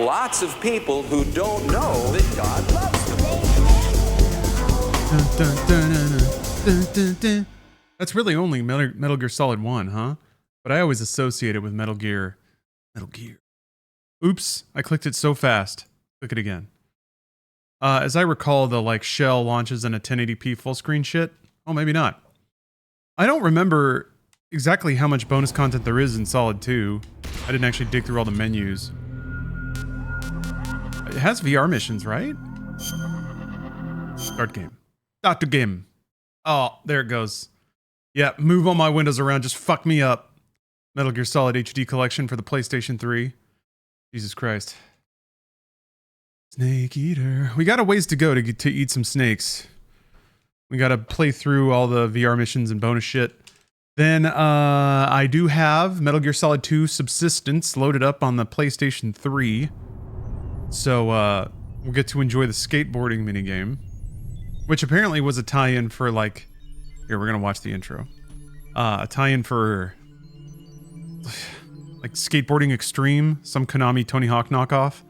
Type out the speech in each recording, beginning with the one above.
lots of people who don't know that God loves them. That's really only Metal Gear Solid 1, huh? But I always associate it with Metal Gear. Oops, I clicked it so fast. Click it again. As I recall, the like shell launches in a 1080p full screen shit. Oh, maybe not. I don't remember exactly how much bonus content there is in Solid 2. I didn't actually dig through all the menus. It has VR missions, right? Start game. Start the game. Oh, there it goes. Yeah, move all my windows around. Just fuck me up. Metal Gear Solid HD collection for the PlayStation 3. Jesus Christ. Snake Eater. We got a ways to go to eat some snakes. We got to play through all the VR missions and bonus shit. Then I do have Metal Gear Solid 2 Subsistence loaded up on the PlayStation 3. So we'll get to enjoy the skateboarding minigame. Which apparently was a tie-in for like... Here, we're going to watch the intro. A tie-in for... like Skateboarding Extreme. Some Konami Tony Hawk knockoff.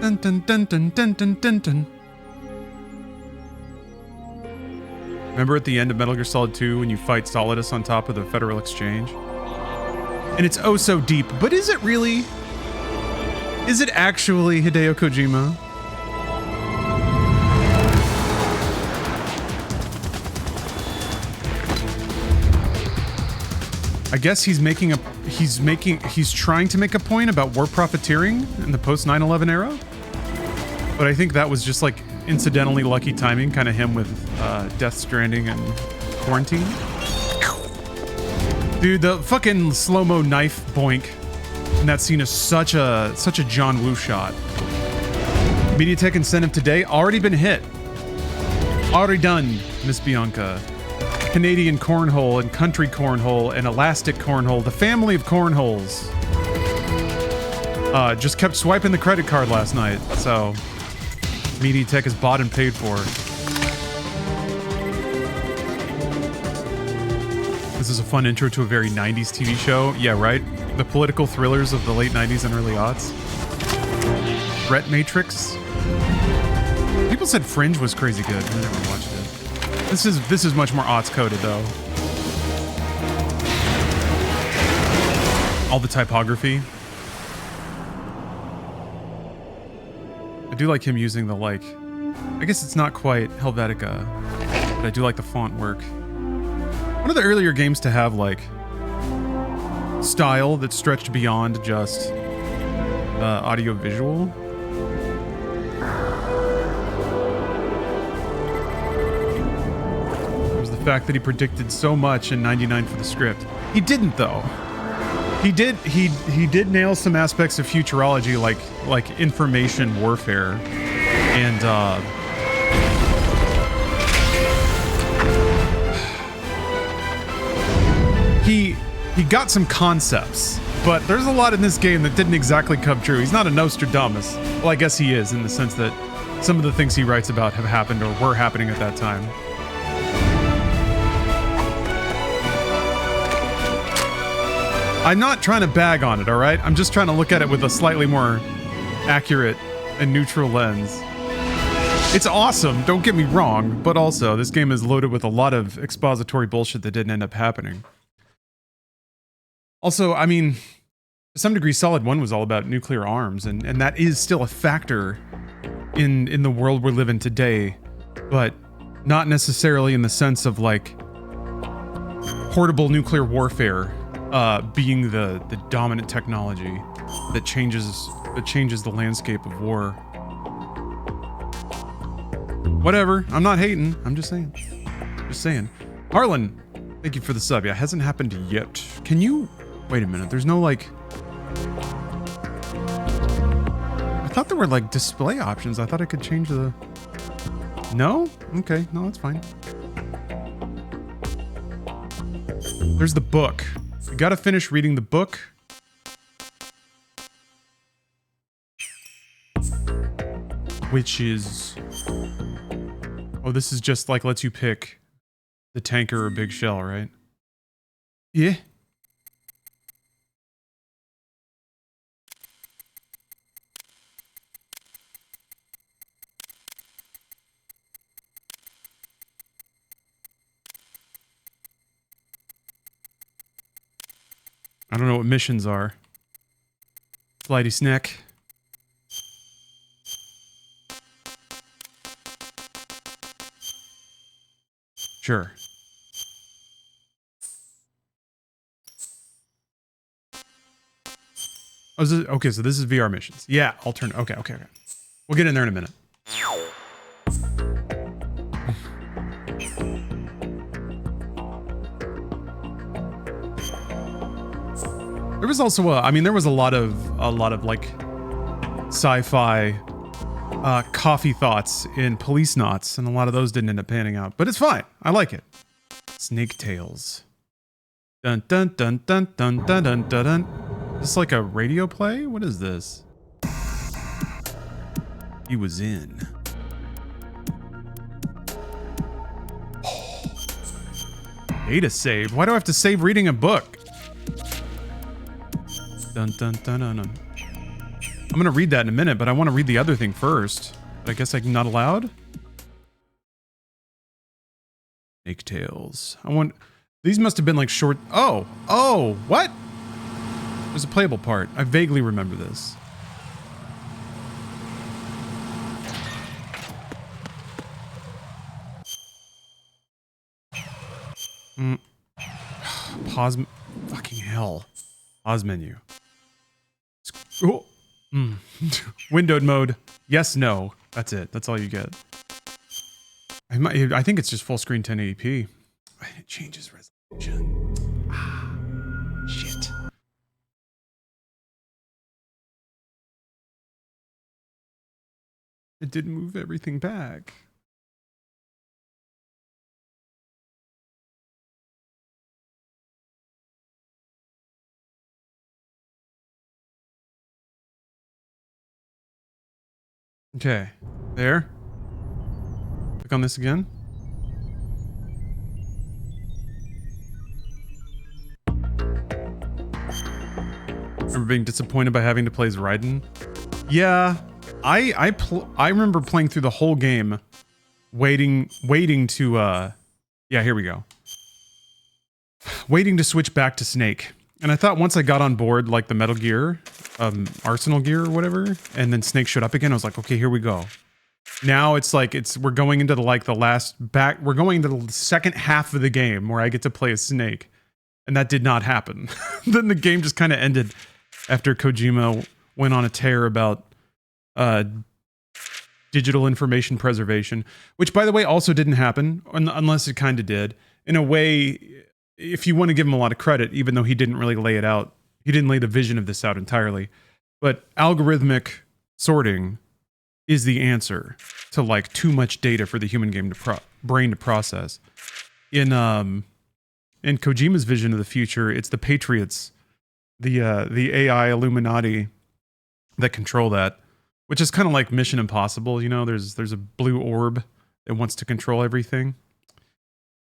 Dun, dun, dun, dun, dun, dun, dun, dun. Remember at the end of Metal Gear Solid 2 when you fight Solidus on top of the Federal Exchange? And it's oh so deep, but is it really? Is it actually Hideo Kojima? I guess he's trying to make a point about war profiteering in the post 9/11 era. But I think that was just like incidentally lucky timing, kind of him with Death Stranding and Quarantine. Dude, the fucking slow-mo knife boink in that scene is such a John Woo shot. MediaTek incentive today already been hit. Already done, Miss Bianca. Canadian cornhole and country cornhole and elastic cornhole, the family of cornholes. Just kept swiping the credit card last night, so MediaTek is bought and paid for. This is a fun intro to a very 90s TV show. Yeah, right? The political thrillers of the late 90s and early aughts. Threat Matrix. People said Fringe was crazy good. I never watched it. This is much more aughts coded though. All the typography. I do like him using the like, I guess it's not quite Helvetica, but I do like the font work. One of the earlier games to have like style that stretched beyond just audio visual. It was the fact that he predicted so much in 99 for the script. He didn't though. He did nail some aspects of futurology like information warfare and he got some concepts, but there's a lot in this game that didn't exactly come true. He's not a Nostradamus. Well, I guess he is in the sense that some of the things he writes about have happened or were happening at that time. I'm not trying to bag on it, all right? I'm just trying to look at it with a slightly more accurate and neutral lens. It's awesome, don't get me wrong, but also this game is loaded with a lot of expository bullshit that didn't end up happening. Also, I mean, to some degree, Solid 1 was all about nuclear arms, and that is still a factor in the world we're living today, but not necessarily in the sense of like portable nuclear warfare being the dominant technology that changes the landscape of war. Whatever, I'm not hating, I'm just saying. Just saying. Harlan, thank you for the sub. Yeah, it hasn't happened yet. Can you... Wait a minute, there's no like... I thought there were like display options. I thought I could change the... No? Okay, no, that's fine. There's the book. We gotta finish reading the book. Which is... Oh, this is just like lets you pick the tanker or big shell, right? Yeah. I don't know what missions are. Flighty snack. Sure. Oh, okay, so this is VR missions. Yeah, alternate. Okay. We'll get in there in a minute. There was also there was a lot of like sci-fi coffee thoughts in Police Knots, and a lot of those didn't end up panning out. But it's fine. I like it. Snake Tales. Dun dun dun dun dun dun dun dun dun. Is this like a radio play? What is this? He was in. Data save. Why do I have to save reading a book? Dun dun dun dun dun. I'm gonna read that in a minute, but I want to read the other thing first. But I guess I'm not allowed. Snake Tales. These must have been like short. Oh, what? There's a playable part. I vaguely remember this. Pause. Fucking hell. Pause menu. Oh. Windowed mode. Yes, no. That's it. That's all you get. I think it's just full screen 1080p. It changes resolution. Shit. It didn't move everything back. Okay, there. Click on this again. Remember being disappointed by having to play as Raiden? Yeah, I remember playing through the whole game, waiting to yeah, here we go. Waiting to switch back to Snake. And I thought once I got on board, like the Metal Gear, Arsenal gear or whatever, and then Snake showed up again, I was like, okay, here we go. Now it's like, we're going into we're going into the second half of the game where I get to play as Snake. And that did not happen. Then the game just kind of ended after Kojima went on a tear about digital information preservation, which by the way also didn't happen, unless it kind of did. In a way, if you want to give him a lot of credit, even though he didn't really lay it out, he didn't lay the vision of this out entirely. But algorithmic sorting is the answer to like too much data for the human brain to process. In Kojima's vision of the future, it's the Patriots, the AI Illuminati that control that, which is kind of like Mission Impossible. You know, there's a blue orb that wants to control everything.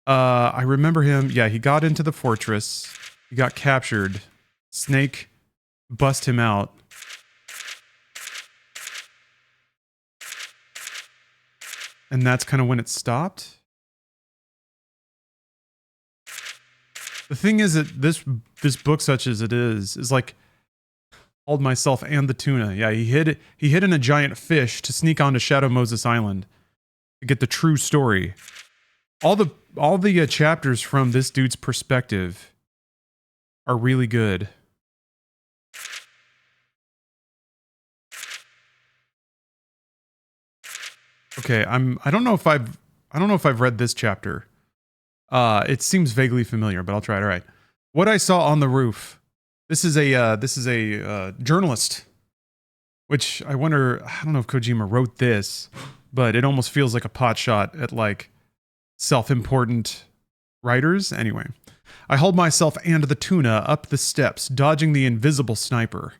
I remember him. Yeah, he got into the fortress. He got captured. Snake bust him out. And that's kind of when it stopped. The thing is that this book, such as it is like Hold Myself and the Tuna. Yeah, he hid in a giant fish to sneak onto Shadow Moses Island to get the true story. All the chapters from this dude's perspective are really good. Okay, I don't know if I've read this chapter. It seems vaguely familiar, but I'll try it. All right. What I Saw on the Roof. This is a journalist, which I wonder, I don't know if Kojima wrote this, but it almost feels like a pot shot at like self-important writers. Anyway, I hauled myself and the tuna up the steps, dodging the invisible sniper.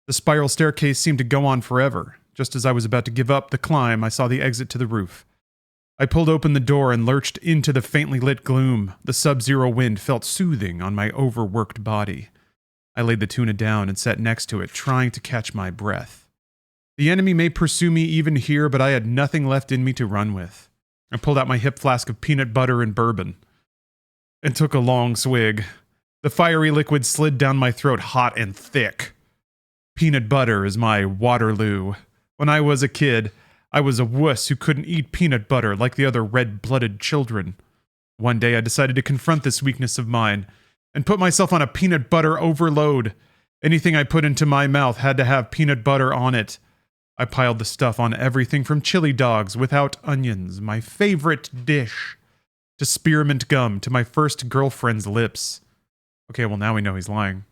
The spiral staircase seemed to go on forever. Just as I was about to give up the climb, I saw the exit to the roof. I pulled open the door and lurched into the faintly lit gloom. The sub-zero wind felt soothing on my overworked body. I laid the tuna down and sat next to it, trying to catch my breath. The enemy may pursue me even here, but I had nothing left in me to run with. I pulled out my hip flask of peanut butter and bourbon and took a long swig. The fiery liquid slid down my throat hot and thick. Peanut butter is my Waterloo. When I was a kid, I was a wuss who couldn't eat peanut butter like the other red-blooded children. One day I decided to confront this weakness of mine and put myself on a peanut butter overload. Anything I put into my mouth had to have peanut butter on it. I piled the stuff on everything from chili dogs without onions, my favorite dish, to spearmint gum, to my first girlfriend's lips. Okay, well now we know he's lying.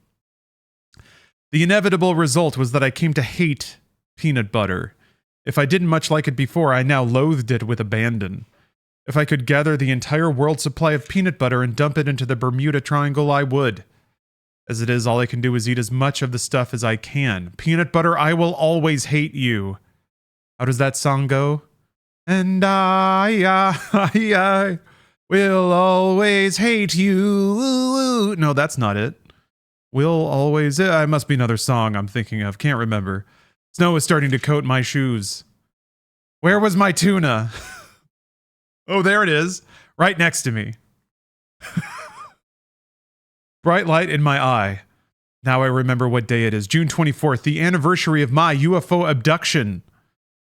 The inevitable result was that I came to hate peanut butter. If I didn't much like it before, I now loathed it with abandon. If I could gather the entire world's supply of peanut butter and dump it into the Bermuda Triangle, I would. As it is, all I can do is eat as much of the stuff as I can. Peanut butter, I will always hate you. How does that song go? And I will always hate you. No, that's not it. Will always... I must be another song I'm thinking of. Can't remember. Snow is starting to coat my shoes. Where was my tuna? Oh, there it is. Right next to me. Bright light in my eye. Now I remember what day it is. June 24th, the anniversary of my UFO abduction.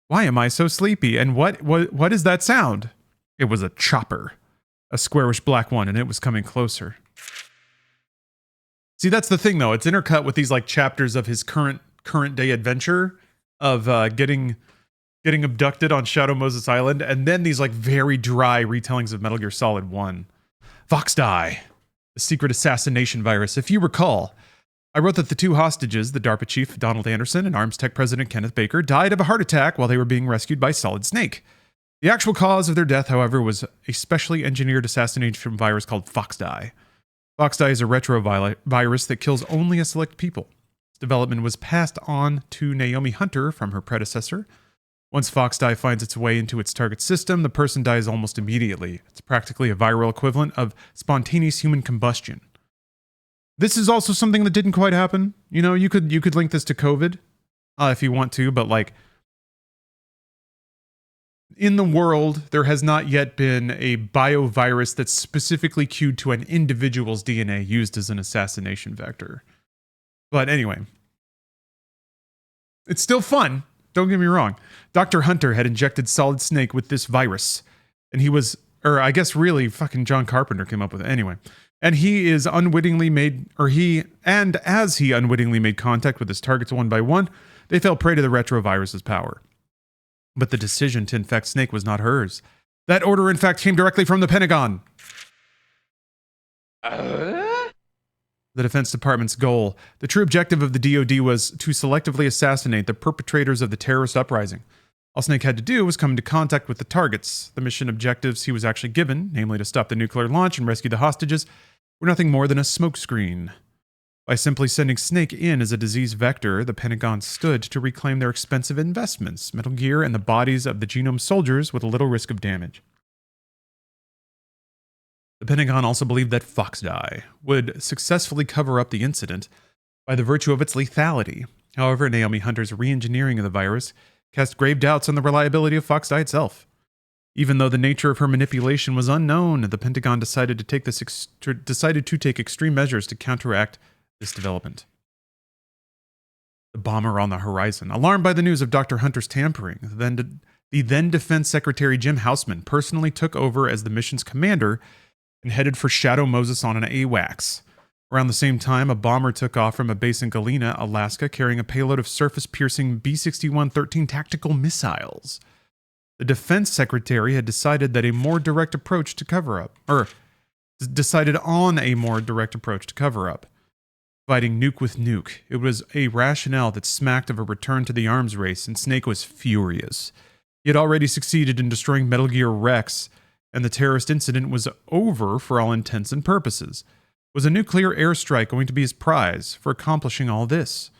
Why am I so sleepy? And what is that sound? It was a chopper. A squarish black one, and it was coming closer. See, that's the thing, though. It's intercut with these like chapters of his current day adventure of getting abducted on Shadow Moses Island, and then these like very dry retellings of Metal Gear Solid 1. FoxDie, the secret assassination virus. If you recall, I wrote that the two hostages, the DARPA chief Donald Anderson and Arms Tech President Kenneth Baker, died of a heart attack while they were being rescued by Solid Snake. The actual cause of their death, however, was a specially engineered assassination virus called FoxDie. FoxDie is a retrovirus that kills only a select people. Its development was passed on to Naomi Hunter from her predecessor. Once FoxDie finds its way into its target system, the person dies almost immediately. It's practically a viral equivalent of spontaneous human combustion. This is also something that didn't quite happen. You know, you could link this to COVID if you want to, but like in the world, there has not yet been a biovirus that's specifically cued to an individual's DNA used as an assassination vector. But anyway, it's still fun. Don't get me wrong. Dr. Hunter had injected Solid Snake with this virus, and he was, or I guess really fucking John Carpenter came up with it anyway. And he is unwittingly made, as he unwittingly made contact with his targets one by one, they fell prey to the retrovirus's power. But the decision to infect Snake was not hers. That order, in fact, came directly from the Pentagon. The Defense Department's goal, the true objective of the DoD, was to selectively assassinate the perpetrators of the terrorist uprising. All Snake had to do was come into contact with the targets. The mission objectives he was actually given, namely to stop the nuclear launch and rescue the hostages, were nothing more than a smokescreen. By simply sending Snake in as a disease vector, the Pentagon stood to reclaim their expensive investments, Metal Gear, and the bodies of the Genome soldiers with little risk of damage. The Pentagon also believed that FoxDie would successfully cover up the incident by the virtue of its lethality. However, Naomi Hunter's re-engineering of the virus cast grave doubts on the reliability of FoxDie itself. Even though the nature of her manipulation was unknown, the Pentagon decided to take extreme measures to counteract this development. The bomber on the horizon. Alarmed by the news of Dr. Hunter's tampering, the then Defense Secretary Jim Houseman personally took over as the mission's commander and headed for Shadow Moses on an AWACS. Around the same time, a bomber took off from a base in Galena, Alaska, carrying a payload of surface-piercing B-61-13 tactical missiles. The Defense Secretary had decided on a more direct approach to cover up. Fighting nuke with nuke. It was a rationale that smacked of a return to the arms race, and Snake was furious. He had already succeeded in destroying Metal Gear Rex, and the terrorist incident was over for all intents and purposes. Was a nuclear airstrike going to be his prize for accomplishing all this?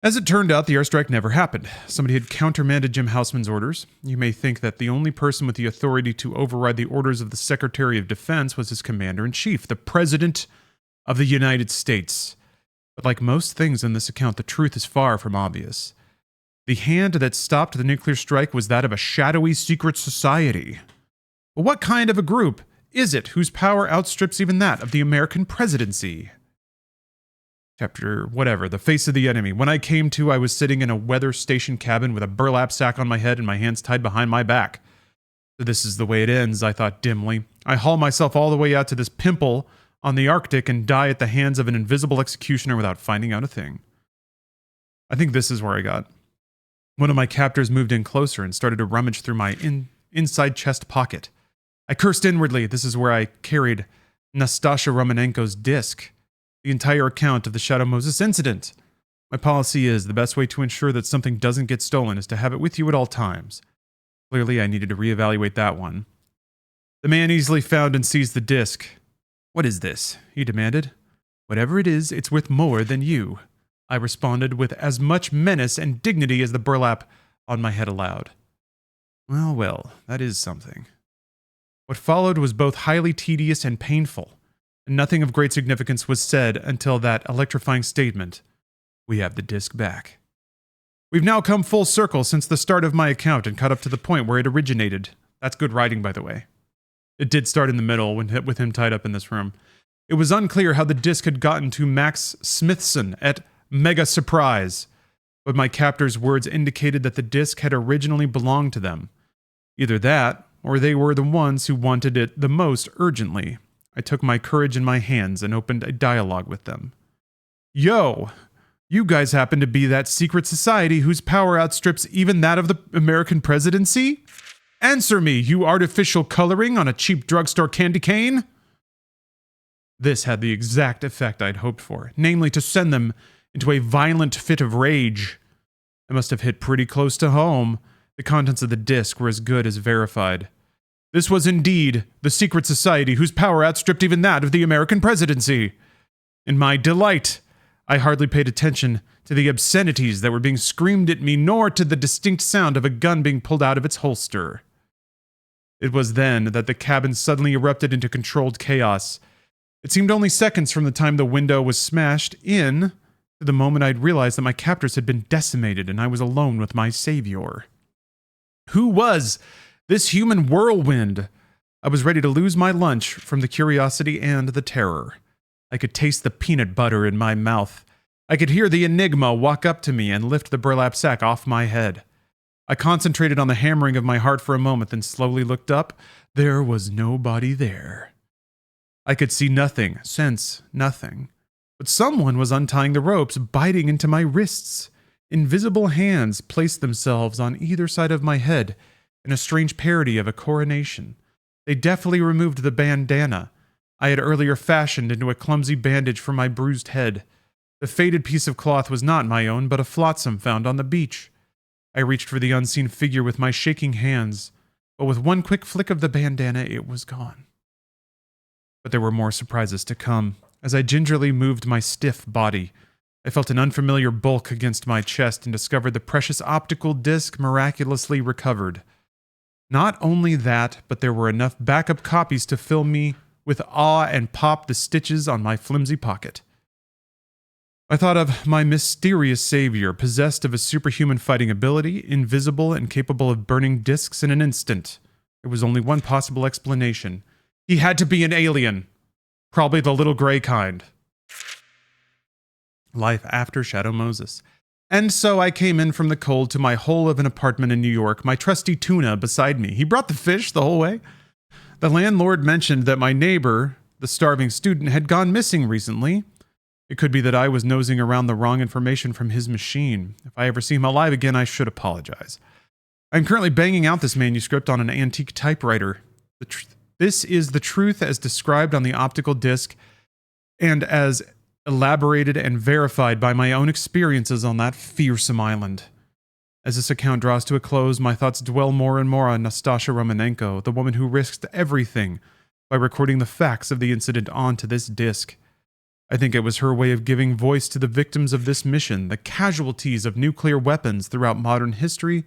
As it turned out, the airstrike never happened. Somebody had countermanded Jim Houseman's orders. You may think that the only person with the authority to override the orders of the Secretary of Defense was his Commander-in-Chief, the President of the United States. But like most things in this account, the truth is far from obvious. The hand that stopped the nuclear strike was that of a shadowy secret society. But what kind of a group is it whose power outstrips even that of the American presidency? Chapter whatever, the face of the enemy. When I came to, I was sitting in a weather station cabin with a burlap sack on my head and my hands tied behind my back. So this is the way it ends, I thought dimly. I haul myself all the way out to this pimple on the Arctic and die at the hands of an invisible executioner without finding out a thing. I think this is where I got. One of my captors moved in closer and started to rummage through my inside chest pocket. I cursed inwardly. This is where I carried Nastasha Romanenko's disc. The entire account of the Shadow Moses incident. My policy is the best way to ensure that something doesn't get stolen is to have it with you at all times. Clearly, I needed to reevaluate that one. The man easily found and seized the disc. What is this? He demanded. Whatever it is, it's worth more than you. I responded with as much menace and dignity as the burlap on my head allowed. Well, well, that is something. What followed was both highly tedious and painful. Nothing of great significance was said until that electrifying statement, "We have the disc back." We've now come full circle since the start of my account and caught up to the point where it originated. That's good writing, by the way. It did start in the middle with him tied up in this room. It was unclear how the disc had gotten to Max Smithson at Mega Surprise, but my captor's words indicated that the disc had originally belonged to them. Either that, or they were the ones who wanted it the most urgently. I took my courage in my hands and opened a dialogue with them. Yo, you guys happen to be that secret society whose power outstrips even that of the American presidency? Answer me, you artificial coloring on a cheap drugstore candy cane! This had the exact effect I'd hoped for, namely to send them into a violent fit of rage. I must have hit pretty close to home. The contents of the disc were as good as verified. This was indeed the secret society whose power outstripped even that of the American presidency. In my delight, I hardly paid attention to the obscenities that were being screamed at me, nor to the distinct sound of a gun being pulled out of its holster. It was then that the cabin suddenly erupted into controlled chaos. It seemed only seconds from the time the window was smashed in to the moment I'd realized that my captors had been decimated and I was alone with my savior. Who was this human whirlwind? I was ready to lose my lunch from the curiosity and the terror. I could taste the peanut butter in my mouth. I could hear the enigma walk up to me and lift the burlap sack off my head. I concentrated on the hammering of my heart for a moment, then slowly looked up. There was nobody there. I could see nothing, sense nothing. But someone was untying the ropes, biting into my wrists. Invisible hands placed themselves on either side of my head in a strange parody of a coronation. They deftly removed the bandana I had earlier fashioned into a clumsy bandage for my bruised head. The faded piece of cloth was not my own, but a flotsam found on the beach. I reached for the unseen figure with my shaking hands, but with one quick flick of the bandana, it was gone. But there were more surprises to come. As I gingerly moved my stiff body, I felt an unfamiliar bulk against my chest and discovered the precious optical disc miraculously recovered. Not only that, but there were enough backup copies to fill me with awe and pop the stitches on my flimsy pocket. I thought of my mysterious savior, possessed of a superhuman fighting ability, invisible and capable of burning discs in an instant. There was only one possible explanation. He had to be an alien. Probably the little gray kind. Life after Shadow Moses. And so I came in from the cold to my hole of an apartment in New York, my trusty tuna beside me. He brought the fish the whole way. The landlord mentioned that my neighbor, the starving student, had gone missing recently. It could be that I was nosing around the wrong information from his machine. If I ever see him alive again, I should apologize. I'm currently banging out this manuscript on an antique typewriter. This is the truth as described on the optical disc and as elaborated and verified by my own experiences on that fearsome island. As this account draws to a close, my thoughts dwell more and more on Nastasha Romanenko, the woman who risked everything by recording the facts of the incident onto this disc. I think it was her way of giving voice to the victims of this mission, the casualties of nuclear weapons throughout modern history,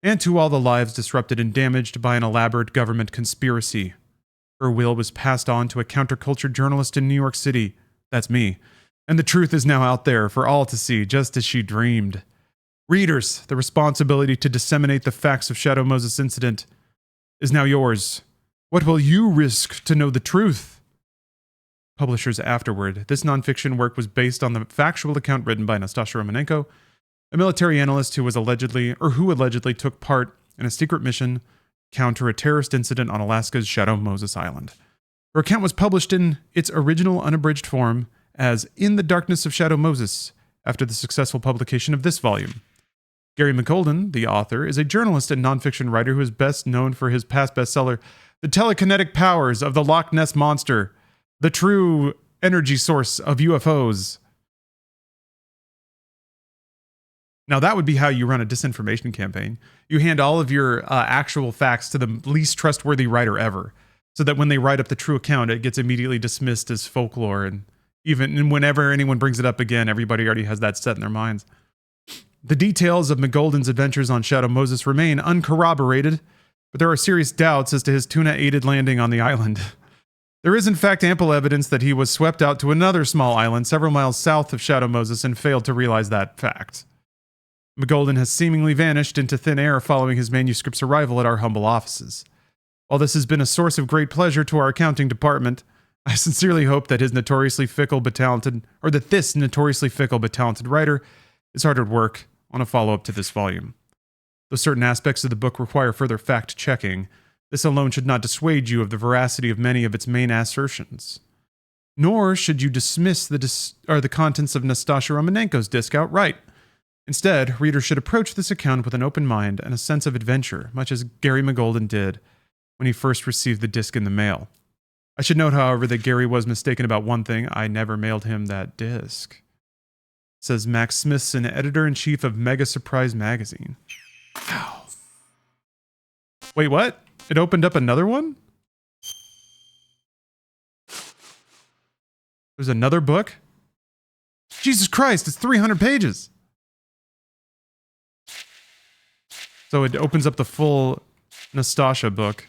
and to all the lives disrupted and damaged by an elaborate government conspiracy. Her will was passed on to a counterculture journalist in New York City. That's me. And the truth is now out there for all to see, just as she dreamed. Readers, the responsibility to disseminate the facts of Shadow Moses incident is now yours. What will you risk to know the truth? Publishers afterward. This nonfiction work was based on the factual account written by Nastasha Romanenko, a military analyst who allegedly took part in a secret mission to counter a terrorist incident on Alaska's Shadow Moses Island. Her account was published in its original unabridged form as In the Darkness of Shadow Moses after the successful publication of this volume. Gary McGolden, the author, is a journalist and nonfiction writer who is best known for his past bestseller, The Telekinetic Powers of the Loch Ness Monster, the True Energy Source of UFOs. Now, that would be how you run a disinformation campaign. You hand all of your actual facts to the least trustworthy writer ever, so that when they write up the true account, it gets immediately dismissed as folklore. And whenever anyone brings it up again, everybody already has that set in their minds. The details of McGolden's adventures on Shadow Moses remain uncorroborated, but there are serious doubts as to his tuna-aided landing on the island. There is in fact ample evidence that he was swept out to another small island several miles south of Shadow Moses and failed to realize that fact. McGolden has seemingly vanished into thin air following his manuscript's arrival at our humble offices. While this has been a source of great pleasure to our accounting department, I sincerely hope that this notoriously fickle but talented writer is hard at work on a follow-up to this volume. Though certain aspects of the book require further fact-checking, this alone should not dissuade you of the veracity of many of its main assertions. Nor should you dismiss the contents of Nastasha Romanenko's disc outright. Instead, readers should approach this account with an open mind and a sense of adventure, much as Gary McGolden did when he first received the disc in the mail. I should note, however, that Gary was mistaken about one thing. I never mailed him that disc. Says Max Smithson, editor-in-chief of Mega Surprise magazine. Wow. Wait, what? It opened up another one? There's another book? Jesus Christ, it's 300 pages. So it opens up the full Nastasha book.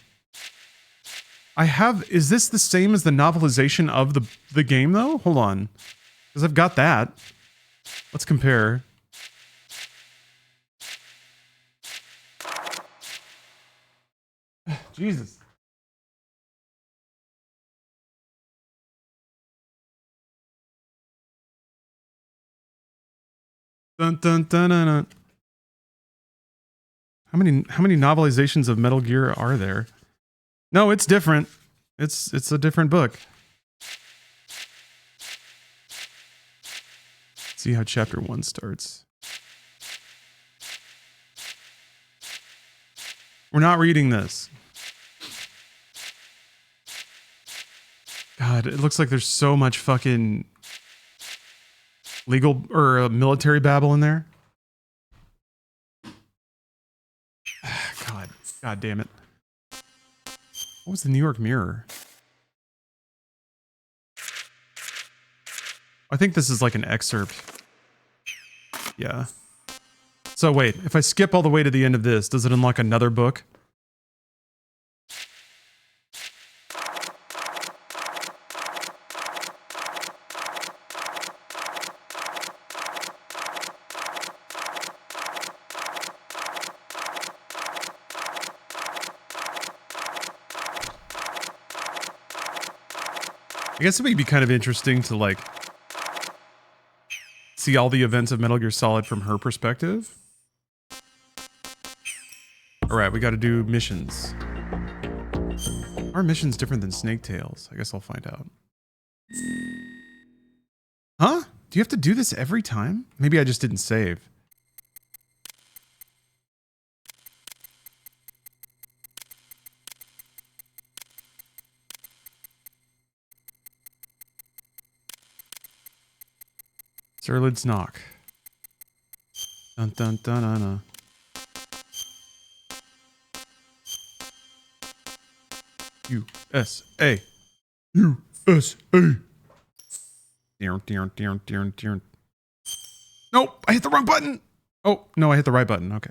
Is this the same as the novelization of the game though? Hold on. Because I've got that. Let's compare. Jesus. Dun dun dun dun dun. How many novelizations of Metal Gear are there? No, it's different. It's a different book. Let's see how chapter 1 starts. We're not reading this. God, it looks like there's so much fucking legal or military babble in there. God damn it. What was the New York Mirror? I think this is like an excerpt. Yeah. So wait, if I skip all the way to the end of this, does it unlock another book? I guess it would be kind of interesting to like see all the events of Metal Gear Solid from her perspective. Alright, we gotta do missions. Are missions different than Snake Tales? I guess I'll find out. Huh? Do you have to do this every time? Maybe I just didn't save. Sirlid's knock. Dun dun dun dun dun. USA. USA. Nope, I hit the wrong button. Oh, no, I hit the right button. Okay.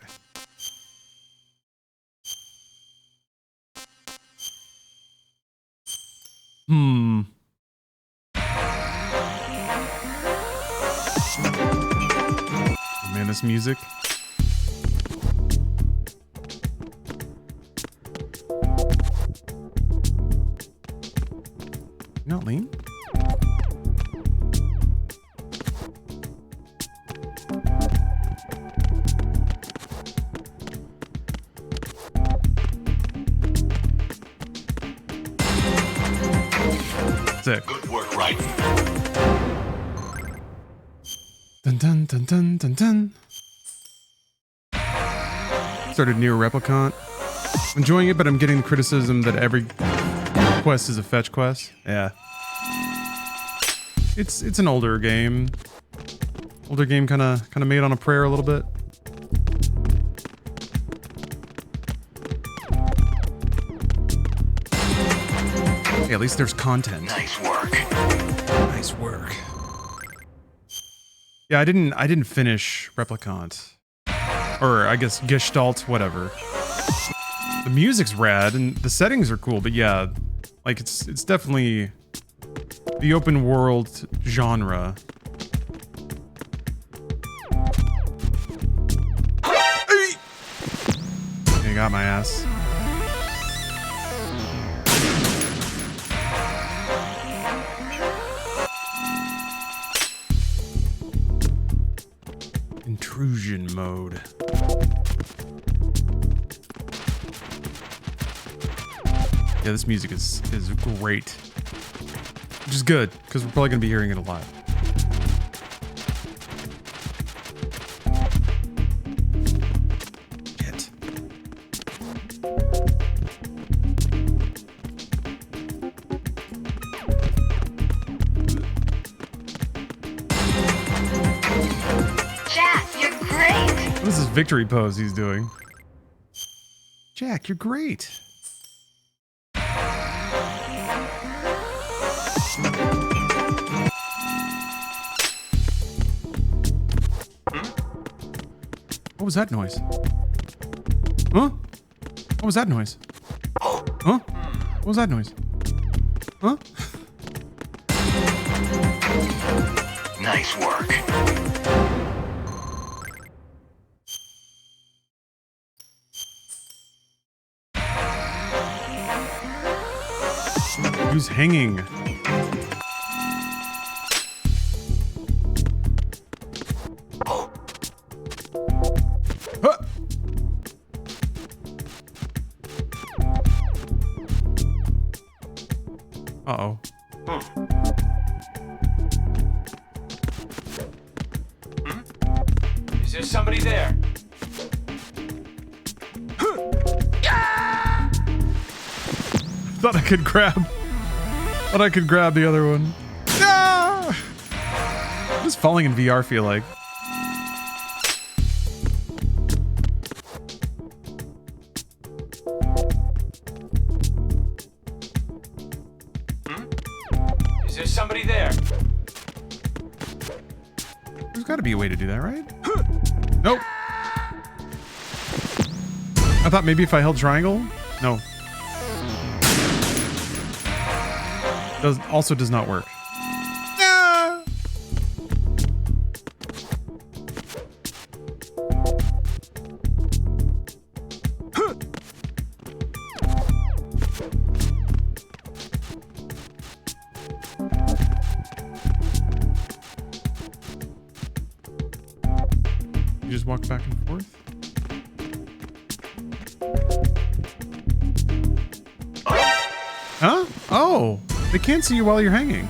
Man, this music. stick. Good work, Raiden. Dun dun dun dun dun dun. Started Near Replicant. Enjoying it, but I'm getting the criticism that every quest is a fetch quest. Yeah. It's an older game. Older game kind of made on a prayer a little bit. Hey, at least there's content. Nice work. Nice work. Yeah, I didn't finish Replicant. Or I guess Gestalt, whatever. The music's rad and the settings are cool, but yeah, like it's definitely the open world genre. You got my ass. Intrusion mode. Yeah, this music is great. Which is good, because we're probably going to be hearing it a lot. Shit. Jack, you're great. What is this victory pose he's doing? Jack, you're great. What was that noise? Huh? What was that noise? Huh? What was that noise? Huh? Nice work. Who's hanging? Huh. Uh-oh. Is there somebody there? Thought I could grab the other one. No! What does falling in VR feel like? Is there somebody there? There's got to be a way to do that, right? Nope. I thought maybe if I held triangle? No. Also does not work. No! You just walk back and forth? Huh? Oh! They can't see you while you're hanging.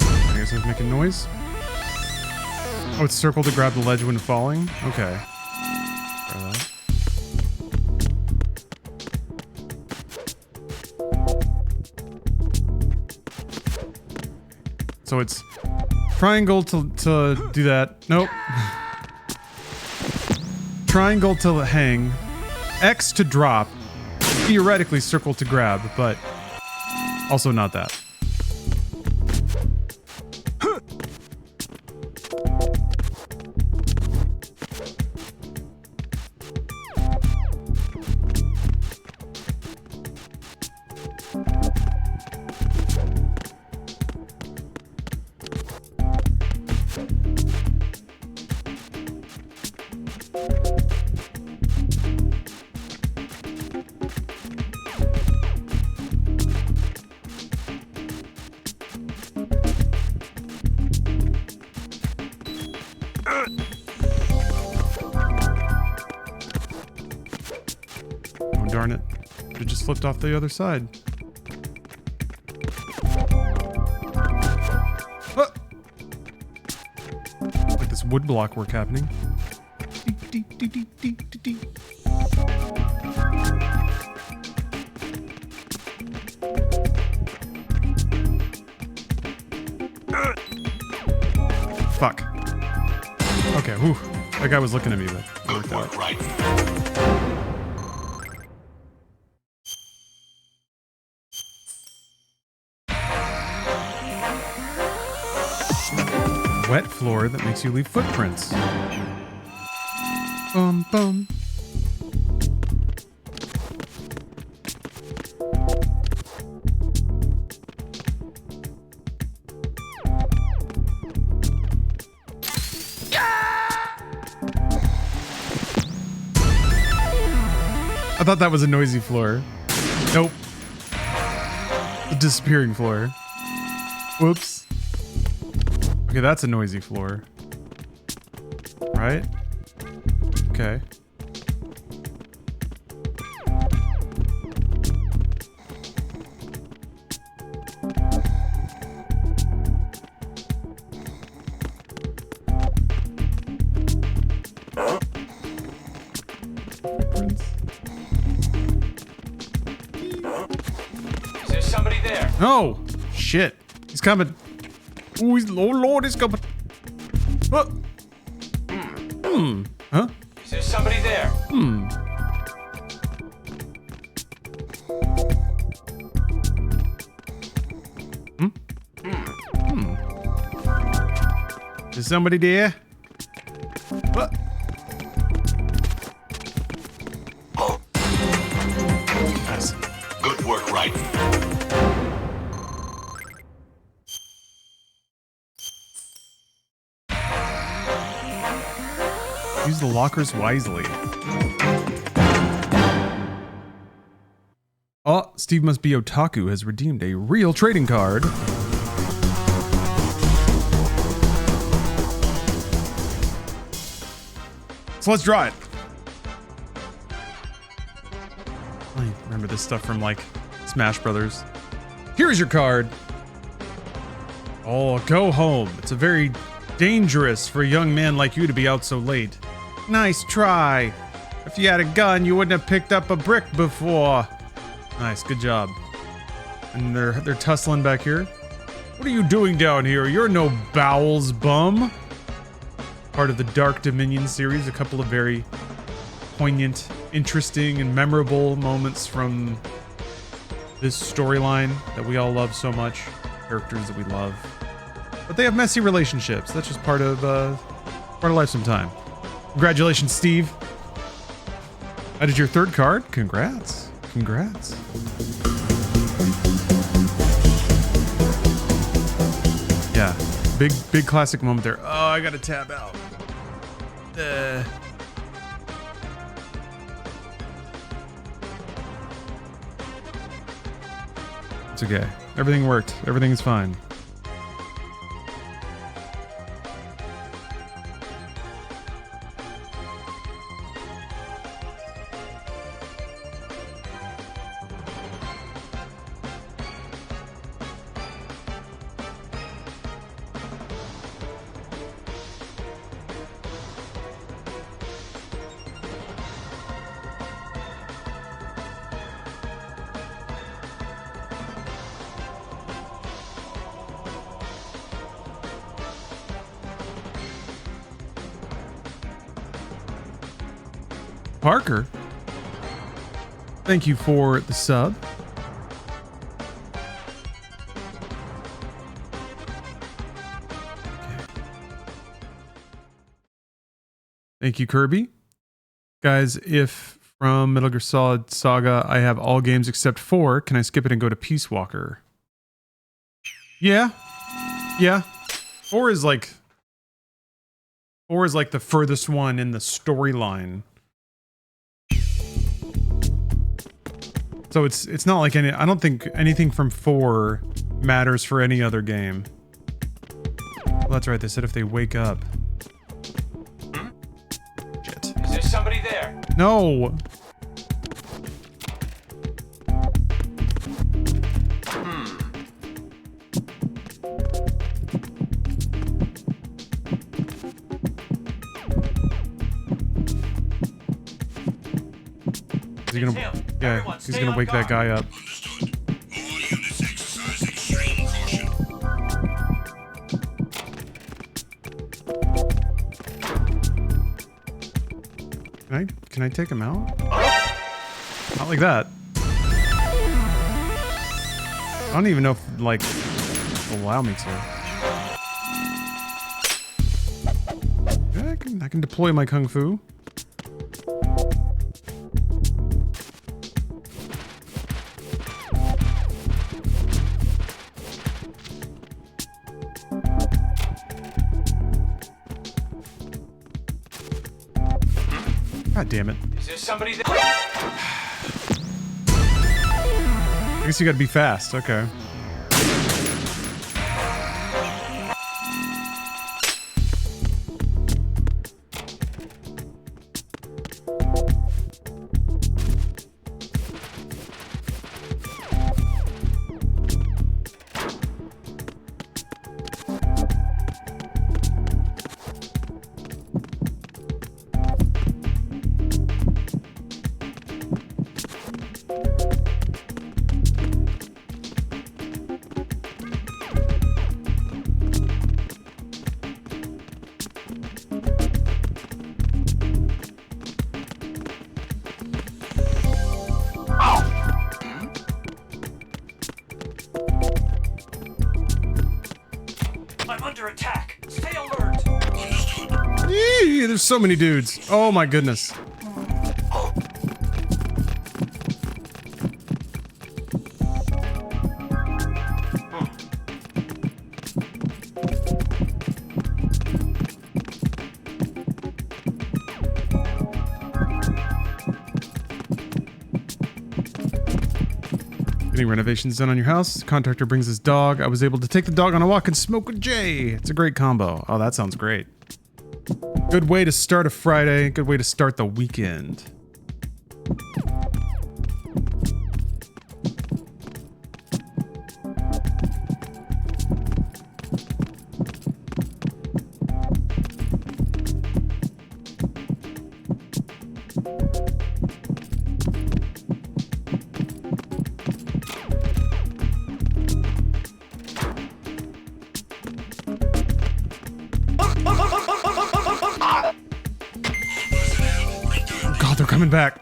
I guess I was making noise. Oh, it's circle to grab the ledge when falling? Okay. Try that. So it's triangle to do that. Nope. Triangle to hang. X to drop. Theoretically circle to grab, but also not that. flipped off the other side. Ah! Like this wood block work happening. Fuck. Okay, whew. That guy was looking at me, but it worked out. Raiden. Wet floor that makes you leave footprints. Bum bum. I thought that was a noisy floor. Nope. The disappearing floor. Whoops. Okay, that's a noisy floor. Right? Okay. Is there somebody there? Oh, shit. He's coming. Oh, oh Lord, he's coming. Huh? Huh? Is there somebody there? Is somebody there? What? Nice. Good work, Raiden. Use the lockers wisely. Oh, Steve Must Be Otaku has redeemed a real trading card. So let's draw it. I remember this stuff from like Smash Brothers. Here's your card. Oh, go home. It's a very dangerous for a young man like you to be out so late. Nice try. If you had a gun, you wouldn't have picked up a brick before. Nice, good job. And they're tussling back here. What are you doing down here? You're no bowels, bum. Part of the Dark Dominion series. A couple of very poignant, interesting, and memorable moments from this storyline that we all love so much. Characters that we love. But they have messy relationships. That's just part of life sometime. Congratulations, Steve. That is your third card. Congrats. Congrats. Yeah. Big classic moment there. Oh, I gotta tab out. It's okay. Everything worked. Everything is fine. Parker, thank you for the sub. Okay. Thank you, Kirby. Guys, if from Metal Gear Solid Saga I have all games except 4, can I skip it and go to Peace Walker? Yeah. Yeah. 4 is like the furthest one in the storyline. So it's not like any. I don't think anything from 4 matters for any other game. Well, that's right. They said if they wake up. Shit. Is there somebody there? No. You're gonna, It's him. yeah, Everyone, he's stay gonna on wake that guard. guy up. All units exercise extreme caution. Can I take him out? Not like that. I don't even know if, like, it'll allow me to. Yeah, I can deploy my kung fu. God damn it. Is there somebody there? I guess you gotta be fast. Okay. I'm under attack. Stay alert. Yee, there's so many dudes. Oh my goodness. Getting renovations done on your house. Contractor brings his dog. I was able to take the dog on a walk and smoke with Jay. It's a great combo. Oh, that sounds great. Good way to start a Friday. Good way to start the weekend. God, they're coming back.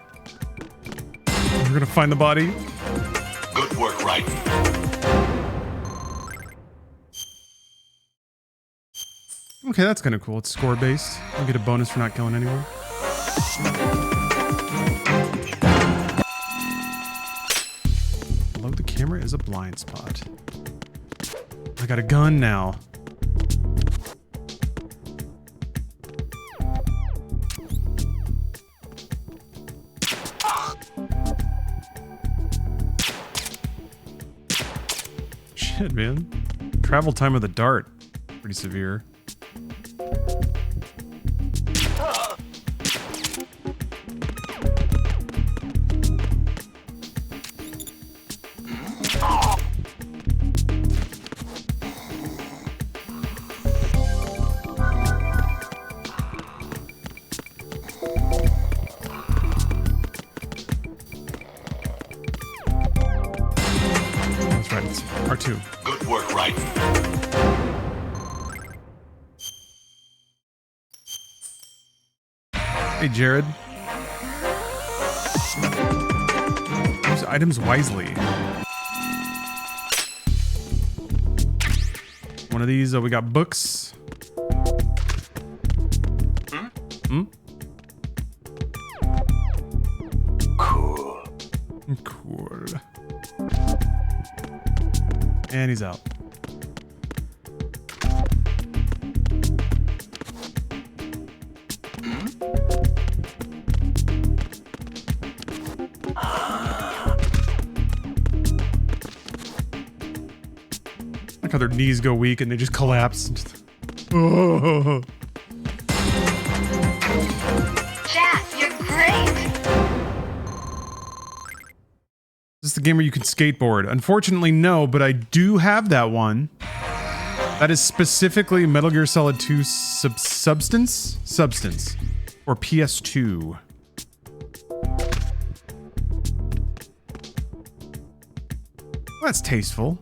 We're gonna find the body. Good work, Raiden. Okay, that's kind of cool. It's score based. You get a bonus for not killing anyone. Load the camera is a blind spot. I got a gun now. Shit, man. Travel time of the dart. Pretty severe. That's right, it's R2. Good work, Raiden. Hey, Jared. Use items wisely. One of these, we got books. Hmm? Cool. Cool. And he's out. Like how their knees go weak and they just collapse. Oh. Chat, you're great. Is this the game where you can skateboard? Unfortunately, no, but I do have that one. That is specifically Metal Gear Solid 2 Substance? Or PS2. That's tasteful.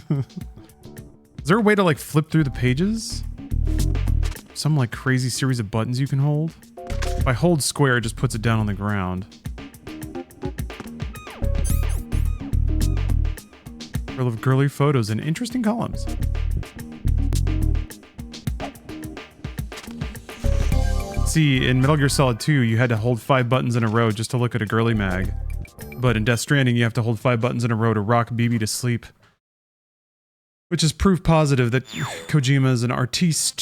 Is there a way to like flip through the pages? Some like crazy series of buttons you can hold? If I hold square, it just puts it down on the ground. Full of girly photos and interesting columns. See, in Metal Gear Solid 2, you had to hold 5 buttons in a row just to look at a girly mag. But in Death Stranding, you have to hold 5 buttons in a row to rock BB to sleep. Which is proof positive that Kojima is an artiste.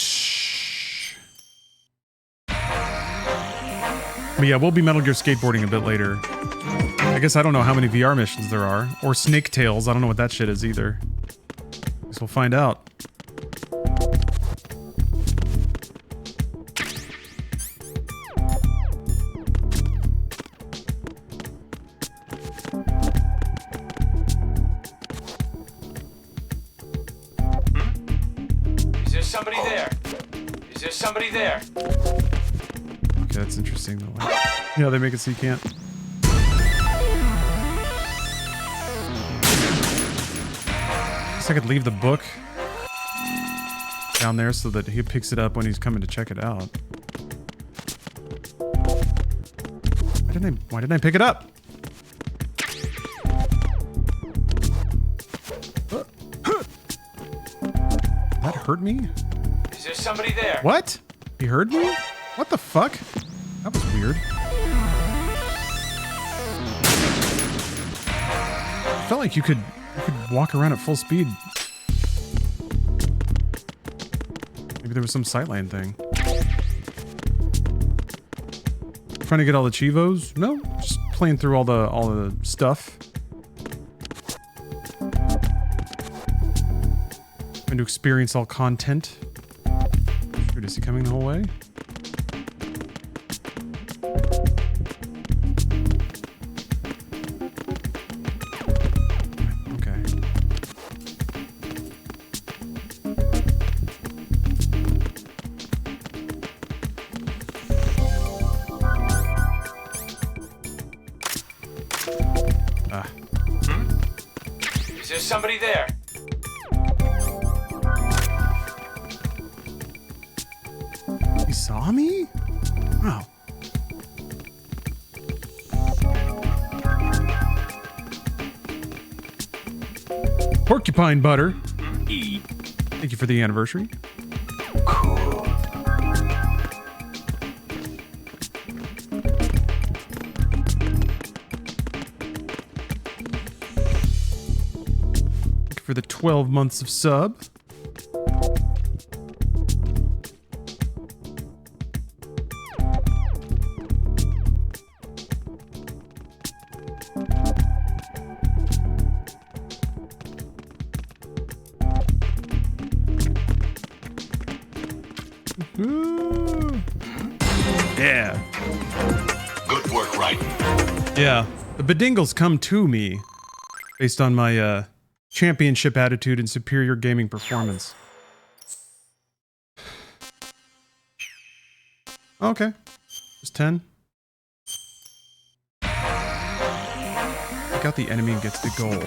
But yeah, we'll be Metal Gear Skateboarding a bit later. I guess I don't know how many VR missions there are. Or Snake Tails, I don't know what that shit is either. Guess we'll find out. Is there somebody there? Is there somebody there? Okay, that's interesting though. Yeah, they make it so you can't. I could leave the book down there so that he picks it up when he's coming to check it out. Why didn't I pick it up? That hurt me? Is there somebody there? What? He heard me? What the fuck? That was weird. I felt like you could walk around at full speed. Maybe there was some sightline thing. Trying to get all the Chivos? No, just playing through all the stuff. Trying to experience all content. Shoot, is he coming the whole way? Is there somebody there? He saw me? Wow. Porcupine butter. Thank you for the anniversary. Cool. For the 12 months of sub. Yeah. Good work, Raiden. Yeah. The bedingles come to me based on my championship attitude and superior gaming performance. Okay. Just 10. Take out the enemy and gets the gold.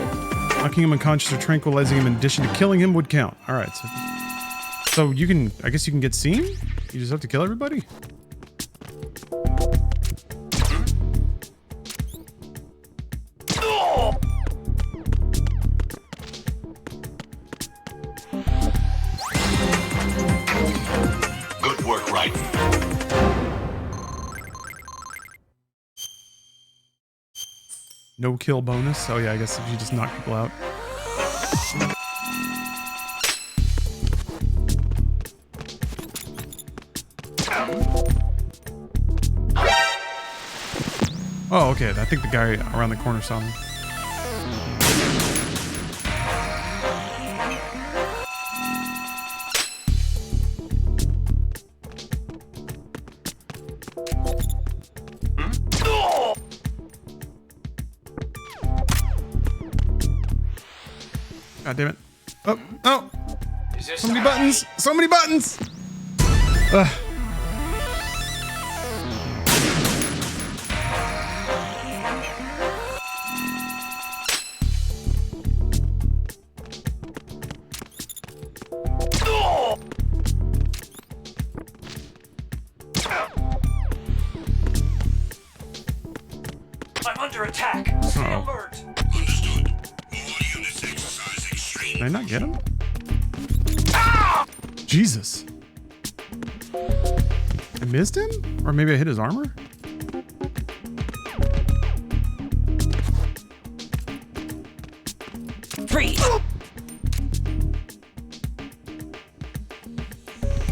Knocking him unconscious or tranquilizing him in addition to killing him would count. Alright, so you can, I guess you can get seen? You just have to kill everybody? Good work, Raiden. No kill bonus? Oh yeah, I guess if you just knock people out. Oh, okay. I think the guy around the corner saw me. God damn it. Oh, oh! Is there So many buttons! So many buttons! Ugh. I'm under attack. Stay alert. Understood. All units exercise extreme. Did I not get him? Jesus. I missed him? Or maybe I hit his armor? Freeze!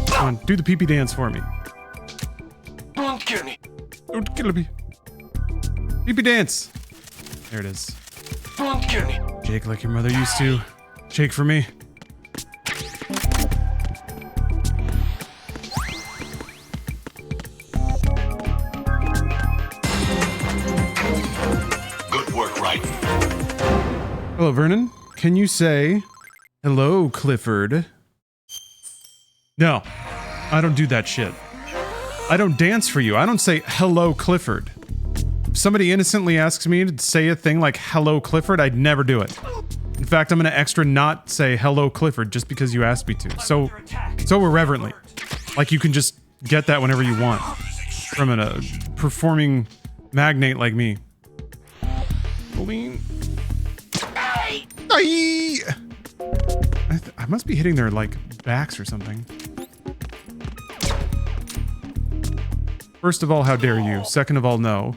Come on, do the pee-pee dance for me. Don't kill me. Don't kill me. Pee-pee dance. There it is. Don't kill me. Shake like your mother used to. Shake for me. Good work, Raiden. Hello, Vernon. Can you say, hello, Clifford? No, I don't do that shit. I don't dance for you. I don't say, hello, Clifford. If somebody innocently asks me to say a thing like, hello, Clifford, I'd never do it. In fact, I'm gonna extra not say, hello, Clifford, just because you asked me to. So irreverently. Like you can just get that whenever you want. From a performing magnate like me. Boing. Aye. I must be hitting their, like, backs or something. First of all, how dare you? Second of all, no.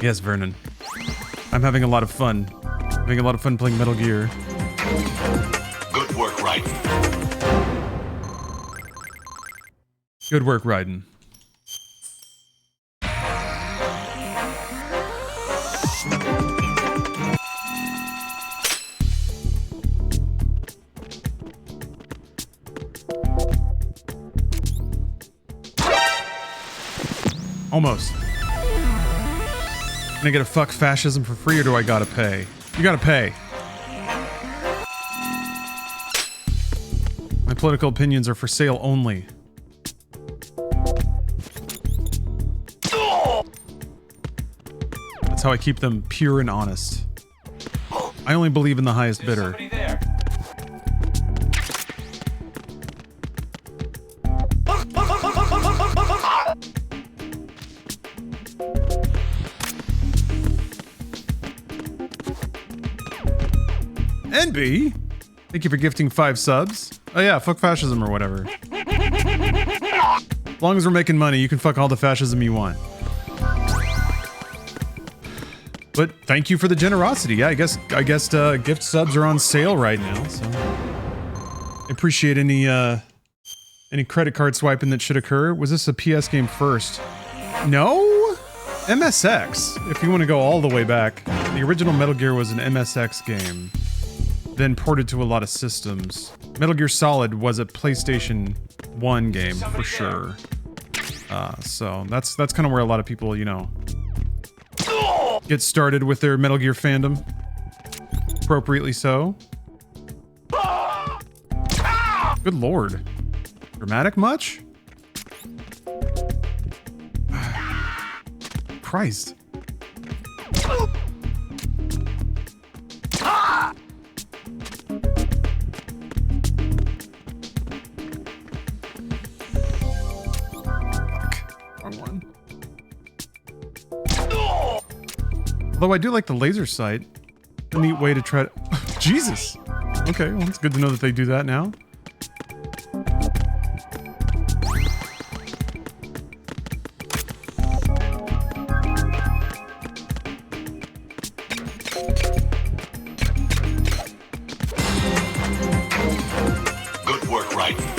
Yes, Vernon. I'm having a lot of fun. Having a lot of fun playing Metal Gear. Good work, Raiden. Good work, Raiden. Almost. Can I get a fuck fascism for free or do I gotta pay? You gotta pay. My political opinions are for sale only. That's how I keep them pure and honest. I only believe in the highest bidder. Somebody there. NB, thank you for gifting 5 subs. Oh yeah, fuck fascism or whatever. As long as we're making money, you can fuck all the fascism you want. But thank you for the generosity. Yeah, I guess gift subs are on sale right now, so I appreciate any credit card swiping that should occur. Was this a PS game first? No? MSX, if you want to go all the way back. The original Metal Gear was an MSX game, then ported to a lot of systems. Metal Gear Solid was a PlayStation 1 game for sure. So that's kind of where a lot of people, you know, get started with their Metal Gear fandom. Appropriately so. Good lord. Dramatic much? Christ. Wrong one. Although I do like the laser sight. A neat way to try to... Jesus! Okay, well it's good to know that they do that now. Good work, Raiden.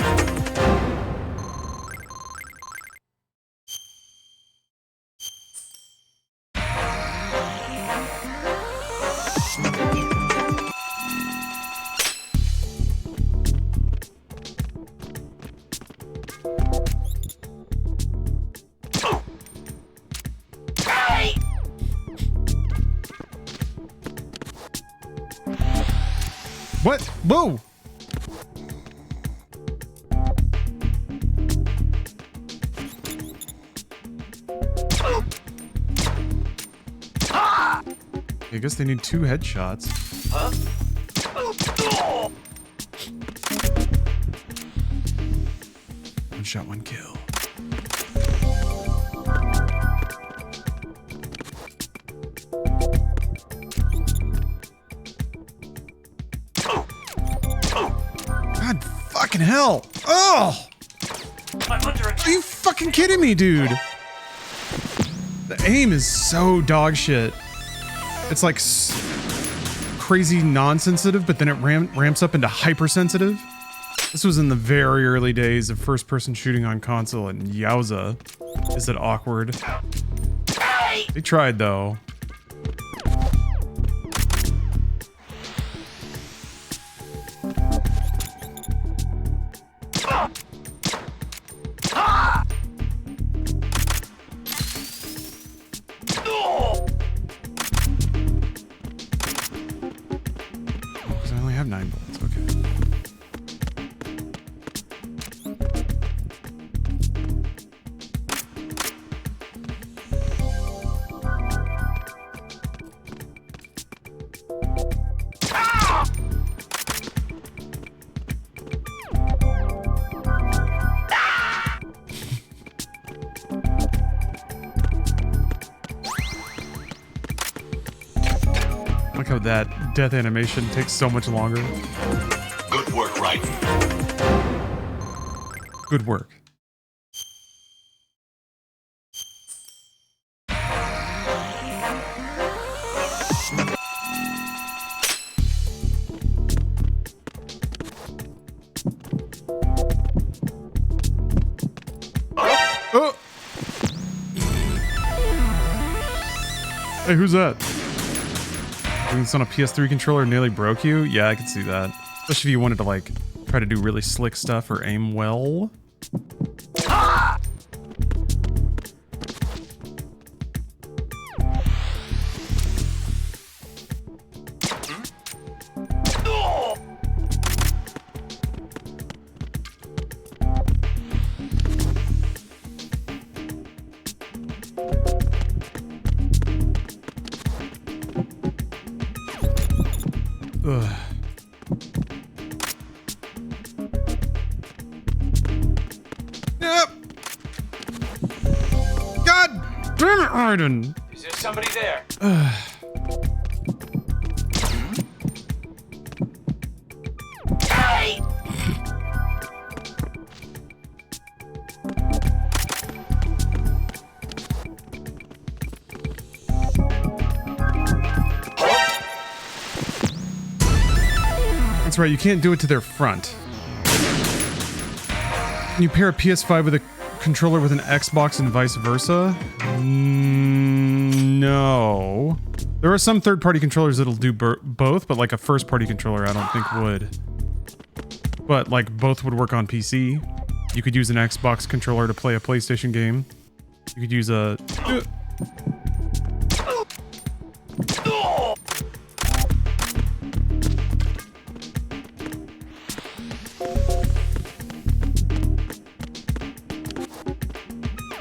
What? Whoa! I guess they need 2 headshots. One shot, one kill. Fucking hell. Oh! I'm under Are attack. you fucking kidding me, dude? The aim is so dog shit. It's like crazy non-sensitive, but then it ramps up into hypersensitive. This was in the very early days of first-person shooting on console, and yowza, is it awkward. They tried, though. Because I only have 9 bullets, okay. Look how that death animation takes so much longer. Good work, Raiden. Good work. Oh! Hey, who's that? Doing this on a PS3 controller nearly broke you? Yeah, I could see that. Especially if you wanted to, like, try to do really slick stuff or aim well. Ugh. Yep. God damn it, Raiden! Is there somebody there? That's right, you can't do it to their front. Can you pair a PS5 with a controller with an Xbox and vice versa? No. There are some third-party controllers that'll do both, but like a first-party controller I don't think would. But like both would work on PC. You could use an Xbox controller to play a PlayStation game. You could use a...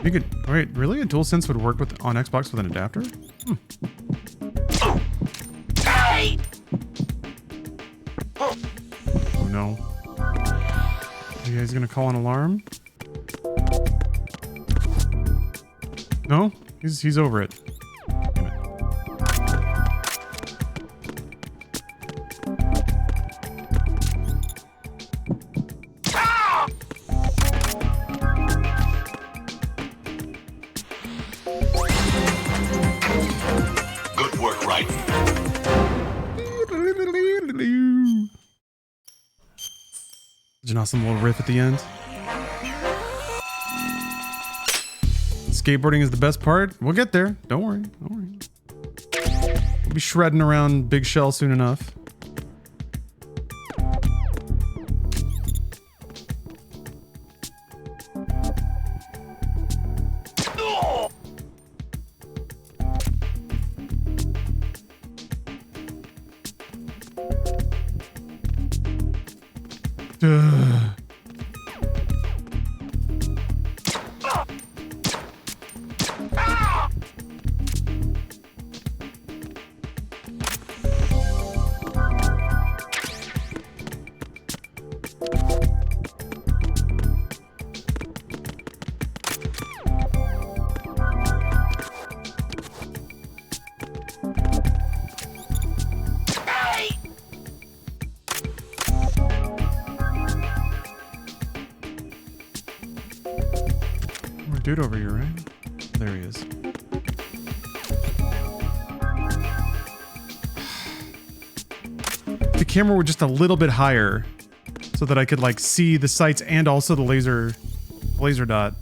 You could, wait, really? A DualSense would work with on Xbox with an adapter? Hmm. Oh no. Are you guys gonna call an alarm? No? He's over it. Damn it. Good work, Raiden. Such an awesome little riff at the end. Skateboarding is the best part. We'll get there. Don't worry. Don't worry. We'll be shredding around Big Shell soon enough. dude over here, right? There he is. The camera were just a little bit higher so that I could like see the sights and also the laser dot.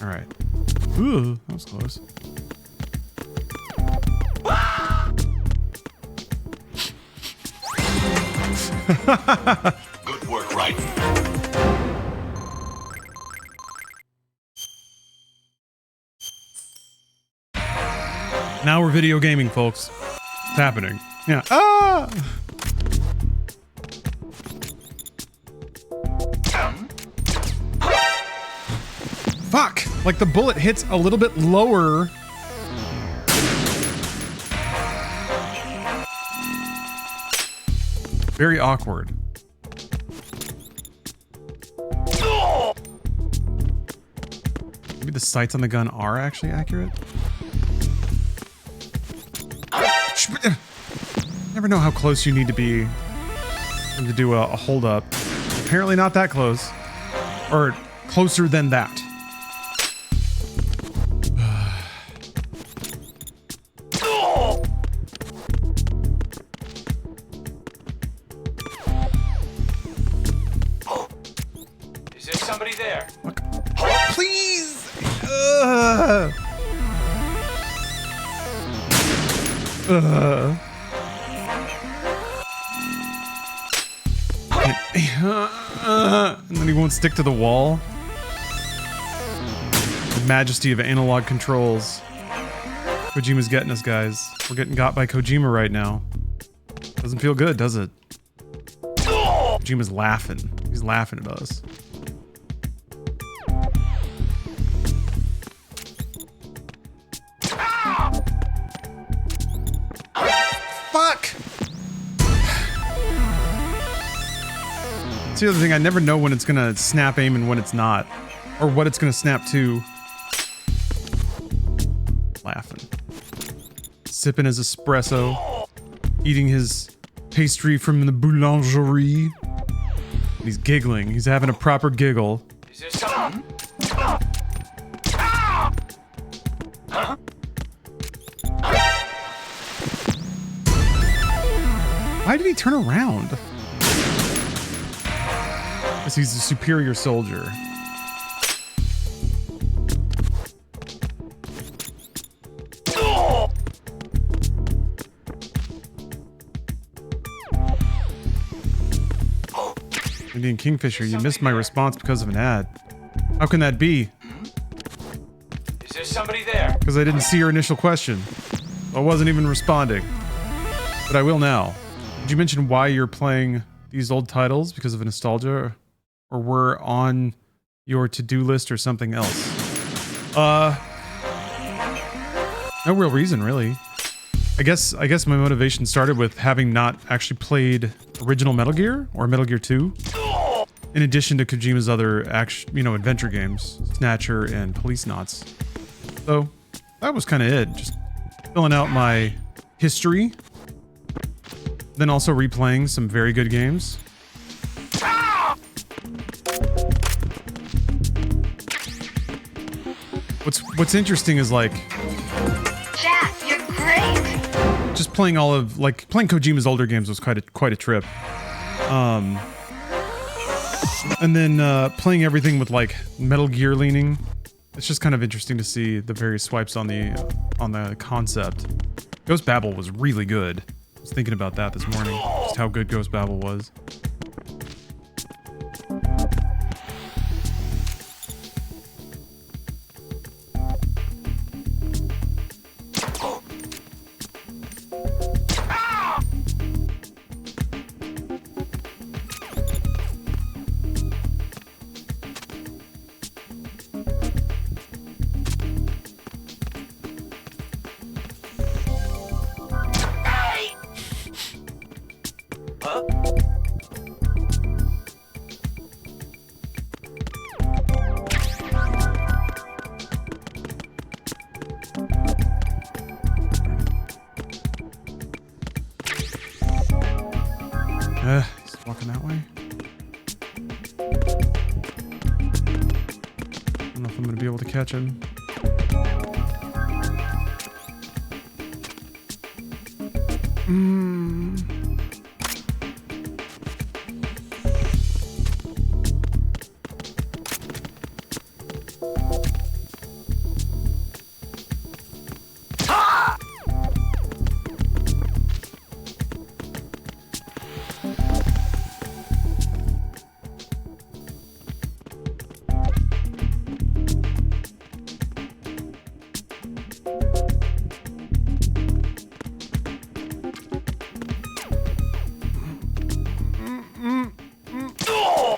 All right. Ooh, that was close. Good work, Raiden. Now we're video gaming, folks. It's happening. Yeah. Ah! Fuck! Like the bullet hits a little bit lower. Very awkward. Maybe the sights on the gun are actually accurate. Never know how close you need to be to do a hold up. Apparently not that close. Or closer than that. Is there somebody there? Look. Please! And then he won't stick to the wall. The majesty of analog controls. Kojima's getting us, guys. We're getting got by Kojima right now. Doesn't feel good, does it? Kojima's laughing. He's laughing at us. Fuck! That's the other thing, I never know when it's gonna snap aim and when it's not. Or what it's gonna snap to. Laughing. Sipping his espresso. Eating his pastry from the boulangerie. He's giggling. He's having a proper giggle. Is there someone? Why did he turn around? Because he's a superior soldier. Indian Kingfisher, you missed my response because of an ad. How can that be? Is there somebody there? Because I didn't see your initial question. I wasn't even responding. But I will now. Did you mention why you're playing these old titles? Because of nostalgia? Or were on your to-do list or something else? No real reason, really. I guess my motivation started with having not actually played original Metal Gear or Metal Gear 2. In addition to Kojima's other adventure games, Snatcher and Police Knots. So that was kind of it. Just filling out my history. Then also replaying some very good games. What's interesting is like Jack, you're great. just playing all of playing Kojima's older games was quite a trip. And then playing everything with like Metal Gear leaning. It's just kind of interesting to see the various swipes on the concept. Ghost Babel was really good. I was thinking about that this morning. Just how good Ghost Babel was. don't know if I'm gonna be able to catch him.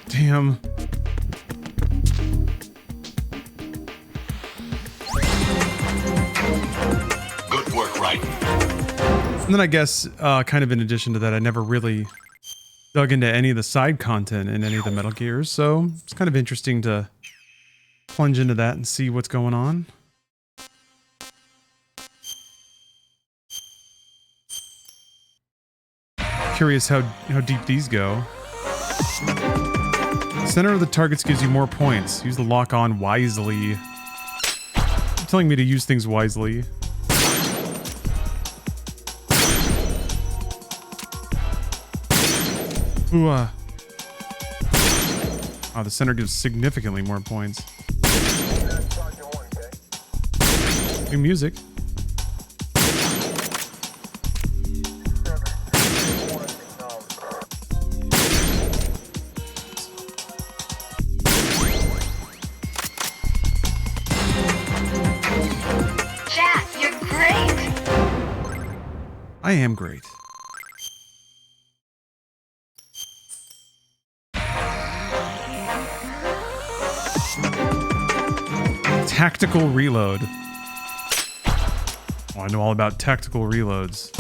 Damn. Good work, Raiden. And then I guess, kind of in addition to that, I never really dug into any of the side content in any of the Metal Gears, so it's kind of interesting to plunge into that and see what's going on. Curious how deep these go. Center of the targets gives you more points. Use the lock on wisely. You're telling me to use things wisely. Ooh, oh, the center gives significantly more points. New music. Jack, you're great. I am great. Tactical reload. Oh, I know all about tactical reloads.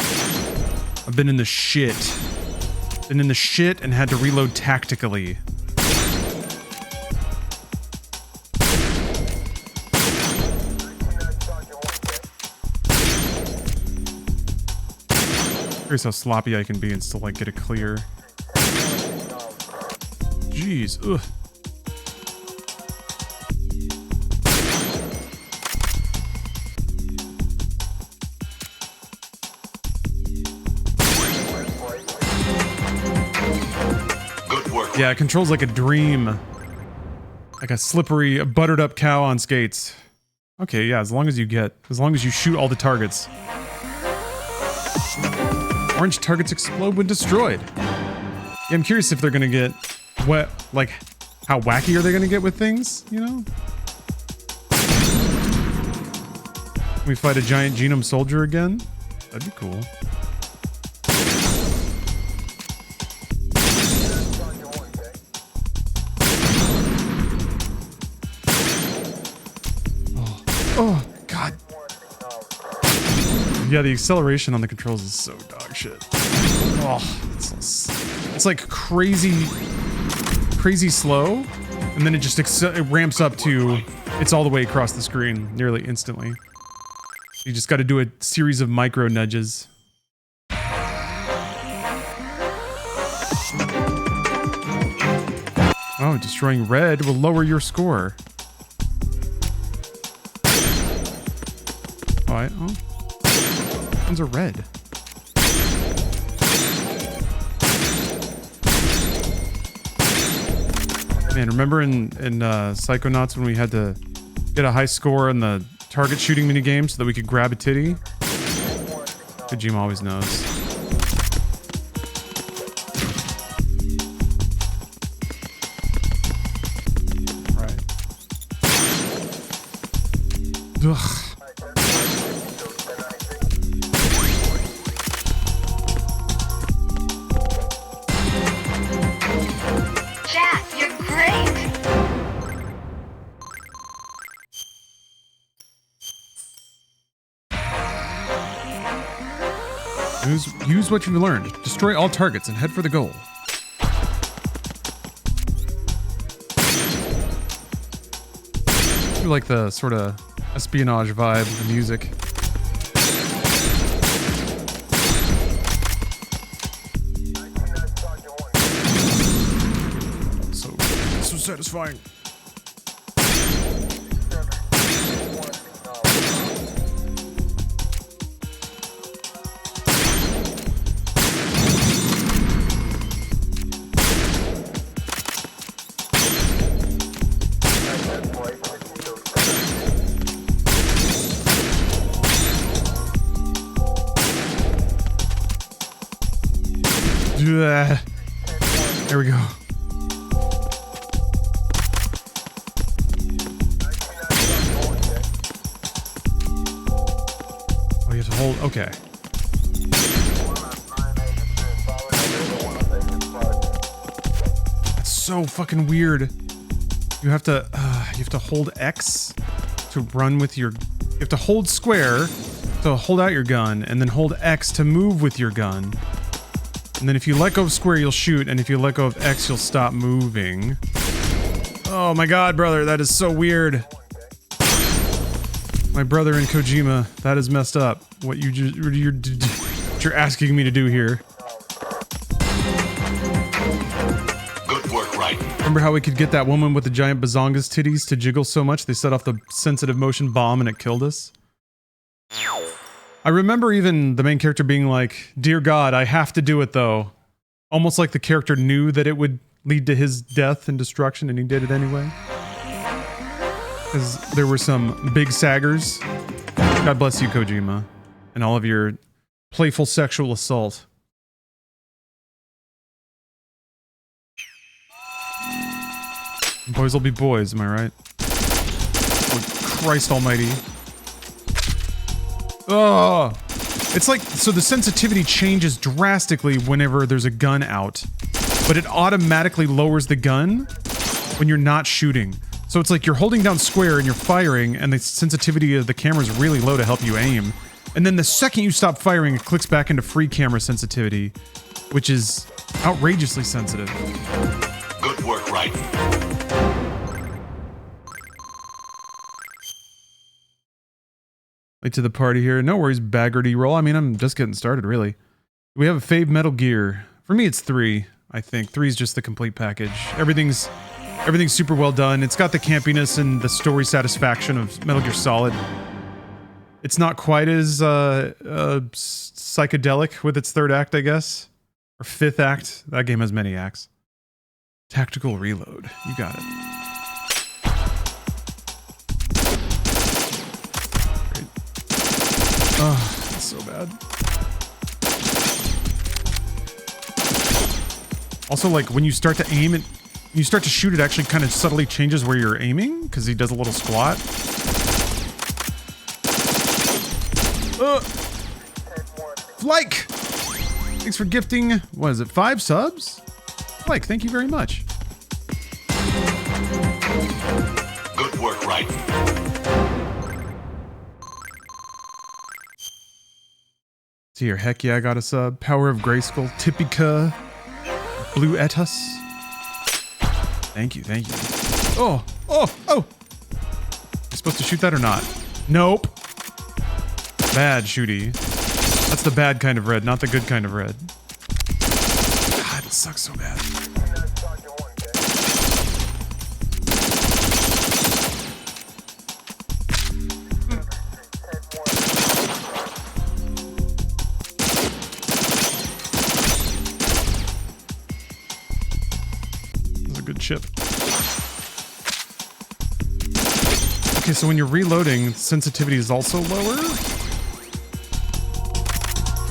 I've been in the shit. Been in the shit and had to reload tactically. Curious how sloppy I can be and still like get it clear. Jeez, ugh. Yeah, it controls like a dream. Like a slippery, buttered up cow on skates. Okay, yeah, as long as you shoot all the targets. Orange targets explode when destroyed. Yeah, I'm curious if they're gonna get like, how wacky are they gonna get with things, you know? Can we fight a giant genome soldier again? That'd be cool. Oh, God. Yeah, the acceleration on the controls is so dog shit. Oh, it's like crazy slow, and then it ramps up to it's all the way across the screen nearly instantly. You just got to do a series of micro nudges. Oh, destroying red will lower your score. Oh, ones are red. Man, remember in Psychonauts when we had to get a high score on the target shooting minigame so that we could grab a titty? Kojima always knows. Right. Ugh. Use what you've learned. Destroy all targets and head for the goal. I like the sort of espionage vibe of the music. So satisfying. There we go. Oh, you have to hold. Okay. That's so fucking weird. You have to hold X to run with your. You have to hold square to hold out your gun, and then hold X to move with your gun. And then if you let go of square, you'll shoot, and if you let go of X, you'll stop moving. Oh my god, brother, that is so weird. My brother in Kojima, that is messed up. What you're asking me to do here. Good work, Raiden. Remember how we could get that woman with the giant bazongas titties to jiggle so much they set off the sensitive motion bomb and it killed us? I remember even the main character being like, "Dear God, I have to do it though." Almost like the character knew that it would lead to his death and destruction and he did it anyway. Because there were some big saggers. God bless you, Kojima. And all of your playful sexual assault. Boys will be boys, am I right? Oh, Christ almighty. Oh, it's like, so the sensitivity changes drastically whenever there's a gun out, but it automatically lowers the gun when you're not shooting. So it's like you're holding down square and you're firing, and the sensitivity of the camera is really low to help you aim. And then the second you stop firing, it clicks back into free camera sensitivity, which is outrageously sensitive. Good work, Raiden. Late to the party here. No worries, Baggerty roll. I mean, I'm just getting started, really. We have a fave Metal Gear. For me, it's 3, I think. 3 is just the complete package. Everything's super well done. It's got the campiness and the story satisfaction of Metal Gear Solid. It's not quite as psychedelic with its 3rd act, I guess. Or 5th act. That game has many acts. Tactical Reload. You got it. Oh, that's so bad. Also, like, when you start to aim it, you start to shoot, it actually kind of subtly changes where you're aiming, because he does a little squat. Flake! Thanks for gifting, what is it, 5 subs? Flake, thank you very much. Good work, Raiden. Here, heck yeah, I got a sub. Power of Grayskull, Typica, Blue Etus. Thank you, thank you. Oh, oh, oh! You supposed to shoot that or not? Nope. Bad shooty. That's the bad kind of red, not the good kind of red. God, it sucks so bad. Chip. Okay, so when you're reloading, sensitivity is also lower.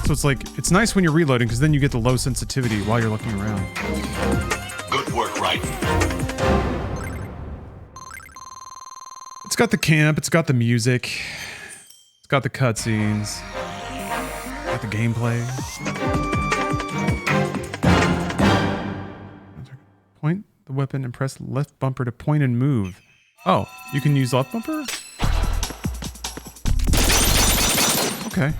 So it's like, it's nice when you're reloading because then you get the low sensitivity while you're looking around. Good work, Raiden. It's got the camp, it's got the music, it's got the cutscenes, got the gameplay. Point the weapon and press left bumper to point and move. Oh, you can use left bumper? Okay.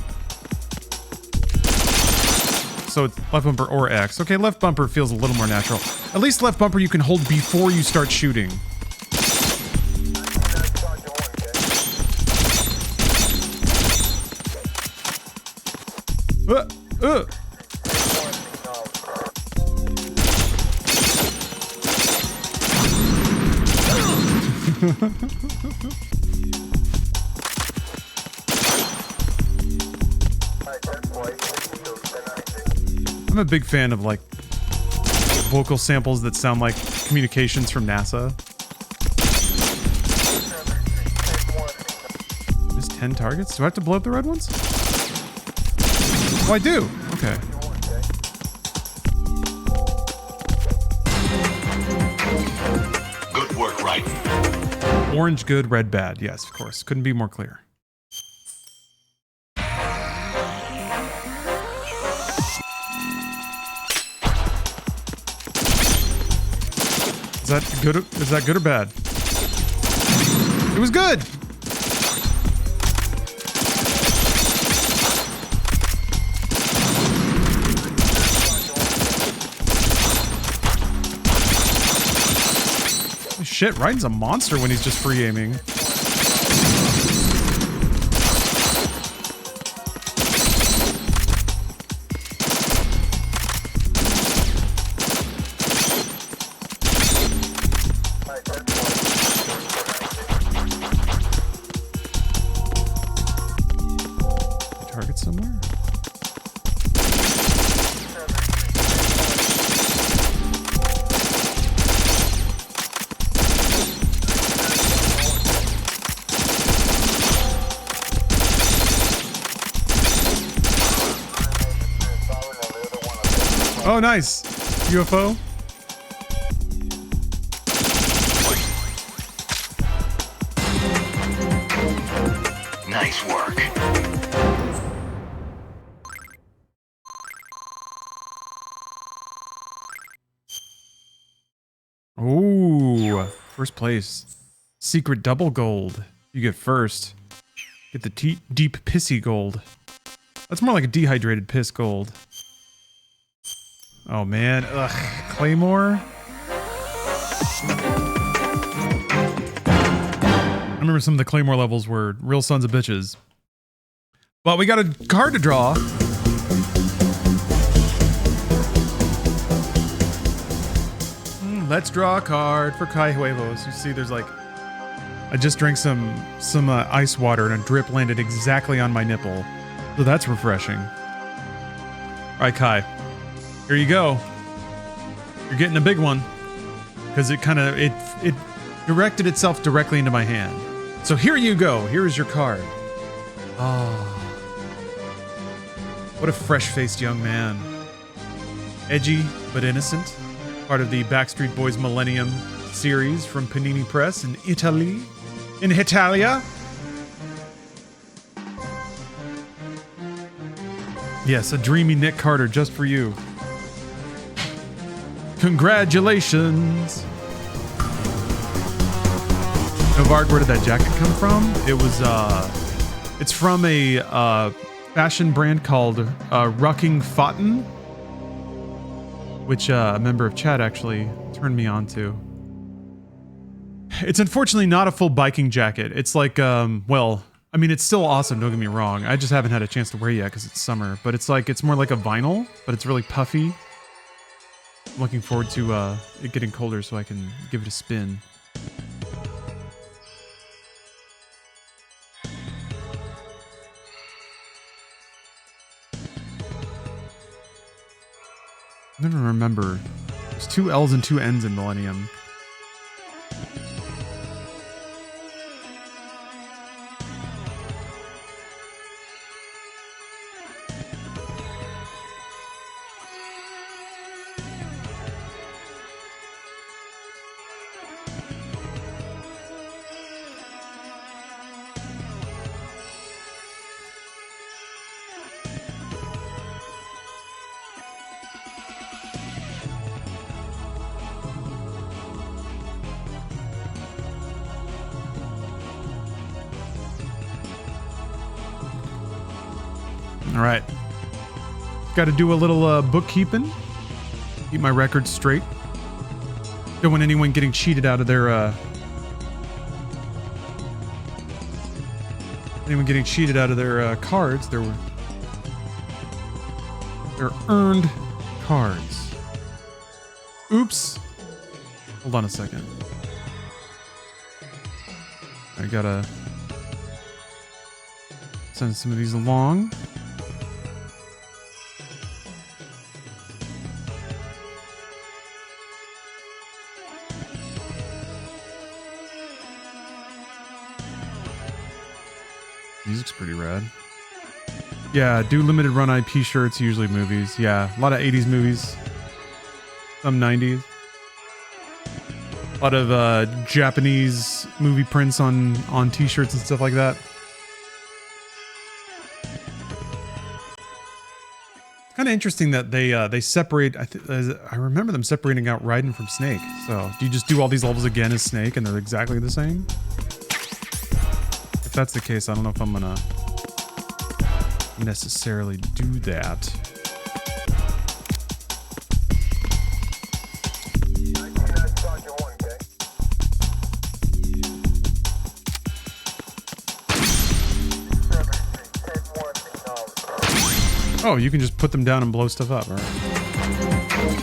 So it's left bumper or X. Okay, left bumper feels a little more natural. At least left bumper you can hold before you start shooting. I'm a big fan of like vocal samples that sound like communications from NASA. Just 10 targets? Do I have to blow up the red ones? Oh, I do. Okay. Fight. Orange good, red bad. Yes, of course. Couldn't be more clear. Is that good? Is that good or bad? It was good. Shit, Raiden's a monster when he's just free aiming. Target somewhere? Oh, nice. UFO. Nice work. Ooh, first place. Secret double gold. You get first. Get the deep pissy gold. That's more like a dehydrated piss gold. Oh man, ugh, Claymore. I remember some of the Claymore levels were real sons of bitches. But we got a card to draw. Let's draw a card for Kai Huevos. You see, there's like, I just drank some ice water and a drip landed exactly on my nipple. So that's refreshing. All right, Kai. Here you go. You're getting a big one because it kind of it directed itself directly into my hand. So here you go. Here is your card. Ah, what a fresh-faced young man. Edgy but innocent. Part of the Backstreet Boys Millennium series from Panini Press in Italy. In Italia. Yes, a dreamy Nick Carter just for you. Congratulations! Novard, where did that jacket come from? It was, it's from a fashion brand called Hrrrngh Fotten, which a member of chat actually turned me on to. It's unfortunately not a full biking jacket. It's like, well, I mean, it's still awesome, don't get me wrong. I just haven't had a chance to wear it yet because it's summer, but it's like, it's more like a vinyl, but it's really puffy. I'm looking forward to it getting colder so I can give it a spin. I never remember. There's 2 L's and 2 N's in Millennium. All right. Got to do a little bookkeeping. Keep my records straight. Don't want anyone getting cheated out of their cards. They're earned cards. Oops. Hold on a second. I gotta send some of these along. Music's pretty rad. Yeah, do limited run IP shirts, usually movies. Yeah, a lot of 80s movies. Some 90s. A lot of Japanese movie prints on t-shirts and stuff like that. Kind of interesting that they separate. I remember them separating out Raiden from Snake. So do you just do all these levels again as Snake and they're exactly the same? If that's the case, I don't know if I'm gonna necessarily do that. Oh, you can just put them down and blow stuff up, alright.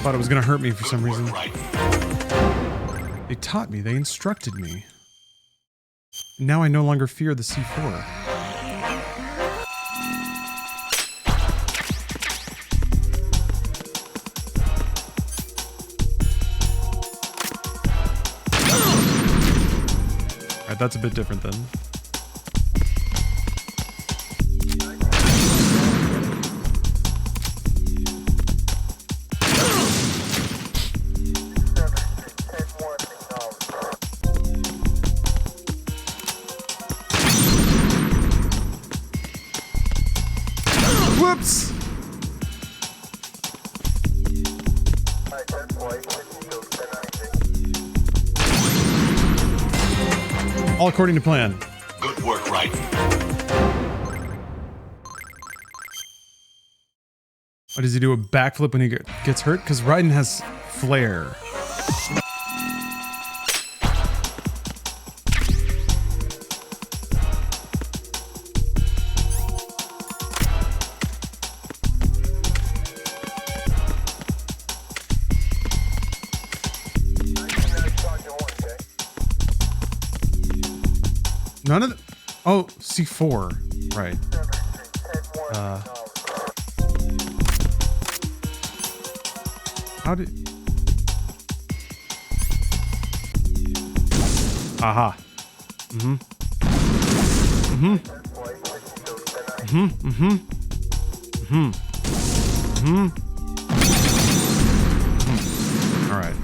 Thought it was gonna hurt me for some reason. They taught me, they instructed me. And now I no longer fear the C4. Alright, that's a bit different then. Whoops! All according to plan. Good work, Raiden. Why does he do a backflip when he gets hurt? Because Raiden has flair. None of the... Oh, C4. Right. How did... Aha. Mm-hmm. Mm-hmm. Mm-hmm. Mm-hmm. Mm-hmm. Mm-hmm. All right.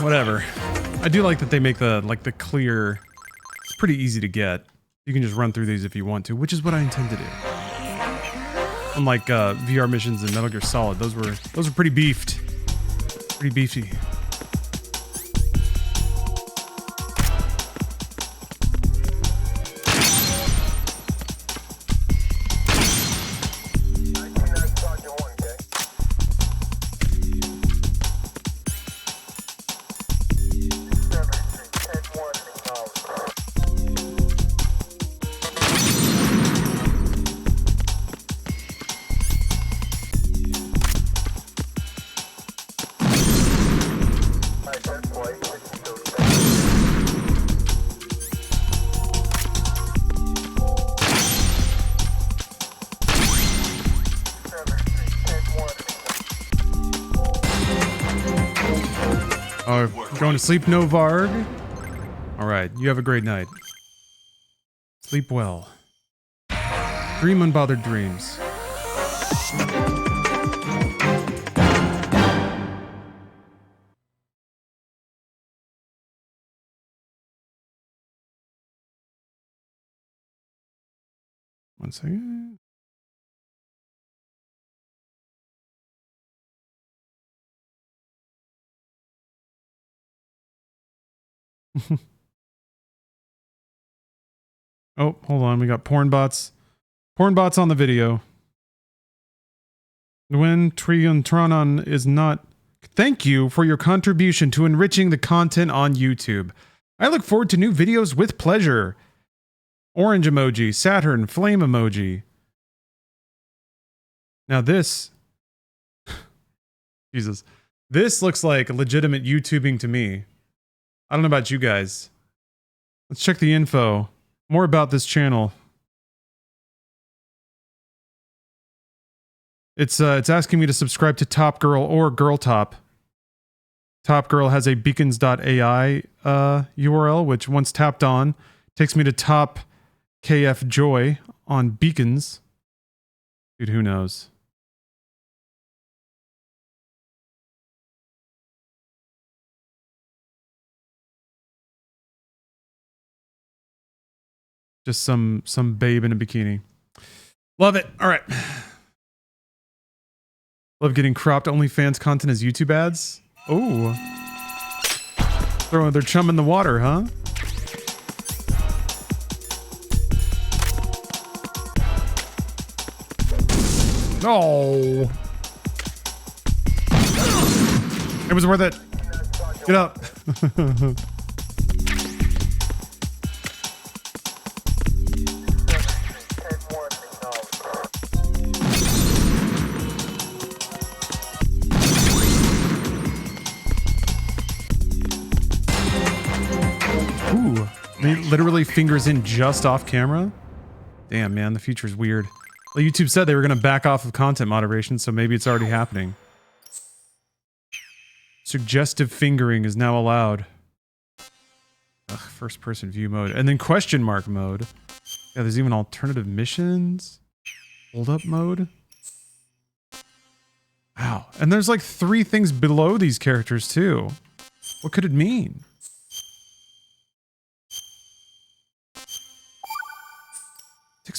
Whatever. I do like that they make the clear. It's pretty easy to get. You can just run through these if you want to, which is what I intend to do. Unlike VR missions in Metal Gear Solid, those were pretty beefed, pretty beefy. Going to sleep, no Varg? Alright, you have a great night. Sleep well. Dream unbothered dreams. One second. Oh, hold on. We got porn bots. Porn bots on the video. When Triantranon is not... Thank you for your contribution to enriching the content on YouTube. I look forward to new videos with pleasure. Orange emoji, Saturn, flame emoji. Now this... Jesus. This looks like legitimate YouTubing to me. I don't know about you guys. Let's check the info. More about this channel. It's asking me to subscribe to Top Girl or Girl Top. Top Girl has a beacons.ai URL, which once tapped on, takes me to top KF Joy on beacons. Dude, who knows? Just some babe in a bikini. Love it. All right. Love getting cropped OnlyFans content as YouTube ads. Oh. Throwing their chum in the water, huh? No. It was worth it. Get up. Ooh, literally fingers in just off camera. Damn, man, the future's weird. Well, YouTube said they were going to back off of content moderation, so maybe it's already happening. Suggestive fingering is now allowed. Ugh, first person view mode. And then question mark mode. Yeah, there's even alternative missions. Hold up mode. Wow. And there's like 3 things below these characters too. What could it mean?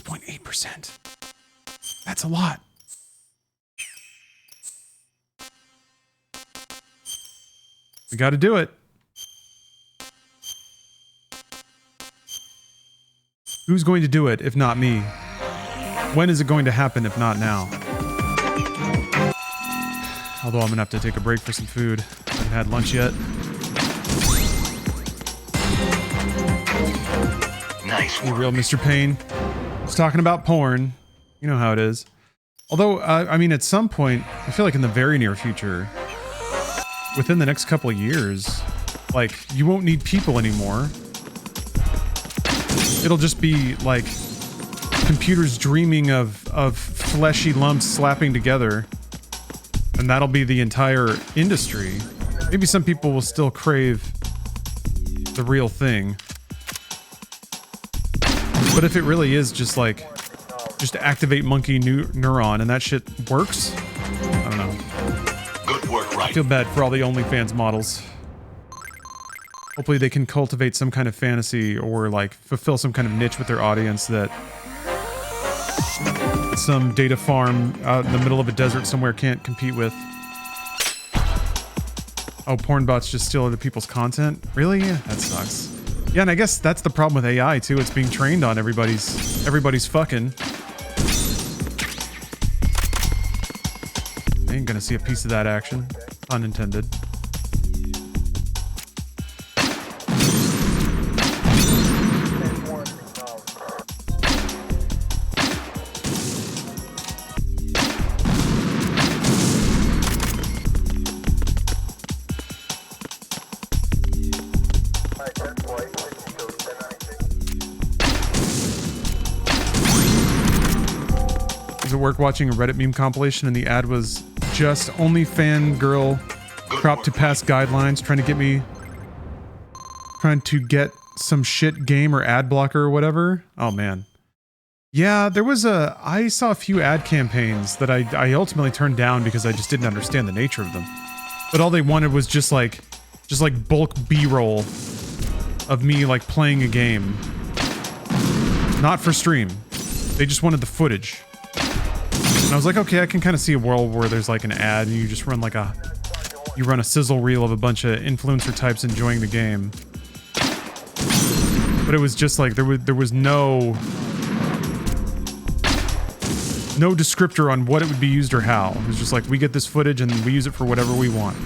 .8%. That's a lot. We got to do it. Who's going to do it if not me? When is it going to happen if not now? Although I'm gonna have to take a break for some food. I haven't had lunch yet. Nice You work. real Mr. Payne. Just talking about porn. You know how it is. Although, I mean, at some point, I feel like in the very near future, within the next couple of years, like, you won't need people anymore. It'll just be, like, computers dreaming of fleshy lumps slapping together. And that'll be the entire industry. Maybe some people will still crave the real thing. But if it really is just like, just activate monkey neuron and that shit works, I don't know. Good work, I right? feel bad for all the OnlyFans models. Hopefully they can cultivate some kind of fantasy or like fulfill some kind of niche with their audience that some data farm out in the middle of a desert somewhere can't compete with. Oh, porn bots just steal other people's content? Really? That sucks. Yeah, and I guess that's the problem with AI too. It's being trained on everybody's fucking. I ain't gonna see a piece of that action. Unintended. Work watching a Reddit meme compilation and the ad was just only fangirl cropped to pass guidelines trying to get some shit game or ad blocker or whatever. Oh man. Yeah, there was I saw a few ad campaigns that I ultimately turned down because I just didn't understand the nature of them. But all they wanted was just like bulk B-roll of me like playing a game. Not for stream. They just wanted the footage. And I was like, okay, I can kind of see a world where there's like an ad and you just run like you run a sizzle reel of a bunch of influencer types enjoying the game. But it was just like, there was no descriptor on what it would be used or how. It was just like, we get this footage and we use it for whatever we want.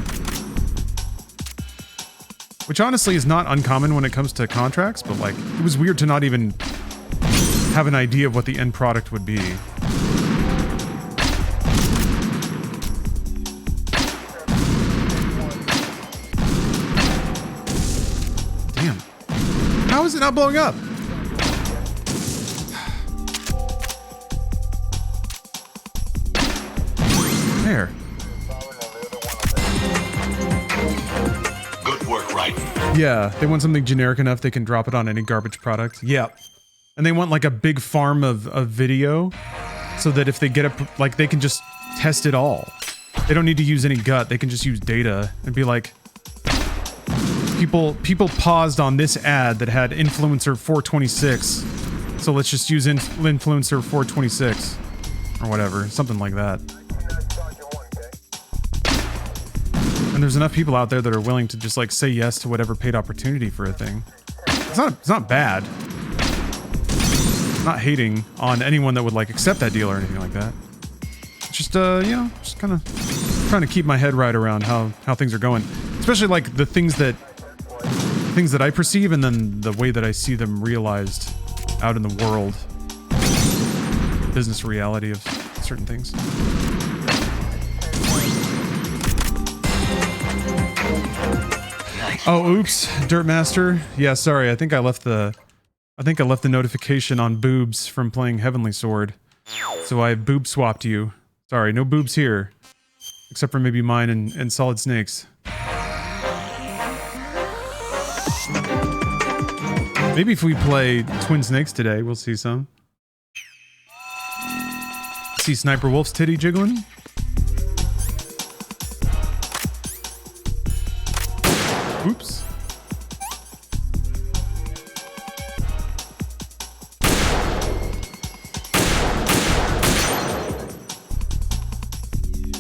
Which honestly is not uncommon when it comes to contracts, but like, it was weird to not even have an idea of what the end product would be. How is it not blowing up? There. Yeah, they want something generic enough they can drop it on any garbage product. Yep. And they want like a big farm of video so that if they get up, like they can just test it all. They don't need to use any gut. They can just use data and be like, people paused on this ad that had influencer 426. So let's just use influencer 426 or whatever, something like that. And there's enough people out there that are willing to just like say yes to whatever paid opportunity for a thing. It's not bad. I'm not hating on anyone that would like accept that deal or anything like that. It's just you know, just kind of trying to keep my head right around how things are going, especially like the things that I perceive and then the way that I see them realized out in the world, business reality of certain things. Oh, oops, Dirtmaster. Yeah, sorry. I think I left the notification on boobs from playing Heavenly Sword, so I boob swapped you. Sorry, no boobs here, except for maybe mine and Solid Snake's. Maybe if we play Twin Snakes today, we'll see some. See Sniper Wolf's titty jiggling? Oops.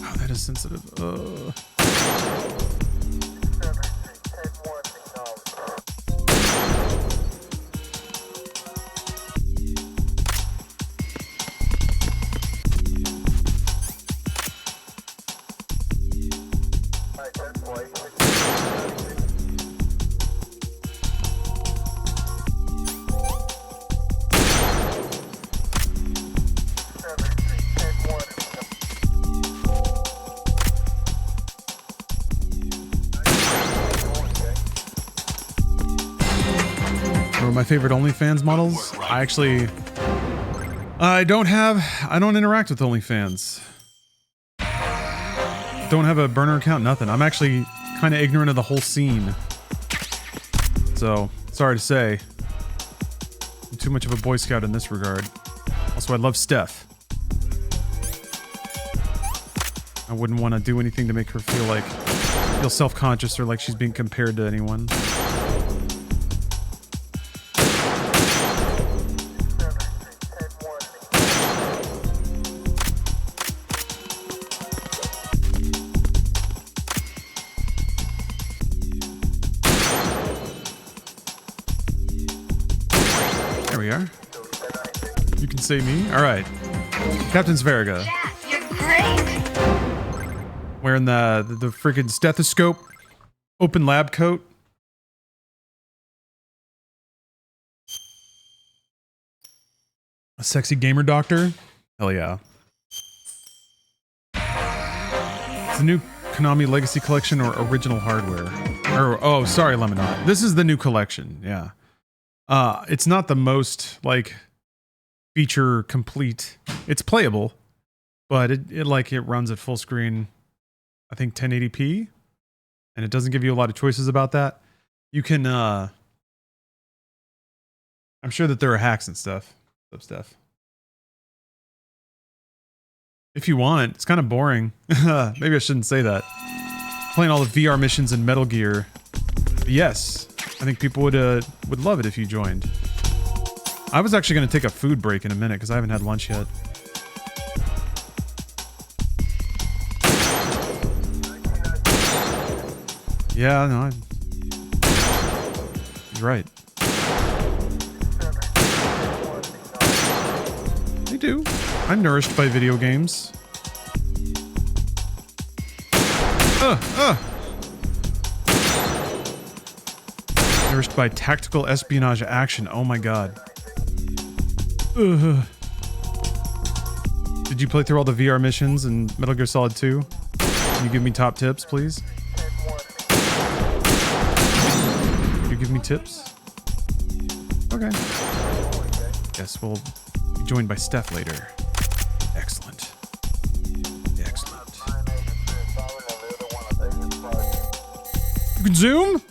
Oh, that is sensitive. My favorite OnlyFans models? I don't interact with OnlyFans. Don't have a burner account, nothing. I'm actually kind of ignorant of the whole scene. So, sorry to say. I'm too much of a Boy Scout in this regard. Also, I love Steph. I wouldn't want to do anything to make her feel self-conscious or like she's being compared to anyone. You can say me. All right, Captain Sverga. Jack, you're great. Wearing the freaking stethoscope, open lab coat. A sexy gamer doctor. Hell yeah. It's the new Konami Legacy Collection or Original Hardware. Or oh, sorry, Lemonade. This is the new collection. Yeah. It's not the most like feature complete. It's playable, but it runs at full screen, I think 1080p, and it doesn't give you a lot of choices about that. You can I'm sure that there are hacks and stuff. If you want, it's kind of boring. Maybe I shouldn't say that. Playing all the VR missions in Metal Gear. But yes, I think people would love it if you joined. I was actually going to take a food break in a minute because I haven't had lunch yet. Yeah, no, you're right. They do. I'm nourished by video games. Nourished by tactical espionage action. Oh my god. Did you play through all the VR missions in Metal Gear Solid 2? Can you give me top tips, please? Can you give me tips? Okay. Guess we'll be joined by Steph later. Excellent. Excellent. You can zoom?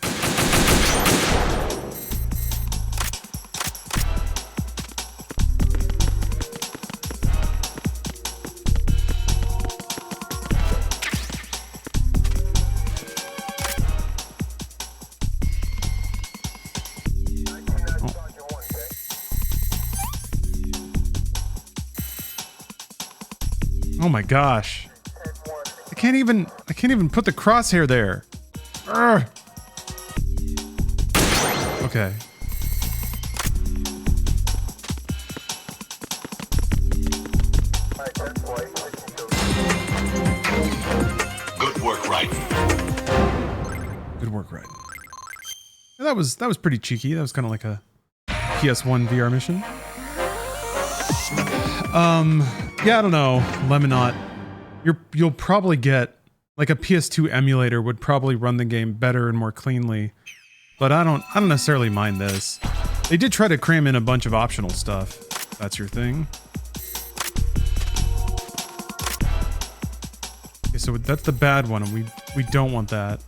Oh my gosh. I can't even put the crosshair there. Urgh. Okay. Good work, Raiden. Good work, Raiden. That was pretty cheeky. That was kind of like a PS1 VR mission. Yeah, I don't know, Lemonot. You'll probably get like a PS2 emulator would probably run the game better and more cleanly. But I don't necessarily mind this. They did try to cram in a bunch of optional stuff. If that's your thing. Okay, so that's the bad one, and we don't want that.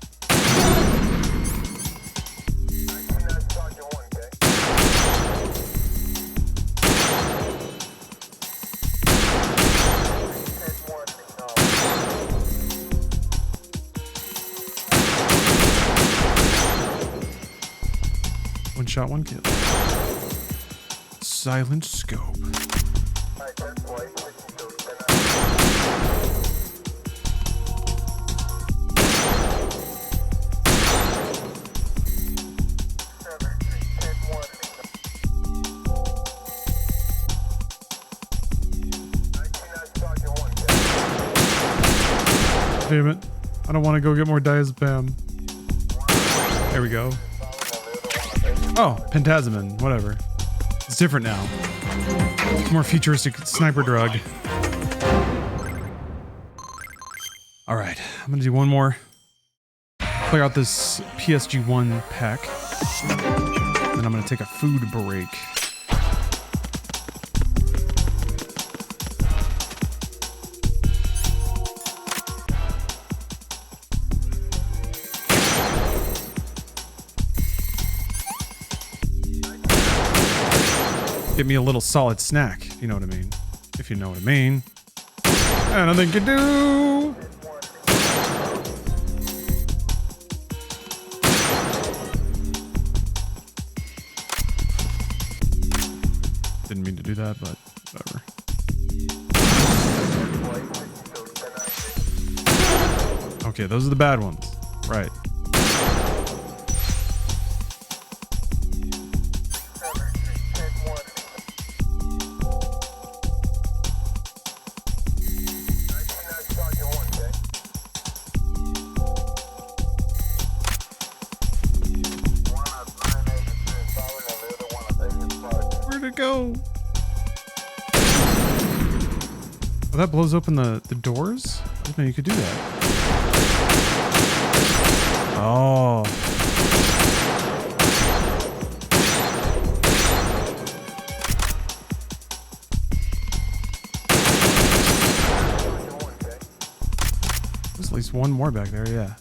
One shot, one kill. Silent scope. Damn it. I don't want to go get more diazepam. There we go. Oh, Pentazemin, whatever. It's different now. It's more futuristic sniper drug. Alright, I'm gonna do one more. Clear out this PSG1 pack. Then I'm gonna take a food break. Get me a little solid snack, if you know what I mean. If you know what I mean. And I think you do. Didn't mean to do that, but whatever. Okay, those are the bad ones. Right. Go. Oh, that blows open the doors? I didn't know you could do that. Oh. There's at least one more back there, yeah.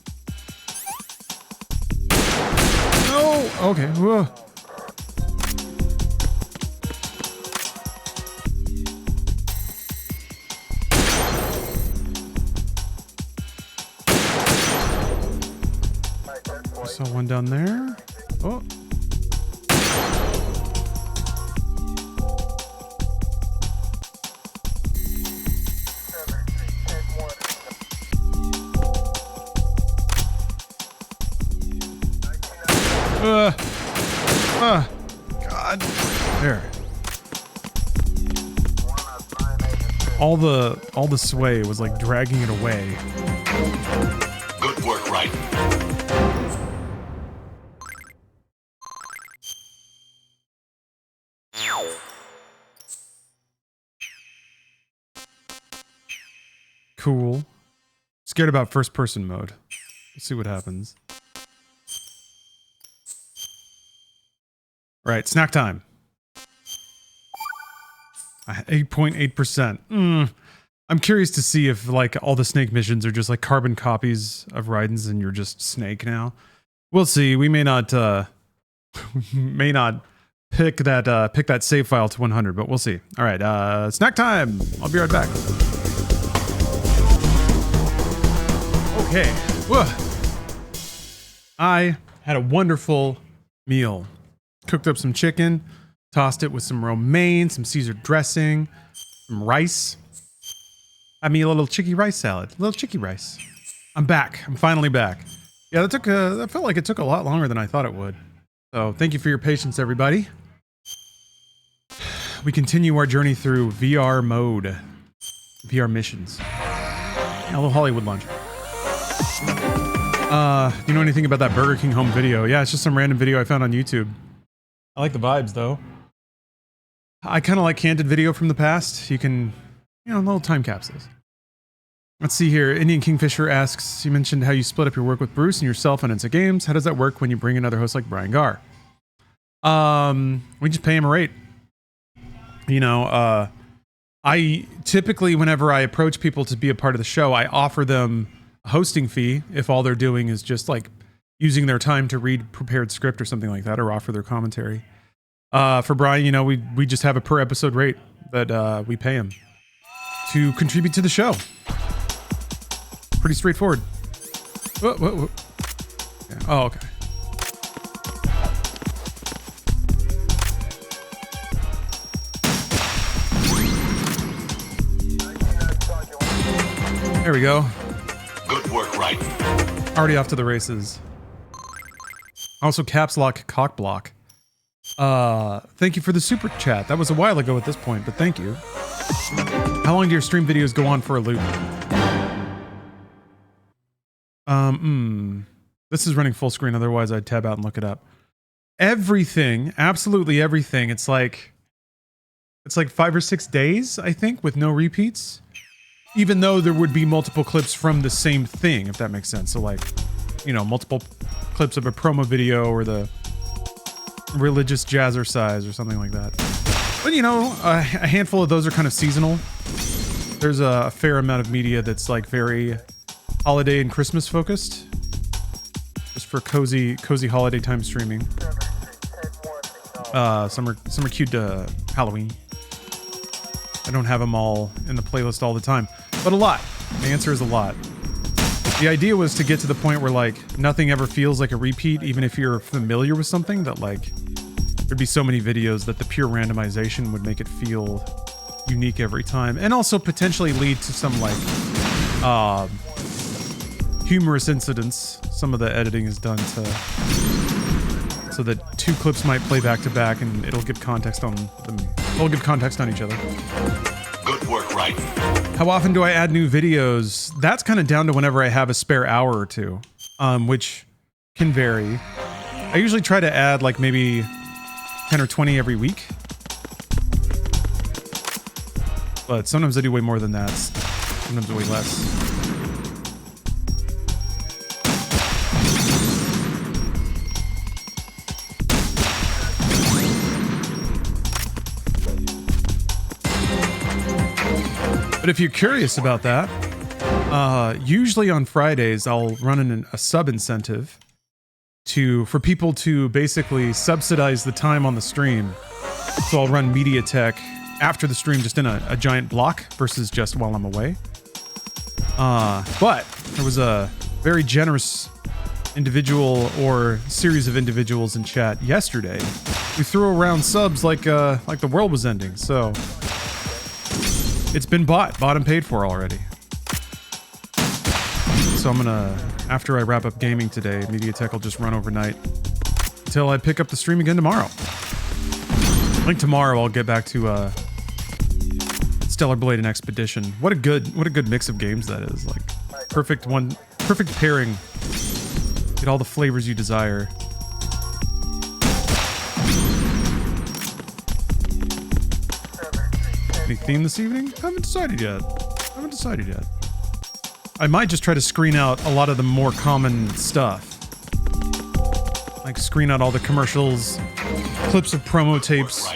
No! Okay. Whoa. Saw one down there. Oh. God. There. All the sway was like dragging it away. Good work, Raiden. Cool. Scared about first person mode. Let's see what happens. Alright, snack time. 8.8%. I'm curious to see if like all the Snake missions are just like carbon copies of Raiden's and you're just Snake now. We'll see. We may not pick that save file to 100, but we'll see. Alright, snack time. I'll be right back. Okay. Whoa. I had a wonderful meal. Cooked up some chicken, tossed it with some romaine, some Caesar dressing, some rice. I mean, a little chicky rice salad. A little chicky rice. I'm back. I'm finally back. Yeah, that felt like it took a lot longer than I thought it would. So thank you for your patience, everybody. We continue our journey through VR mode. VR missions. Hello, Hollywood Lunch. Do you know anything about that Burger King home video? Yeah, it's just some random video I found on YouTube. I like the vibes, though. I kind of like candid video from the past. You can, you know, little time capsules. Let's see here. Indian Kingfisher asks, you mentioned how you split up your work with Bruce and yourself on Insta Games. How does that work when you bring another host like Brian Garr? We just pay him a rate. You know, I typically, whenever I approach people to be a part of the show, I offer them a hosting fee if all they're doing is just like using their time to read prepared script or something like that, or offer their commentary. For Brian, you know, we just have a per episode rate that we pay him to contribute to the show. Pretty straightforward. Whoa. Yeah. Oh, okay. There we go. Good work, Raiden. Already off to the races. Also, caps lock, cock block. Thank you for the super chat. That was a while ago at this point, but thank you. How long do your stream videos go on for a loop? This is running full screen, otherwise I'd tab out and look it up. Everything, absolutely everything. It's like 5 or 6 days, I think, with no repeats. Even though there would be multiple clips from the same thing, if that makes sense. So like, you know, multiple clips of a promo video or the religious jazzercise or something like that. But you know, a handful of those are kind of seasonal. There's a fair amount of media that's like very holiday and Christmas focused. Just for cozy holiday time streaming. Some are cute to Halloween. I don't have them all in the playlist all the time, but a lot. The answer is a lot. The idea was to get to the point where like nothing ever feels like a repeat, even if you're familiar with something, that like there'd be so many videos that the pure randomization would make it feel unique every time, and also potentially lead to some like humorous incidents. Some of the editing is done so that 2 clips might play back to back, and it'll give context on them. It'll give context on each other. Good work, Raiden. How often do I add new videos? That's kind of down to whenever I have a spare hour or two, which can vary. I usually try to add like maybe 10 or 20 every week. But sometimes I do way more than that. Sometimes way less. But if you're curious about that, usually on Fridays I'll run a sub incentive for people to basically subsidize the time on the stream. So I'll run media tech after the stream, just in a giant block versus just while I'm away. But there was a very generous individual or series of individuals in chat yesterday who threw around subs like the world was ending. So it's been bought and paid for already. So I'm gonna, after I wrap up gaming today, MediaTek will just run overnight until I pick up the stream again tomorrow. I think tomorrow I'll get back to Stellar Blade and Expedition. What a good mix of games that is. Like perfect pairing. Get all the flavors you desire. Any theme this evening? Haven't decided yet. I might just try to screen out a lot of the more common stuff. Like screen out all the commercials, clips of promo tapes,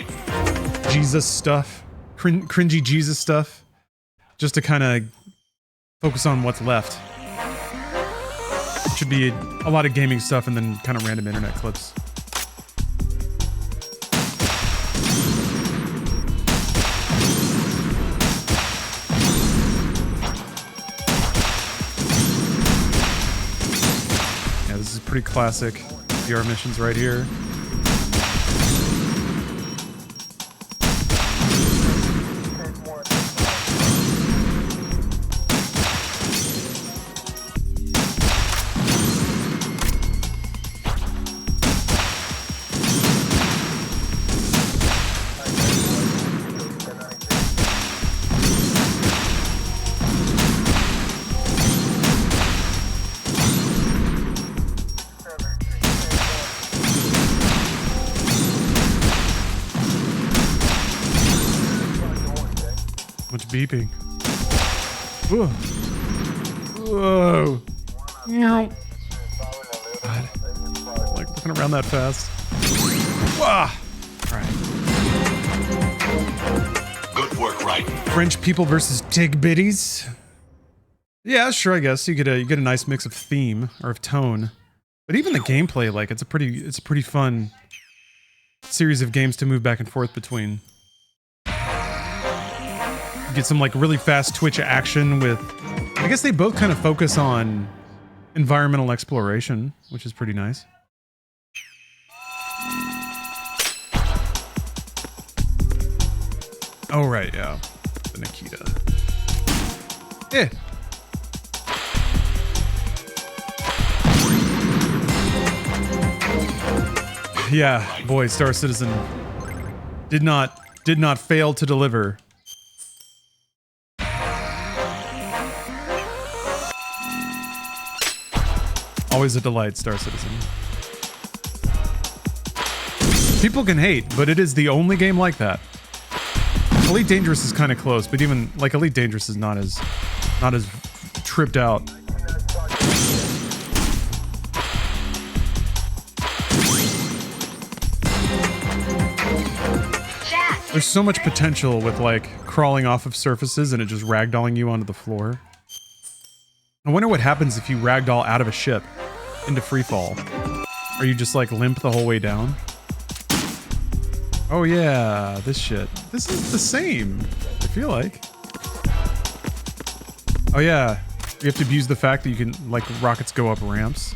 Jesus stuff, cringy Jesus stuff, just to kind of focus on what's left. It should be a lot of gaming stuff and then kind of random internet clips. Pretty classic VR missions right here. Much beeping. Whoa. Whoa. Meow. God. Like looking around that fast. Wah. All right. Good work, Raiden. French people versus Tig Biddies. Yeah, sure. I guess you get a nice mix of theme or of tone, but even the gameplay, like it's a pretty fun series of games to move back and forth between. You get some like really fast twitch action with. I guess they both kind of focus on environmental exploration, which is pretty nice. Oh right, yeah, the Nikita. Yeah. Yeah, boy, Star Citizen did not fail to deliver. Always a delight, Star Citizen. People can hate, but it is the only game like that. Elite Dangerous is kind of close, but even like Elite Dangerous is not as tripped out. There's so much potential with like crawling off of surfaces and it just ragdolling you onto the floor. I wonder what happens if you ragdoll out of a ship into freefall. Are you just like limp the whole way down? Oh yeah, this shit. This is the same, I feel like. Oh yeah, you have to abuse the fact that you can, like, rockets go up ramps.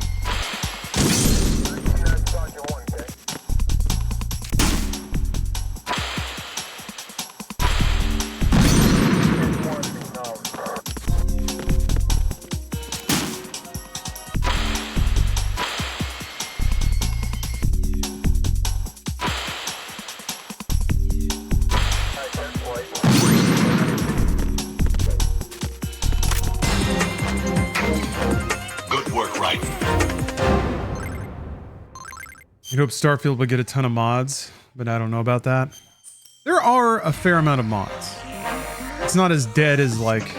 You hope Starfield would get a ton of mods, but I don't know about that. There are a fair amount of mods. It's not as dead as, like,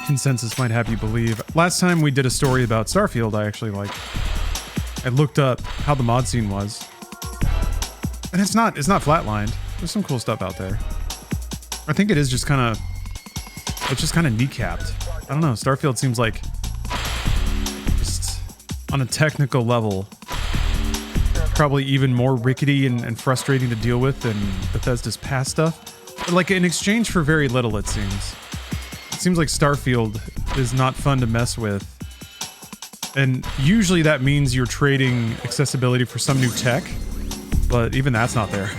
consensus might have you believe. Last time we did a story about Starfield, I actually, like, I looked up how the mod scene was. And it's not flatlined. There's some cool stuff out there. I think it is just kind of, it's just kind of kneecapped. I don't know, Starfield seems like, just on a technical level, probably even more rickety and frustrating to deal with than Bethesda's past stuff. But like in exchange for very little, it seems. It seems like Starfield is not fun to mess with. And usually that means you're trading accessibility for some new tech, but even that's not there.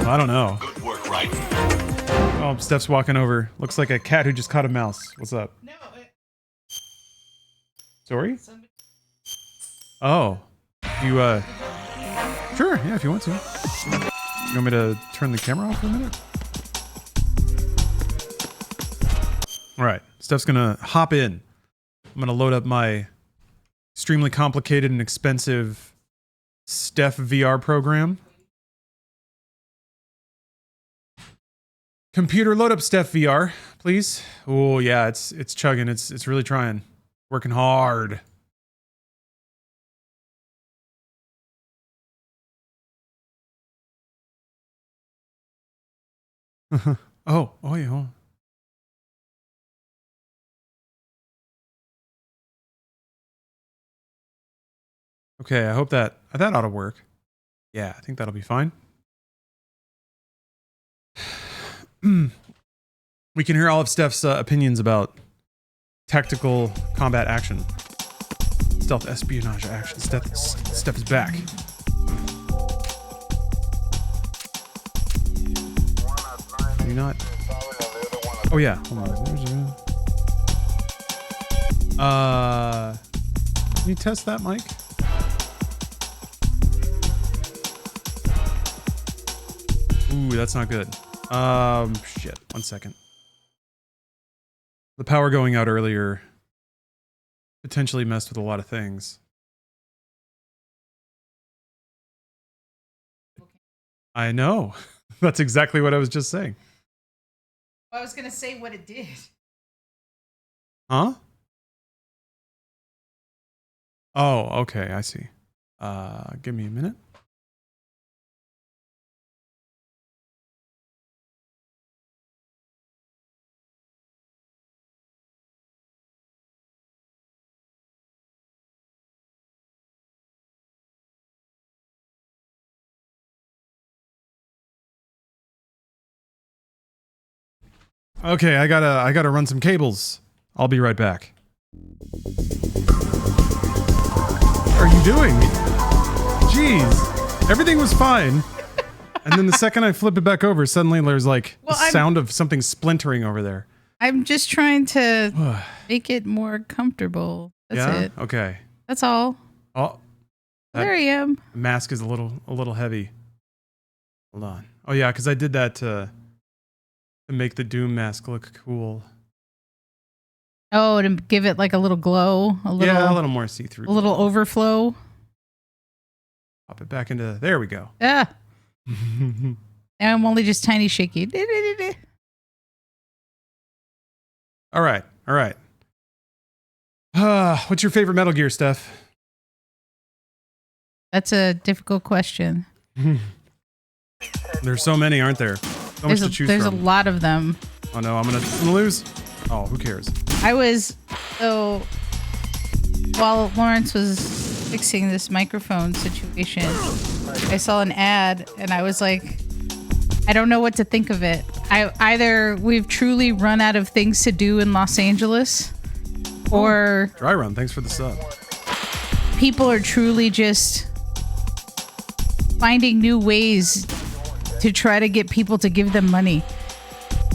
I don't know. Good work, Raiden. Oh, Steph's walking over. Looks like a cat who just caught a mouse. What's up? No, Sorry? Oh. You, sure, yeah, if you want to. You want me to turn the camera off for a minute? Alright, Steph's gonna hop in. I'm gonna load up my extremely complicated and expensive Steph VR program. Computer, load up Steph VR, please. Oh yeah, it's chugging, it's really trying. Working hard. Oh, yeah. Hold on. Okay, I hope that ought to work. Yeah, I think that'll be fine. We can hear all of Steph's opinions about tactical combat action, stealth espionage action. Steph is back. Can you not? Oh yeah. Hold on. Can you test that, Mike? Ooh, that's not good. Shit. 1 second. The power going out earlier potentially messed with a lot of things. I know. That's exactly what I was just saying. I was gonna say what it did. Huh? Oh, okay, I see. Give me a minute. Okay, I gotta run some cables. I'll be right back. What are you doing? Jeez. Everything was fine. And then the second I flip it back over, suddenly there's like the sound of something splintering over there. I'm just trying to make it more comfortable. That's it. Okay. That's all. Oh. There I am. The mask is a little heavy. Hold on. Oh yeah, because I did that to make the Doom mask look cool. Oh, to give it like a little glow, a little more see-through. a little overflow. Pop it back into. There we go. Yeah. And I'm only just tiny shaky. All right. What's your favorite Metal Gear, Steph? That's a difficult question. There's so many, aren't there? So much to choose there's from. a lot of them. Oh no, I'm gonna lose. Oh, who cares? While Lawrence was fixing this microphone situation, I saw an ad and I was like, I don't know what to think of it. Either we've truly run out of things to do in Los Angeles, or Dry Run, thanks for the sub. people are truly just finding new ways to try to get people to give them money.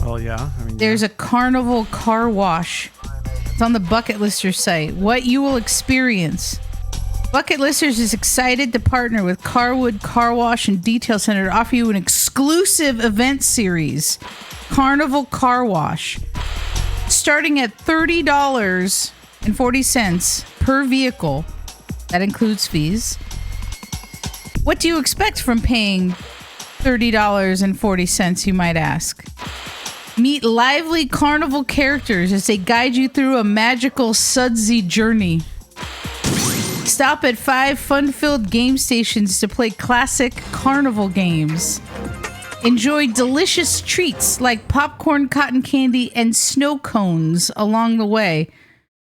Well, yeah. I mean, There's a carnival car wash. It's on the Bucket Listers site. What you will experience. Bucket Listers is excited to partner with Carwood Car Wash and Detail Center to offer you an exclusive event series, Carnival Car Wash, starting at $30.40 per vehicle. That includes fees. What do you expect from paying $30.40, you might ask? Meet lively carnival characters as they guide you through a magical sudsy journey. Stop at 5 fun-filled game stations to play classic carnival games. Enjoy delicious treats like popcorn, cotton candy, and snow cones along the way.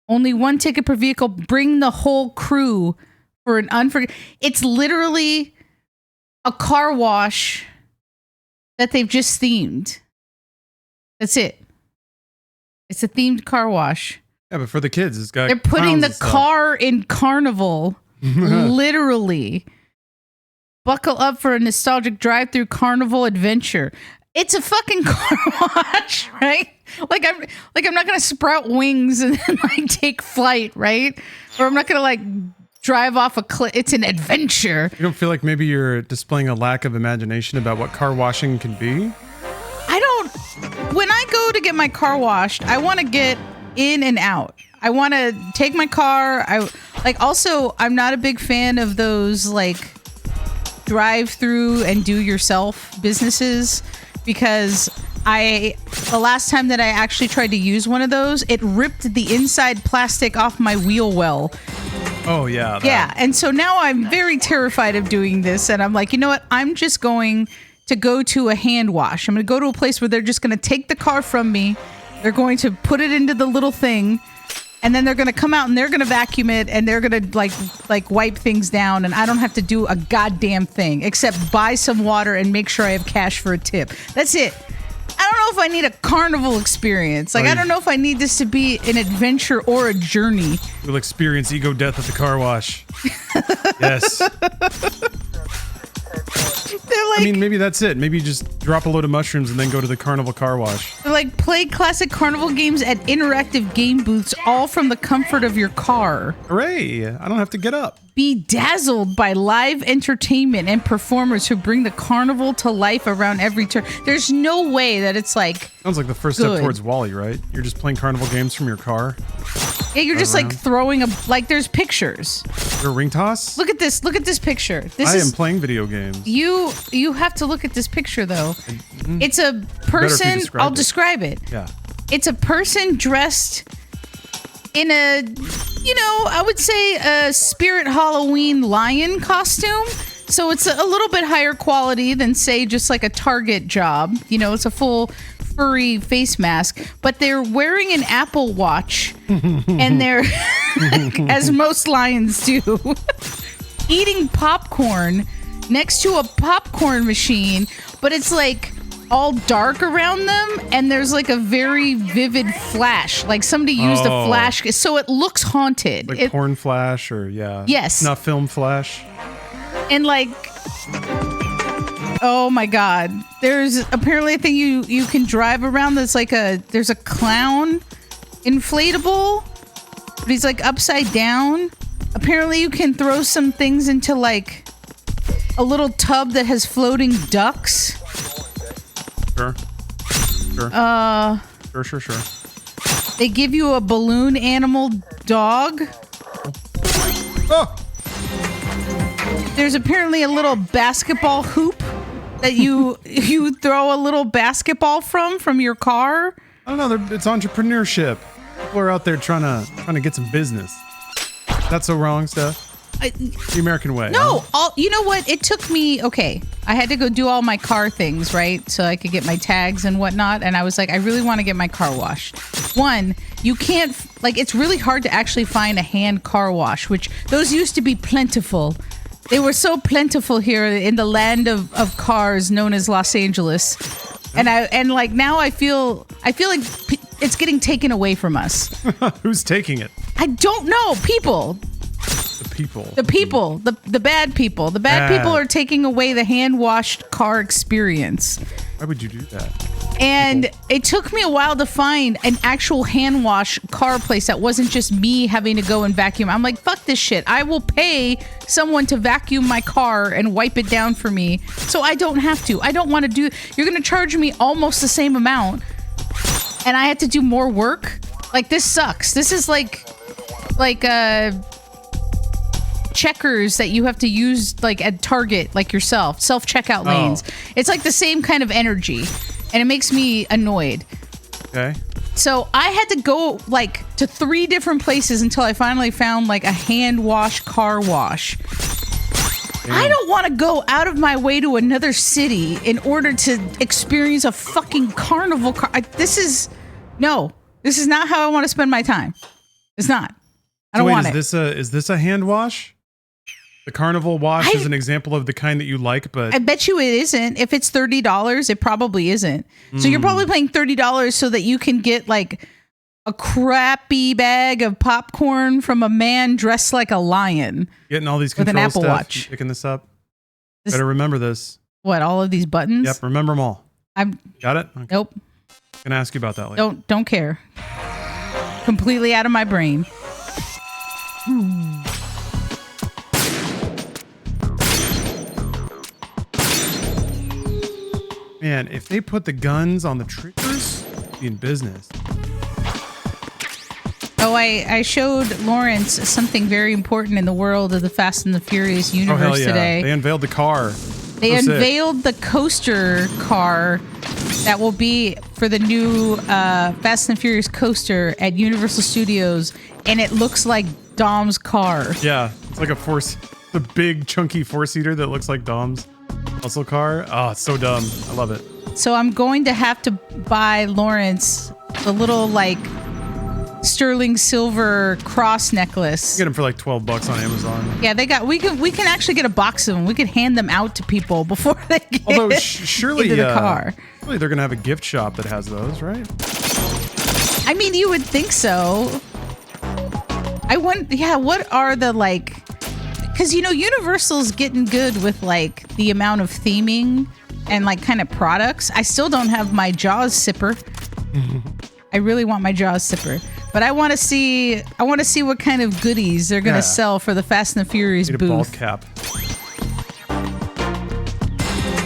Only one ticket per vehicle. Bring the whole crew for an unforgettable... It's literally a car wash that they've just themed. That's it. It's a themed car wash. Yeah, but for the kids, it's got. They're putting the car in carnival. Literally. Buckle up for a nostalgic drive-through carnival adventure. It's a fucking car wash, right? Like I'm not gonna sprout wings and then like take flight, right? Or I'm not gonna like drive off a cliff. It's an adventure. You don't feel like maybe you're displaying a lack of imagination about what car washing can be? When I go to get my car washed, I want to get in and out. I want to take my car. I'm not a big fan of those like drive through and do yourself businesses because the last time that I actually tried to use one of those, it ripped the inside plastic off my wheel well. Oh yeah. Yeah. And so now I'm very terrified of doing this. And I'm like, you know what? I'm just going to go to a hand wash. I'm going to go to a place where they're just going to take the car from me. They're going to put it into the little thing, and then they're going to come out and they're going to vacuum it and they're going to like wipe things down, and I don't have to do a goddamn thing except buy some water and make sure I have cash for a tip. That's it. I don't know if I need a carnival experience. Like, I don't know if I need this to be an adventure or a journey. We'll experience ego death at the car wash. Yes. They're like, I mean, maybe that's it. Maybe you just drop a load of mushrooms and then go to the carnival car wash. they're like, play classic carnival games at interactive game booths, all from the comfort of your car. Hooray! I don't have to get up. Be dazzled by live entertainment and performers who bring the carnival to life around every turn. There's no way that it's like... Sounds like the first good. step towards Wall-E, right? You're just playing carnival games from your car. Yeah, you're just like around. throwing like there's pictures. Your ring toss? Look at this. Look at this picture. This I is am playing video games. you have to look at this picture though. It's a person. describe I'll it. describe it. Yeah. It's a person dressed in a, I would say a Spirit Halloween lion costume. So it's a little bit higher quality than say just like a Target job. It's a full furry face mask, but they're wearing an Apple Watch and they're, as most lions do, eating popcorn next to a popcorn machine, but it's like all dark around them and there's like a very vivid flash, like somebody used a flash, so it looks haunted. Like porn flash or yeah. Yes. Not film flash. And like, oh my god, there's apparently a thing you can drive around that's like there's a clown inflatable, but he's like upside down. Apparently you can throw some things into like a little tub that has floating ducks. Sure. Sure. They give you a balloon animal dog. Oh! There's apparently a little basketball hoop that you throw a little basketball from your car. I don't know. It's entrepreneurship. People are out there trying to get some business. That's so wrong, Steph. The American way. No, huh? you know what? It took me, okay, I had to go do all my car things, right? So I could get my tags and whatnot. And I was like, I really want to get my car washed. One, you can't, like, it's really hard to actually find a hand car wash, which those used to be plentiful. They were so plentiful here in the land of cars known as Los Angeles. And like now I feel like it's getting taken away from us. Who's taking it? I don't know. People. The bad people. The bad people are taking away the hand-washed car experience. Why would you do that? And it took me a while to find an actual hand-wash car place that wasn't just me having to go and vacuum. I'm like, fuck this shit. I will pay someone to vacuum my car and wipe it down for me so I don't have to. I don't want to do... You're going to charge me almost the same amount and I have to do more work? Like, this sucks. This is like checkers that you have to use like at Target, like yourself, self-checkout lanes. It's like the same kind of energy and it makes me annoyed. Okay. So I had to go like to 3 different places until I finally found like a hand wash car wash. Damn. I don't want to go out of my way to another city in order to experience a fucking carnival car. This is not how I want to spend my time. It's not. I don't want it. Is this a hand wash? The carnival wash is an example of the kind that you like, but I bet you it isn't. If it's $30, it probably isn't. So you're probably paying $30 so that you can get like a crappy bag of popcorn from a man dressed like a lion. Getting all these with an controls, Apple Steph, Watch. picking this up. Better remember this. What, all of these buttons? Yep, remember them all. Got it? Okay. Nope. Gonna ask you about that later. Don't care. Completely out of my brain. Man, if they put the guns on the triggers, be in business. Oh, I showed Lawrence something very important in the world of the Fast and the Furious universe hell yeah. today. They unveiled the car. They So sick. unveiled the coaster car that will be for the new Fast and Furious coaster at Universal Studios, and it looks like Dom's car. Yeah, it's like the big chunky 4-seater that looks like Dom's muscle car. Oh, it's so dumb. I love it. So I'm going to have to buy Lawrence the little like sterling silver cross necklace. Get them for like $12 on Amazon. Yeah, we can actually get a box of them. We could hand them out to people before they get Although surely into the car. Surely they're gonna have a gift shop that has those, right? I mean, you would think so. What are the like? Because Universal's getting good with like the amount of theming and like kind of products. I still don't have my Jaws sipper. I really want my Jaws sipper, but I want to see what kind of goodies they're gonna sell for the Fast and the Furious Need a booth. bald cap.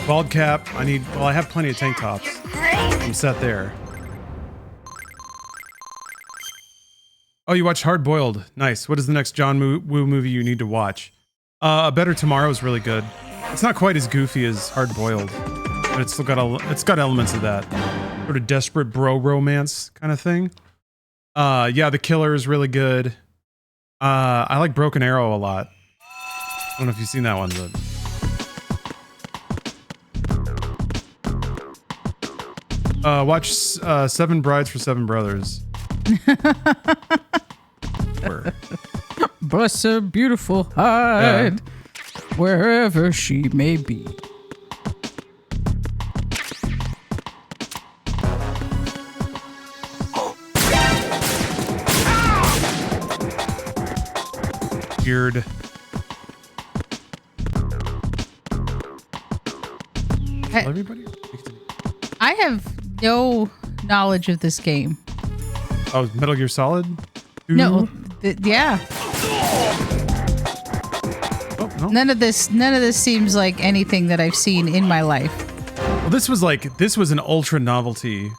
Bald cap. I have plenty of tank tops. I'm set there. Oh, you watched Hard Boiled. Nice. What is the next John Woo movie you need to watch? A Better Tomorrow is really good. It's not quite as goofy as Hard Boiled, but it's still got elements of that sort of desperate bro romance kind of thing. Yeah, The Killer is really good. I like Broken Arrow a lot. I don't know if you've seen that one, but watch Seven Brides for Seven Brothers. Sure. Bless her beautiful hide, wherever she may be. Weird. Everybody? I have no knowledge of this game. Oh, Metal Gear Solid? No, yeah. Oh, no. None of this seems like anything that I've seen in my life. Well, this was an ultra novelty,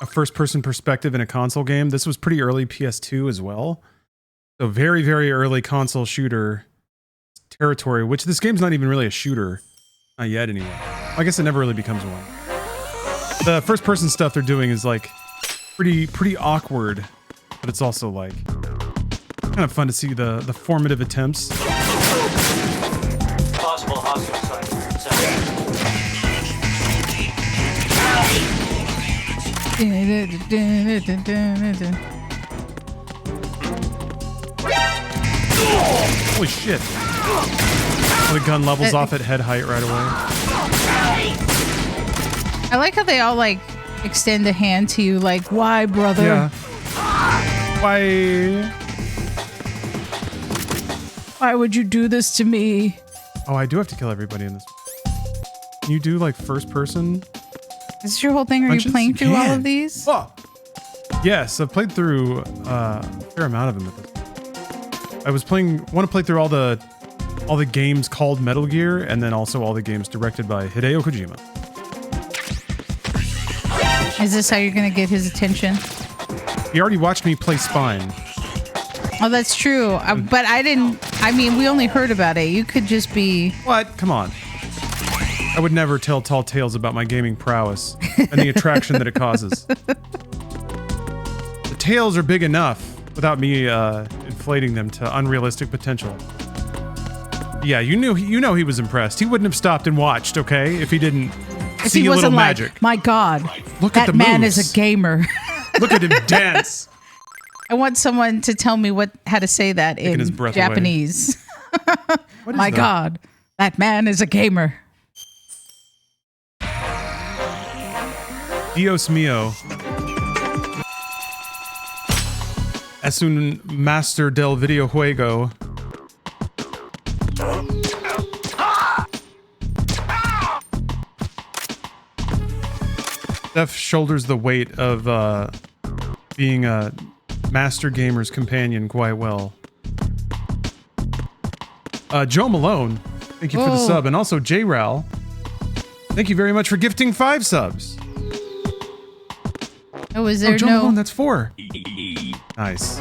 a first-person perspective in a console game. This was pretty early PS2 as well. So very, very early console shooter territory, which this game's not even really a shooter. Not yet, anyway. I guess it never really becomes one. The first-person stuff they're doing is like pretty awkward, but it's also like kind of fun to see the formative attempts. Possible hostile site. Holy shit! The gun levels off at head height right away. I like how they all like extend a hand to you, like, why, brother? Yeah. Why? Why would you do this to me? Oh, I do have to kill everybody in this. Can you do like first person? Is this your whole thing? Are punches? you playing through all can. of these? Oh. Yes, I've played through a fair amount of them at this point. I want to play through all the games called Metal Gear, and then also all the games directed by Hideo Kojima. Is this how you're gonna get his attention? He already watched me play Spine. Oh, that's true. But I didn't. I mean, we only heard about it. You could just be. What? Come on. I would never tell tall tales about my gaming prowess and the attraction that it causes. The tales are big enough without me inflating them to unrealistic potential. Yeah, you know he was impressed. He wouldn't have stopped and watched, okay, if he didn't see he a little wasn't like, magic. my God, Look at that the man moves. is a gamer. Look at him dance. I want someone to tell me how to say that Taking in his breath Japanese. What is My that? God, that man is a gamer. Dios mío. Es un master del videojuego. Steph shoulders the weight of being a master gamer's companion quite well. Joe Malone, thank you for the Whoa. sub. And also J-Ral, thank you very much for gifting 5 subs. Oh, is there Joe no? Malone, that's 4. Nice.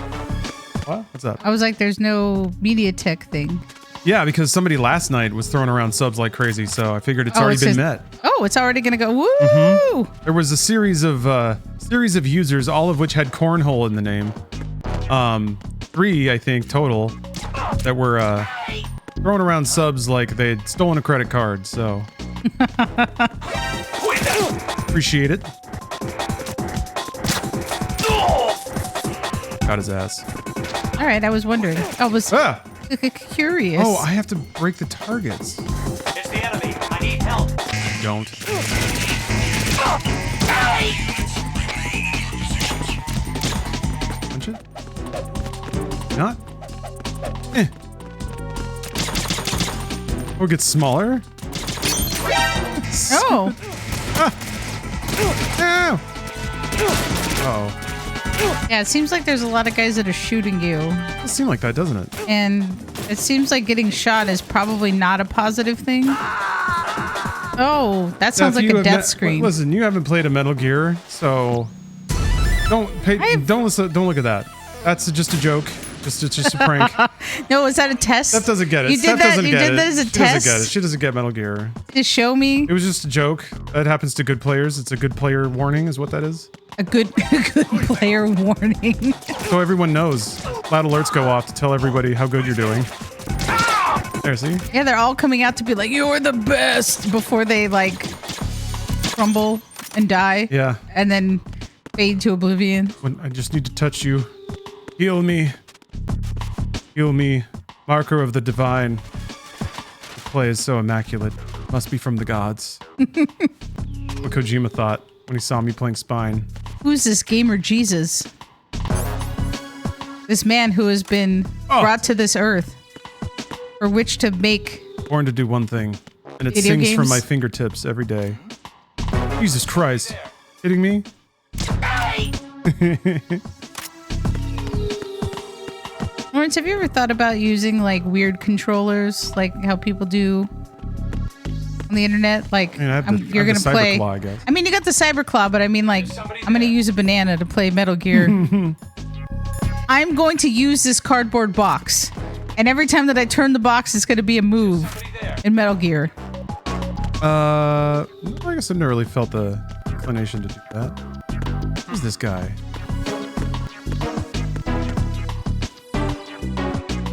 What? What's up? I was like, there's no MediaTek thing. Yeah, because somebody last night was throwing around subs like crazy, so I figured it's already been just- met. Oh, it's already gonna go. Woo! There was a series of users, all of which had cornhole in the name. 3, I think, total, that were throwing around subs like they'd stolen a credit card. So appreciate it. Got his ass. All right, I was wondering. I was curious. Oh, I have to break the targets. It's the enemy. I need help. Don't. Punch it? Not? Or get smaller? Oh, Ow! Uh-oh. yeah. It seems like there's a lot of guys that are shooting you, It does seem like that, doesn't it? and it seems like getting shot is probably not a positive thing. Oh, that sounds Now, if like you a have death not- screen. Listen, you haven't played a Metal Gear, so don't look at that. That's just a joke. It's just a prank. No, is that a test? That doesn't get it. You did that. You did that as a She test. doesn't get it. She doesn't get Metal Gear. To show me It was just a joke. That happens to good players. It's a good player warning, is what that is. a good player warning. So everyone knows. Loud alerts go off to tell everybody how good you're doing. There, see? Yeah, they're all coming out to be like, "You're the best," before they like crumble and die. Yeah. And then fade to oblivion. When I just need to touch you. Heal me. Heal me. Marker of the divine. The play is so immaculate. Must be from the gods. What Kojima thought when he saw me playing Spine. Who's this gamer Jesus? This man who has been brought to this earth for which to make Born to do one thing. And it Video sings from games? my fingertips every day. Jesus Christ. Kidding me? Lawrence, have you ever thought about using like weird controllers, like how people do on the internet? Like, I have the- you're I have gonna the play. Cyberclaw, I guess. I mean, you got the Cyberclaw, but I mean, like, I'm gonna use a banana to play Metal Gear. I'm going to use this cardboard box, and every time that I turn the box, it's gonna be a move in Metal Gear. I guess I've never really felt the inclination to do that. Who's this guy?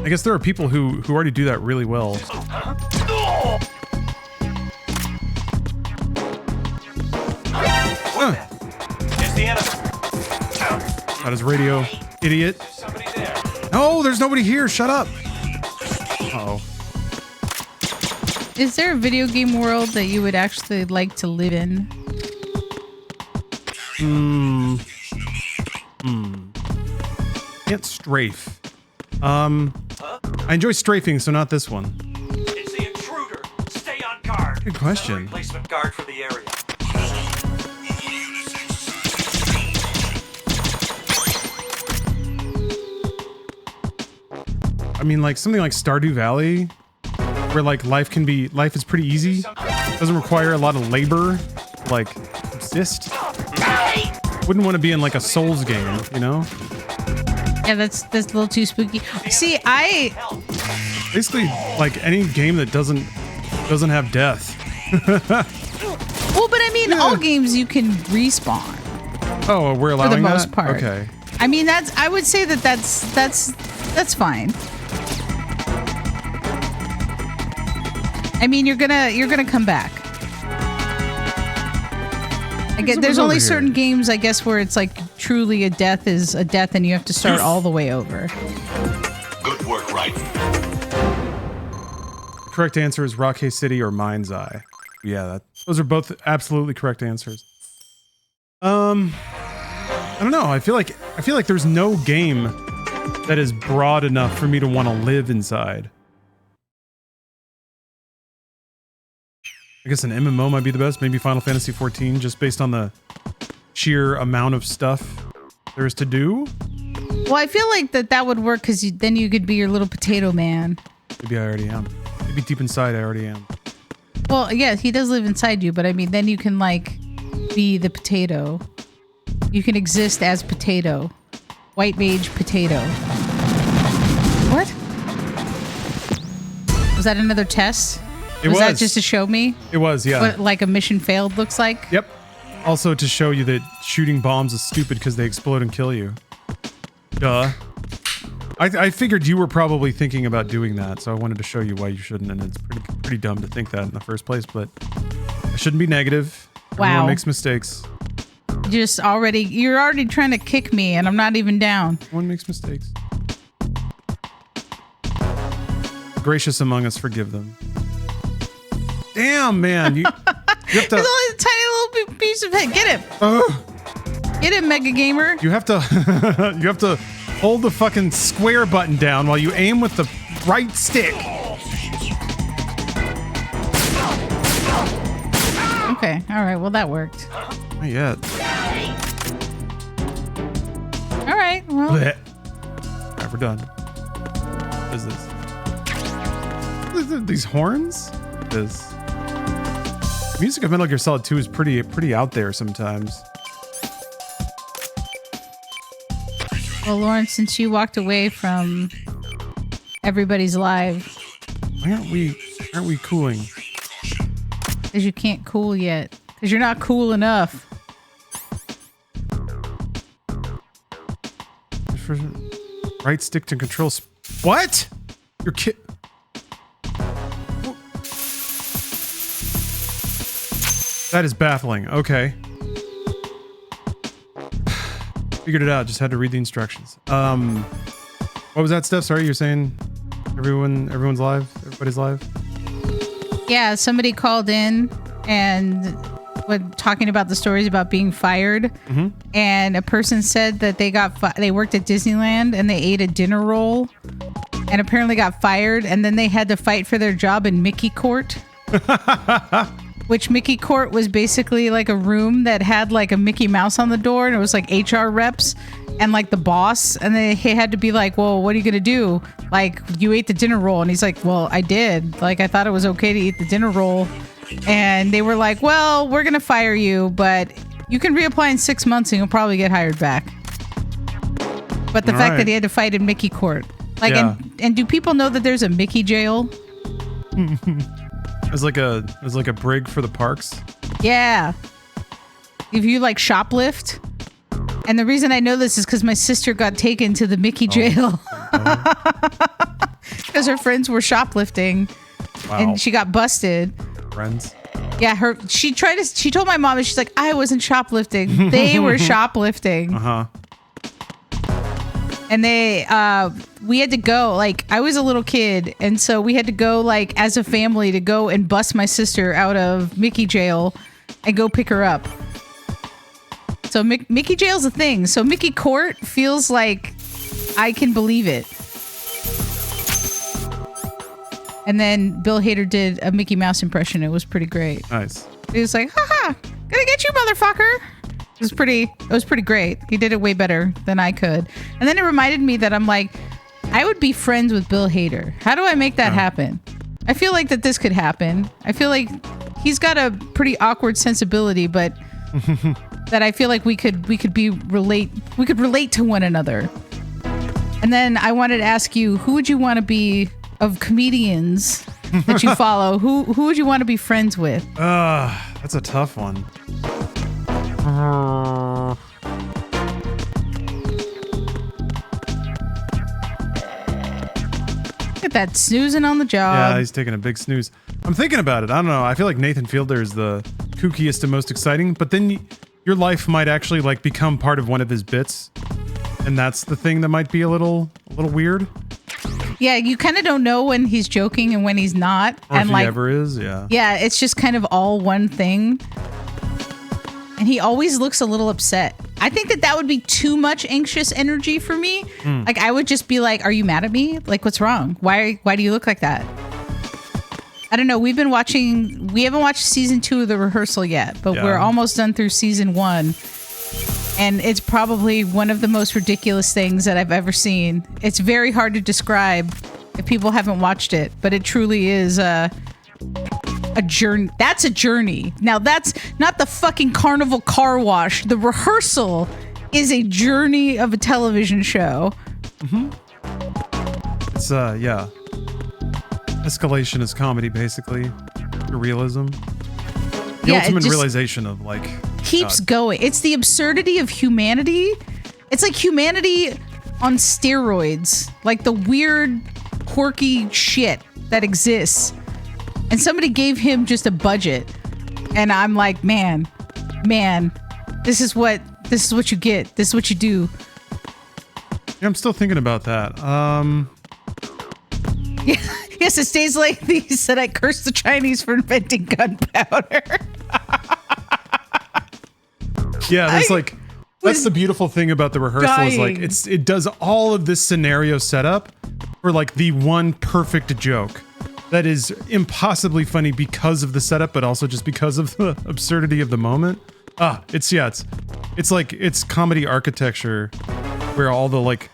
I guess there are people who already do that really well. It's the enemy. Got his radio, idiot. Somebody there. No, there's nobody here. Shut up. Uh-oh. Is there a video game world that you would actually like to live in? Can't strafe. I enjoy strafing, so not this one. It's the intruder. Stay on guard. Good question. Replacement guard for the area. I mean, like something like Stardew Valley, where like life is pretty easy. Doesn't require a lot of labor, like exist. Wouldn't want to be in like a Souls game, you know? Yeah, that's a little too spooky. See, Basically, like any game that doesn't have death. well, but I mean, all games you can respawn Oh, we're allowing for the that? most part. Okay. I mean, I would say that's fine. I mean, you're gonna come back. I guess there's over only here? certain games, I guess, where it's like truly a death is a death, and you have to start all the way over. Good work, Raiden. Correct answer is Rockhay City or Mind's Eye. Yeah, those are both absolutely correct answers. I don't know. I feel like there's no game that is broad enough for me to want to live inside. I guess an MMO might be the best. Maybe Final Fantasy XIV, just based on the sheer amount of stuff there is to do. Well, I feel like that would work because then you could be your little potato man. Maybe I already am. Maybe deep inside I already am. Well, yeah, he does live inside you, but I mean, then you can like be the potato. You can exist as potato. White mage potato. What? Was that another test? Was that just to show me It was, yeah. what like a mission failed looks like? Yep. Also to show you that shooting bombs is stupid because they explode and kill you. Duh. I figured you were probably thinking about doing that, so I wanted to show you why you shouldn't, and it's pretty dumb to think that in the first place, but I shouldn't be negative. Everyone Wow. makes mistakes. You're already trying to kick me and I'm not even down. Everyone makes mistakes. Gracious among us, forgive them. Damn, man. You have There's to... only a tiny little piece of head. Get him. Get him, Mega Gamer. You have to... you have to hold the fucking square button down while you aim with the right stick. Okay. All right. Well, that worked. Not yet. All right. Well, Blech. All right, we're done. What is this? These horns? This music of Metal Gear Solid 2 is pretty out there sometimes. Well, Lauren, since you walked away from everybody's live, Why aren't we cooling? because you can't cool yet, because you're not cool enough. For right stick to control. What? Your kid. That is baffling. Okay. Figured it out. Just had to read the instructions. What was that, Steph? Sorry, you're saying everyone's live? Everybody's live? Yeah, somebody called in and when talking about the stories about being fired, and a person said that they worked at Disneyland and they ate a dinner roll and apparently got fired, and then they had to fight for their job in Mickey Court. Which Mickey Court was basically like a room that had like a Mickey Mouse on the door, and it was like HR reps and like the boss, and they had to be like, well, what are you gonna do? Like, you ate the dinner roll. And he's like, well, I did. Like, I thought it was okay to eat the dinner roll. And they were like, well, we're gonna fire you, but you can reapply in 6 months and you'll probably get hired back. But the fact that he had to fight in Mickey Court, like, Yeah. and do people know that there's a Mickey jail? It was like a brig for the parks. Yeah. If you like shoplift. And the reason I know this is because my sister got taken to the Mickey jail. Because her friends were shoplifting. Wow. And she got busted. Friends. Yeah, she told my mom, and she's like, I wasn't shoplifting. They were shoplifting. Uh-huh. And we had to go, like, I was a little kid, and so we had to go, like, as a family to go and bust my sister out of Mickey jail and go pick her up. So Mickey jail's a thing. So Mickey Court feels like I can believe it. And then Bill Hader did a Mickey Mouse impression. It was pretty great. Nice. He was like, haha, gonna get you, motherfucker. It was pretty great. He did it way better than I could. And then it reminded me that I'm like, I would be friends with Bill Hader. How do I make that happen? I feel like that this could happen. I feel like he's got a pretty awkward sensibility, but that I feel like we could relate to one another. And then I wanted to ask you, who would you want to be of comedians that you follow? Who would you want to be friends with? That's a tough one. Look at that, snoozing on the job. Yeah, he's taking a big snooze. I'm thinking about it. I don't know. I feel like Nathan Fielder is the kookiest and most exciting, but then your life might actually like become part of one of his bits, and that's the thing that might be a little weird. Yeah, you kind of don't know when he's joking and when he's not. Or and if like, he ever is, yeah. Yeah, it's just kind of all one thing. And he always looks a little upset. I think that would be too much anxious energy for me. Like, I would just be like, are you mad at me? Like, what's wrong? Why do you look like that? I don't know. We haven't watched season 2 of The Rehearsal yet, but we're almost done through season 1. And it's probably one of the most ridiculous things that I've ever seen. It's very hard to describe if people haven't watched it, but it truly is a journey. That's a journey. Now, that's not the fucking carnival car wash. The Rehearsal is a journey of a television show. It's yeah. Escalation is comedy, basically. Realism. The ultimate realization of like keeps going. It's the absurdity of humanity. It's like humanity on steroids. Like the weird, quirky shit that exists. And somebody gave him just a budget. And I'm like, man, this is what you get. This is what you do. Yeah, I'm still thinking about that. Yes, it stays like these that I curse the Chinese for inventing gunpowder. Yeah, there's like that's the beautiful thing about The Rehearsal is like it does all of this scenario setup for like the one perfect joke that is impossibly funny because of the setup, but also just because of the absurdity of the moment. It's comedy architecture where all the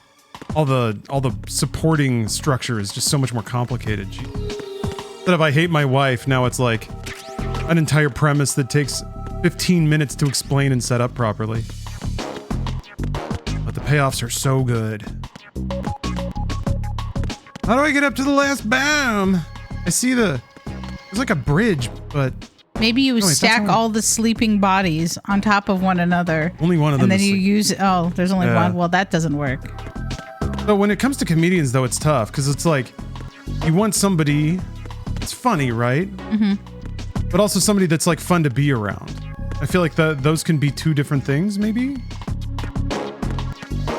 supporting structure is just so much more complicated. Instead of I hate my wife, now it's like an entire premise that takes 15 minutes to explain and set up properly. Let the payoffs are so good. How do I get up to the last bomb? I see there's like a bridge, but Maybe you wait, that's stack only- all the sleeping bodies on top of one another. only one of them And then is you sleep. use, oh, there's only Yeah. one. Well, that doesn't work. So when it comes to comedians, though, it's tough because it's like you want somebody that's funny, right? Mm-hmm. But also somebody that's like fun to be around. I feel like those can be two different things, maybe.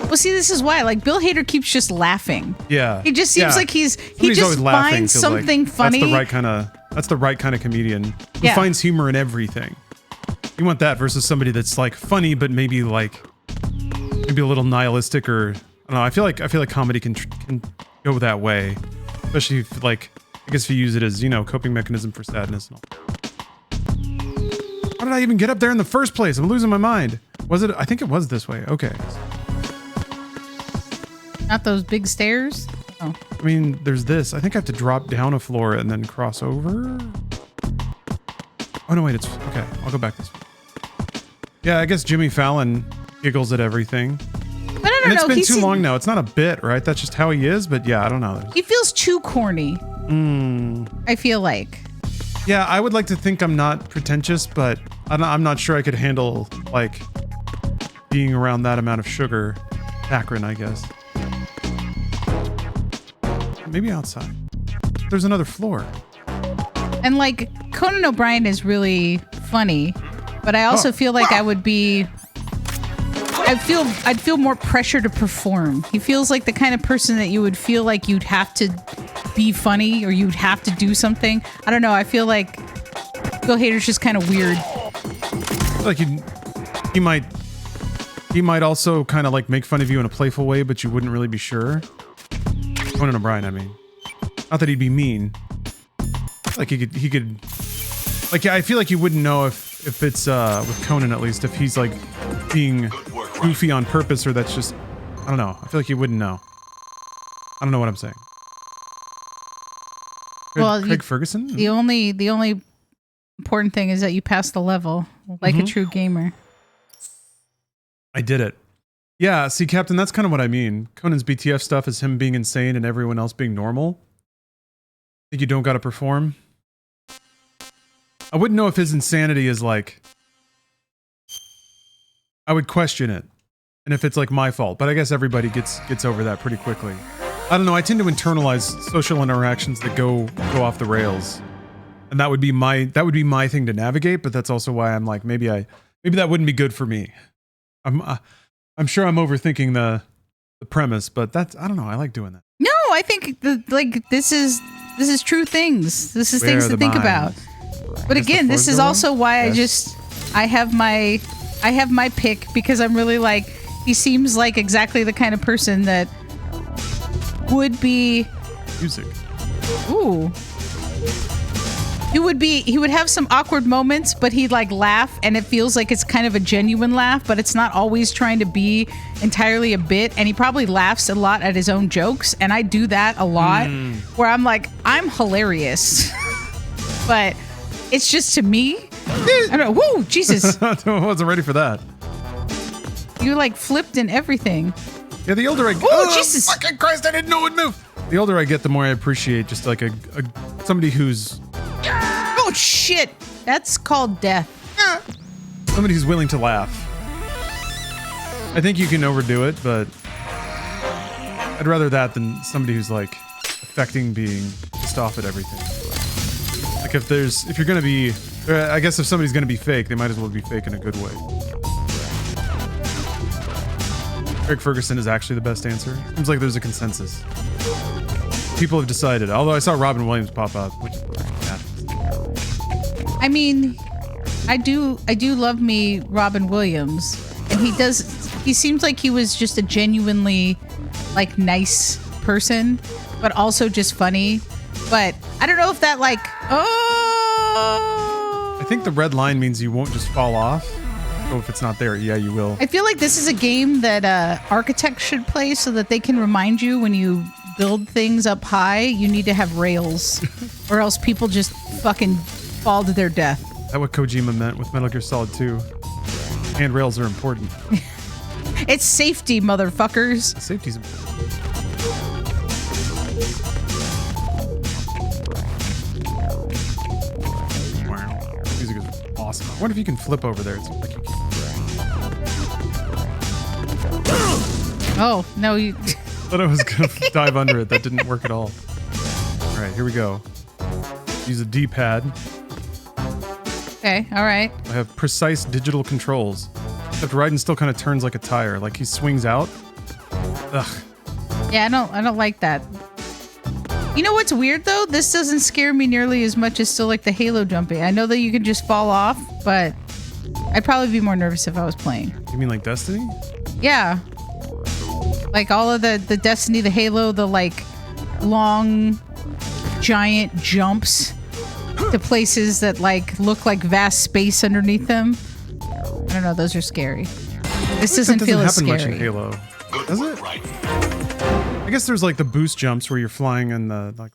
Well, see, this is why. Like, Bill Hader keeps just laughing. Yeah. He just seems Yeah. like he Somebody's just always laughing, finds feels like something funny. That's the right kind of comedian who Yeah. finds humor in everything. You want that versus somebody that's like funny, but maybe a little nihilistic, or I don't know. I feel like comedy can go that way, especially if, like, I guess if you use it as, coping mechanism for sadness and all. How did I even get up there in the first place? I'm losing my mind. Was it? I think it was this way. Okay. Not those big stairs. Oh, I mean, there's this. I think I have to drop down a floor and then cross over. Oh, no, wait. It's okay. I'll go back this way. Yeah, I guess Jimmy Fallon giggles at everything. but I don't And it's know. been He's too long now. It's not a bit, right? That's just how he is. But yeah, I don't know. He feels too corny. I feel like. Yeah, I would like to think I'm not pretentious, but I'm not sure I could handle, like, being around that amount of sugar. Saccharin, I guess. Maybe outside. There's another floor. And like Conan O'Brien is really funny, but I also feel like I'd feel more pressure to perform. He feels like the kind of person that you would feel like you'd have to be funny or you'd have to do something. I don't know. I feel like Bill Hader's just kind of weird. I feel like he might also kind of like make fun of you in a playful way, but you wouldn't really be sure. Conan O'Brien, I mean. Not that he'd be mean. Like he could like, yeah, I feel like you wouldn't know if it's with Conan, at least, if he's like being goofy on purpose, or that's just, I don't know. I feel like you wouldn't know. I don't know what I'm saying. Craig Ferguson? The only important thing is that you pass the level like a true gamer. I did it. Yeah, see, Captain, that's kind of what I mean. Conan's BTF stuff is him being insane and everyone else being normal. Think you don't gotta perform? I wouldn't know if his insanity is like... I would question it. And if it's like my fault. But I guess everybody gets over that pretty quickly. I don't know, I tend to internalize social interactions that go off the rails. And that would be my thing to navigate, but that's also why I'm like, maybe that wouldn't be good for me. I'm sure I'm overthinking the premise, but I don't know. I like doing that. No, I think this is true things. This is Where things are to the think mines? about. But Is the again, this floor is going? also why Yes. I have my pick, because I'm really like, he seems like exactly the kind of person that would be, Music. ooh. He would have some awkward moments, but he'd like laugh, and it feels like it's kind of a genuine laugh, but it's not always trying to be entirely a bit. And he probably laughs a lot at his own jokes, and I do that a lot, where I'm like, I'm hilarious, but it's just to me. I don't know. Woo, Jesus! I wasn't ready for that. You like flipped and everything. Yeah, the older I get... Oh, Jesus! Fucking Christ, I didn't know it would move! The older I get, the more I appreciate just like somebody who's... Oh shit! That's called death. Somebody who's willing to laugh. I think you can overdo it, but... I'd rather that than somebody who's like affecting being pissed off at everything. Like if you're gonna be... I guess if somebody's gonna be fake, they might as well be fake in a good way. Craig Ferguson is actually the best answer. Seems like there's a consensus. People have decided. Although I saw Robin Williams pop up, which I mean, I do love me Robin Williams, and he seems like he was just a genuinely like nice person, but also just funny. But I don't know if that like, I think the red line means you won't just fall off. So if it's not there, yeah, you will. I feel like this is a game that architects should play so that they can remind you when you build things up high, you need to have rails, or else people just fucking fall to their death. That's what Kojima meant with Metal Gear Solid 2. Handrails are important. It's safety, motherfuckers. Safety's important. Wow. Music is awesome. I wonder if you can flip over there. It's like you can. Oh, no, you... Thought I was gonna dive under it. That didn't work at all. All right, here we go. Use a D-pad. Okay, all right. I have precise digital controls. Except Raiden still kind of turns like a tire. Like he swings out. Ugh. Yeah, I don't like that. You know what's weird though? This doesn't scare me nearly as much as still like the Halo jumping. I know that you can just fall off, but I'd probably be more nervous if I was playing. You mean like Destiny? Yeah. Like all of the Destiny, the Halo, the like long giant jumps to places that like look like vast space underneath them. I don't know, those are scary. This doesn't feel as scary. Much in Halo. Does it? I guess there's like the boost jumps where you're flying and the like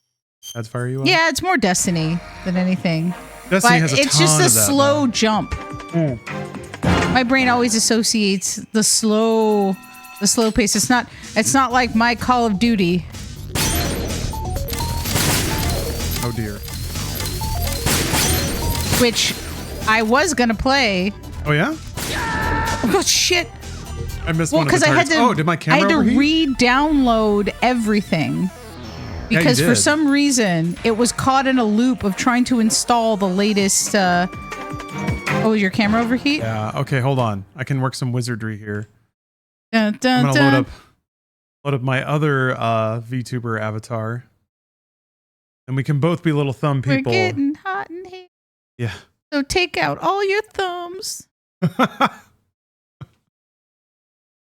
pads fire you up. Yeah, it's more Destiny than anything. Destiny but has a it's ton just a of that, slow though. jump. My brain always associates the slow pace. It's not like my Call of Duty. Oh dear. Which I was gonna play. Oh yeah? Oh shit. I missed Well, one of the because I had targets. to. Did my I camera had to overheat? re-download everything because for did. some reason it was caught in a loop of trying to install the latest. Oh, your camera overheat? Yeah. Okay, hold on. I can work some wizardry here. Dun, dun, I'm gonna dun. load up my other VTuber avatar, and we can both be little thumb people. We're getting hot in here. Yeah. So take out all your thumbs.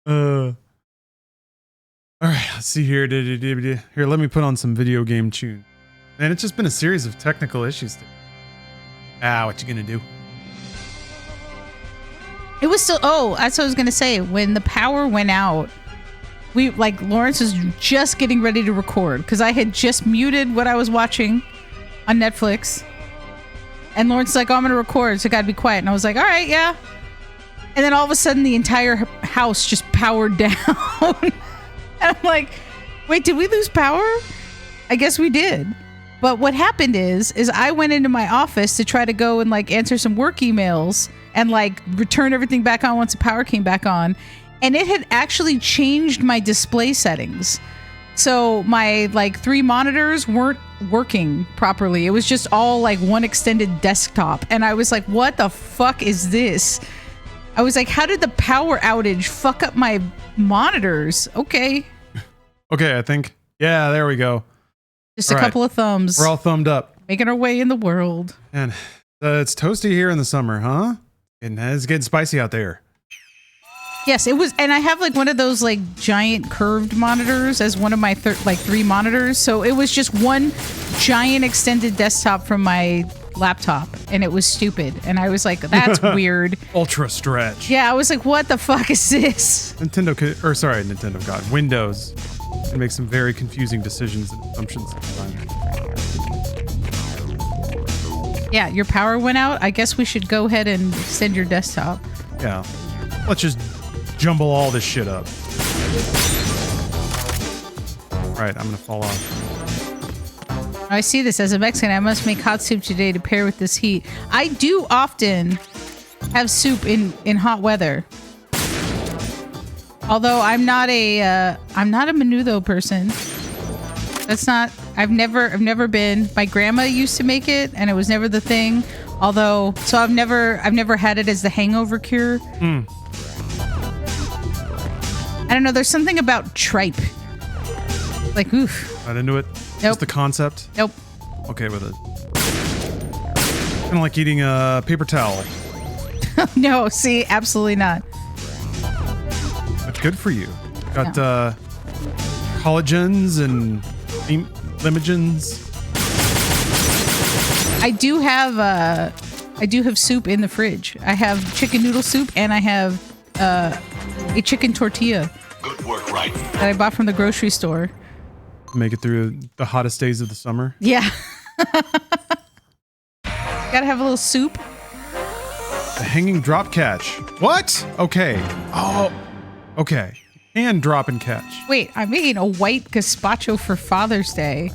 All right, let's see here. Here, let me put on some video game tune. Man, it's just been a series of technical issues today. What you gonna do? It was still. Oh, that's what I was gonna say. When the power went out, Lawrence was just getting ready to record because I had just muted what I was watching on Netflix, and Lawrence is like, "Oh, I'm gonna record, so I gotta be quiet." And I was like, "All right, yeah." And then all of a sudden, the entire house just powered down. And I'm like, wait, did we lose power? I guess we did. But what happened is I went into my office to try to go and like answer some work emails and like return everything back on once the power came back on. And it had actually changed my display settings. So my like 3 monitors weren't working properly. It was just all like one extended desktop. And I was like, what the fuck is this? I was like, how did the power outage fuck up my monitors? Okay. Okay, I think. Yeah, there we go. Just All a right. couple of thumbs. We're all thumbed up. Making our way in the world. And it's toasty here in the summer, huh? And it's getting spicy out there. Yes, it was. And I have like one of those like giant curved monitors as one of my 3 monitors. So it was just one giant extended desktop from my laptop. And it was stupid. And I was like, that's weird. Ultra stretch. Yeah, I was like, what the fuck is this? Nintendo God. Windows can make some very confusing decisions and assumptions sometimes. Yeah, your power went out. I guess we should go ahead and extend your desktop. Yeah. Let's just jumble all this shit up. Right, I'm gonna fall off. I see this as a Mexican. I must make hot soup today to pair with this heat. I do often have soup in hot weather. Although I'm not a menudo person. That's not. I've never been. My grandma used to make it, and it was never the thing. Although, so I've never had it as the hangover cure. I don't know. There's something about tripe. Like, oof. Not into it. Nope. Just the concept. Nope. Okay with it. Kind of like eating a paper towel. No, see, absolutely not. That's good for you. Got collagens and limogens. I do have soup in the fridge. I have chicken noodle soup and I have a chicken tortilla Good work, right? that I bought from the grocery store. Make it through the hottest days of the summer. Yeah. Gotta have a little soup. The hanging drop catch. What? Okay. Oh. Okay. And drop and catch. Wait, I'm making a white gazpacho for Father's Day.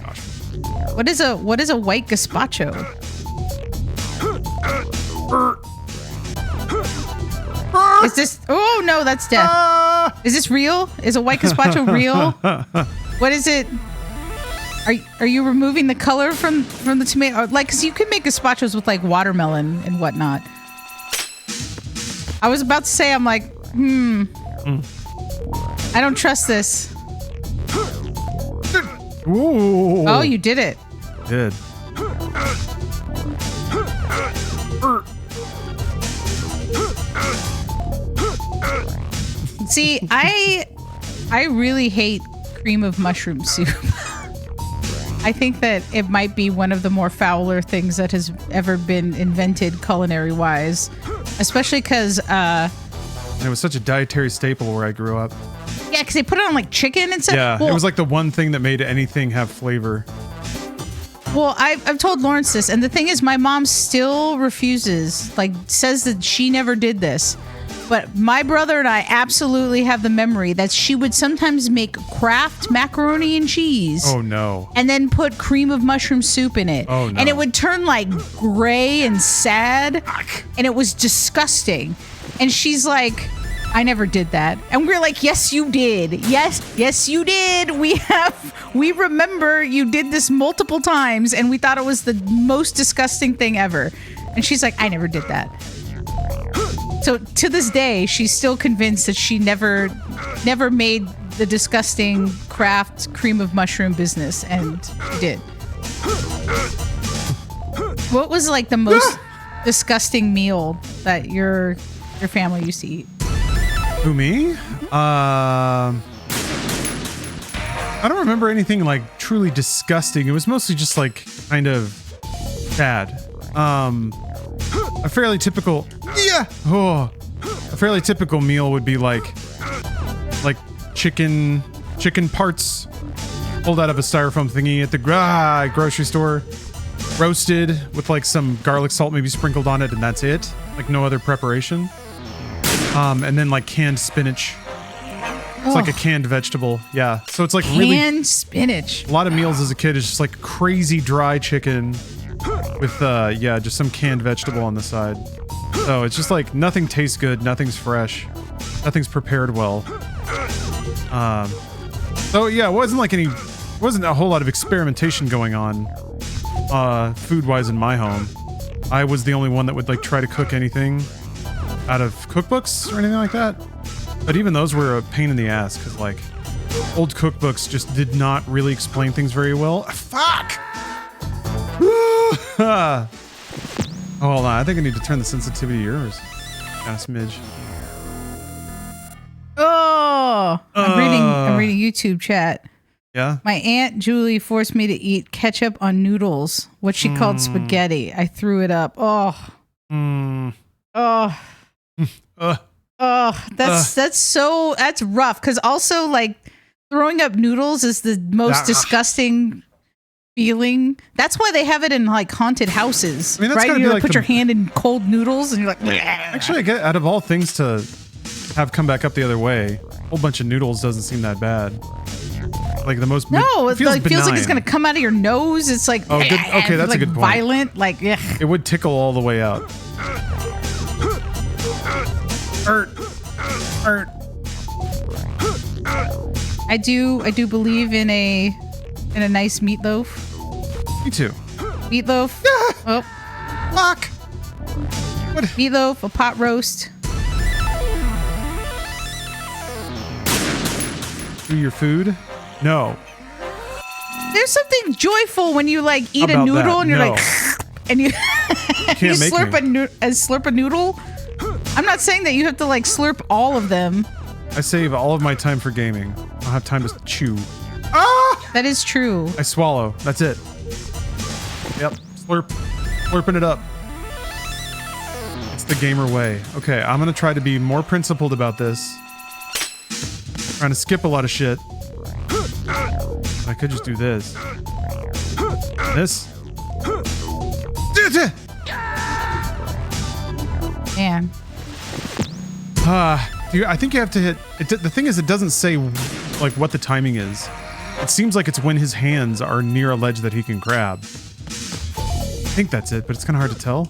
What is a white gazpacho? Is this? Oh no, that's death. Is this real? Is a white gazpacho real? What is it? Are you removing the color from the tomato? Like, cause you can make gazpachos with like watermelon and whatnot. I was about to say, I'm like, I don't trust this. Ooh. Oh, you did it. Did. See, I really hate cream of mushroom soup. I think that it might be one of the more fouler things that has ever been invented culinary wise, especially because And it was such a dietary staple where I grew up. yeah, because they put it on like chicken and stuff. Yeah, Well, it was like the one thing that made anything have flavor. well, I've told Lawrence this, and the thing is, my mom still refuses, like, says that she never did this. But my brother and I absolutely have the memory that she would sometimes make Kraft macaroni and cheese. Oh no. And then put cream of mushroom soup in it. Oh, no. And it would turn like gray and sad. And it was disgusting. And she's like, I never did that. And we're like, yes, you did. Yes, you did. We remember you did this multiple times and we thought it was the most disgusting thing ever. And she's like, I never did that. So to this day, she's still convinced that she never made the disgusting Kraft cream of mushroom business, and she did. What was like the most disgusting meal that your family used to eat? Who, me? I don't remember anything like truly disgusting. It was mostly just like kind of bad. A fairly typical a fairly typical meal would be like chicken parts pulled out of a styrofoam thingy at the grocery store, roasted with like some garlic salt maybe sprinkled on it, and that's it. Like no other preparation. And then like canned spinach. It's like a canned vegetable. Yeah. So it's like really Canned spinach. a lot of meals as a kid is just like crazy dry chicken with just some canned vegetable on the side. So it's just like nothing tastes good, nothing's fresh, nothing's prepared well. So yeah, it wasn't a whole lot of experimentation going on food wise in my home. I was the only one that would like try to cook anything out of cookbooks or anything like that. But even those were a pain in the ass because like old cookbooks just did not really explain things very well. Fuck! Oh, hold on. I think I need to turn the sensitivity to yours. Got a smidge. Oh, I'm reading YouTube chat. Yeah? My Aunt Julie forced me to eat ketchup on noodles, what she called spaghetti. I threw it up. Oh. That's rough. Cause also like throwing up noodles is the most disgusting feeling. That's why they have it in like haunted houses. I mean, that's right? gotta You be like like put your hand in cold noodles and you're like, Actually, I get out of all things to have come back up the other way, a whole bunch of noodles doesn't seem that bad. Like the most no, it feels like it's benign. gonna come out of your nose. It's like Oh, good. Okay, that's like a good point. violent, like ugh. It would tickle all the way out. Hurt. I do believe in a nice meatloaf. Me too. Meatloaf. Oh, Fuck. What? meatloaf, a pot roast. Do your food? No. There's something joyful when you like eat a About noodle that, and you're no. like, and you you make slurp me. slurp a noodle. I'm not saying that you have to like slurp all of them. I save all of my time for gaming. I don't have time to chew. That is true. I swallow. That's it. Yep. Slurping it up. It's the gamer way. Okay, I'm gonna try to be more principled about this. Trying to skip a lot of shit. I could just do this. This. Man. I think you have to hit. The thing is, it doesn't say like what the timing is. It seems like it's when his hands are near a ledge that he can grab. I think that's it, but it's kind of hard to tell.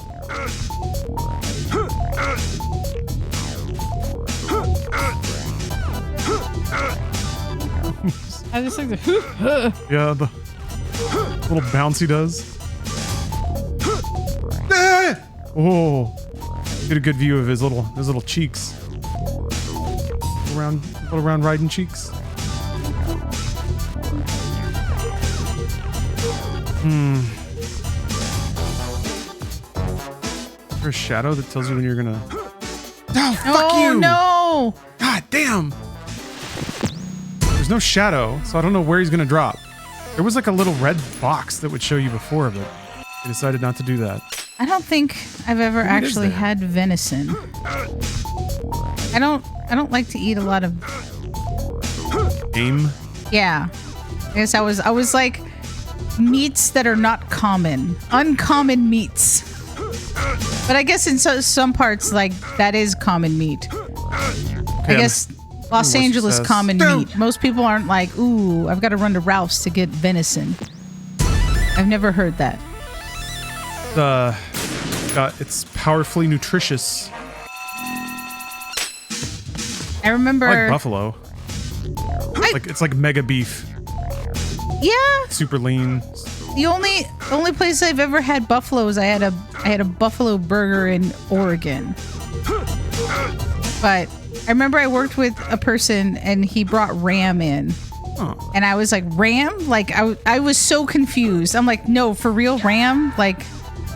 I just like the. Yeah, the little bounce he does. Ah! Oh, get a good view of his little cheeks. Little round Raiden cheeks. Is there a shadow that tells you when you're gonna? Oh, fuck you! Oh no! God damn! There's no shadow, so I don't know where he's gonna drop. There was like a little red box that would show you before, but I decided not to do that. I don't think I've ever actually had venison. I don't like to eat a lot of Game? Yeah. I guess I was like meats that are not common. Uncommon meats. But I guess in some parts like that is common meat. I guess Los Angeles says? common meat. Most people aren't like, ooh, I've got to run to Ralph's to get venison. I've never heard that. It's powerfully nutritious. I remember I like buffalo. It's like mega beef. Yeah. Super lean. The only place I've ever had buffalo is I had a buffalo burger in Oregon. But I remember I worked with a person and he brought ram in. Oh. And I was like, ram? Like I was so confused. I'm like, no, for real ram? Like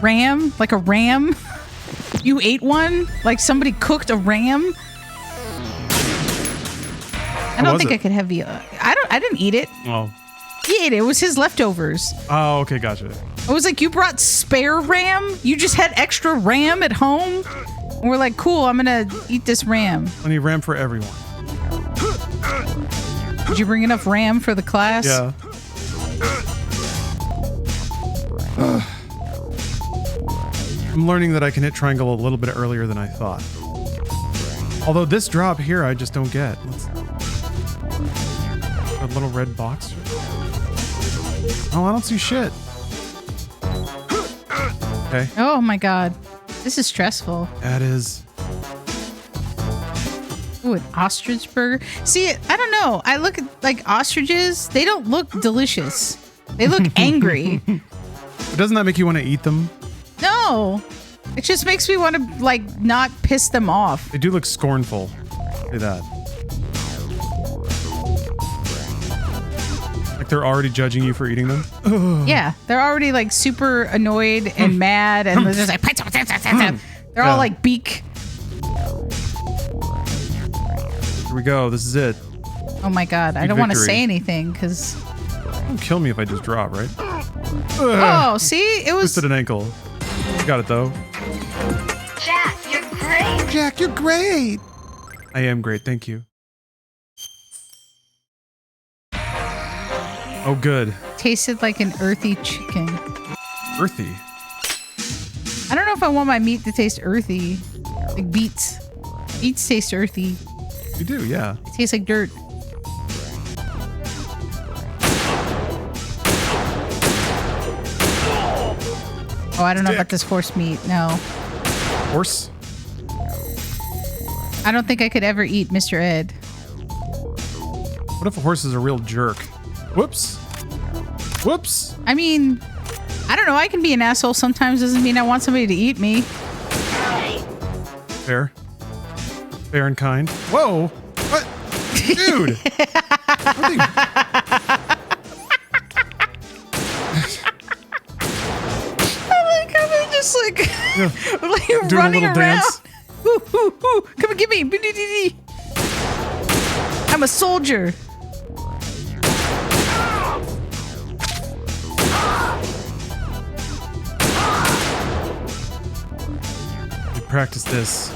ram? Like a ram? You ate one? Like somebody cooked a ram? I don't think I could have the. I didn't eat it. Oh. He ate it. It was his leftovers. Oh, okay, gotcha. I was like, you brought spare ram? You just had extra ram at home? And we're like, cool, I'm gonna eat this ram. I need ram for everyone. Did you bring enough ram for the class? Yeah. I'm learning that I can hit triangle a little bit earlier than I thought. Although this drop here, I just don't get. A little red box. Oh, I don't see shit. Okay. Oh my god. This is stressful. That is. Ooh, an ostrich burger. See, I don't know. I look at like ostriches, they don't look delicious. They look angry. But doesn't that make you want to eat them? No. It just makes me want to like not piss them off. They do look scornful. Say that. Like they're already judging you for eating them? Yeah, they're already like super annoyed and mad, and they're just like they're all like beak. Here we go. This is it. Oh my god, I don't want to say anything because. Don't kill me if I just drop, right? Oh, see, it was. Twisted an ankle. You got it though. Jack, you're great. Jack, you're great. I am great, thank you. Oh, good. Tasted like an earthy chicken. Earthy. I don't know if I want my meat to taste earthy, like beets. Beets taste earthy. You do, yeah. It tastes like dirt. Oh, I don't know about this horse meat. No. Horse? I don't think I could ever eat Mr. Ed. What if a horse is a real jerk? Whoops. Whoops. I mean, I don't know. I can be an asshole sometimes. Doesn't mean I want somebody to eat me. Fair. Fair and kind. Whoa. What? Dude. I like how they just like, like Doing running a little around. dance. Ooh, ooh, ooh. Come and get me. I'm a soldier. We practice this.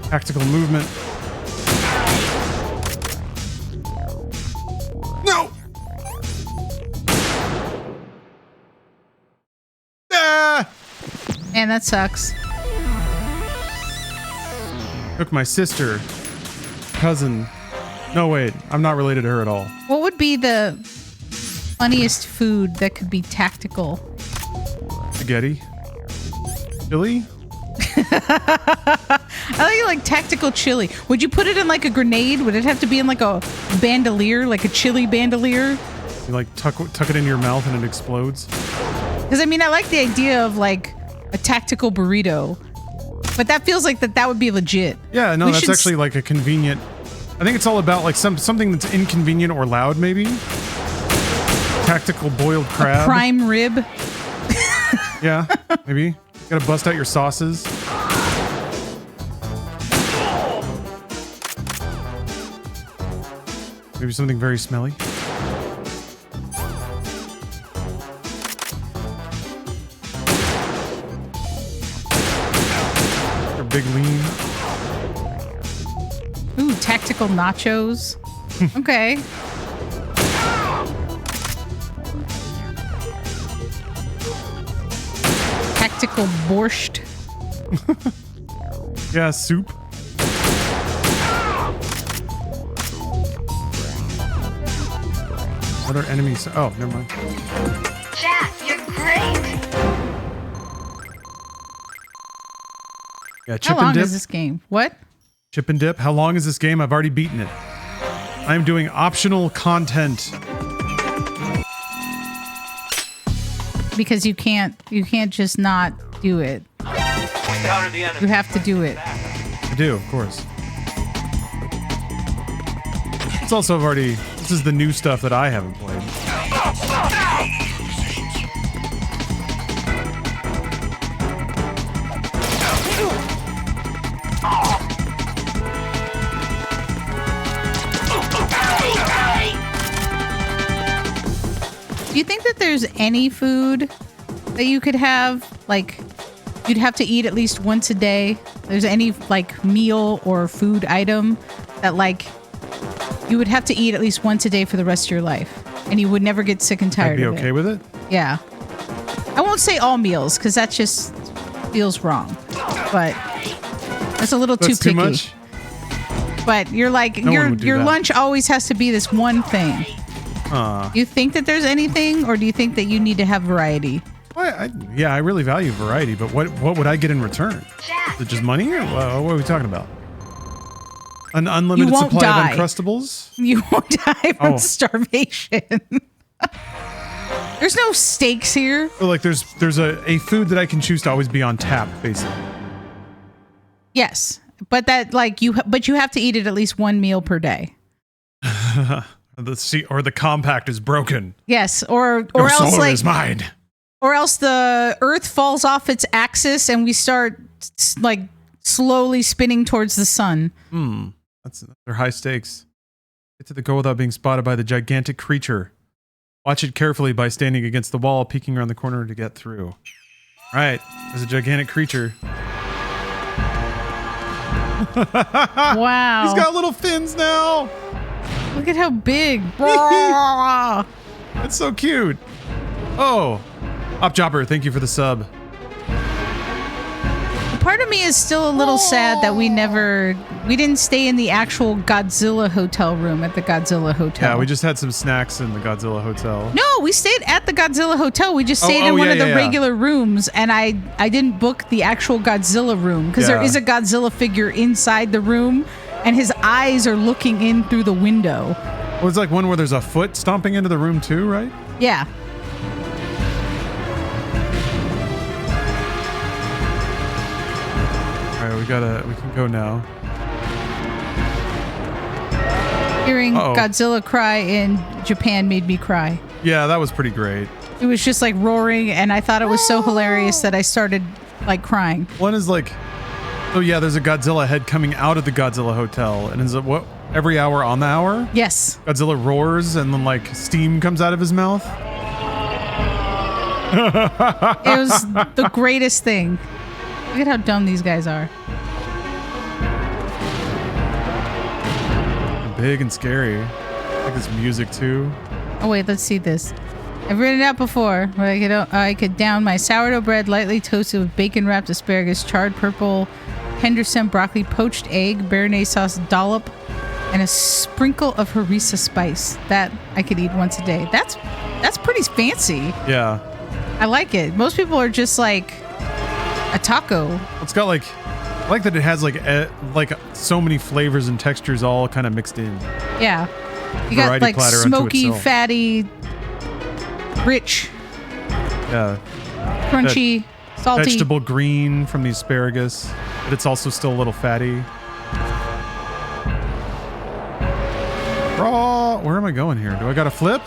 Tactical movement. No! Ah! Man, that sucks. Took my sister. cousin. No, wait. I'm not related to her at all. What would be the funniest food that could be tactical? Spaghetti. Chili? I like tactical chili. Would you put it in like a grenade? Would it have to be in like a bandolier, like a chili bandolier? You like tuck it in your mouth and it explodes? Because I mean, I like the idea of like a tactical burrito, but that feels like that would be legit. Yeah, no, We that's should actually like a convenient. I think it's all about like something that's inconvenient or loud, maybe. Tactical boiled crab. Prime rib. Yeah, maybe. Gotta bust out your sauces. Maybe something very smelly. Or big lean. Ooh, tactical nachos. Okay. Tactical borscht. Yeah, soup. Other enemies. Oh, never mind. Jack, you're great. Yeah, chip How long and dip. is this game? What? Chip and dip. How long is this game? I've already beaten it. I'm doing optional content. Because you can't just not do it. Counter the enemy. You have to do it. I do, of course. It's also already. This is the new stuff that I haven't played. Do you think that there's any food that you could have, like, you'd have to eat at least once a day? There's any, like, meal or food item that, like, you would have to eat at least once a day for the rest of your life, and you would never get sick and tired I'd be of okay it? with it. Yeah. I won't say all meals, because that just feels wrong. But that's a little That's too too picky. much. But you're like, No one would do your that. lunch always has to be this one thing. You think that there's anything, or do you think that you need to have variety? Yeah, I really value variety, but what would I get in return? Jack, Is it just money, or what are we talking about? An unlimited won't supply die. of Uncrustables? You won't die from Oh. starvation. There's no stakes here. So, like, there's a food that I can choose to always be on tap, basically. Yes, but that like you have to eat it at least one meal per day. Or the compact is broken. Yes, or Your else soul like is mine. or else the Earth falls off its axis and we start like slowly spinning towards the sun. They're high stakes. Get to the goal without being spotted by the gigantic creature. Watch it carefully by standing against the wall, peeking around the corner to get through. All right, there's a gigantic creature. Wow. He's got little fins now. Look at how big. That's so cute. Oh, Opjopper, thank you for the sub. Part of me is still a little sad that we didn't stay in the actual Godzilla hotel room at the Godzilla hotel. Yeah, we just had some snacks in the Godzilla hotel. No, we stayed at the Godzilla hotel. We just stayed in one of the regular rooms, and I didn't book the actual Godzilla room because there Yeah. is a Godzilla figure inside the room, and his eyes are looking in through the window. Well, it's like one where there's a foot stomping into the room too, right? Yeah. All right, we can go now. Hearing Uh-oh. Godzilla cry in Japan made me cry. Yeah, that was pretty great. It was just like roaring, and I thought it was so hilarious that I started like crying. One is like, oh yeah, there's a Godzilla head coming out of the Godzilla hotel, and is it what every hour on the hour? Yes. Godzilla roars, and then like steam comes out of his mouth. It was the greatest thing. Look at how dumb these guys are. Big and scary. I like this music too. Oh wait, let's see this. I've written it out before. Where I could down my sourdough bread lightly toasted with bacon wrapped asparagus, charred purple Henderson broccoli, poached egg, béarnaise sauce dollop, and a sprinkle of harissa spice that I could eat once a day. That's pretty fancy. Yeah. I like it. Most people are just like a taco. It's got like, I like that it has like so many flavors and textures all kind of mixed in. Yeah. You got Variety like platter unto smoky, itself. fatty, rich, Yeah. crunchy, salty. Vegetable green from the asparagus, but it's also still a little fatty. Raw. Where am I going here? Do I got to flip?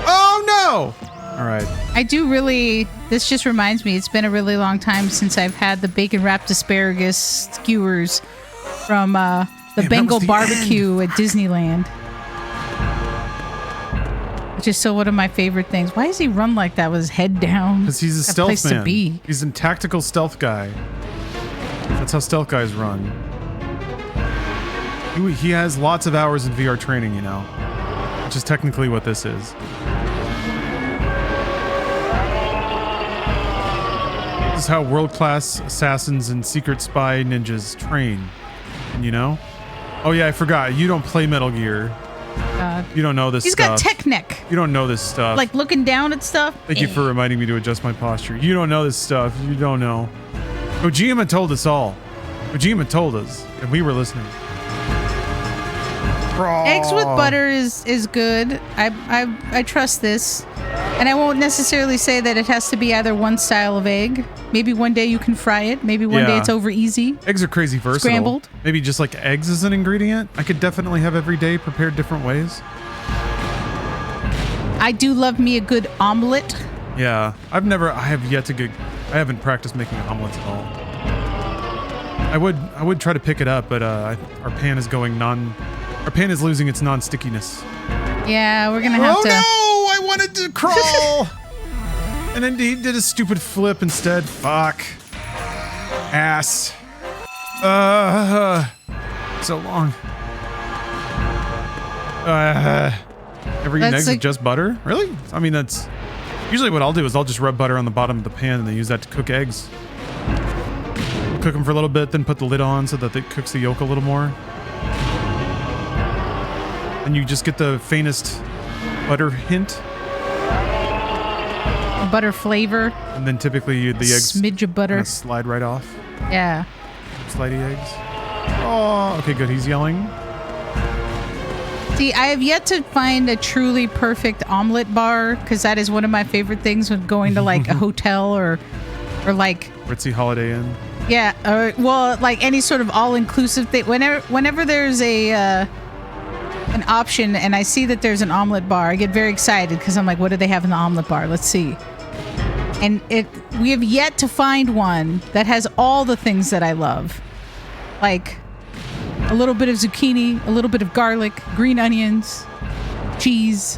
Oh no! All right. I do really, this just reminds me, it's been a really long time since I've had the bacon wrapped asparagus skewers from the that Bengal was the barbecue at Disneyland. Which is still one of my favorite things. Why does he run like that with his head down? Because he's a Got stealth place man. to be. He's a tactical stealth guy. That's how stealth guys run. He has lots of hours in VR training, you know, which is technically what this is. This is how world-class assassins and secret spy ninjas train. And you know? Oh yeah, I forgot. You don't play Metal Gear. You don't know this He's stuff. got tech neck. You don't know this stuff. Like looking down at stuff. Thank you for reminding me to adjust my posture. You don't know this stuff. You don't know. Kojima told us all. Kojima told us, and we were listening. Eggs with butter is good. I trust this. And I won't necessarily say that it has to be either one style of egg. Maybe one day you can fry it. Maybe one day Yeah. it's over easy. Eggs are crazy versatile. Scrambled. Maybe just like eggs as an ingredient. I could definitely have every day prepared different ways. I do love me a good omelet. Yeah, I haven't practiced making omelets at all. I would try to pick it up, but our pan is our pan is losing its non-stickiness. Yeah, we're gonna have Oh to. no! I wanted to crawl, and indeed did a stupid flip instead. Fuck. Ass. So long. Ever eaten That's eggs like- with just butter? Really? I mean, that's usually what I'll do is I'll just rub butter on the bottom of the pan and then use that to cook eggs. Cook them for a little bit, then put the lid on so that it cooks the yolk a little more. And you just get the faintest butter hint. Butter flavor. And then typically the eggs Smidge of butter. kinda slide right off. Yeah. Slidey eggs. Oh, okay, good. He's yelling. See, I have yet to find a truly perfect omelet bar because that is one of my favorite things when going to like a hotel or like Ritzy Holiday Inn. yeah, or well, like any sort of all-inclusive thing. Whenever there's an option and I see that there's an omelet bar, I get very excited because I'm like, what do they have in the omelet bar? Let's see. And we have yet to find one that has all the things that I love, like a little bit of zucchini, a little bit of garlic, green onions, cheese.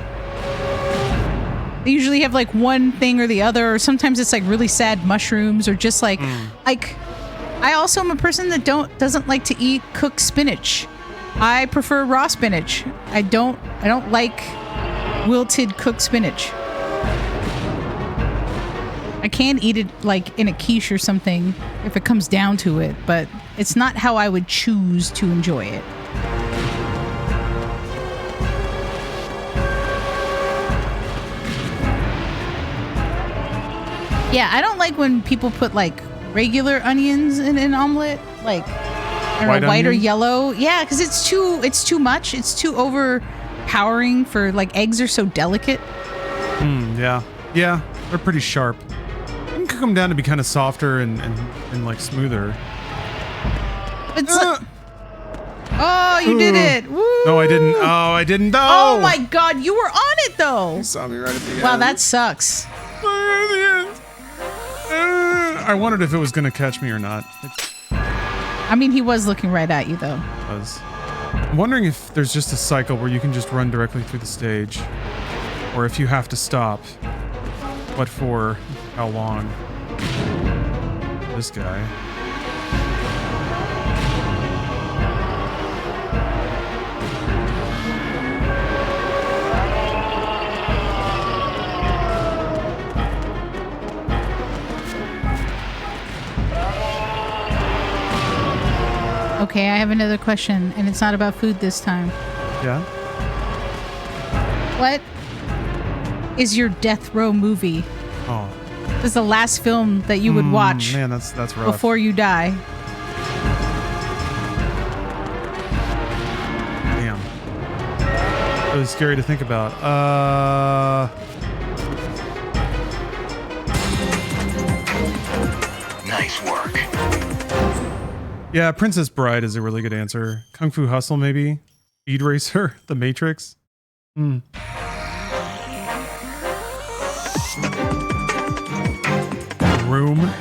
They usually have like one thing or the other, or sometimes it's like really sad mushrooms, or just like I also am a person that doesn't like to eat cooked spinach. I prefer raw spinach. I don't like wilted cooked spinach. I can eat it like in a quiche or something if it comes down to it, but it's not how I would choose to enjoy it. Yeah, I don't like when people put like regular onions in an omelet, like I don't know, white or onion? yellow. Yeah, because it's too much. It's too overpowering for like eggs are so delicate. Yeah. Yeah, they're pretty sharp. You can cook them down to be kind of softer and like smoother. It's like, oh, you did it! Woo! No, I didn't. Oh, I didn't. Oh my God, you were on it though. You saw me right at the end. Wow, that sucks. I wondered if it was going to catch me or not. It I mean, he was looking right at you though. was. I'm wondering if there's just a cycle where you can just run directly through the stage, or if you have to stop. What for? How long? This guy. Okay, I have another question, and it's not about food this time. Yeah. What is your death row movie? Oh. This is the last film that you would watch Man, that's rough. before you die. Damn. Really scary to think about. Nice work. Yeah, Princess Bride is a really good answer. Kung Fu Hustle, maybe. Speed Racer, The Matrix. Room,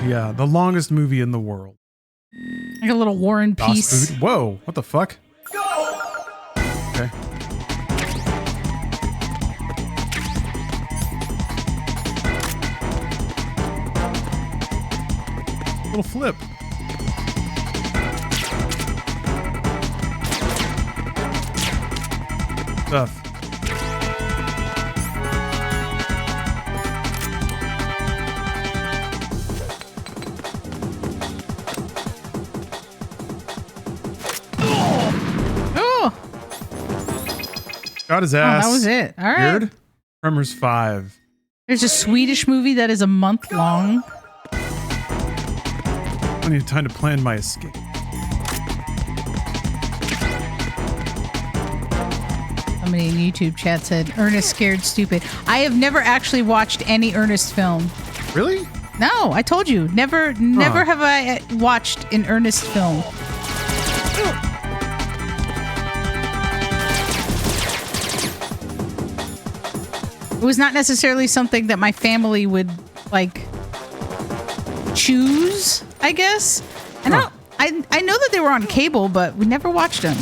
yeah, the longest movie in the world. Like a little War and Das Peace. Boot. Whoa, what the fuck? Okay. Little flip. Stuff. Oh, Got his ass. that was it. All right. Weird. Tremors 5. There's a Swedish movie that is a month long. I need time to plan my escape. Somebody in YouTube chat said Ernest Scared Stupid. I have never actually watched any Ernest film. Really? No, I told you. Never have I watched an Ernest film. It was not necessarily something that my family would like choose, I guess. I know that they were on cable, but we never watched them.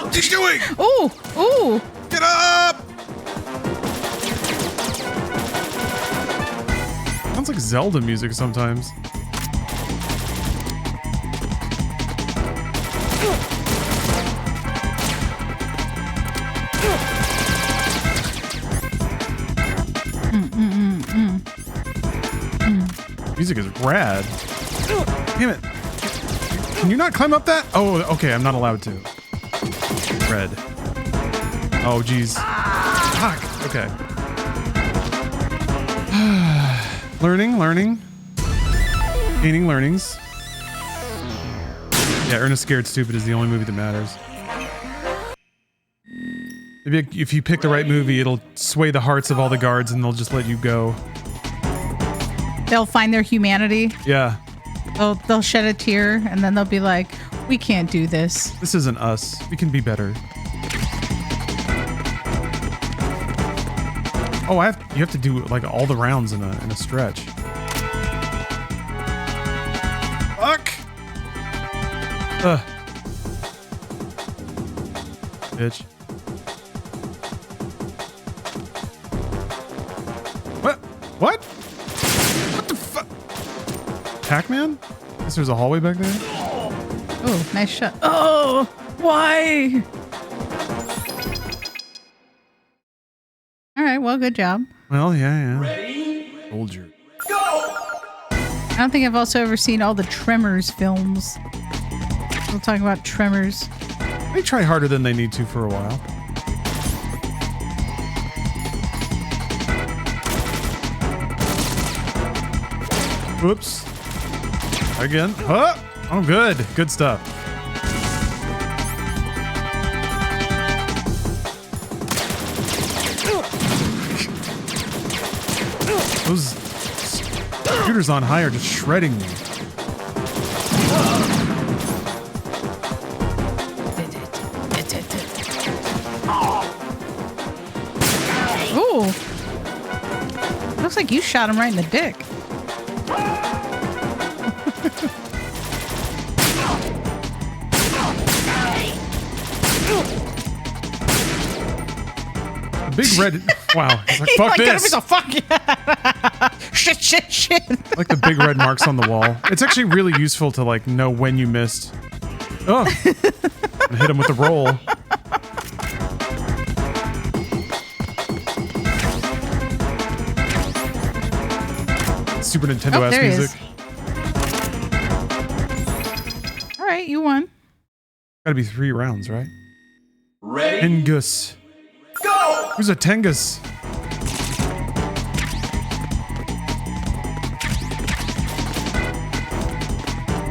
What are you doing? Ooh. Get up! Sounds like Zelda music sometimes. Music is rad. Damn it. Can you not climb up that? Oh, okay, I'm not allowed to. Red. Oh, geez. Fuck. Okay. Learning. Gaining learnings. Yeah, Ernest Scared Stupid is the only movie that matters. Maybe if you pick the right movie, it'll sway the hearts of all the guards and they'll just let you go. They'll find their humanity. Yeah. They'll shed a tear and then they'll be like, we can't do this. This isn't us. We can be better. Oh, you have to do like all the rounds in a stretch. Fuck. Bitch. What? What the fuck? Pac-Man? Guess there's a hallway back there? Oh, nice shot. Oh, why? All right, well, good job. Well, yeah. Soldier. I don't think I've also ever seen all the Tremors films. We'll talk about Tremors. They try harder than they need to for a while. Whoops. Again. Huh? Oh, good. Good stuff. Those computers on high are just shredding me. Ooh. Looks like you shot him right in the dick. The big red. Wow. It's like, fuck this. Shit. Like the big red marks on the wall. It's actually really useful to like know when you missed. Oh. Hit him with the roll. Super Nintendo ass there he music. is. right, you won. Gotta be 3 rounds, right? Ready? Tengus. Go! Who's a Tengus?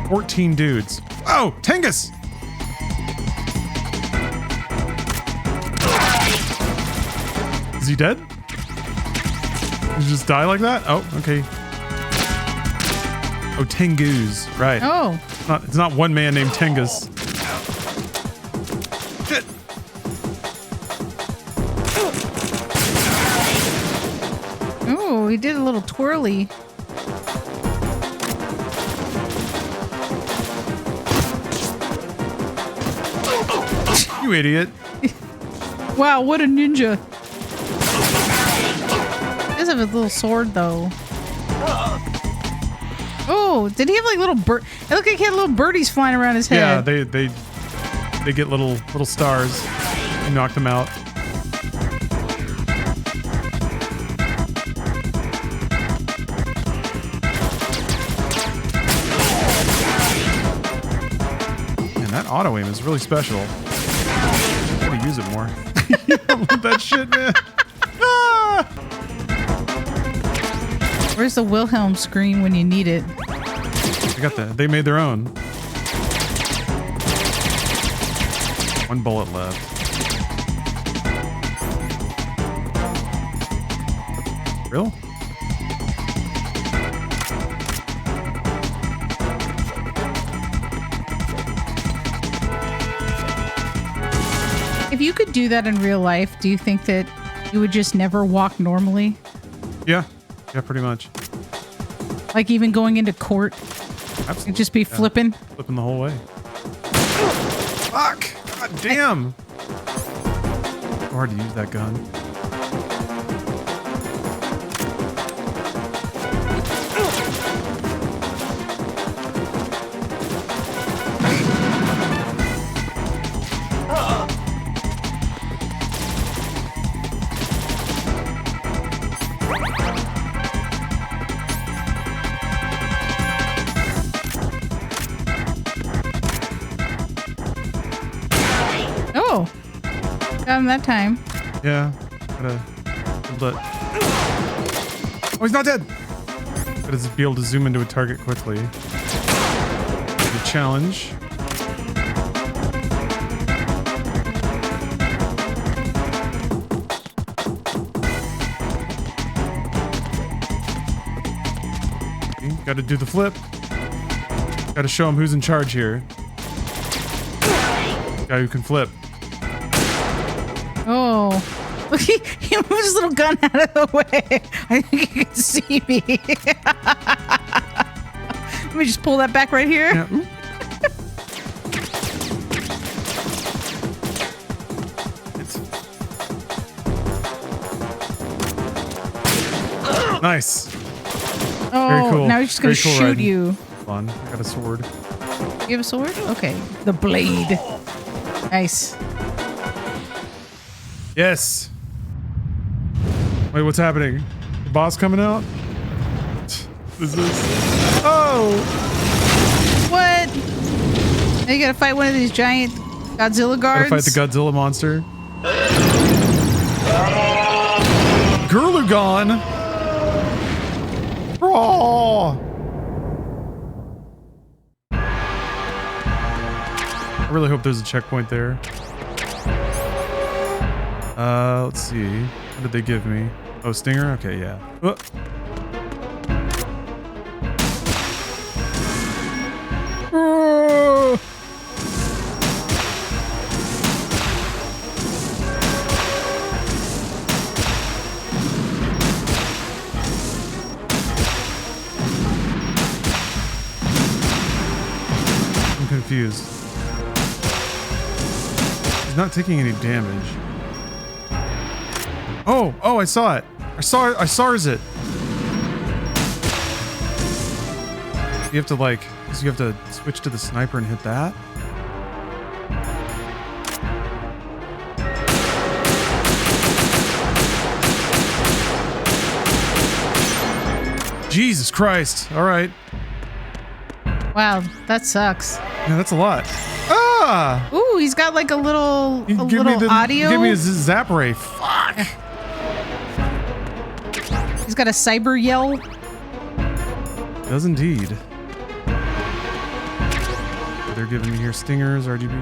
"14 dudes. Oh, Tengus! Is he dead? Did he just die like that? Oh, okay. Oh, Tengus. Right. Oh. It's not one man named Tengus. Shit. Oh, he did a little twirly. You idiot. Wow, what a ninja. He does have a little sword, though. Oh, did he have like little bird? It looked like he had little birdies flying around his Yeah, head. they get little stars. You knock them out. Man, that auto aim is really special. I gotta use it more. You don't want that shit, man. Ah! Where's the Wilhelm screen when you need it? I got that. They made their own. 1 bullet left. Real? If you could do that in real life, do you think that you would just never walk normally? Yeah. Yeah, pretty much. Like even going into court? Absolutely. You'd just be flipping? Flipping the whole way. Fuck! God damn! So hard to use that gun. Oh, got him that time. Yeah. Gotta build it. Oh, he's not dead! Gotta just be able to zoom into a target quickly. The challenge. Okay, gotta do the flip. Gotta show him who's in charge here. Guy who can flip. Oh, look, he moved his little gun out of the way. I think he can see me. Let me just pull that back right here. Yeah. Oop. Nice. Oh, Very cool. now he's just gonna Very cool shoot riding. you. Fun. I got a sword. You have a sword? Okay. The blade. Nice. Yes. Wait, what's happening? The boss coming out? Is this? Oh! What? Now you gotta fight one of these giant Godzilla guards? Gotta fight the Godzilla monster. Gurlugon! Oh! I really hope there's a checkpoint there. Let's see. What did they give me? Oh, Stinger? Okay, yeah. Oh. I'm confused. He's not taking any damage. Oh, I saw it. I SARS it. You have to you have to switch to the sniper and hit that. Jesus Christ. All right. Wow, that sucks. Yeah, that's a lot. Ah! Ooh, he's got like a little audio. Give me a zap ray. Fuck. He's got a cyber yell. Does indeed. They're giving me here stingers, RGB.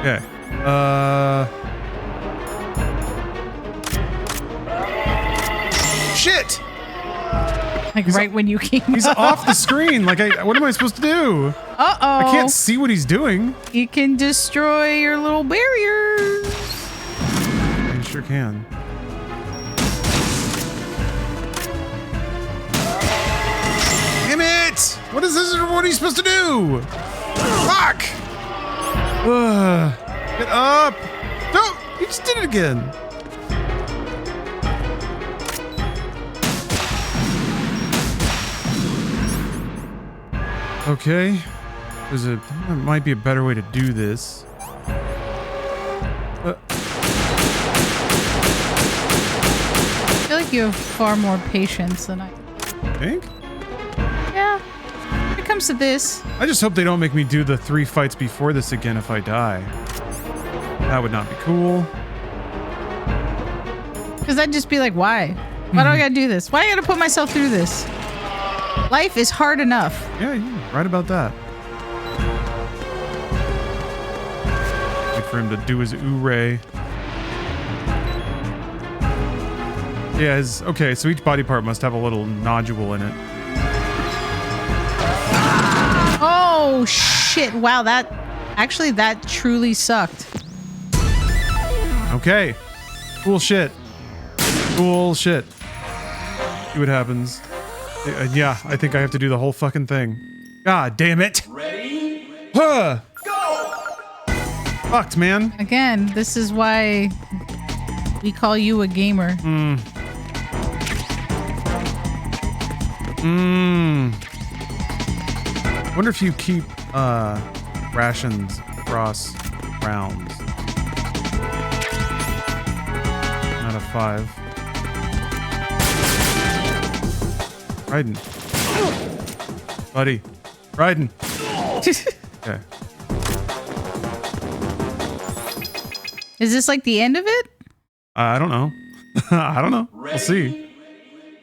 Okay. Shit! Like right when you came He's off the screen. Like, what am I supposed to do? Uh-oh. I can't see what he's doing. He can destroy your little barriers. I sure can. Damn it! What is this? What are you supposed to do? Fuck! Get up! No! You just did it again. Okay. There might be a better way to do this. I feel like you have far more patience than I Think? Yeah. When it comes to this. I just hope they don't make me do the 3 fights before this again if I die. That would not be cool. Because I'd just be like, why? Why do I gotta do this? Why I gotta put myself through this? Life is hard enough. Yeah, you're right about that. Wait for him to do his ooray. Yeah, okay, so each body part must have a little nodule in it. Oh, shit. Wow, that truly sucked. Okay. Cool shit. Cool shit. See what happens. Yeah, I think I have to do the whole fucking thing. God damn it. Ready? Huh. Fucked, man. Again, this is why we call you a gamer. Wonder if you keep rations across rounds. Out of 5. Raiden. Buddy. Raiden. Okay. Is this like the end of it? I don't know. I don't know. We'll see.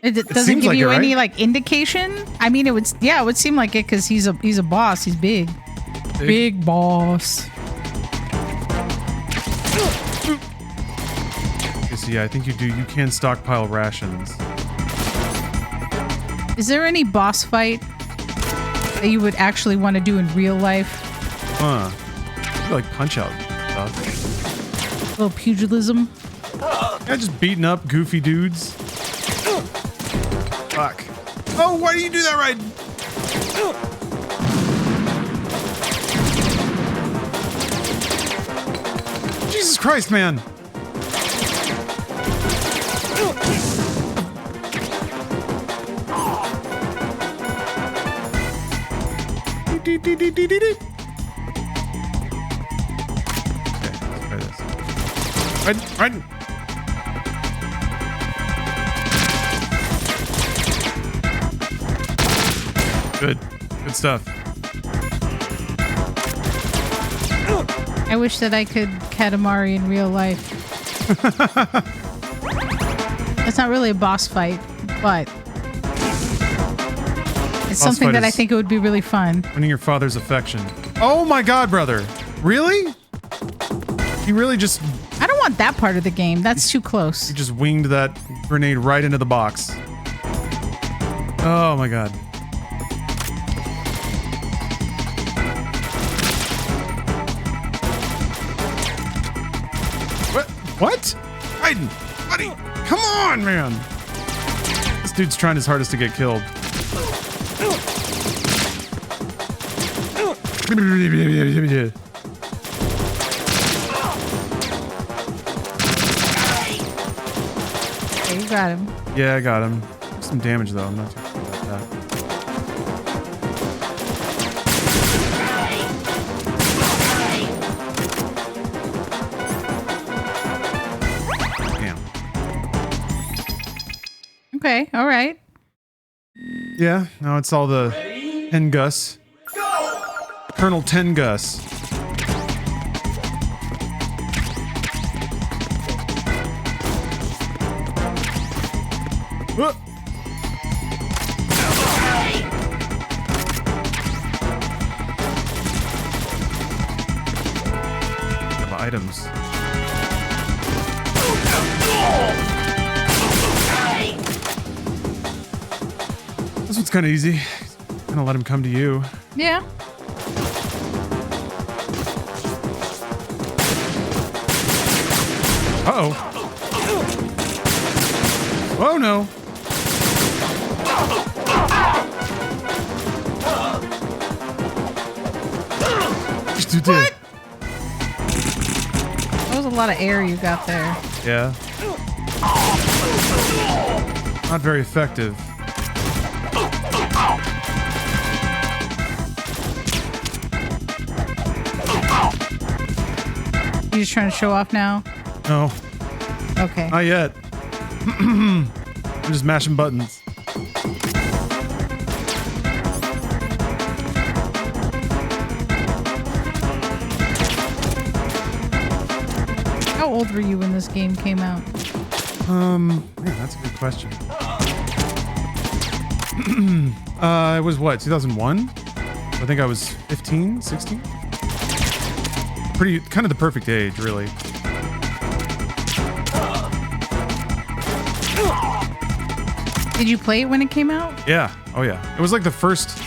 It doesn't seems give like you it, any right? like indication. I mean, it would seem like it because he's a boss. He's big. Big boss. Okay, so yeah, I think you can stockpile rations. Is there any boss fight that you would actually want to do in real life? Huh. Maybe like punch out stuff. A little pugilism. Yeah, just beating up goofy dudes. Fuck. Oh, why do you do that, Raiden? Jesus Christ, man. Okay, let's try this. Raiden. Good stuff. I wish that I could Katamari in real life. It's not really a boss fight, but it's something that I think it would be really fun. Winning your father's affection. Oh my god, brother. Really? He really just... I don't want that part of the game. That's too close. He just winged that grenade right into the box. Oh my god. What? Raiden! Buddy! Come on, man! This dude's trying his hardest to get killed. Okay, you got him. Yeah, I got him. Some damage though. I'm not too sure about that. Damn. Okay, all right. Yeah, now it's all the Tengus. Colonel Tengus. Whoa. Have items. This one's kind of easy. Gonna let him come to you. Yeah. Uh-oh. Oh no. You did. What? That was a lot of air you got there. Yeah. Not very effective. You just trying to show off now? No, Okay. not yet. I'm just mashing buttons. How old were you when this game came out? Yeah, that's a good question. It was what, 2001? I think I was 15, 16? Pretty, kind of the perfect age, really. Did you play it when it came out? Yeah. Oh yeah. It was like the first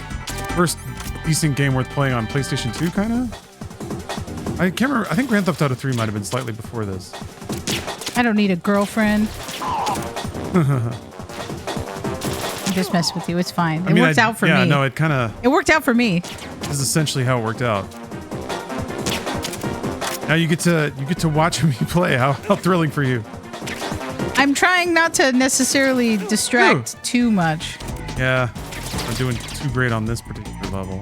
decent game worth playing on PlayStation 2, kind of. I can't remember. I think Grand Theft Auto 3 might have been slightly before this. I don't need a girlfriend. I'm just messing with you. It's fine. It worked out for me. Yeah, no, it kind of It worked out for me. is essentially how it worked out. Now you get to watch me play. How thrilling for you. I'm trying not to necessarily distract Ooh. too much. Yeah, I'm doing too great on this particular level.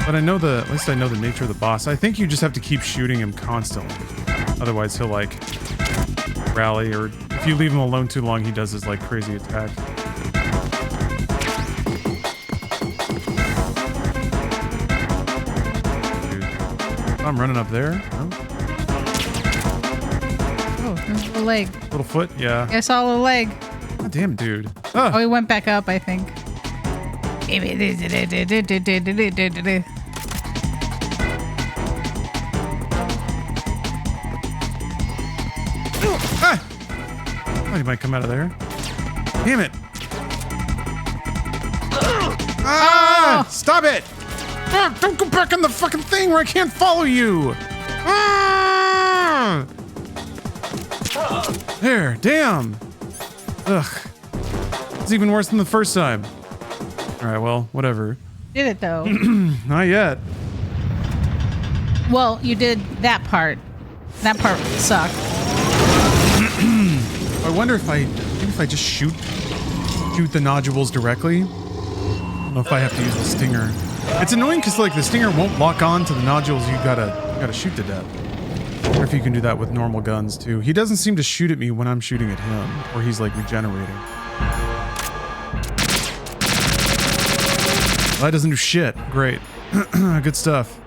But I know at least I know the nature of the boss. I think you just have to keep shooting him constantly. Otherwise he'll like rally, or if you leave him alone too long, he does his like crazy attack. Dude. I'm running up there. No? Oh, there's a leg. Little foot, yeah. I saw a leg. God damn, dude. Oh, he went back up, I think. Ah! Oh, he might come out of there. Damn it. Ah! Stop it! Ah, don't go back on the fucking thing where I can't follow you! Ah! There, damn! Ugh. It's even worse than the first time. Alright, well, whatever. Did it though? Not yet. Well, you did that part. That part sucked. I wonder if I just shoot the nodules directly. I don't know if I have to use the stinger. It's annoying because like the stinger won't lock on to the nodules you gotta shoot to death. Or if you can do that with normal guns too. He doesn't seem to shoot at me when I'm shooting at him, or he's like regenerating. Well, that doesn't do shit. Great. Good stuff.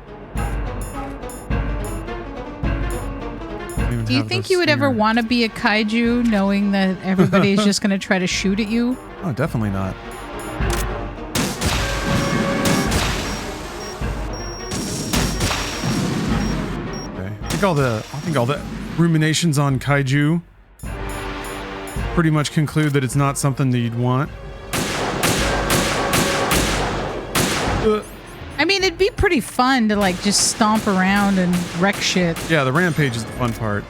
Do you think you would ever want to be a kaiju knowing that everybody's just going to try to shoot at you? Oh, definitely not. Okay. I think all the ruminations on kaiju pretty much conclude that it's not something that you'd want. I mean, it'd be pretty fun to like just stomp around and wreck shit. Yeah, the rampage is the fun part.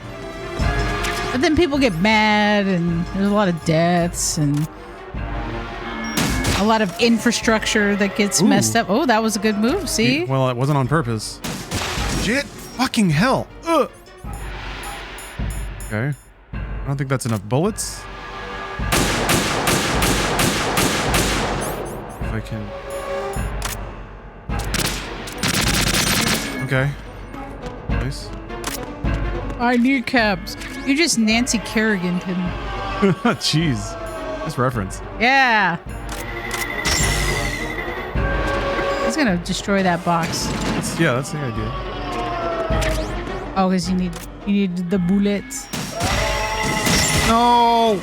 But then people get mad and there's a lot of deaths and a lot of infrastructure that gets messed up. Oh, that was a good move, see? Well, it wasn't on purpose. Shit! Fucking hell! Ugh. Okay. I don't think that's enough bullets. If I can... Okay. Nice. My kneecaps. You just Nancy Kerrigan him. Jeez. Nice reference. Yeah. He's gonna destroy that box. That's the idea. Oh, because you need the bullets. No!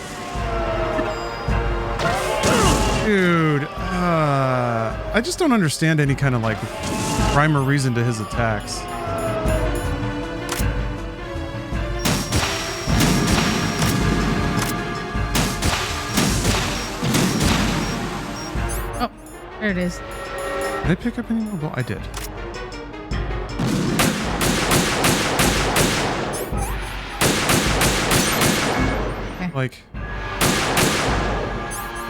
Dude, I just don't understand any kind of like rhyme or reason to his attacks. Oh, there it is. Did I pick up any more? Well, I did. Okay. Like,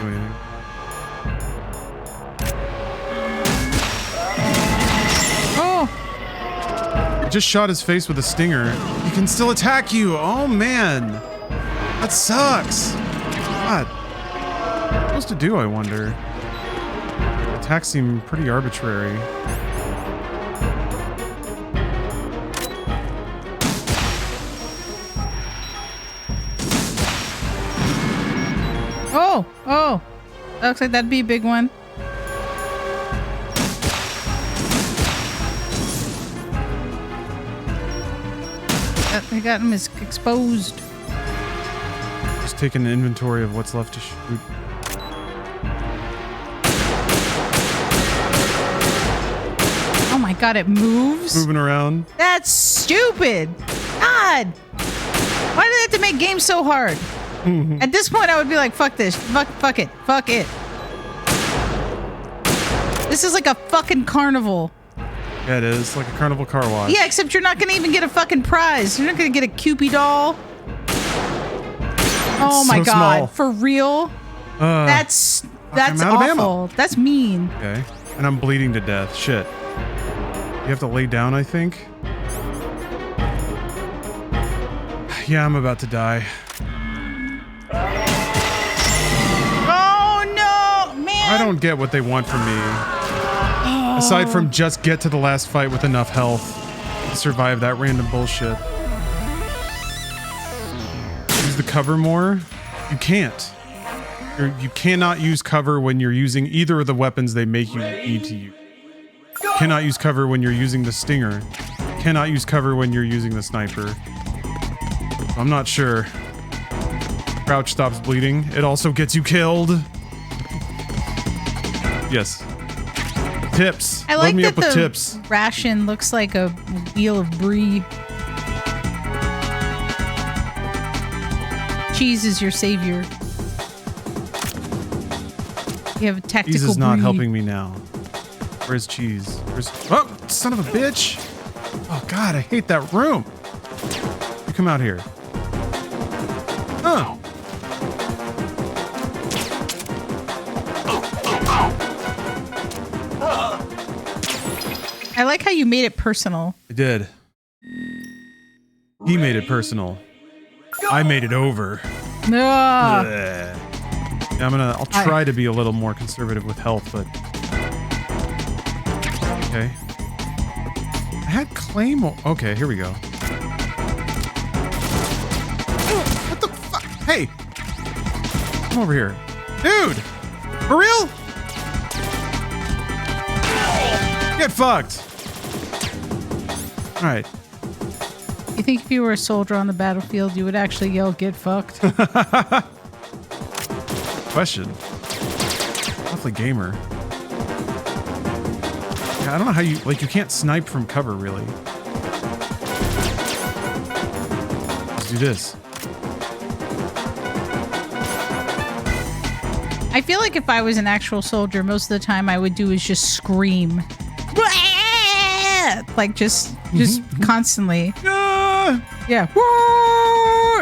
do anything? Oh, Just shot his face with a stinger. He can still attack you. Oh man, that sucks. God, what am I supposed to do? I wonder. Attacks seem pretty arbitrary. oh, that looks like that'd be a big one. I got him exposed. Just taking an inventory of what's left to shoot. Oh my god, it moves? Moving around. That's stupid. God. Why do they have to make games so hard? At this point, I would be like, fuck this. Fuck it. Fuck it. This is like a fucking carnival. Yeah, it is. Like a carnival car wash. Yeah, except you're not going to even get a fucking prize. You're not going to get a Cupid doll. Oh my so god. small. For real? That's I'm out of ammo. awful. That's mean. Okay. And I'm bleeding to death. Shit. You have to lay down, I think. Yeah, I'm about to die. Oh no, man. I don't get what they want from me. Aside from just get to the last fight with enough health to survive that random bullshit. Use the cover more? You can't. You cannot use cover when you're using either of the weapons they make you need to use. You cannot use cover when you're using the stinger. You cannot use cover when you're using the sniper. I'm not sure. Crouch stops bleeding. It also gets you killed. Yes. Tips. I Load like me that up with the tips. ration looks like a wheel of brie. Cheese is your savior. You have a tactical Cheese is not brie. helping me now. Where's cheese? Where's... Oh, son of a bitch! Oh god, I hate that room. You come out here. Huh. I like how you made it personal. I did. He made it personal. I made it over. Ugh. Bleh. Yeah, I'll try to be a little more conservative with health, but... Okay. I had claymore. Okay, here we go. What the fuck? Hey! Come over here. Dude! For real? Get fucked! Alright. You think if you were a soldier on the battlefield, you would actually yell, "Get fucked"? Question. Awfully gamer. Yeah, I don't know how you... Like, you can't snipe from cover, really. Let's do this. I feel like if I was an actual soldier, most of the time I would do is just scream. Like, just constantly. Yeah.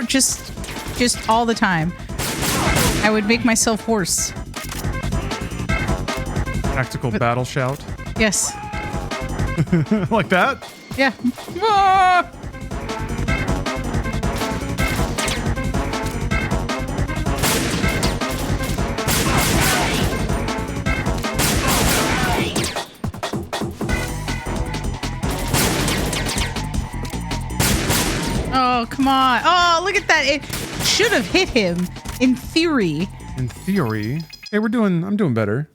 Just all the time. I would make myself hoarse. Tactical battle shout. Yes. Like that? Yeah. Oh, come on. Oh, look at that. should have hit him in theory. In theory. Hey, I'm doing better.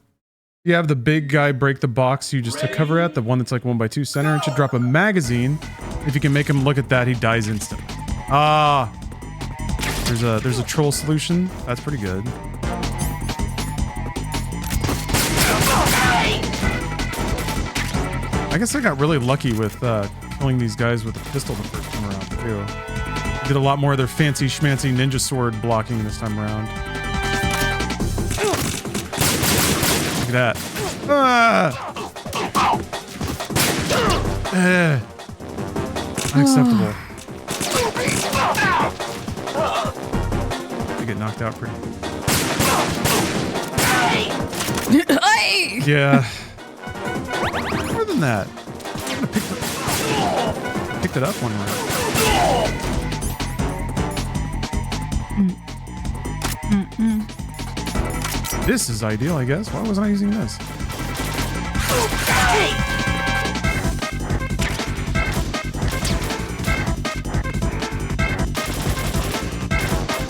You have the big guy break the box you just took cover at, the one that's like 1x2 center, and should drop a magazine. If you can make him look at that, he dies instantly. Ah. There's a troll solution. That's pretty good. I guess I got really lucky with killing these guys with a pistol the first time around, too. Did a lot more of their fancy schmancy ninja sword blocking this time around. Look at that. Unacceptable. I get knocked out pretty. Yeah. More than that. I kind of picked it up one round. This is ideal, I guess. Why wasn't I using this?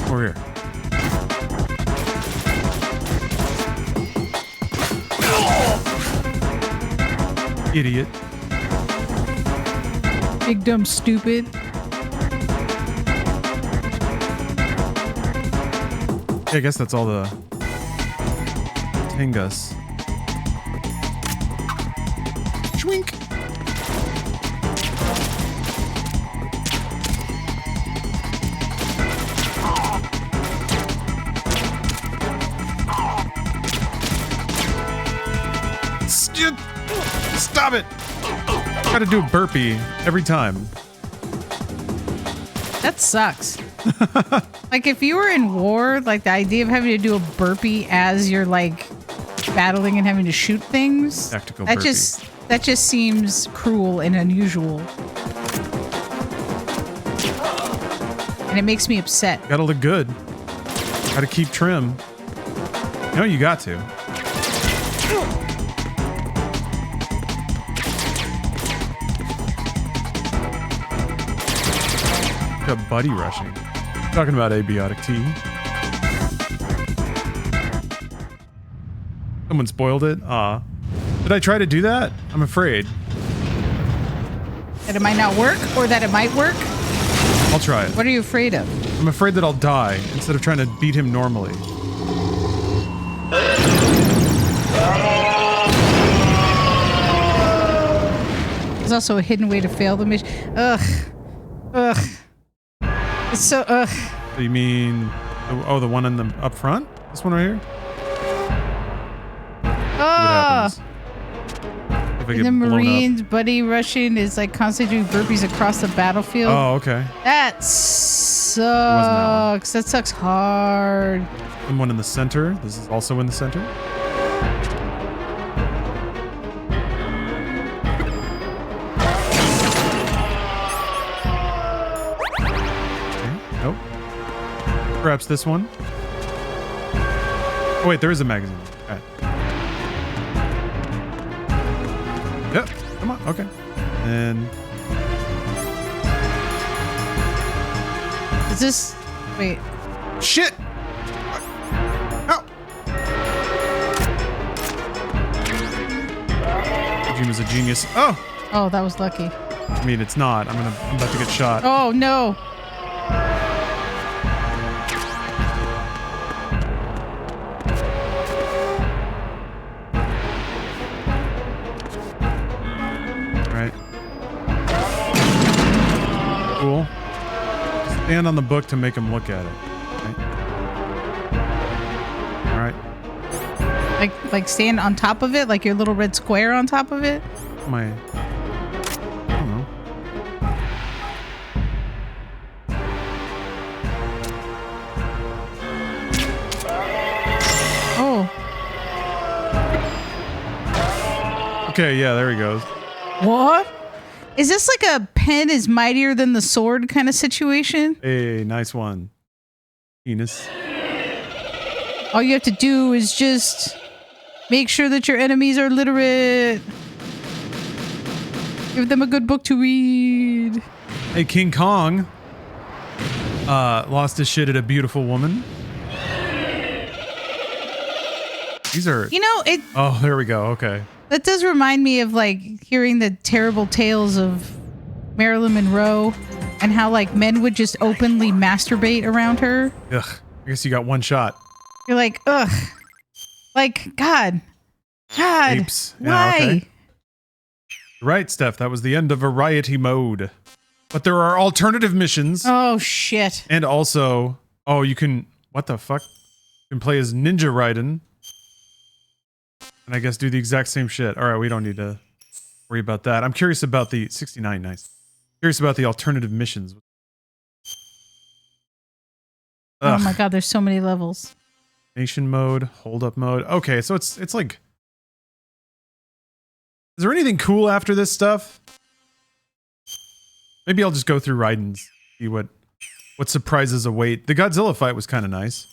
Over here. Idiot. Big dumb stupid. Yeah, I guess that's all the Tengus. Schwink. Stop it! Gotta do a burpee every time. That sucks. Like if you were in war, like the idea of having to do a burpee as you're like battling and having to shoot things, Tactical that burpee. that just seems cruel and unusual. And it makes me upset. Gotta look good. Gotta keep trim. No, you got to. Got buddy rushing. Talking about abiotic tea. Someone spoiled it? Aw. Did I try to do that? I'm afraid. That it might not work or that it might work? I'll try it. What are you afraid of? I'm afraid that I'll die instead of trying to beat him normally. There's also a hidden way to fail the mission. Ugh. Ugh. It's so, ugh. So you mean, oh, the one in the up front? This one right here? What happens? If I get The blown Marines up. buddy rushing is like constantly doing burpees across the battlefield. Oh, okay. That sucks. That sucks hard. And one in the center. This is also in the center. Nope. Perhaps this one. Oh wait, there is a magazine. Alright. Yep. Come on. Okay. And Is this... Wait. shit. Ow. Kojima's a genius. Oh. Oh, that was lucky. I mean, it's not. I'm about to get shot. Oh, no. Right. Cool. Stand on the book to make him look at it. All right. Like stand on top of it? Like your little red square on top of it? I don't know. Oh. Okay, yeah, there he goes. What? Is this like a pen is mightier than the sword kind of situation? Hey, nice one. Penis. All you have to do is just make sure that your enemies are literate. Give them a good book to read. Hey, King Kong. Lost his shit at a beautiful woman. These are... You know, it Oh, there we go. Okay. that does remind me of like hearing the terrible tales of Marilyn Monroe and how like men would just openly masturbate around her. Ugh. I guess you got one shot. You're like, ugh. Like, God. Apes. Yeah, Why? okay. Right, Steph. That was the end of variety mode. But there are alternative missions. Oh, shit. And also... Oh, you can... What the fuck? You can play as Ninja Raiden. And I guess do the exact same shit. Alright, we don't need to worry about that. I'm curious about the... 69, nice. Curious about the alternative missions. Oh Ugh. my God, there's so many levels. Nation mode, hold up mode. Okay, so it's like... Is there anything cool after this stuff? Maybe I'll just go through Raiden's, see what surprises await. The Godzilla fight was kind of nice.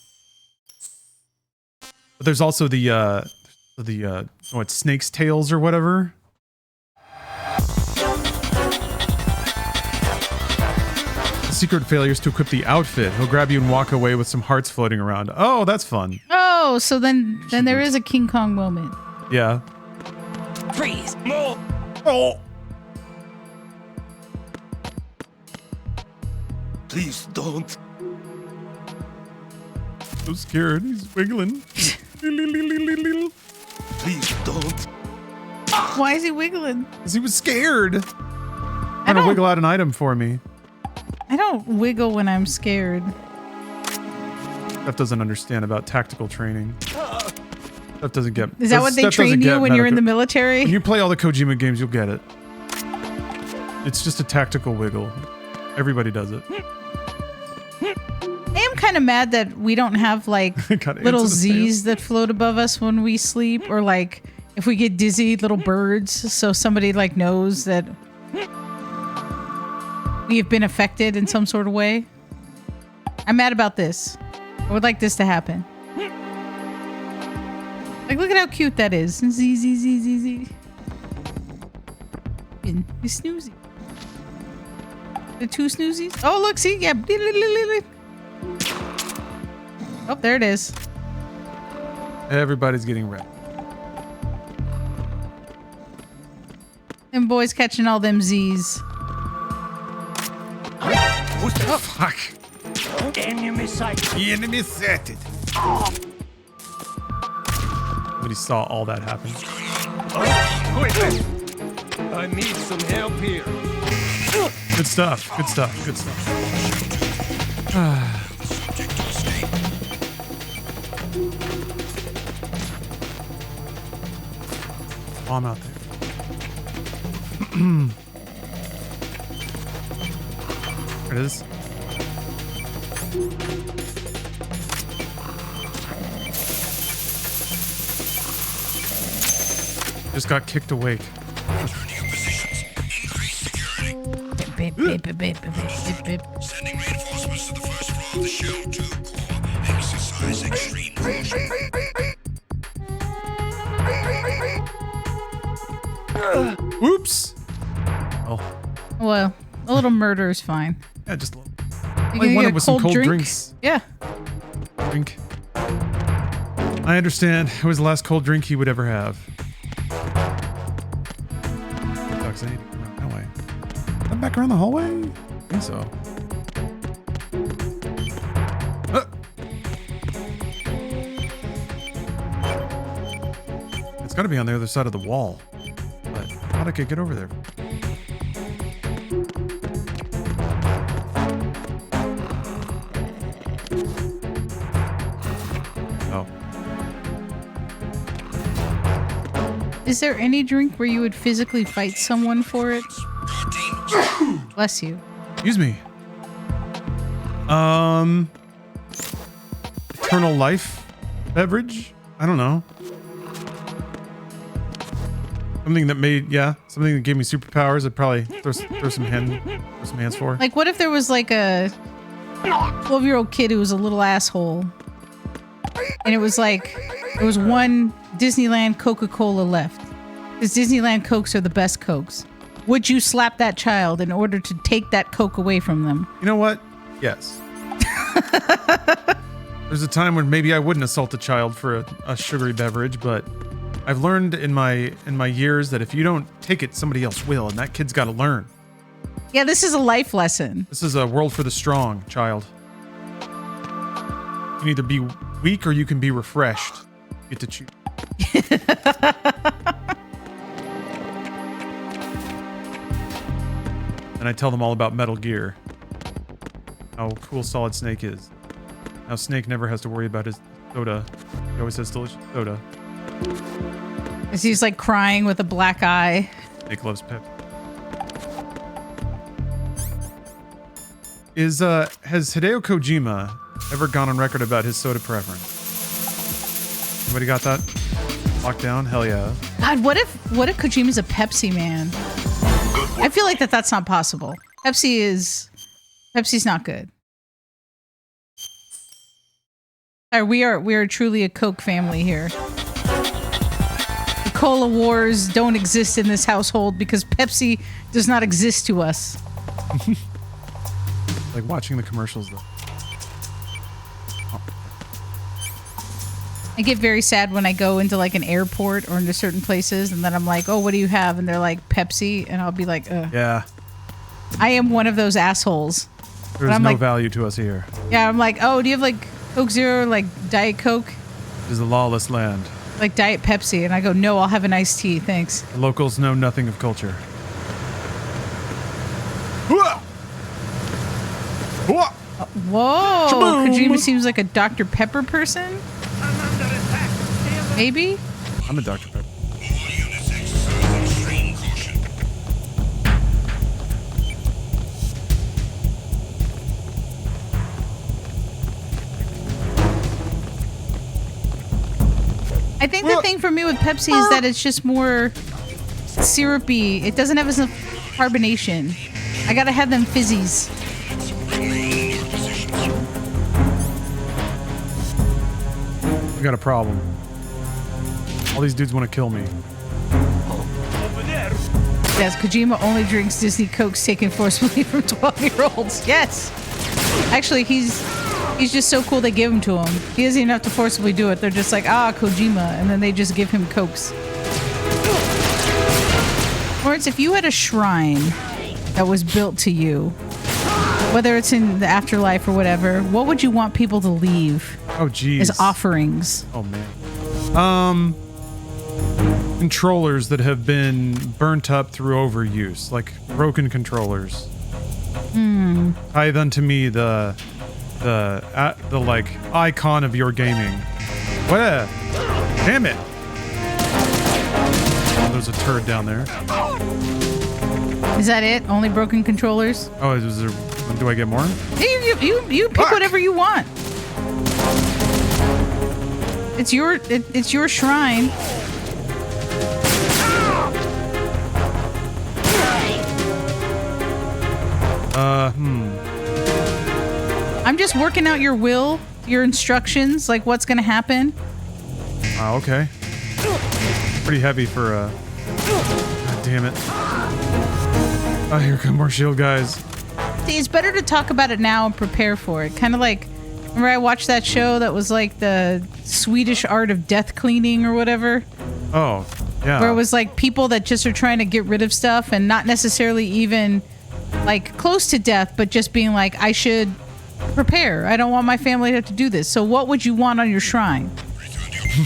But there's also the Snake's Tails or whatever. The secret failure is to equip the outfit. He'll grab you and walk away with some hearts floating around. Oh, that's fun. Oh, so then there is a King Kong moment. Yeah. Freeze! More! Oh. Please don't. So scared. He's wiggling. Please don't. Why is he wiggling? Because he was scared. Trying to don't- wiggle out an item for me. I don't wiggle when I'm scared. Steph doesn't understand about tactical training. Steph doesn't get... Is that what they Steph doesn't train you get when you're in the medical- military? When you play all the Kojima games, you'll get it. It's just a tactical wiggle. Everybody does it. I am kind of mad that we don't have like Got little ants in his Z's that float above us when we sleep, or like if we get dizzy, little birds, so somebody like knows that we have been affected in some sort of way. I'm mad about this. I would like this to happen. Like, look at how cute that is. Z, Z, Z, Z, Z. He's snoozy. The two snoozies. Oh, look, see? Yeah. Oh, there it is. Everybody's getting wrecked. Them boys catching all them Z's. Oh, fuck. Enemy sight! The enemy sighted. Somebody saw all that happen. Quick! I need some help here. Good stuff. Good stuff. Good stuff. Subject to escape. Bomb out there. There it is. Just got kicked awake. Return to your positions. Increase security. Bip, bip, bip, bip, bip, bip, bip. Sending reinforcements to the first floor of the Shell 2 core. Exercise extreme caution. Whoops. Oh, Well, a little murder is fine. yeah, just a little. You I gonna wanted get a with some cold drink? drinks. Yeah. Drink. I understand. It was the last cold drink he would ever have. Sucks. I need to come around that way. Come back around the hallway? I think so. It's got to be on the other side of the wall. But how did I could get over there? Oh. Is there any drink where you would physically fight someone for it? Bless you. Excuse me. Eternal life beverage? I don't know. Something that made, yeah, something that gave me superpowers. I'd probably throw some hands for. Like, what if there was like a 12-year-old kid who was a little asshole, and it was like there was one Disneyland Coca-Cola left, because Disneyland Cokes are the best Cokes. Would you slap that child in order to take that Coke away from them? You know what? Yes. There's a time when maybe I wouldn't assault a child for a sugary beverage, but I've learned in my years that if you don't take it, somebody else will, and that kid's got to learn. Yeah, this is a life lesson. This is a world for the strong, child. You can either be weak or you can be refreshed. You get to choose. And I tell them all about Metal Gear. How cool Solid Snake is. How Snake never has to worry about his soda. He always has delicious soda. As he's like crying with a black eye. Snake loves Pepsi. Has Hideo Kojima ever gone on record about his soda preference? Anybody got that? Locked down? Hell yeah. God, what if Kojima's a Pepsi man? I feel like that's not possible. Pepsi's not good. We are truly a Coke family here. The cola wars don't exist in this household because Pepsi does not exist to us. Like watching the commercials though. I get very sad when I go into like an airport or into certain places and then I'm like, oh, what do you have? And they're like, Pepsi. And I'll be like, ugh. Yeah. I am one of those assholes. There's no like, value to us here. Yeah, I'm like, oh, do you have like Coke Zero, like Diet Coke? It is a lawless land. Like Diet Pepsi. And I go, no, I'll have an iced tea. Thanks. The locals know nothing of culture. Whoa. Shaboom. Kojima seems like a Dr. Pepper person. Maybe? I'm a Dr. Pepper. All units exercise extreme caution. I think the thing for me with Pepsi is that it's just more syrupy. It doesn't have enough carbonation. I gotta have them fizzies. Remain in your positions. We got a problem. All these dudes want to kill me. Yes, Kojima only drinks Disney Cokes taken forcibly from 12-year-olds. Yes. Actually, he's just so cool they give them to him. He doesn't even have to forcibly do it. They're just like, Kojima, and then they just give him Cokes. Lawrence, if you had a shrine that was built to you, whether it's in the afterlife or whatever, what would you want people to leave Oh, geez. as offerings? Oh, man. Controllers that have been burnt up through overuse, like broken controllers. Tithe unto me the like icon of your gaming. What? Damn it! Oh, there's a turd down there. Is that it? Only broken controllers? Oh, is there? Do I get more? You pick Fuck. whatever you want. It's your shrine. I'm just working out your will, your instructions, like what's gonna happen. Oh, okay. Pretty heavy for a. God damn it. Oh, here come more shield guys. See, it's better to talk about it now and prepare for it. Kind of like, remember I watched that show that was like the Swedish art of death cleaning or whatever? Oh, yeah. Where it was like people that just are trying to get rid of stuff and not necessarily even like close to death, but just being like, I should prepare. I don't want my family to have to do this. So what would you want on your shrine?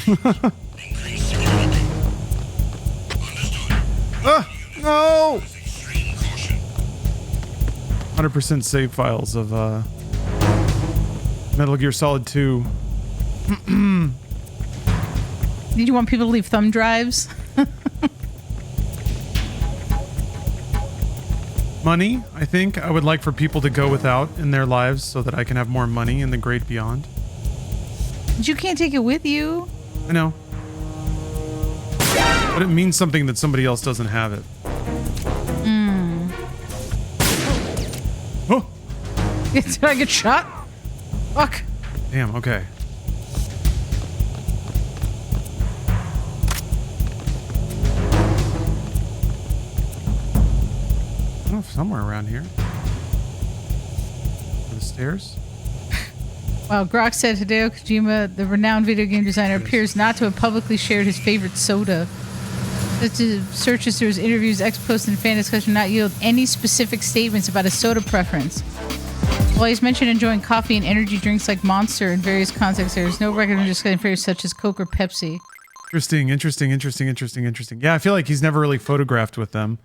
Increase security. Understood. No! Extreme caution. 100% save files of Metal Gear Solid 2. Did you want people to leave thumb drives? Money, I think. I would like for people to go without in their lives so that I can have more money in the great beyond. But you can't take it with you. I know. But it means something that somebody else doesn't have it. Oh! Did I get shot? Fuck. Damn, okay. Oh, somewhere around here. The stairs? Well, Grok said Hideo Kojima, the renowned video game designer, appears not to have publicly shared his favorite soda. The searches through his interviews, ex posts, and fan discussion not yield any specific statements about his soda preference. While he's mentioned enjoying coffee and energy drinks like Monster in various contexts, there is no record of discussing favorites such as Coke or Pepsi. Interesting. Yeah, I feel like he's never really photographed with them.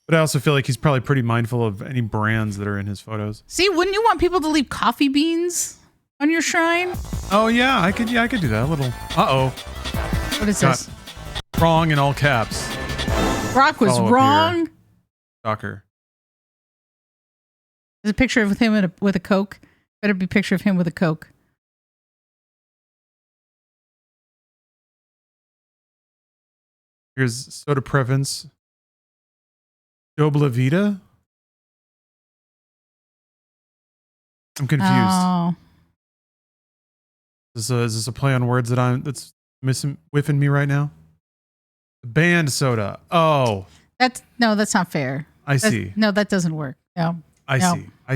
But I also feel like he's probably pretty mindful of any brands that are in his photos. See, wouldn't you want people to leave coffee beans on your shrine? Oh yeah, I could do that. A little. Uh-oh. What is this? Wrong in all caps. Brock was wrong. Shocker. There's a picture of him with a Coke. Better be a picture of him with a Coke. Here's soda preference. Dobla Vita? I'm confused. Oh. Is this a play on words that's whiffing me right now? Band soda. Oh. That's not fair. I see. No, that doesn't work. No. I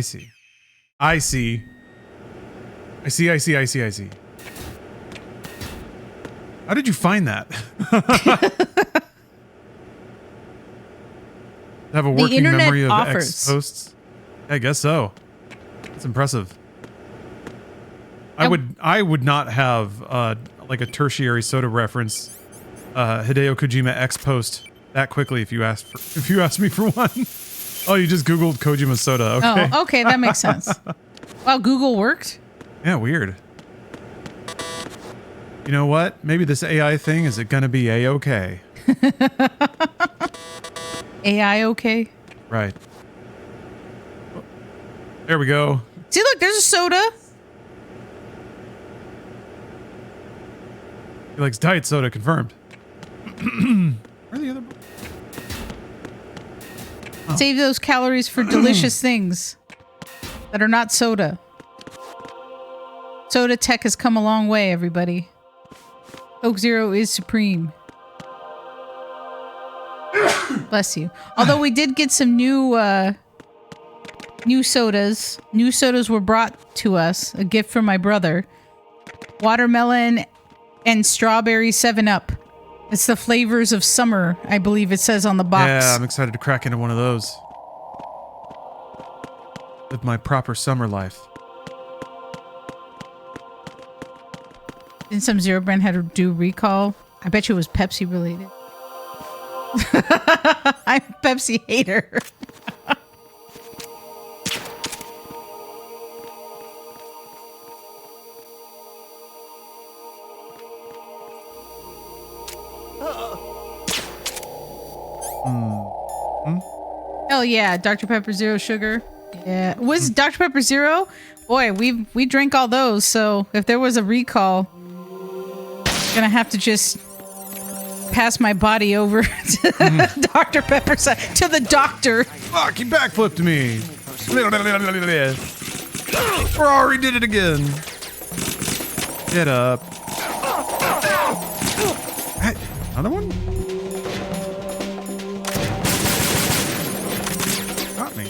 see. How did you find that? Have a working memory of X posts? I guess so. That's impressive. I would not have like a tertiary soda reference Hideo Kojima X post that quickly if you asked me for one. Oh, you just Googled Kojima soda. Okay. Oh, okay, that makes sense. Wow, Google worked? Yeah, weird. You know what? Maybe this AI thing is it gonna be A-okay? AI okay? Right. There we go. See, look, there's a soda. He likes diet soda, confirmed. Where are the other? Oh. Save those calories for delicious things that are not soda. Soda tech has come a long way, everybody. Coke Zero is supreme. Bless you. Although we did get some new sodas. New sodas were brought to us. A gift from my brother. Watermelon and strawberry 7-Up. It's the flavors of summer, I believe it says on the box. Yeah, I'm excited to crack into one of those. Live my proper summer life. Didn't some Zero brand had to do recall? I bet you it was Pepsi related. I'm a Pepsi hater. Hell yeah, Dr. Pepper Zero Sugar. Yeah. Was Dr. Pepper Zero? Boy, we drank all those, so if there was a recall, I'm gonna have to just pass my body over to Dr. Pepper to the doctor. Fuck, he backflipped me. Ferrari did it again. Get up. Hey, another one? Got me.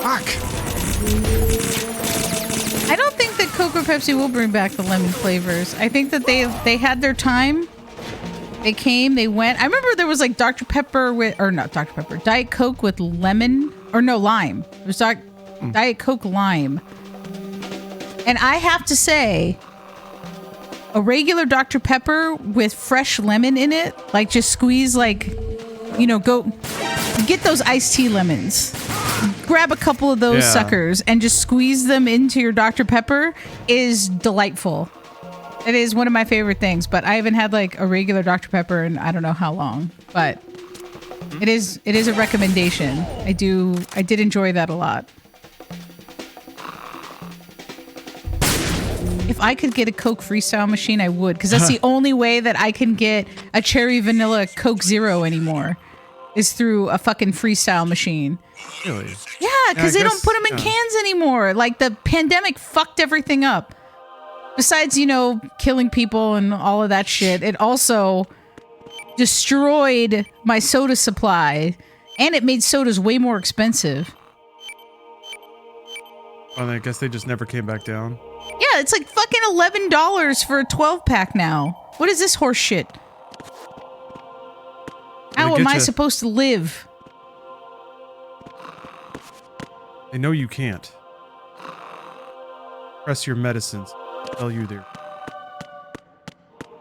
Fuck. I don't think that Coke or Pepsi will bring back the lemon flavors. I think that they had their time. They came, they went. I remember there was like Dr. Pepper with, or not Dr. Pepper, Diet Coke with lemon, or no, lime. It was Diet Coke lime. And I have to say, a regular Dr. Pepper with fresh lemon in it, like just squeeze, like, you know, go get those iced tea lemons. Grab a couple of those suckers and just squeeze them into your Dr. Pepper is delightful. It is one of my favorite things, but I haven't had like a regular Dr. Pepper in I don't know how long, but it is a recommendation. I did enjoy that a lot. If I could get a Coke Freestyle machine, I would, because that's the only way that I can get a cherry vanilla Coke Zero anymore is through a fucking Freestyle machine. Really? Yeah, because they don't put them in cans anymore. Like the pandemic fucked everything up. Besides, you know, killing people and all of that shit, it also destroyed my soda supply. And it made sodas way more expensive. Well, I guess they just never came back down. Yeah, it's like fucking $11 for a 12-pack now. What is this horse shit? How am I supposed to live? They know you can't. Press your medicines. Tell you there.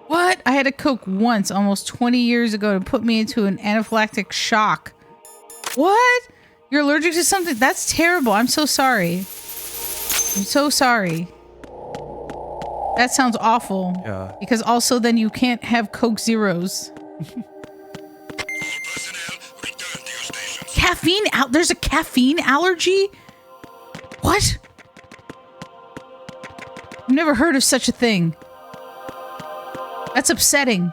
What? I had a Coke once, almost 20 years ago, to put me into an anaphylactic shock. What? You're allergic to something? That's terrible. I'm so sorry. I'm so sorry. That sounds awful. Yeah. Because also then you can't have Coke Zeros. Caffeine out. There's a caffeine allergy? What? I've never heard of such a thing. That's upsetting.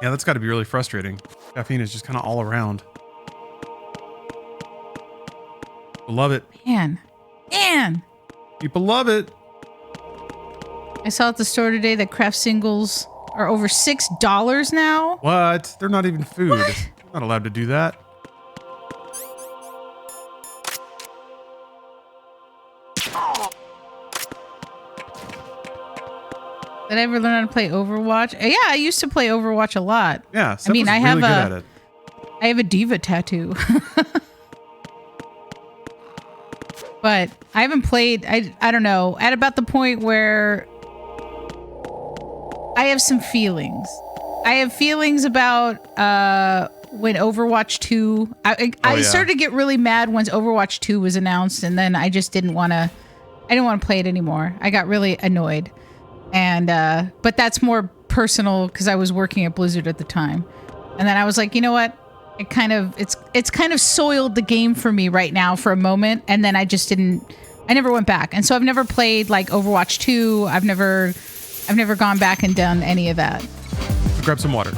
Yeah, that's got to be really frustrating. Caffeine is just kind of all around. People love it. Man. People love it. I saw at the store today that craft singles are over $6 now. What? They're not even food. What? Not allowed to do that. Did I ever learn how to play Overwatch? Yeah, I used to play Overwatch a lot. Yeah, I mean, was I really have good at it. I have a diva tattoo. But I haven't played, I don't know, at about the point where I have some feelings. I have feelings about when Overwatch 2, I started to get really mad once Overwatch 2 was announced, and then I just didn't want to play it anymore. I got really annoyed. And but that's more personal because I was working at Blizzard at the time. And then I was like, you know what? It's kind of soiled the game for me right now for a moment, and then I never went back. And so I've never played like Overwatch 2. I've never gone back and done any of that. Grab some water.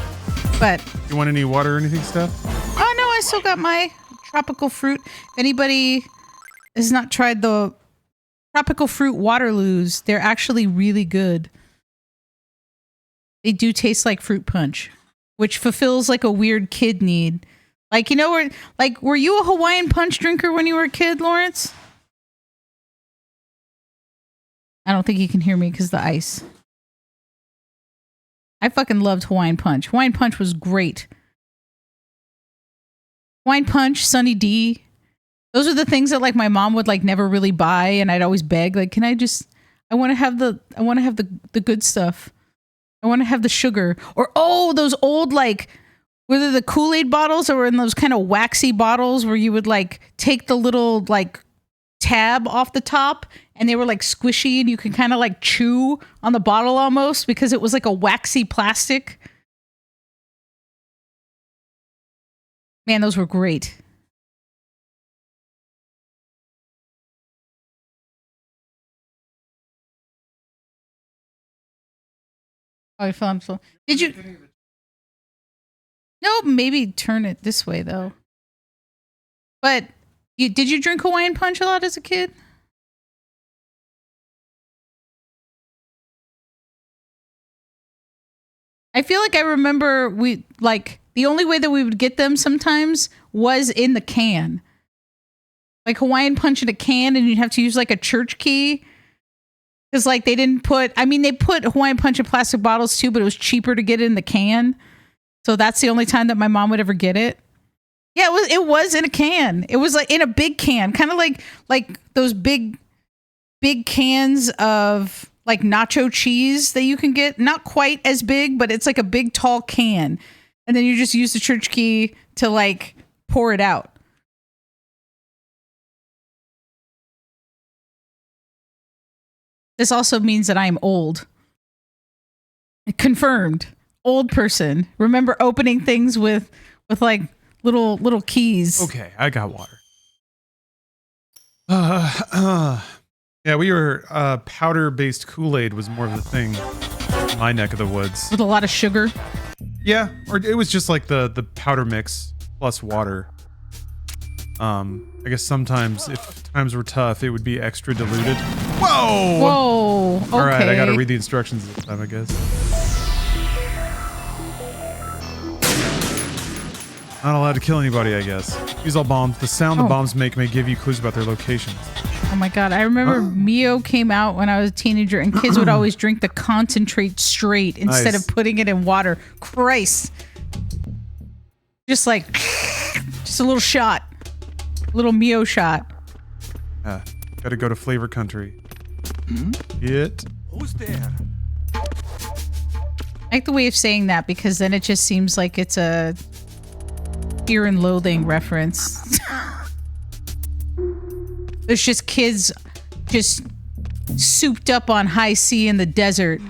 But You want any water or anything, Steph? oh no, I still got my tropical fruit. If anybody has not tried the tropical fruit Waterloos, they're actually really good. They do taste like fruit punch, which fulfills like a weird kid need. Like, you know, were you a Hawaiian punch drinker when you were a kid, Lawrence? I don't think you can hear me because the ice. I fucking loved Hawaiian punch. Hawaiian punch was great. Hawaiian punch, Sunny D. Those are the things that like my mom would like never really buy, and I'd always beg, like, can I want to have the good stuff. I want to have the sugar. Or those old like, whether the Kool-Aid bottles or in those kind of waxy bottles where you would like take the little like tab off the top and they were like squishy and you can kind of like chew on the bottle almost because it was like a waxy plastic. Man, those were great. Oh, I found so. Did you? No, maybe turn it this way though. But did you drink Hawaiian punch a lot as a kid? I feel like I remember the only way that we would get them sometimes was in the can. Like Hawaiian punch in a can, and you'd have to use like a church key. Because like they put Hawaiian punch in plastic bottles too, but it was cheaper to get it in the can. So that's the only time that my mom would ever get it. Yeah, it was in a can. It was like in a big can, kind of like those big cans of like nacho cheese that you can get. Not quite as big, but it's like a big tall can. And then you just use the church key to like pour it out. This also means that I am old. Confirmed. Old person. Remember opening things with like little keys. Okay, I got water. Yeah, we were powder-based Kool-Aid was more of the thing in my neck of the woods. With a lot of sugar. Yeah, or it was just like the powder mix plus water. I guess sometimes if times were tough, it would be extra diluted. Whoa! Okay. All right, I gotta read the instructions this time, I guess. Not allowed to kill anybody, I guess. Use all bombs. The sound the Oh. bombs make may give you clues about their locations. Oh my god, I remember Mio came out when I was a teenager and kids would always drink the concentrate straight instead Nice. of putting it in water. Christ. Just like, just a little shot. Little Mio shot. Gotta go to flavor country. It. Who's there? I like the way of saying that because then it just seems like it's a Fear and Loathing reference. There's just kids just souped up on high C in the desert.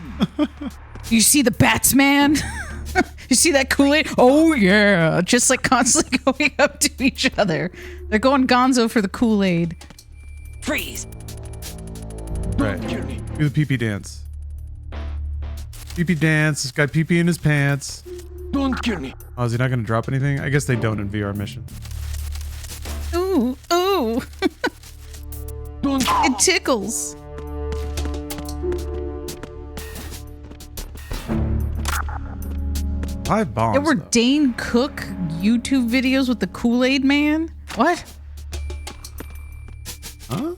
You see the bats, man? You see that Kool-Aid? Oh yeah. Just like constantly going up to each other. They're going gonzo for the Kool-Aid. Freeze! Right. Do the pee-pee dance. Pee-pee dance. This guy pee-pee in his pants. Don't kill me. Oh, is he not gonna drop anything? I guess they don't in VR mission. Ooh, ooh. Don't. It tickles. Five bombs. There were though. Dane Cook YouTube videos with the Kool-Aid man. What? Huh?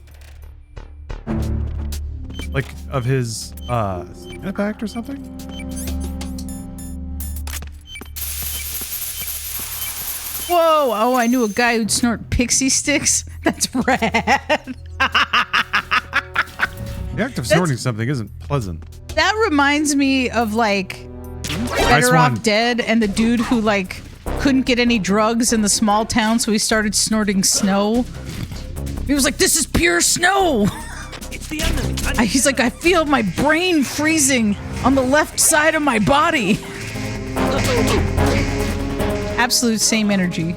Like of his stand-up act or something? Whoa! Oh, I knew a guy who'd snort pixie sticks. That's rad. The act of snorting something isn't pleasant. That reminds me of like Better one. Off Dead and the dude who like couldn't get any drugs in the small town, so he started snorting snow. He was like, "This is pure snow." It's the enemy. He's like, "I feel my brain freezing on the left side of my body." Absolute same energy.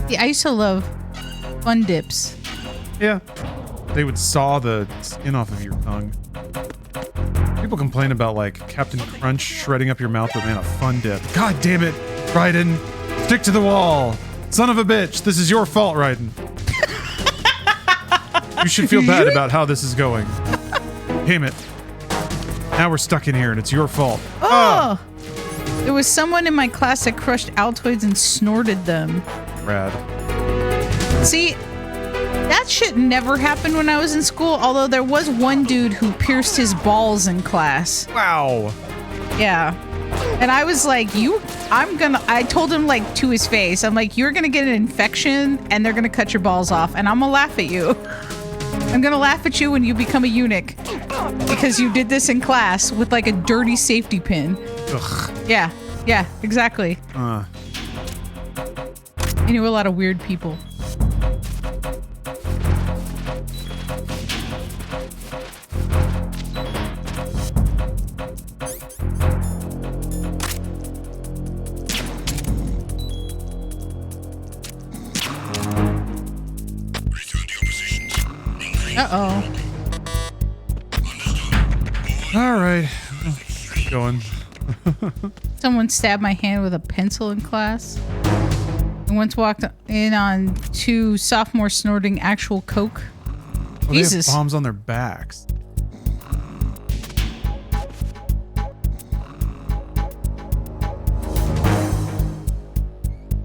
Yeah, I used to love fun dips. Yeah. They would saw the skin off of your tongue. People complain about like Captain Crunch shredding up your mouth, but man, a fun dip. God damn it, Raiden. Stick to the wall. Son of a bitch. This is your fault, Raiden. You should feel bad about how this is going. Damn it. Now we're stuck in here and it's your fault. Oh! There was someone in my class that crushed Altoids and snorted them. Rad. See, that shit never happened when I was in school, although there was one dude who pierced his balls in class. Wow. Yeah. And I was like, I told him like to his face, I'm like, you're gonna get an infection and they're gonna cut your balls off and I'm gonna laugh at you. I'm gonna laugh at you when you become a eunuch because you did this in class with like a dirty safety pin. Ugh. Yeah, exactly. I knew a lot of weird people. Return to your positions. Uh-oh. All right. Keep going. Someone stabbed my hand with a pencil in class. I once walked in on 2 sophomores snorting actual coke. Oh, they Jesus. have bombs on their backs.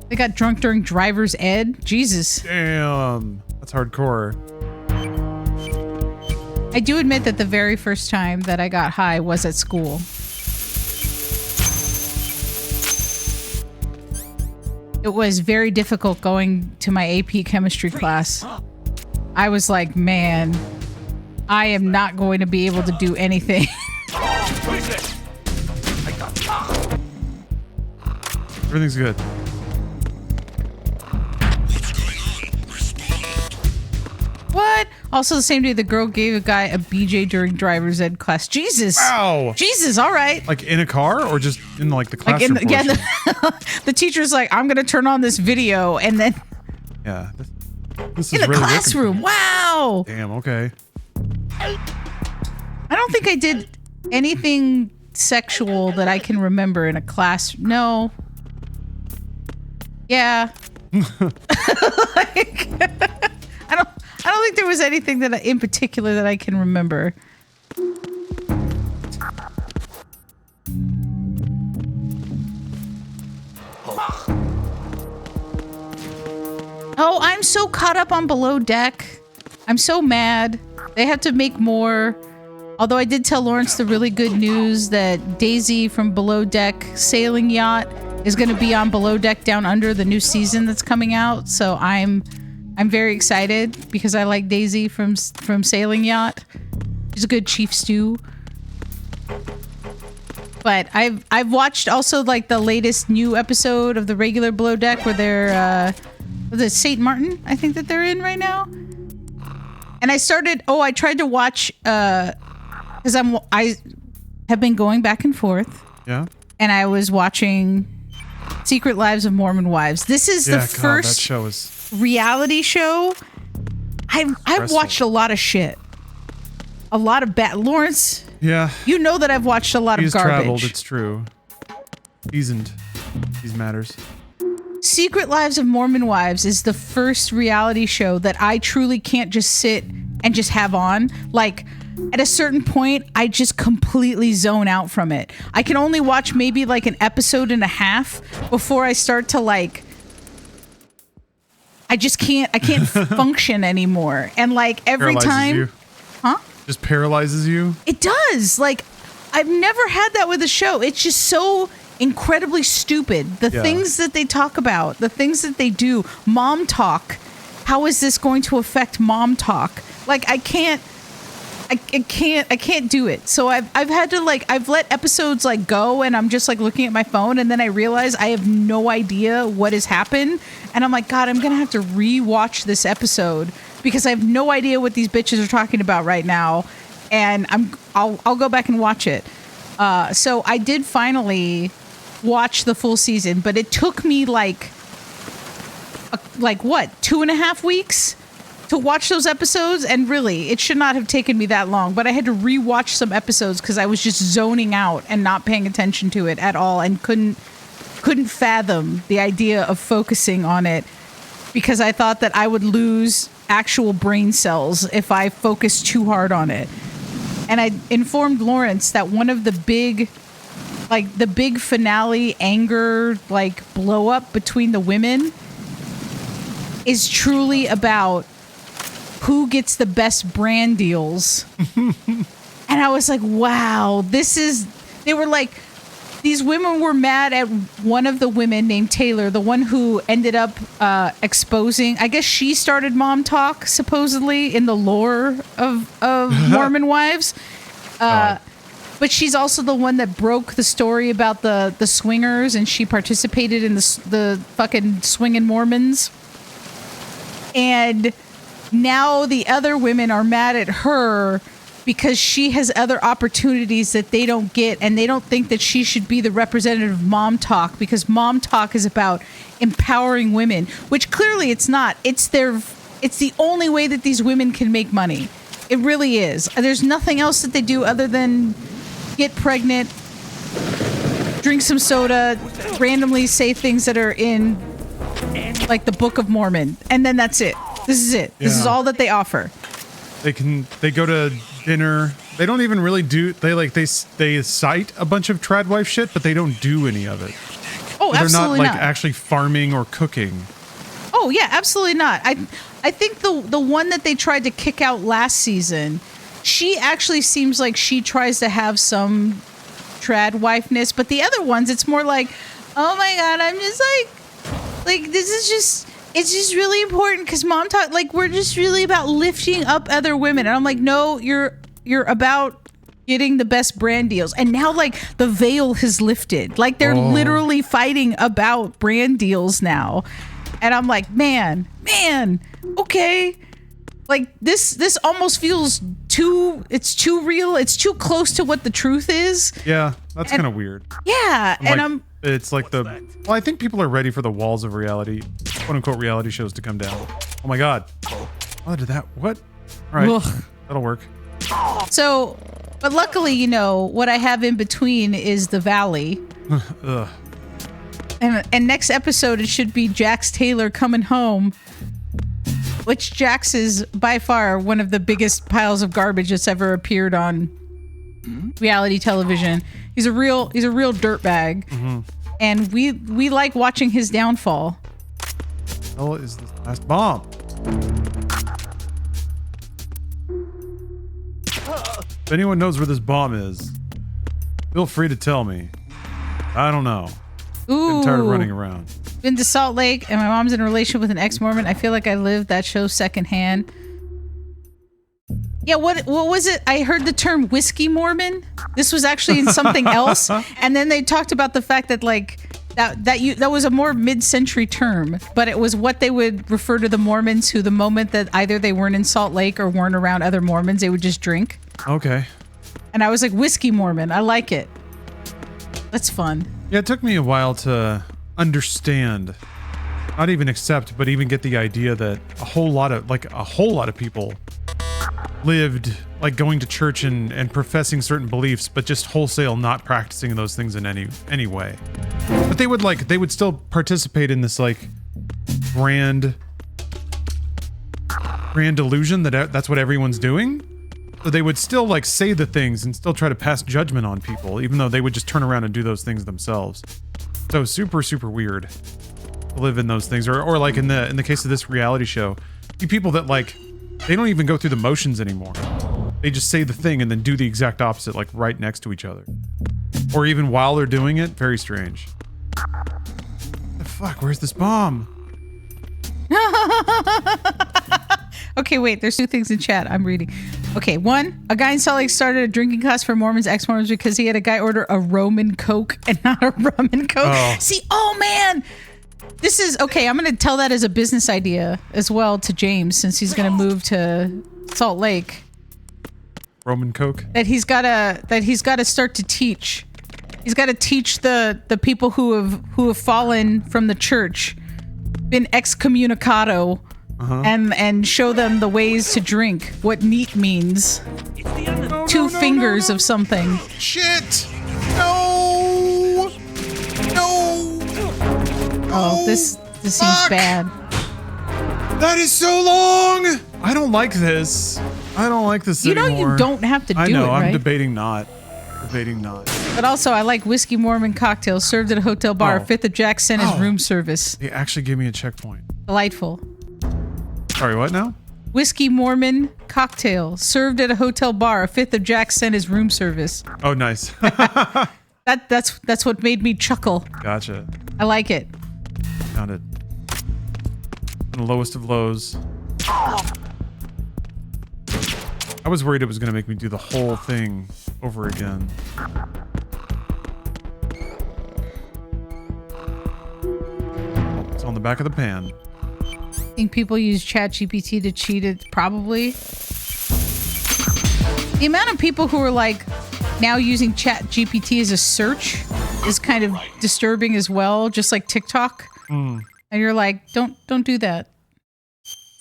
They got drunk during driver's ed. Jesus. Damn. That's hardcore. I do admit that the very first time that I got high was at school. It was very difficult going to my AP chemistry class. I was like, man, I am not going to be able to do anything. Everything's good. What? Also, the same day, the girl gave a guy a BJ during driver's ed class. Jesus. Ow. Jesus. All right. Like in a car or just in like the Like classroom? yeah, portion? the teacher's like, I'm gonna turn on this video, and then Yeah. This in is the really classroom. Wow. Damn. Okay. I don't think I did anything sexual that I can remember in a class. No. Yeah. Like, I don't think there was anything that in particular that I can remember. Oh, I'm so caught up on Below Deck. I'm so mad. They have to make more. Although I did tell Lawrence the really good news that Daisy from Below Deck Sailing Yacht is going to be on Below Deck Down Under, the new season that's coming out. So I'm very excited because I like Daisy from Sailing Yacht. She's a good chief stew. But I've watched also like the latest new episode of the regular Below Deck where they're the St. Martin, I think that they're in right now. And I tried to watch because I have been going back and forth. Yeah. And I was watching Secret Lives of Mormon Wives. This is the first that show is reality show. I've watched a lot of shit. A lot of bad. Lawrence, yeah. you know that I've watched a lot He's of garbage. traveled, it's true. Seasoned. These matters. Secret Lives of Mormon Wives is the first reality show that I truly can't just sit and just have on. Like, at a certain point, I just completely zone out from it. I can only watch maybe like an episode and a half before I start to like... I can't function anymore. And like every Paralyzes time... you. Huh? Just paralyzes you. It does. Like, I've never had that with a show. It's just so incredibly stupid. The things that they talk about, the things that they do. Mom talk. How is this going to affect mom talk? Like, I can't do it. So I've had to like, I've let episodes like go and I'm just like looking at my phone and then I realize I have no idea what has happened. And I'm like, God, I'm going to have to rewatch this episode because I have no idea what these bitches are talking about right now. And I'll go back and watch it. So I did finally watch the full season, but it took me like what, 2.5 weeks to watch those episodes. And really, it should not have taken me that long, but I had to rewatch some episodes because I was just zoning out and not paying attention to it at all and couldn't fathom the idea of focusing on it because I thought that I would lose actual brain cells if I focused too hard on it. And I informed Lawrence that one of the big finale anger, like blow up between the women is truly about who gets the best brand deals. And I was like, wow, they were like, these women were mad at one of the women named Taylor, the one who ended up exposing, I guess she started Mom Talk, supposedly, in the lore of Mormon Wives. But she's also the one that broke the story about the swingers, and she participated in the fucking swinging Mormons. And now the other women are mad at her because she has other opportunities that they don't get, and they don't think that she should be the representative of Mom Talk because Mom Talk is about empowering women, which clearly it's not. It's the only way that these women can make money. It really is. There's nothing else that they do other than get pregnant, drink some soda, randomly say things that are in like the Book of Mormon, and then that's it. This is it. This is all that they offer. They go to dinner. They don't even really do. They cite a bunch of trad wife shit, but they don't do any of it. Oh, They're absolutely not like not. actually farming or cooking. Oh yeah, absolutely not. I think the one that they tried to kick out last season, she actually seems like she tries to have some trad wifeness, but the other ones, it's more like, oh my God, I'm just like this is just. It's just really important because Mom Talk, like, we're just really about lifting up other women. And I'm like, no, you're about getting the best brand deals. And now, like, the veil has lifted. Like, they're literally fighting about brand deals now. And I'm like, man, okay. Like, this almost feels too real. It's too close to what the truth is. Yeah, that's kind of weird. Yeah, It's like well, I think people are ready for the walls of reality, quote unquote reality shows to come down. Oh my God. Oh, did that, what? All right, Ugh. that'll work. So, but luckily, what I have in between is the Valley. Ugh. And next episode, it should be Jax Taylor coming home, which Jax is by far one of the biggest piles of garbage that's ever appeared on reality television. He's a real dirtbag, and we like watching his downfall. hell is this last bomb? If anyone knows where this bomb is, feel free to tell me. I don't know. Ooh. I'm tired of running around. Been to Salt Lake, and my mom's in a relationship with an ex-Mormon. I feel like I lived that show secondhand. Yeah, what was it? I heard the term whiskey Mormon. This was actually in something else, and then they talked about the fact that like that was a more mid-century term, but it was what they would refer to the Mormons who, the moment that either they weren't in Salt Lake or weren't around other Mormons, they would just drink. Okay. And I was like, whiskey Mormon. I like it. That's fun. Yeah, it took me a while to understand, not even accept, but even get the idea that a whole lot of people lived like going to church and professing certain beliefs, but just wholesale not practicing those things in any way. But they would still participate in this like grand illusion that that's what everyone's doing. So they would still like say the things and still try to pass judgment on people, even though they would just turn around and do those things themselves. So super, super weird to live in those things. Or like in the case of this reality show, you people that like, they don't even go through the motions anymore. They just say the thing and then do the exact opposite, like right next to each other. Or even while they're doing it, very strange. What the fuck, where's this bomb? Okay, wait, there's two things in chat I'm reading. Okay, one, a guy in Salt Lake started a drinking class for Mormons, ex-Mormons, because he had a guy order a Roman Coke and not a rum and Coke. Oh. See, oh man, this is, okay, I'm going to tell that as a business idea as well to James, since he's going to move to Salt Lake. Roman Coke? That he's got to start to teach. He's got to teach the people who have fallen from the church, been excommunicado, and show them the ways to drink, what neat means. Two fingers of something. Shit! No! No! Oh, this seems bad. That is so long! I don't like this. I don't like this You know anymore. you don't have to do I know, it, right? I'm debating not. But also, I like whiskey Mormon cocktails served at a hotel bar. Oh. 5th of Jack sent his room service. They actually gave me a checkpoint. Delightful. Sorry, what now? Whiskey Mormon cocktail served at a hotel bar. 5th of Jack sent his room service. Oh, nice. That's what made me chuckle. Gotcha. I like it. Found it. The lowest of lows. I was worried it was going to make me do the whole thing over again. Oh, it's on the back of the pan. I think people use ChatGPT to cheat it, probably. The amount of people who are like now using ChatGPT as a search is kind of disturbing as well, just like TikTok. And you're like, don't do that.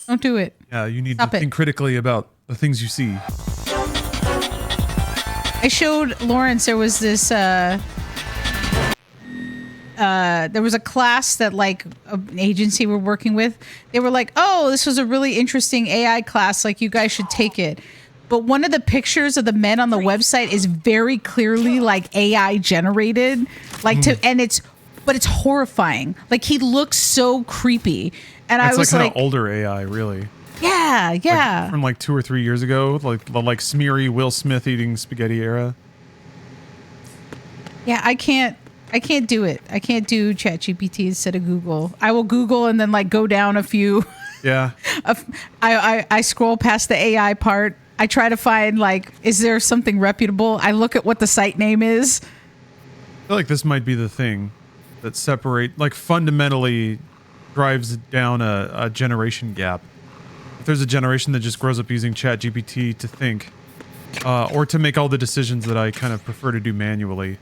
Don't do it. Yeah, you need Stop to it. think critically about the things you see. I showed Lawrence there was this there was a class that like an agency we're working with. They were like, "Oh, this was a really interesting AI class. Like you guys should take it." But one of the pictures of the men on the website is very clearly like AI generated, like but it's horrifying. Like he looks so creepy, and I It's was like like, kind of older AI, really. "Yeah, yeah." Like, from like 2 or 3 years ago, like the like smeary Will Smith eating spaghetti era. Yeah, I can't do it. I can't do ChatGPT instead of Google. I will Google and then like go down a few. Yeah. I scroll past the AI part. I try to find like, is there something reputable? I look at what the site name is. I feel like this might be the thing that fundamentally drives down a generation gap. If there's a generation that just grows up using ChatGPT to think, or to make all the decisions that I kind of prefer to do manually,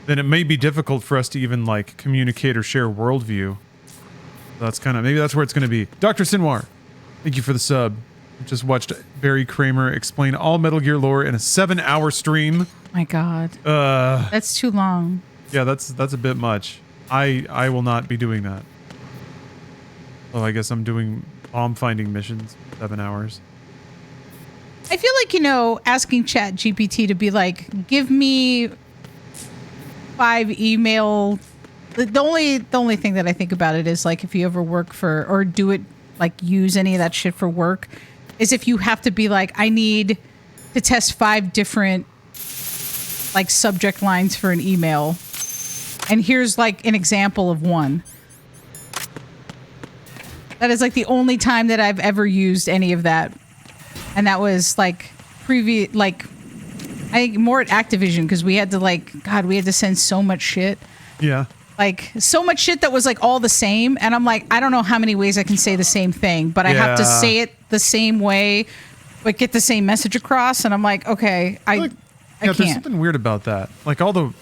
then it may be difficult for us to even like communicate or share worldview. That's maybe that's where it's going to be. Dr. Sinwar, thank you for the sub. Just watched Barry Kramer explain all Metal Gear lore in a 7-hour stream. My God, that's too long. Yeah, that's a bit much. I will not be doing that. Oh, I guess I'm doing bomb finding missions. 7 hours. I feel like, asking ChatGPT to be like, give me 5 email the only thing that I think about it is like if you ever work for or do it like use any of that shit for work, is if you have to be like, I need to test 5 different like subject lines for an email, and here's like an example of one. That is like the only time that I've ever used any of that, and that was like previous, like I think more at Activision because we had to we had to send so much shit. Yeah. Like so much shit that was like all the same, and I'm like, I don't know how many ways I can say the same thing, but I have to say it the same way, but get the same message across. And I'm like, okay, I There's can't. something weird about that. Like all the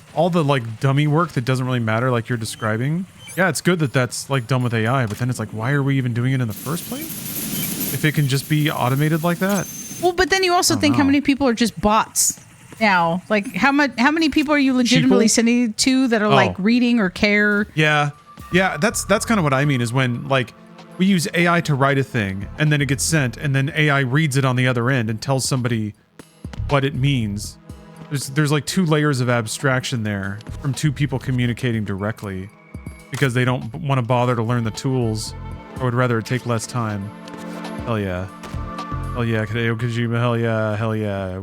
like dummy work that doesn't really matter, like you're describing. Yeah, it's good that that's like done with AI, but then it's like, why are we even doing it in the first place? If it can just be automated like that. Well, but then you also think how many people are just bots now? Like how many people are you legitimately sending it to that are like reading or care? Yeah. Yeah, that's kind of what I mean is when like we use AI to write a thing and then it gets sent and then AI reads it on the other end and tells somebody what it means. There's like 2 layers of abstraction there from 2 people communicating directly because they don't want to bother to learn the tools or would rather it take less time. Hell yeah. Hell yeah, Hideo Kojima, hell yeah, hell yeah.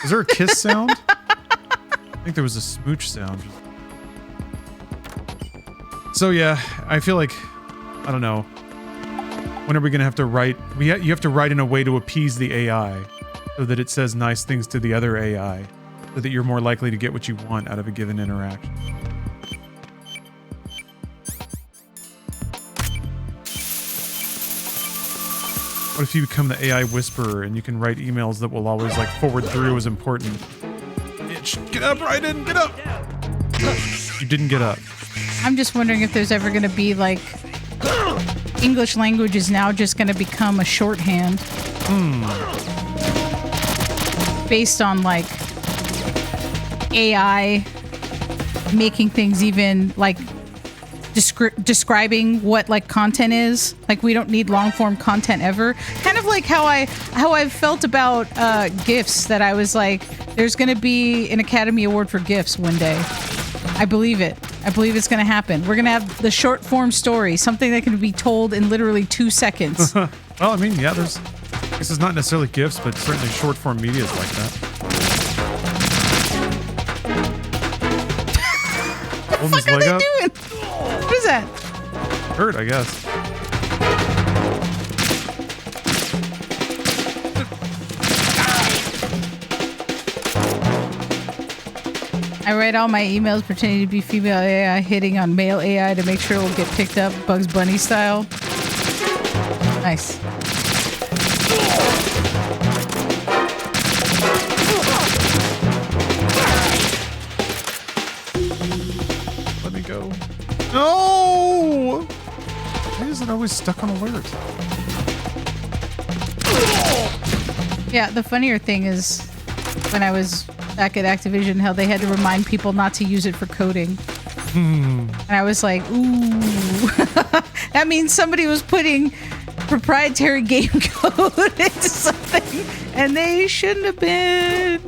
Is there a kiss sound? I think there was a smooch sound. So yeah, I feel like, I don't know. When are we gonna have to write? You have to write in a way to appease the AI so that it says nice things to the other AI so that you're more likely to get what you want out of a given interaction. What if you become the AI whisperer and you can write emails that will always like forward through as important? Bitch, get up, Raiden, get up! You didn't get up. I'm just wondering if there's ever going to be like English language is now just going to become a shorthand based on like AI making things even like describing what like content is. Like we don't need long form content ever. Kind of like how I've felt about GIFs, that I was like, there's going to be an Academy Award for GIFs one day. I believe it. I believe it's going to happen. We're going to have the short form story, something that can be told in literally 2 seconds. Well, I mean, yeah, this is not necessarily GIFs, but certainly short form media is like that. What the fuck are they doing? What is that? Hurt, I guess. I write all my emails pretending to be female AI hitting on male AI to make sure it will get picked up Bugs Bunny style. Nice. Let me go. No! Why is it always stuck on alert? Yeah, the funnier thing is when I was back at Activision, how they had to remind people not to use it for coding. And I was like, ooh. That means somebody was putting proprietary game code into something and they shouldn't have been.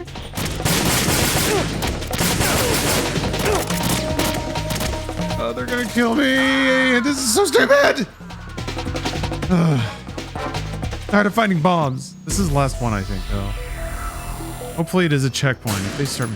Oh, they're gonna kill me! This is so stupid! Tired of finding bombs. This is the last one, I think, though. Hopefully it is a checkpoint. If they start...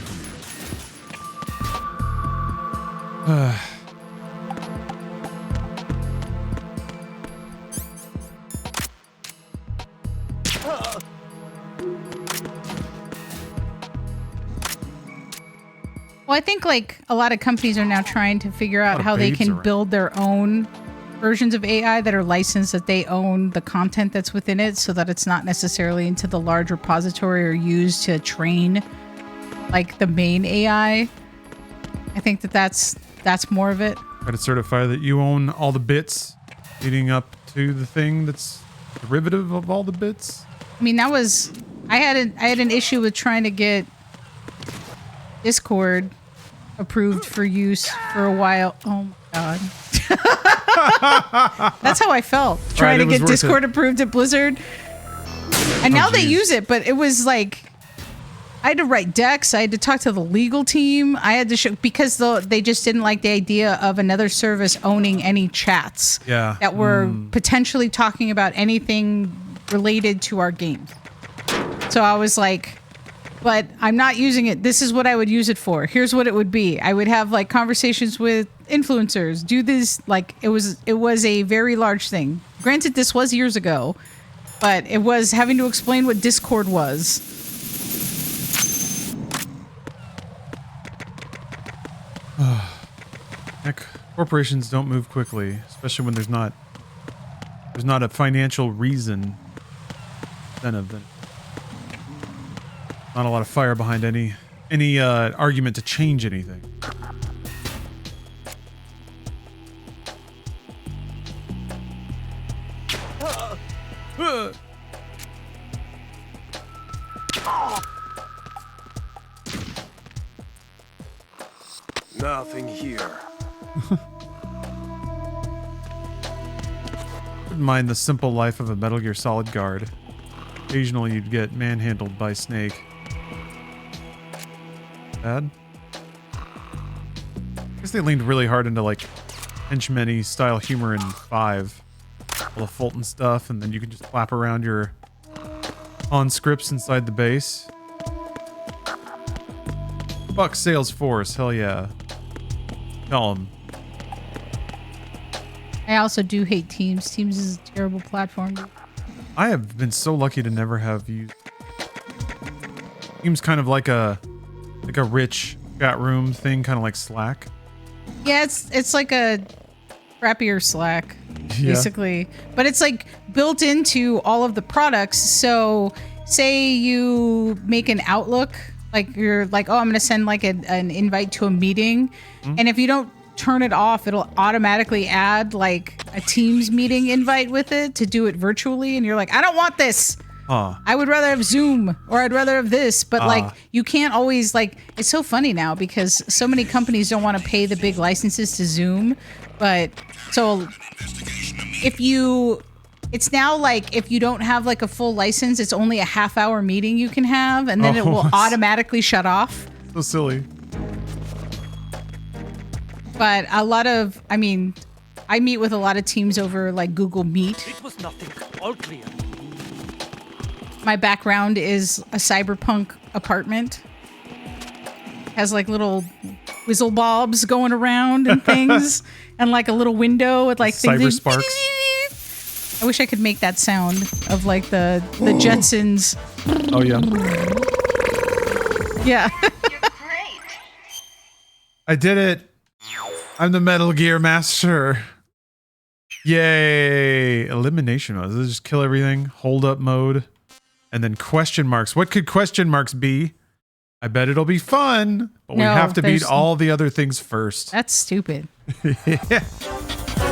Well, I think like a lot of companies are now trying to figure out how they can build their own versions of AI that are licensed, that they own the content that's within it, so that it's not necessarily into the large repository or used to train like the main AI. I think that's more of it. Try to certify that you own all the bits leading up to the thing that's derivative of all the bits. I mean, that was I had an issue with trying to get Discord approved for use for a while. Oh my god. That's how I felt trying to get Discord approved at Blizzard. And now they use it, but it was like I had to write decks. I had to talk to the legal team. I had to show because they just didn't like the idea of another service owning any chats that were potentially talking about anything related to our game. So I was like, but I'm not using it. This is what I would use it for. Here's what it would be. I would have like conversations with influencers, do this. Like it was a very large thing. Granted, this was years ago, but it was having to explain what Discord was. Corporations don't move quickly, especially when there's not a financial reason. Incentive. Not a lot of fire behind any argument to change anything. Nothing here. Wouldn't mind the simple life of a Metal Gear Solid guard. Occasionally you'd get manhandled by Snake. Bad? I guess they leaned really hard into like henchman-y style humor in 5. All the Fulton stuff, and then you can just flap around your on scripts inside the base. Fuck Salesforce, hell yeah. Tell them. I also do hate Teams. Teams is a terrible platform. I have been so lucky to never have used Teams. Kind of like a rich chat room thing, kind of like Slack. Yeah, it's like a crappier Slack, basically. But it's like built into all of the products. So say you make an Outlook, like you're like, oh, I'm going to send like an invite to a meeting. And if you don't turn it off, it'll automatically add like a Teams meeting invite with it to do it virtually. And you're like, I don't want this. I would rather have Zoom, or I'd rather have this. But like, you can't always like, it's so funny now because so many companies don't want to pay the big licenses to Zoom. But so it's now like if you don't have like a full license, it's only a half-hour meeting you can have, and then it will automatically shut off. So silly. But I meet with a lot of teams over like Google Meet. It was nothing. All clear. My background is a cyberpunk apartment. Has like little whizzle bobs going around and things, and like a little window with like Cyber things. sparks. I wish I could make that sound of like the Jetsons. Oh yeah. Yeah. You're great. I did it. I'm the Metal Gear Master. Yay. Elimination mode. Does it just kill everything? Hold up mode. And then question marks. What could question marks be? I bet it'll be fun, but we No, have to beat there's- all the other things first. That's stupid. Yeah.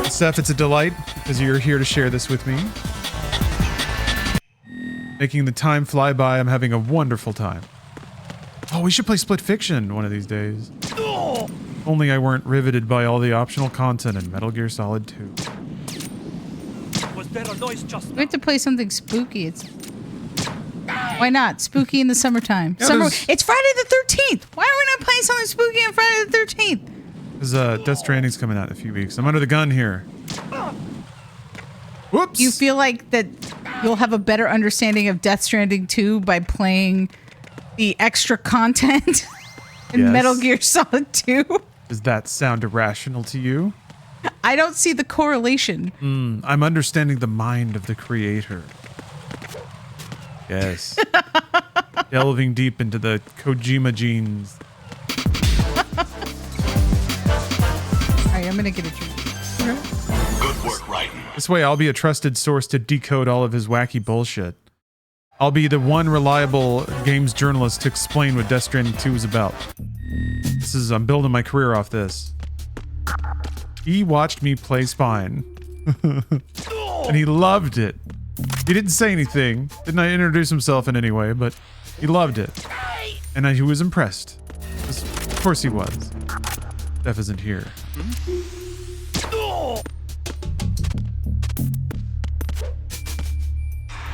Steph, it's a delight because you're here to share this with me. Making the time fly by. I'm having a wonderful time. Oh, we should play Split Fiction one of these days. Only I weren't riveted by all the optional content in Metal Gear Solid 2. Was there a noise just We have to play something spooky. Why not? Spooky in the summertime. Yeah, It's Friday the 13th. Why are we not playing something spooky on Friday the 13th? Because Death Stranding's coming out in a few weeks. I'm under the gun here. Whoops. You feel like that you'll have a better understanding of Death Stranding 2 by playing the extra content in Yes. Metal Gear Solid 2? Does that sound irrational to you? I don't see the correlation. I'm understanding the mind of the creator. Yes. Delving deep into the Kojima genes. Alright, I'm gonna get a drink. Good work, Raiden. This way I'll be a trusted source to decode all of his wacky bullshit. I'll be the one reliable games journalist to explain what Death Stranding 2 is about. I'm building my career off this. He watched me play Spine. And he loved it. He didn't say anything. Didn't introduce himself in any way, but he loved it. And he was impressed. Of course he was. Steph isn't here.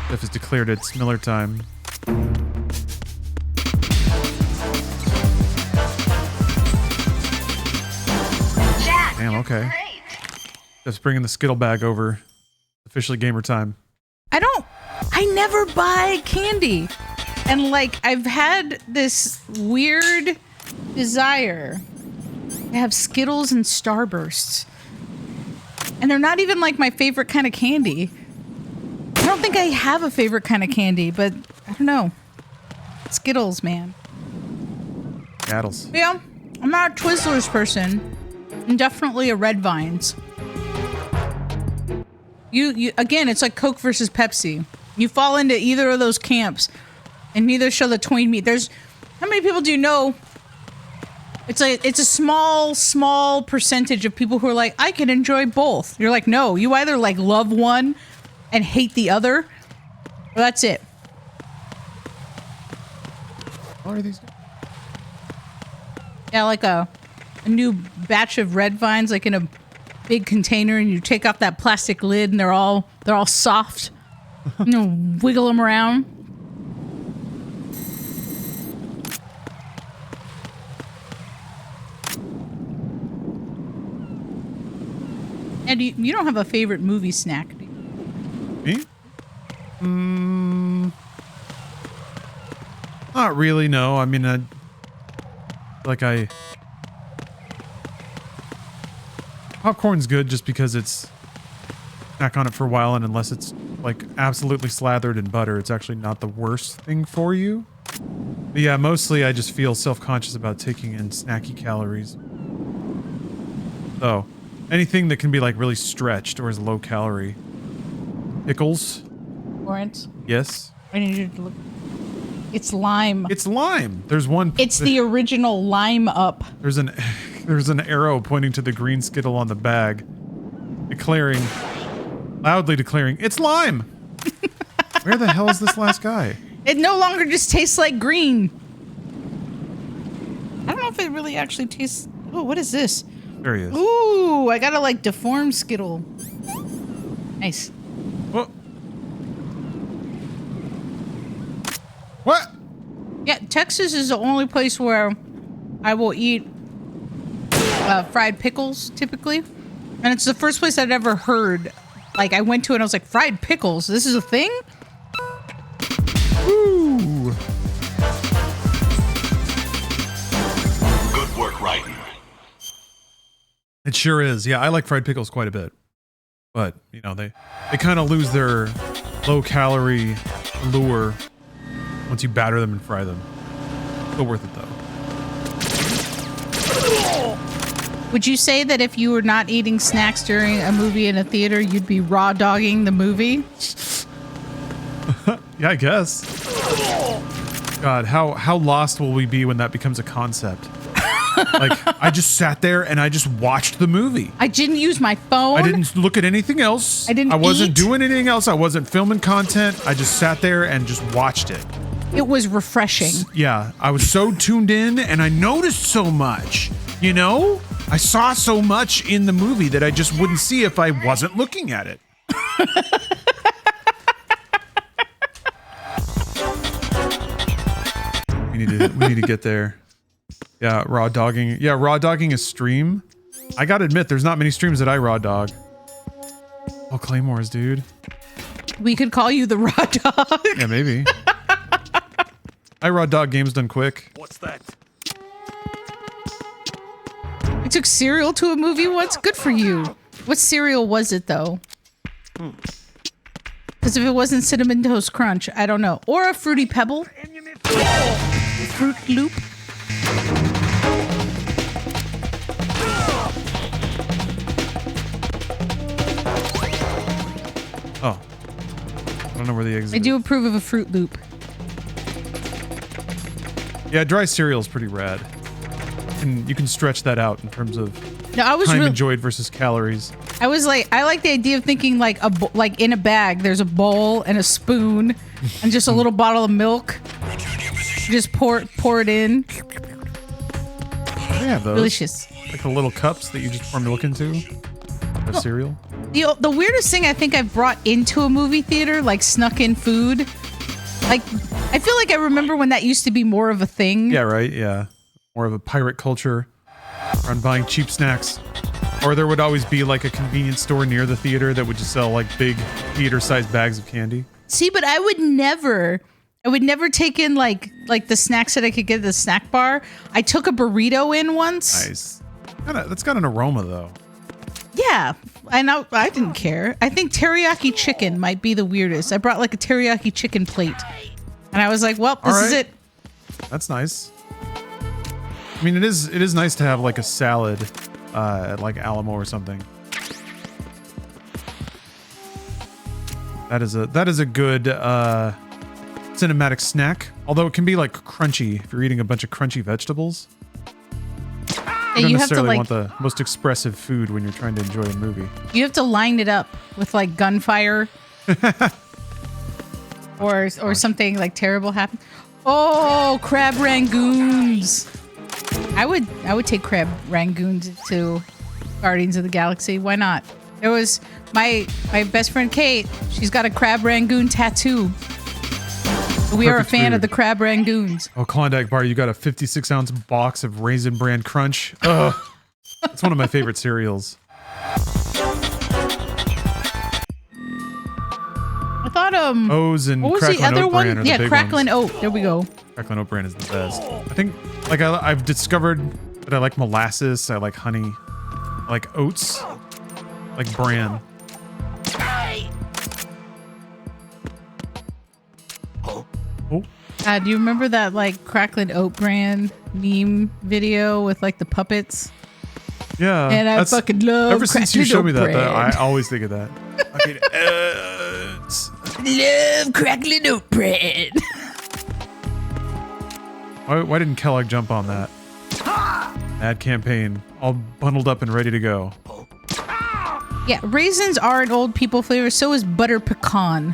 Steph has declared it's Miller time. okay. Great. Just bringing the Skittle bag over. Officially gamer time. I never buy candy. And like, I've had this weird desire to have Skittles and Starbursts. And they're not even like my favorite kind of candy. I don't think I have a favorite kind of candy, but I don't know. Skittles, man. Skittles. Yeah, I'm not a Twizzlers person. I'm definitely a Red Vines. You again, it's like Coke versus Pepsi. You fall into either of those camps, and neither shall the twain meet. How many people do you know? It's a small percentage of people who are like, I can enjoy both. You're like, no, you either like love one and hate the other. Well, that's it. What are these? Yeah, like a new batch of Red Vines, like in a big container, and you take off that plastic lid, and they're all soft. You know, wiggle them around. And you don't have a favorite movie snack, do you? Me? Not really, no. I mean, popcorn's good just because it's snack on it for a while, and unless it's like absolutely slathered in butter, it's actually not the worst thing for you. But yeah, mostly I just feel self-conscious about taking in snacky calories. So, anything that can be like really stretched or is low calorie. Pickles? Lawrence, Yes. I need you to look. It's lime. It's lime. There's one. It's the original lime up. There's an arrow pointing to the green Skittle on the bag, loudly declaring, "It's lime." Where the hell is this last guy? It no longer just tastes like green. I don't know if it really actually tastes. Oh, what is this? There he is. Ooh, I got a like deformed Skittle. Nice. What? What? Yeah, Texas is the only place where I will eat fried pickles, typically. And it's the first place I'd ever heard. Like, I went to it and I was like, fried pickles? This is a thing? Ooh. Good work, Raiden. It sure is. Yeah, I like fried pickles quite a bit. But, you know, they kind of lose their low-calorie allure once you batter them and fry them. Still worth it, though. Would you say that if you were not eating snacks during a movie in a theater, you'd be raw dogging the movie? Yeah, I guess. God, how lost will we be when that becomes a concept? Like, I just sat there and I just watched the movie. I didn't use my phone. I didn't look at anything else. I wasn't eat. doing anything else. I wasn't filming content. I just sat there and just watched it. It was refreshing. Yeah, I was so tuned in and I noticed so much, you know? I saw so much in the movie that I just wouldn't see if I wasn't looking at it. We need to get there. Yeah, raw dogging. Yeah, raw dogging a stream. I gotta admit, there's not many streams that I raw dog. Oh, Claymores, dude. We could call you the raw dog. Yeah, maybe. I raw dog games done quick. What's that? I took cereal to a movie once. Good for you. What cereal was it, though? Because if it wasn't Cinnamon Toast Crunch, I don't know. Or a Fruity Pebble. Fruit Loop. Oh. I don't know where the exit I do is. approve of a Fruit Loop. Yeah, dry cereal is pretty rad. And you can stretch that out in terms of No, I was time real- enjoyed versus calories. I was like, I like the idea of thinking like like in a bag, there's a bowl and a spoon and just a little bottle of milk. You just pour it in. They have those. Delicious. Like the little cups that you just pour milk into. The cereal. The weirdest thing I think I've brought into a movie theater, like snuck in food. Like, I feel like I remember when that used to be more of a thing. Yeah, right. Yeah. More of a pirate culture around buying cheap snacks. Or there would always be like a convenience store near the theater that would just sell like big theater-sized bags of candy. See, but I would never take in like the snacks that I could get at the snack bar. I took a burrito in once. Nice. That's got an aroma though. Yeah, I didn't care. I think teriyaki chicken might be the weirdest. I brought like a teriyaki chicken plate, and I was like, "Well, this is it." That's nice. I mean, it is nice to have like a salad at like Alamo or something. That is a good cinematic snack. Although it can be like crunchy if you're eating a bunch of crunchy vegetables. You don't necessarily want the most expressive food when you're trying to enjoy a movie. You have to line it up with like gunfire, or something like terrible happen. Oh, crab rangoons! I would take crab rangoons to Guardians of the Galaxy. Why not? There was my best friend Kate. She's got a crab rangoon tattoo. We are a fan of the crab rangoons. Oh, Klondike Bar, you got a 56-ounce box of Raisin Bran Crunch. Ugh. That's one of my favorite cereals. I thought O's and what was Cracklin' the other Oat one? Bran are the Yeah, big Cracklin' ones. Oat. There we go. Cracklin' Oat Bran is the best. I think like I've discovered that I like molasses, I like honey, I like oats, I like bran. Oh. Do you remember that like Cracklin' Oat Bran meme video with like the puppets? Yeah. And I fucking love ever since you Cracklin' showed me Oat that, Bran. I always think of that. Fucking oats. Love Cracklin' Oat Bran. Why didn't Kellogg jump on that? Ad campaign, all bundled up and ready to go. Yeah, raisins are an old people flavor. So is butter pecan.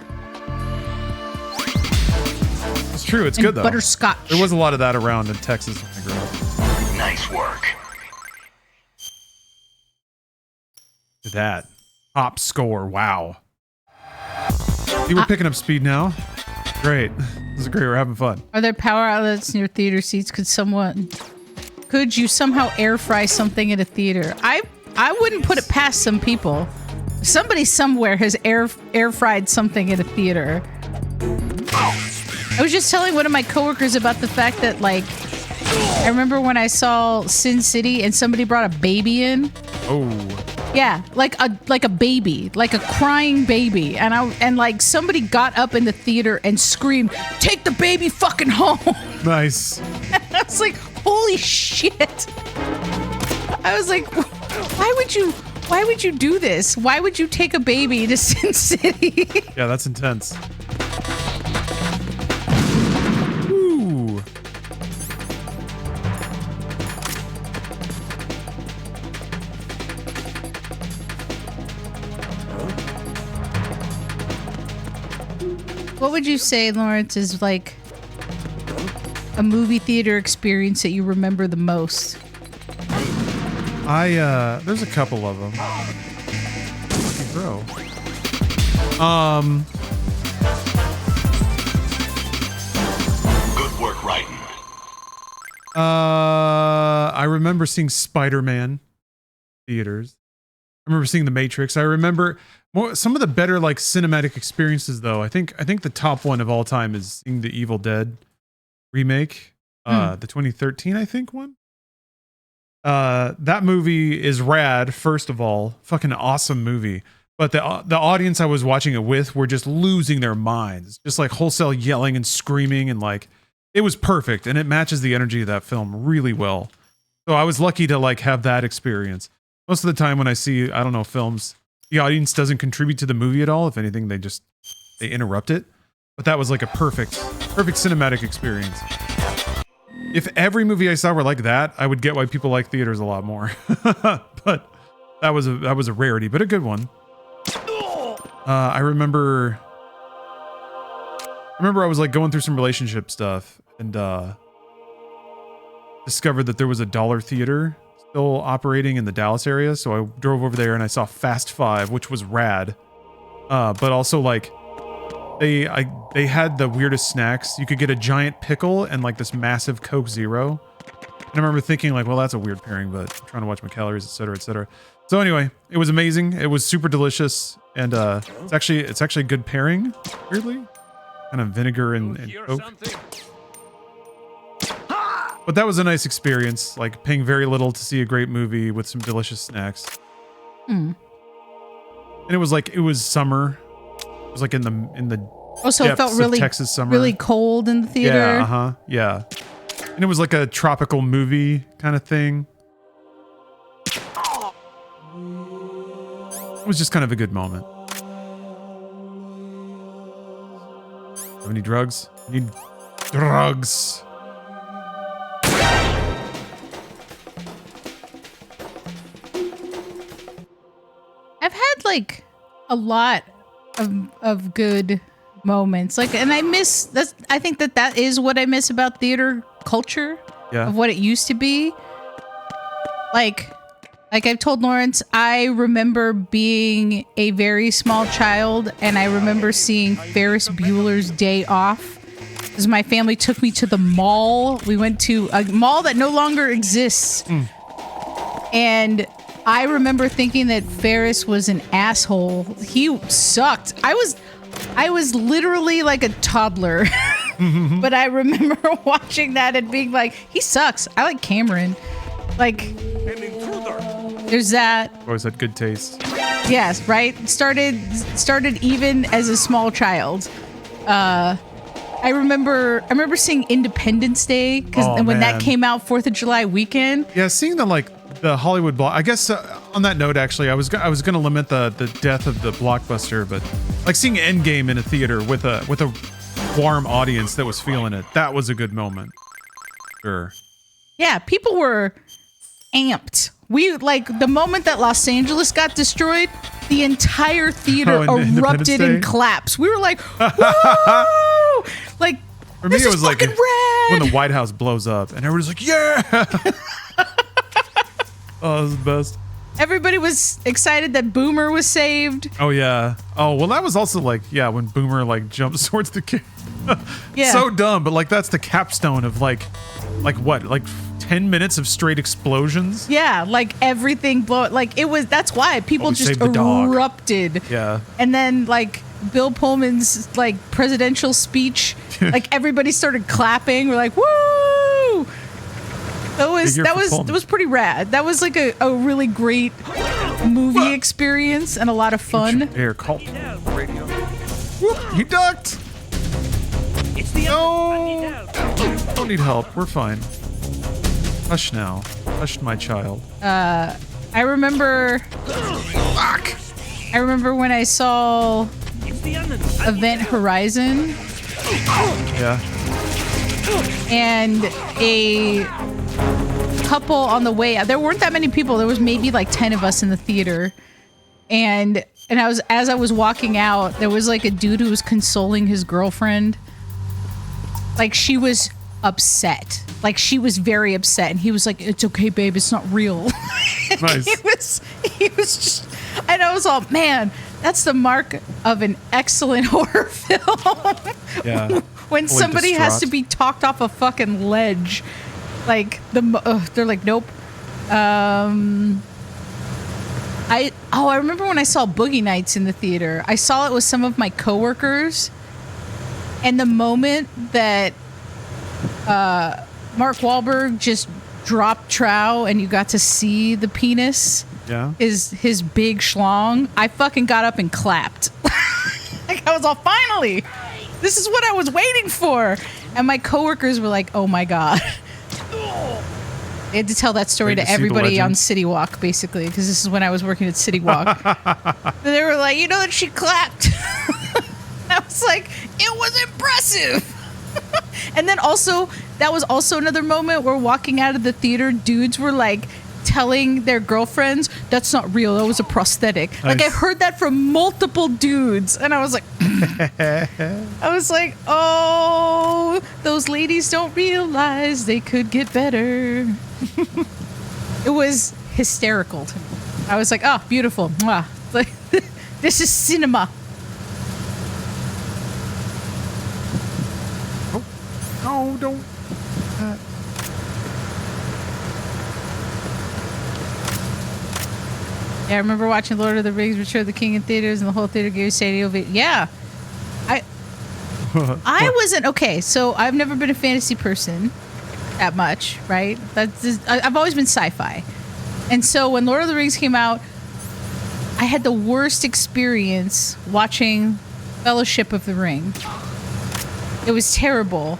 It's true. It's And good though. butterscotch. There was a lot of that around in Texas when I grew up. Nice work. That top score. Wow. See, we're picking up speed now. Great. This is great. We're having fun. Are there power outlets near theater seats? Could you somehow air fry something at a theater? I wouldn't put it past some people. Somebody somewhere has air fried something at a theater. I was just telling one of my coworkers about the fact that like I remember when I saw Sin City and somebody brought a baby in. Oh. Yeah, like a baby, like a crying baby, and like somebody got up in the theater and screamed, "Take the baby fucking home!" Nice. I was like, "Holy shit!" I was like, "Why would you do this? Why would you take a baby to Sin City?" Yeah, that's intense. Ooh. What would you say, Lawrence, is like a movie theater experience that you remember the most? There's a couple of them. Lucky bro. Good work, Raiden. I remember seeing Spider-Man theaters. I remember seeing The Matrix. I remember some of the better like cinematic experiences though. I think the top one of all time is seeing the Evil Dead remake, the 2013 I think one. That movie is rad. First of all, fucking awesome movie. But the audience I was watching it with were just losing their minds, just like wholesale yelling and screaming, and like it was perfect, and it matches the energy of that film really well. So I was lucky to like have that experience. Most of the time when I see, I don't know, films, the audience doesn't contribute to the movie at all. If anything, they interrupt it. But that was like a perfect cinematic experience. If every movie I saw were like that, I would get why people like theaters a lot more. But that was a rarity, but a good one. I remember I was like going through some relationship stuff and discovered that there was a dollar theater still operating in the Dallas area. So I drove over there and I saw Fast Five, which was rad. But also like they had the weirdest snacks. You could get a giant pickle and like this massive Coke Zero. And I remember thinking like, well, that's a weird pairing, but I'm trying to watch my calories, etc., etc. So anyway, it was amazing. It was super delicious, and it's actually a good pairing. Weirdly, kind of vinegar and Coke. But that was a nice experience. Like paying very little to see a great movie with some delicious snacks. And it was summer. It was like in the Oh, so it felt depths of really Texas summer. really cold in the theater. Yeah, yeah. And it was like a tropical movie kind of thing. It was just kind of a good moment. Have any drugs? Need drugs. I've had like a lot of good moments. Like, and I think that is what I miss about theater culture. Yeah. Of what it used to be. Like I've told Lawrence, I remember being a very small child, and I remember seeing Ferris Bueller's Day Off. Because my family took me to the mall. We went to a mall that no longer exists. And I remember thinking that Ferris was an asshole. He sucked. I was literally like a toddler. But I remember watching that and being like, he sucks. I like Cameron. Like, there's that. Always had good taste. Yes, right? Started even as a small child. I remember seeing Independence Day when that came out 4th of July weekend. Yeah, seeing the Hollywood block. I guess on that note, actually, I was going to lament the death of the blockbuster, but like seeing Endgame in a theater with a warm audience that was feeling it, that was a good moment. Sure. Yeah, people were amped. We like the moment that Los Angeles got destroyed, the entire theater erupted in claps. We were like, whoa! Like, for me, it was like red. when the White House blows up and everybody's like, yeah. Oh, it was the best. Everybody was excited that Boomer was saved. Oh yeah. Oh well, that was also like, yeah, when Boomer like jumps towards the kid. Yeah. So dumb, but like that's the capstone of like what? Like 10 minutes of straight explosions? Yeah, like everything that's why people just erupted. Yeah. And then like Bill Pullman's like presidential speech, like everybody started clapping. We're like, woo! That was pretty rad. That was like a really great movie experience and a lot of fun. Air cult. Whoop, he ducked. No, don't need help. We're fine. Hush now. Hush, my child. I remember. Fuck. I remember when I saw Event Horizon. Yeah. And a couple on the way out. There weren't that many people. There was maybe like 10 of us in the theater. And as I was walking out, there was like a dude who was consoling his girlfriend. Like she was upset. Like she was very upset, and he was like, "It's okay, babe. It's not real." Nice. he was just, and I was all, man, that's the mark of an excellent horror film. Yeah. When somebody has to be talked off a fucking ledge, like they're like, nope. I remember when I saw Boogie Nights in the theater. I saw it with some of my coworkers, and the moment that Mark Wahlberg just dropped trow and you got to see the penis, his big schlong, I fucking got up and clapped. Like I was all, finally, this is what I was waiting for. And my coworkers were like, oh my god. They had to tell that story to everybody on City Walk, basically, because this is when I was working at City Walk. They were like, you know that she clapped. I was like, it was impressive. And then also, that was also another moment where walking out of the theater, dudes were like telling their girlfriends, that's not real, that was a prosthetic. Nice. Like I heard that from multiple dudes, and I was like, oh, those ladies don't realize they could get better. It was hysterical to me. I was like, oh, beautiful. Mwah. Like, this is cinema. No, don't. Yeah, I remember watching Lord of the Rings: Return of the King in theaters, and the whole theater gave a standing ovation. Yeah, I wasn't okay. So I've never been a fantasy person that much, right? I've always been sci-fi, and so when Lord of the Rings came out, I had the worst experience watching Fellowship of the Ring. It was terrible,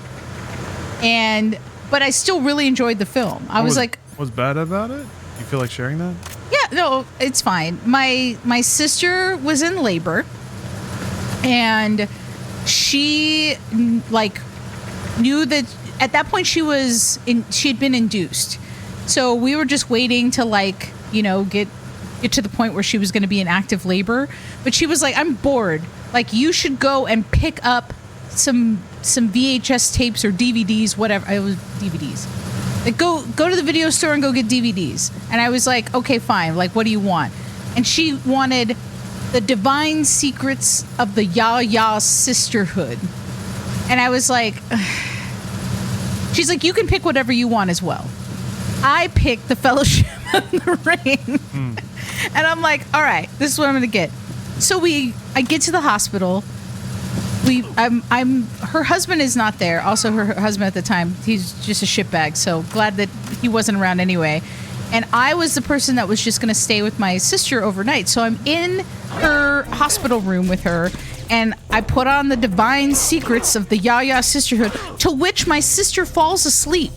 but I still really enjoyed the film. I was like, what's bad about it? You feel like sharing that? yeah, no, it's fine. My sister was in labor, and she like knew that at that point she had been induced. So we were just waiting to like, you know, get to the point where she was going to be in active labor. But she was like, I'm bored. Like, you should go and pick up some VHS tapes or DVDs, whatever. It was DVDs. Like, go to the video store and go get DVDs. And I was like, okay, fine. Like, what do you want? And she wanted The Divine Secrets of the Ya-Ya Sisterhood. And I was like, ugh. She's like, you can pick whatever you want as well. I picked The Fellowship of the Ring. And I'm like, all right, this is what I'm going to get. So I get to the hospital. Her husband is not there. Also, her husband at the time, he's just a shitbag. So glad that he wasn't around anyway. And I was the person that was just going to stay with my sister overnight. So I'm in her hospital room with her, and I put on The Divine Secrets of the Ya-Ya Sisterhood, to which my sister falls asleep.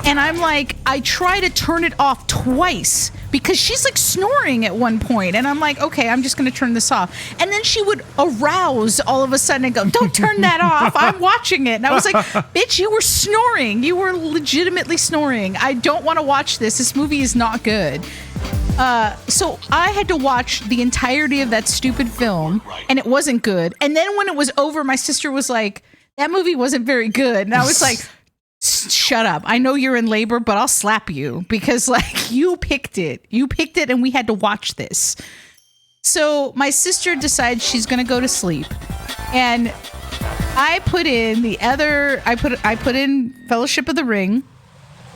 And I'm like, I try to turn it off twice because she's like snoring at one point. And I'm like, okay, I'm just going to turn this off. And then she would arouse all of a sudden and go, don't turn that off. I'm watching it. And I was like, bitch, you were snoring. You were legitimately snoring. I don't want to watch this. This movie is not good. So I had to watch the entirety of that stupid film, and it wasn't good. And then when it was over, my sister was like, that movie wasn't very good. And I was like, shut up. I know you're in labor, but I'll slap you because like you picked it. You picked it and we had to watch this. So my sister decides she's going to go to sleep. And I put in I put in Fellowship of the Ring.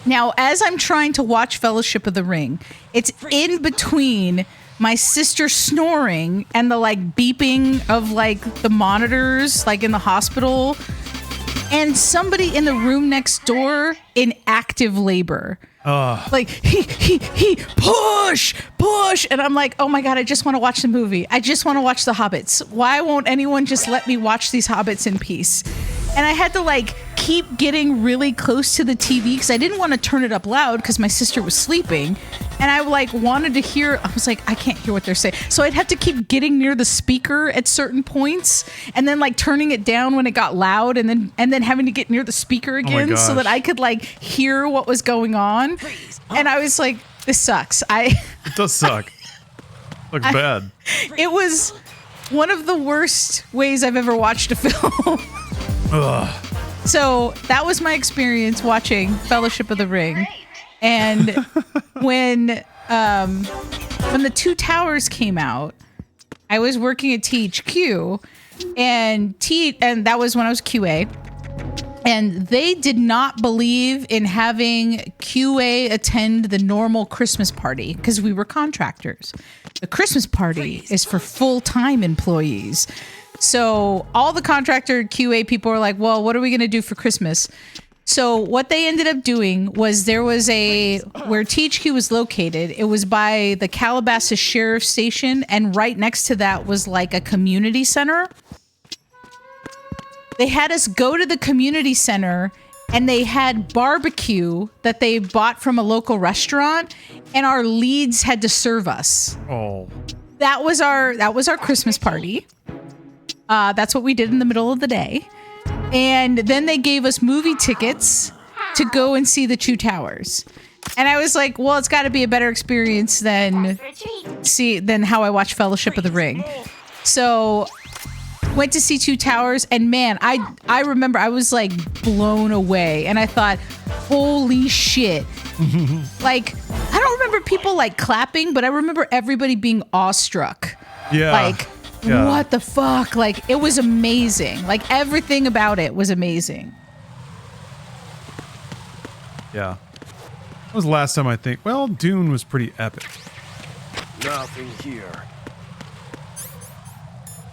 Now, as I'm trying to watch Fellowship of the Ring, it's in between my sister snoring and the like beeping of like the monitors like in the hospital, and somebody in the room next door in active labor. Like he push, and I'm like, oh my god, I just want to watch the movie. I just want to watch the Hobbits. Why won't anyone just let me watch these Hobbits in peace? And I had to like keep getting really close to the TV because I didn't want to turn it up loud because my sister was sleeping, and I like wanted to hear. I was like, I can't hear what they're saying, so I'd have to keep getting near the speaker at certain points, and then like turning it down when it got loud, and then having to get near the speaker again so that I could like hear what was going on. And I was like, this sucks. It does suck. Looks bad. It was one of the worst ways I've ever watched a film. Ugh. So that was my experience watching Fellowship of the Ring. And when the Two Towers came out, I was working at THQ, and that was when I was QA. And they did not believe in having QA attend the normal Christmas party because we were contractors. The Christmas party is for full-time employees. So all the contractor QA people were like, well, what are we going to do for Christmas? So what they ended up doing was where THQ was located, it was by the Calabasas Sheriff Station, and right next to that was like a community center. They had us go to the community center, and they had barbecue that they bought from a local restaurant, and our leads had to serve us. Oh. That was our Christmas party. That's what we did in the middle of the day. And then they gave us movie tickets to go and see the Two Towers. And I was like, well, it's got to be a better experience than how I watched Fellowship of the Ring. So went to see Two Towers, and man, I remember I was like blown away, and I thought, holy shit. Like, I don't remember people like clapping, but I remember everybody being awestruck. Yeah. Like, what the fuck? Like, it was amazing. Like, everything about it was amazing. Yeah. That was the last time I think. Well, Dune was pretty epic. Nothing here.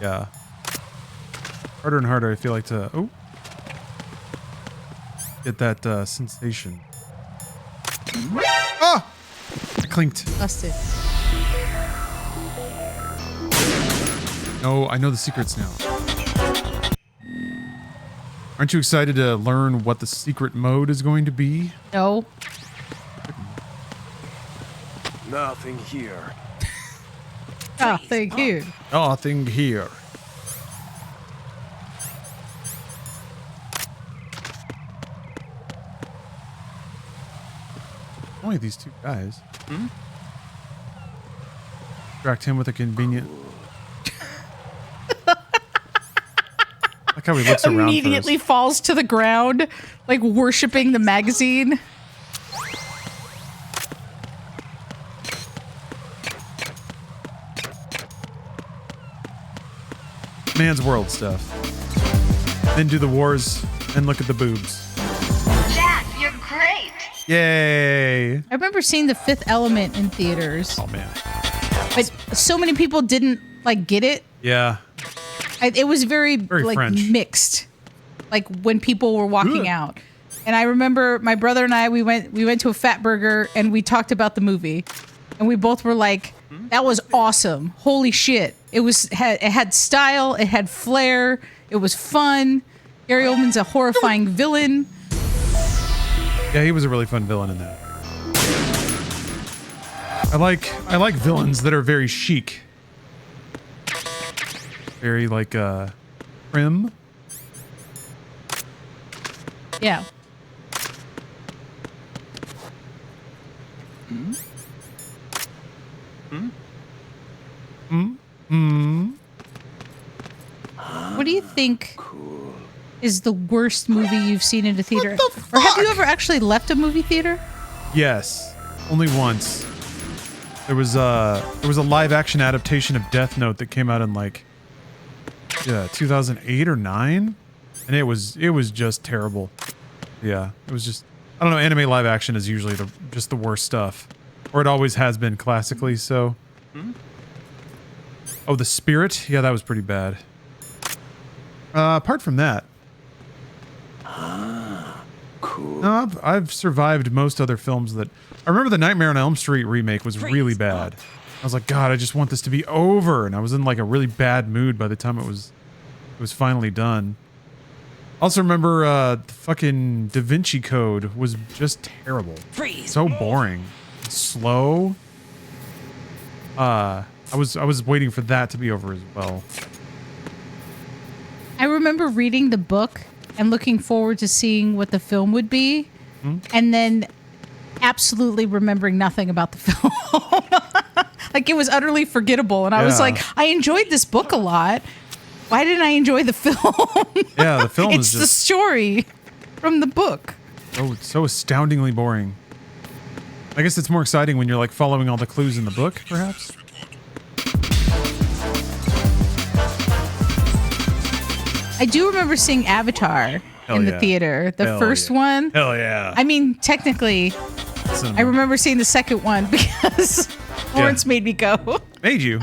Yeah. Harder and harder, I feel like to... Oh. Get that sensation. Ah! I clinked. Busted. No, I know the secrets now. Aren't you excited to learn what the secret mode is going to be? No. Nothing here. Oh, thank you. Nothing here. Only these two guys. Distract him with a convenient... Like how he looks around Immediately first. falls to the ground, like worshiping the magazine. Man's World stuff. Then do the wars and look at the boobs. Jack, you're great. Yay! I remember seeing The Fifth Element in theaters, Oh man. but so many people didn't like get it. Yeah. It was very like French. mixed, like when people were walking Ugh. out. And I remember my brother and I we went to a Fat Burger and we talked about the movie, and we both were like, "That was awesome! Holy shit! It had style, it had flair, it was fun. Gary Oldman's a horrifying villain." Yeah, he was a really fun villain in that. I like villains that are very chic. Very like prim. Yeah. What do you think is the worst movie you've seen in a theater? Or have you ever actually left a movie theater? Yes. Only once. There was a live action adaptation of Death Note that came out in like 2008 or 9, and it was just terrible. Yeah, it was just, I don't know, anime live action is usually just the worst stuff, or it always has been classically. So oh, The Spirit, yeah, that was pretty bad. Apart from that, Cool. no, I've survived most other films that I remember. The Nightmare on Elm Street remake was really bad. I was like, God, I just want this to be over, and I was in like a really bad mood by the time it was finally done. Also remember the fucking Da Vinci Code was just terrible. So boring. Slow. I was waiting for that to be over as well. I remember reading the book and looking forward to seeing what the film would be, and then absolutely remembering nothing about the film. Like, it was utterly forgettable, and I was Yeah. like, I enjoyed this book a lot. Why didn't I enjoy the film? Yeah, the film It's is the just story from the book. so astoundingly boring. I guess it's more exciting when you're like following all the clues in the book, perhaps. I do remember seeing Avatar Hell in the yeah. theater, the Hell first yeah. one. Hell yeah. I mean, technically, Cinema. I remember seeing the second one because Lawrence made me go. Made you.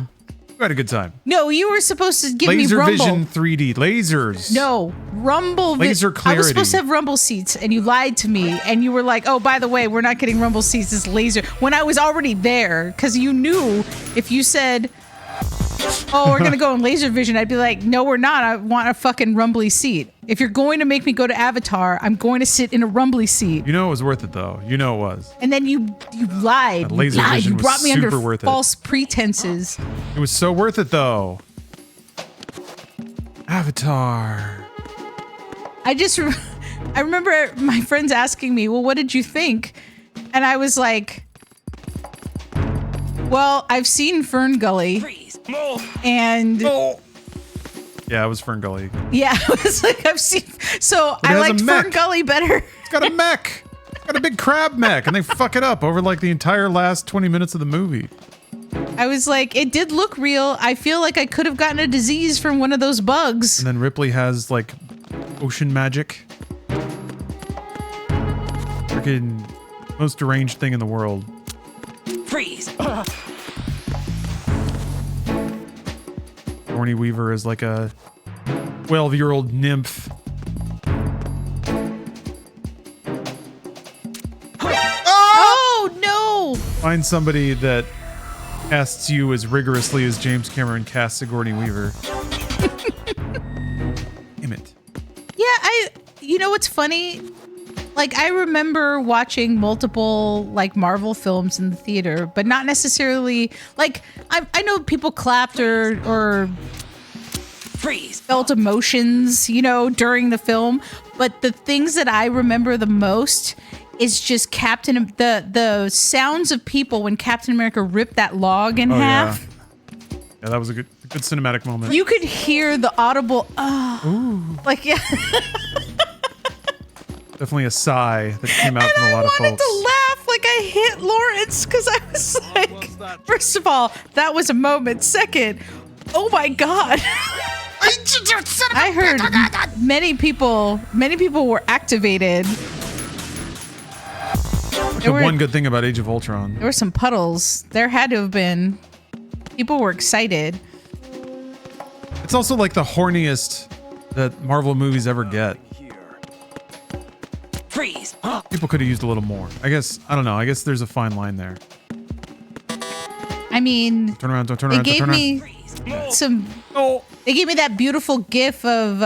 You had a good time. No, you were supposed to give Laser me Rumble. vision 3D. Lasers. No, Rumble. Laser I was clarity. supposed to have Rumble seats, and you lied to me, and you were like, "Oh, by the way, we're not getting Rumble seats. It's laser." When I was already there, because you knew if you said, "Oh, we're gonna go in laser vision," I'd be like, "No, we're not. I want a fucking rumbly seat. If you're going to make me go to Avatar, I'm going to sit in a rumbly seat." You know it was worth it though. You know it was. And then you lied. That laser you lied. vision You was brought me under super worth it. false pretenses. It was so worth it though. Avatar. I remember my friends asking me, "Well, what did you think?" And I was like, "Well, I've seen Fern Gully, and Yeah, it was Fern Gully. yeah, I was like, I've seen. So But it I has a liked Fern mech. Gully better." It's got a mech. It's got a big crab mech, and they fuck it up over like the entire last 20 minutes of the movie. I was like, it did look real. I feel like I could have gotten a disease from one of those bugs. And then Ripley has like ocean magic. Freaking Most deranged thing in the world. Freeze! Sigourney Weaver is like a 12-year-old nymph. Oh no! Find somebody that casts you as rigorously as James Cameron casts Sigourney Weaver. Damn it. Yeah, you know what's funny? Like, I remember watching multiple, like, Marvel films in the theater, but not necessarily, like, I know people clapped or Freeze! felt emotions, you know, during the film, but the things that I remember the most is just the sounds of people when Captain America ripped that log in half. Yeah, that was a good cinematic moment. You could hear the audible, like, yeah. Definitely a sigh that came out from a lot of I wanted folks. to laugh like I hit Lawrence because I was like, first of all, that was a moment. Second, oh my God. I heard many people were activated. That's one good thing about Age of Ultron. There were some puddles. There had to have been. People were excited. It's also like the horniest that Marvel movies ever get. Freeze! People could have used a little more. I guess, I don't know. I guess there's a fine line there. I mean, Turn around, don't turn they around, don't gave turn me around. some. They gave me that beautiful gif of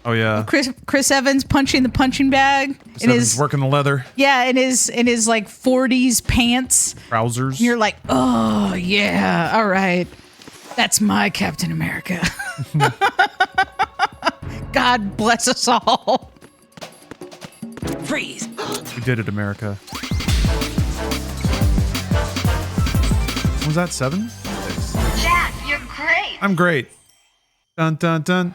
Oh yeah. Chris Evans punching the punching bag in his working the leather. Yeah, in his like 40s pants. Trousers. You're like, oh yeah, all right, that's my Captain America. God bless us all. Freeze! We did it, America. Was that 7? 6. Jack, you're great. I'm great. Dun dun dun.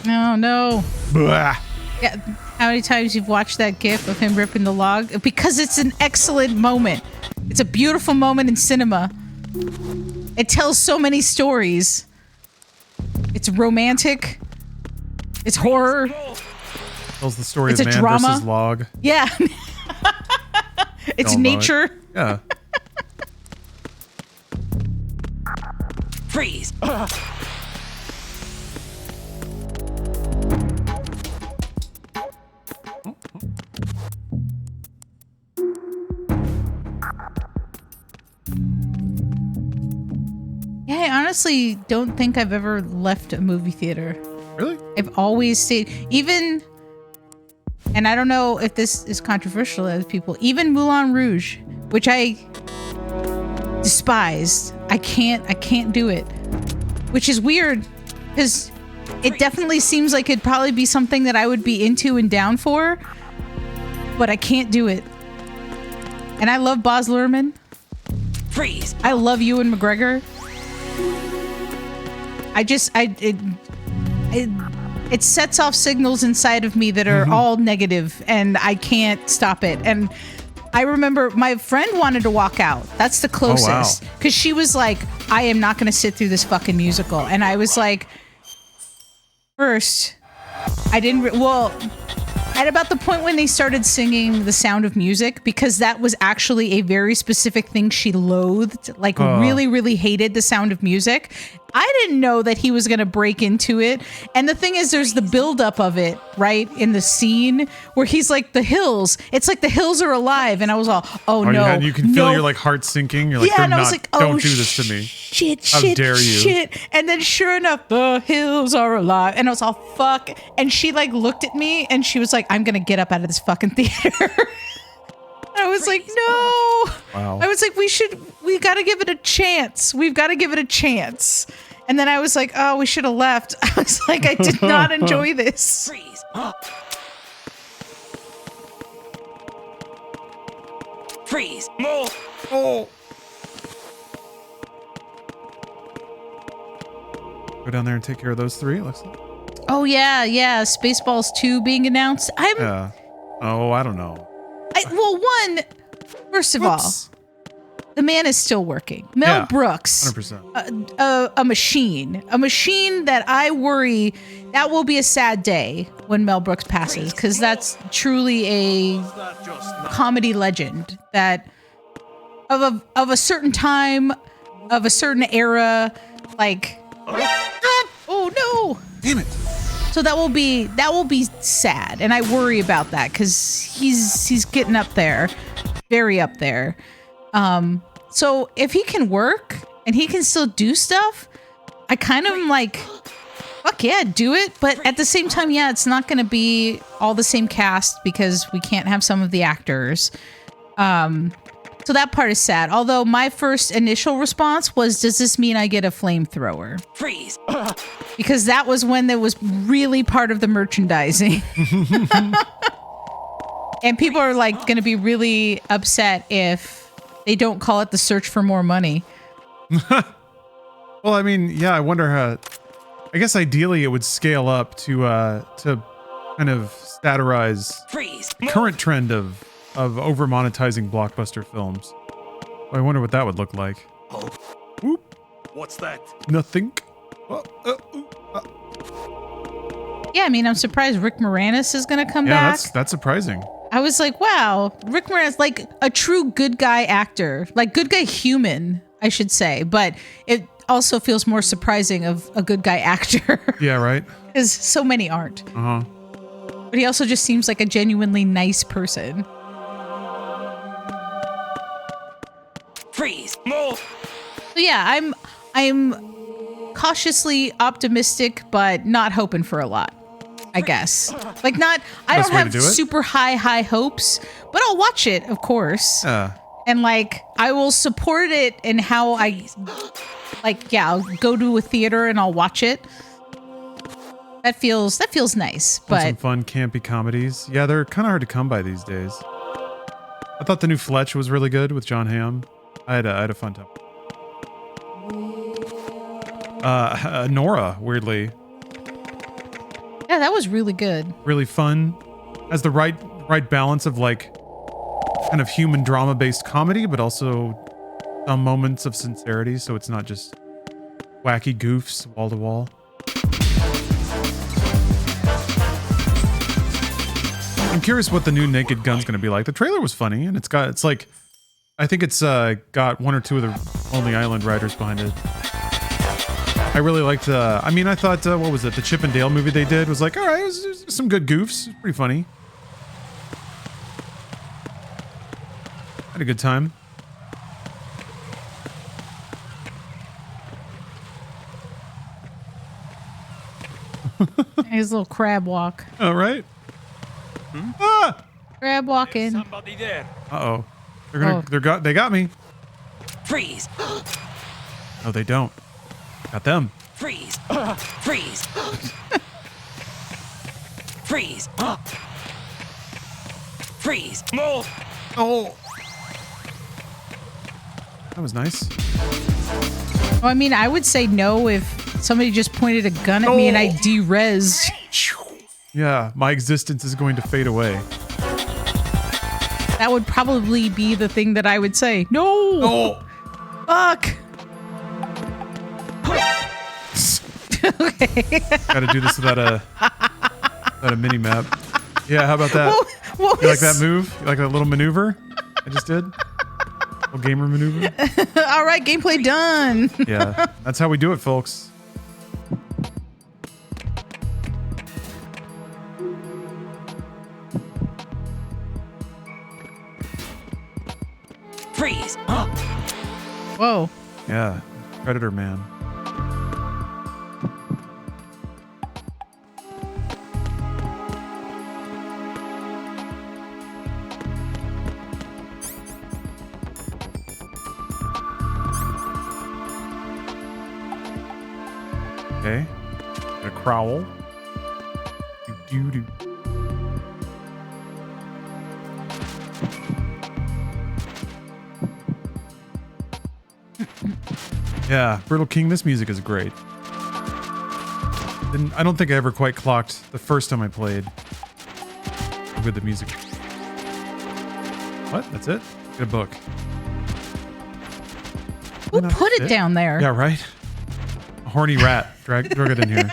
No. Blah. Yeah, how many times you've watched that gif of him ripping the log? Because it's an excellent moment. It's a beautiful moment in cinema. It tells so many stories. It's romantic. It's horror. Tells the story It's of a man drama. versus log. Yeah. It's Don't know it. nature. Yeah. Freeze! Yeah, I honestly don't think I've ever left a movie theater. Really? I've always stayed, even, and I don't know if this is controversial to other people, even Moulin Rouge, which I despised. I can't do it, which is weird because it definitely seems like it'd probably be something that I would be into and down for, but I can't do it. And I love Baz Luhrmann. Freeze! I love Ewan McGregor. It sets off signals inside of me that are all negative, and I can't stop it. And I remember my friend wanted to walk out. That's the closest. Because she was like, I am not going to sit through this fucking musical. And I was like, first, I didn't, at about the point when they started singing The Sound of Music, because that was actually a very specific thing she loathed, like really, really hated The Sound of Music. I didn't know that he was going to break into it. And the thing is, there's the buildup of it, right? In the scene where he's like, the hills, it's like the hills are alive. And I was all, oh no. Yeah, and you can feel no. your like heart sinking. You're like, Yeah, they're and I was not, like, oh, don't do this to me. Shit, How shit, dare you. shit. And then sure enough, the hills are alive. And I was all, fuck. And she like looked at me and she was like, I'm going to get up out of this fucking theater. I was like, no. Wow. I was like, we got to give it a chance. We've got to give it a chance. And then I was like, oh, we should have left. I was like, I did not enjoy this. Freeze! Freeze! Oh. Go down there and take care of those 3, it looks like. Oh, yeah. Spaceballs 2 being announced. Yeah. Oh, I don't know. Well, one, first of all, the man is still working. Mel Yeah, Brooks, 100%. a machine that I worry that will be a sad day when Mel Brooks passes, because that's truly a comedy legend that of a certain time, of a certain era, like oh no, Damn it. so that will be sad, and I worry about that because he's getting up there, very up there. So if he can work and he can still do stuff, I kind of am like, fuck yeah, do it. But at the same time, yeah, it's not going to be all the same cast because we can't have some of the actors. So that part is sad. Although my first initial response was, does this mean I get a flamethrower? Freeze. Because that was when that was really part of the merchandising. And people are like going to be really upset if they don't call it the search for more money. Well, I mean, yeah, I wonder how. I guess ideally it would scale up to kind of satirize Freeze. the current trend of over monetizing blockbuster films. I wonder what that would look like. Whoop. What's that? Nothing. Yeah, I mean, I'm surprised Rick Moranis is going to come Yeah, back. that's surprising. I was like, wow, Rick Moranis, like a true good guy actor, like good guy human, I should say. But it also feels more surprising of a good guy actor. Yeah, right. Because so many aren't. Uh huh. But he also just seems like a genuinely nice person. Freeze. So yeah, I'm cautiously optimistic, but not hoping for a lot, I guess. Like not, I Best don't way to have do it. super high hopes, but I'll watch it, of course. And like, I will support it in how I, like, yeah, I'll go to a theater and I'll watch it. That feels nice, Want some but fun campy comedies. Yeah, they're kind of hard to come by these days. I thought the new Fletch was really good with John Hamm. I had a fun time. Nora, weirdly, yeah, that was really good. really fun. Has the right balance of like kind of human drama based comedy, but also some moments of sincerity. So it's not just wacky goofs wall to wall. I'm curious what the new Naked Gun's going to be like. The trailer was funny, and it's like, I think it's got one or two of the Lonely Island writers behind it. I really liked, I mean, I thought, what was it? The Chip and Dale movie they did was like, all right, it was some good goofs. It was pretty funny. Had a good time. His little crab walk. All right. Ah! Crab walking. Somebody there. Uh-oh. They got me. Freeze. No, they don't. Got them. Freeze. Freeze. Freeze. Freeze. No. Oh. That was nice. Well, I mean, I would say no if somebody just pointed a gun at me and I de-res. Yeah, my existence is going to fade away. That would probably be the thing that I would say. No! Oh. Fuck! Okay. Gotta do this without a mini map. Yeah, how about that? What You like was- that move? You like that little maneuver I just did? Little gamer maneuver? All right, gameplay done. Yeah, that's how we do it, folks. Freeze. Whoa. Yeah, Predator Man. Okay. Got a crowl. Do do do. Yeah, Brittle King, this music is great. I don't think I ever quite clocked the first time I played with the music. What? That's it? Get a book. Who put it down there? Yeah, right? A horny rat. Drag it in here.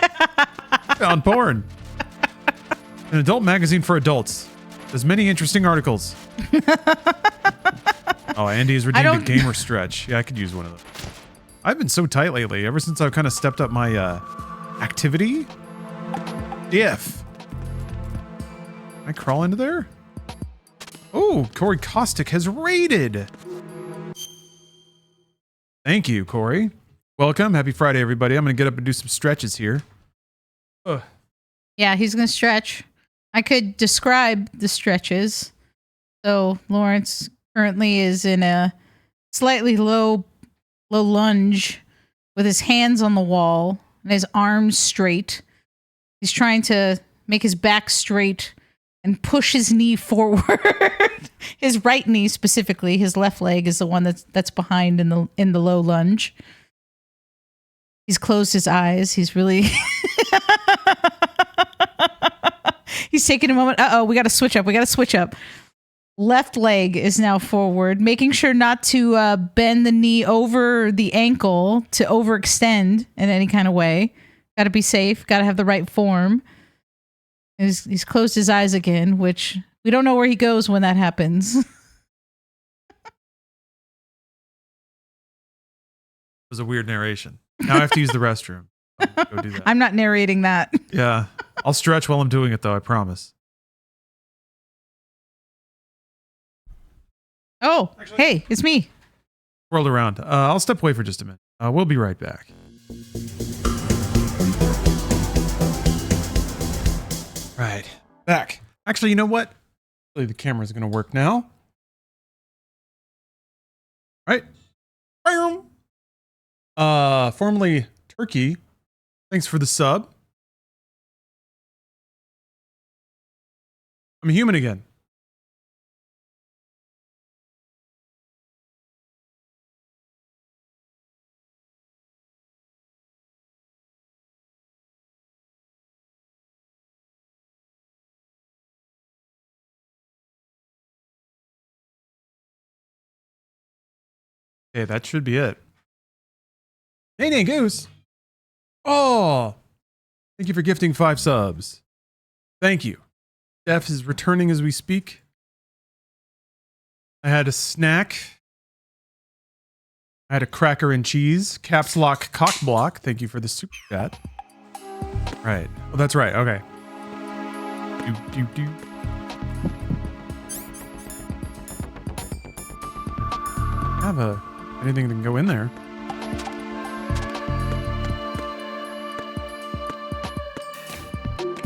On porn. An adult magazine for adults. There's many interesting articles. Oh, Andy has redeemed a gamer stretch. Yeah, I could use one of those. I've been so tight lately, ever since I've kind of stepped up my activity. Can I crawl into there? Oh, Corey Caustic has raided. Thank you, Corey. Welcome. Happy Friday, everybody. I'm going to get up and do some stretches here. Ugh. Yeah, he's going to stretch. I could describe the stretches. So Lawrence currently is in a slightly low lunge with his hands on the wall and his arms straight. He's trying to make his back straight and push his knee forward. His right knee specifically, his left leg is the one that's behind in the low lunge. He's closed his eyes. He's really he's taking a moment. Uh-oh, we got to switch up. Left leg is now forward, making sure not to bend the knee over the ankle to overextend in any kind of way. Got to be safe. Got to have the right form. He's closed his eyes again, which we don't know where he goes when that happens. It was a weird narration. Now I have to use the restroom. I'll go do that. I'm not narrating that. Yeah. I'll stretch while I'm doing it, though. I promise. Oh, hey, it's me. Whirled around. I'll step away for just a minute. We'll be right back. Right. Back. Actually, you know what? Hopefully the camera's going to work now. Right. Formerly Turkey. Thanks for the sub. I'm a human again. Okay, that should be it. Nay, Goose. Oh, thank you for gifting 5 subs. Thank you. Def is returning as we speak. I had a snack. I had a cracker and cheese. Caps lock cock block. Thank you for the super chat. Right. Oh, that's right. Okay. Do. Have anything that can go in there.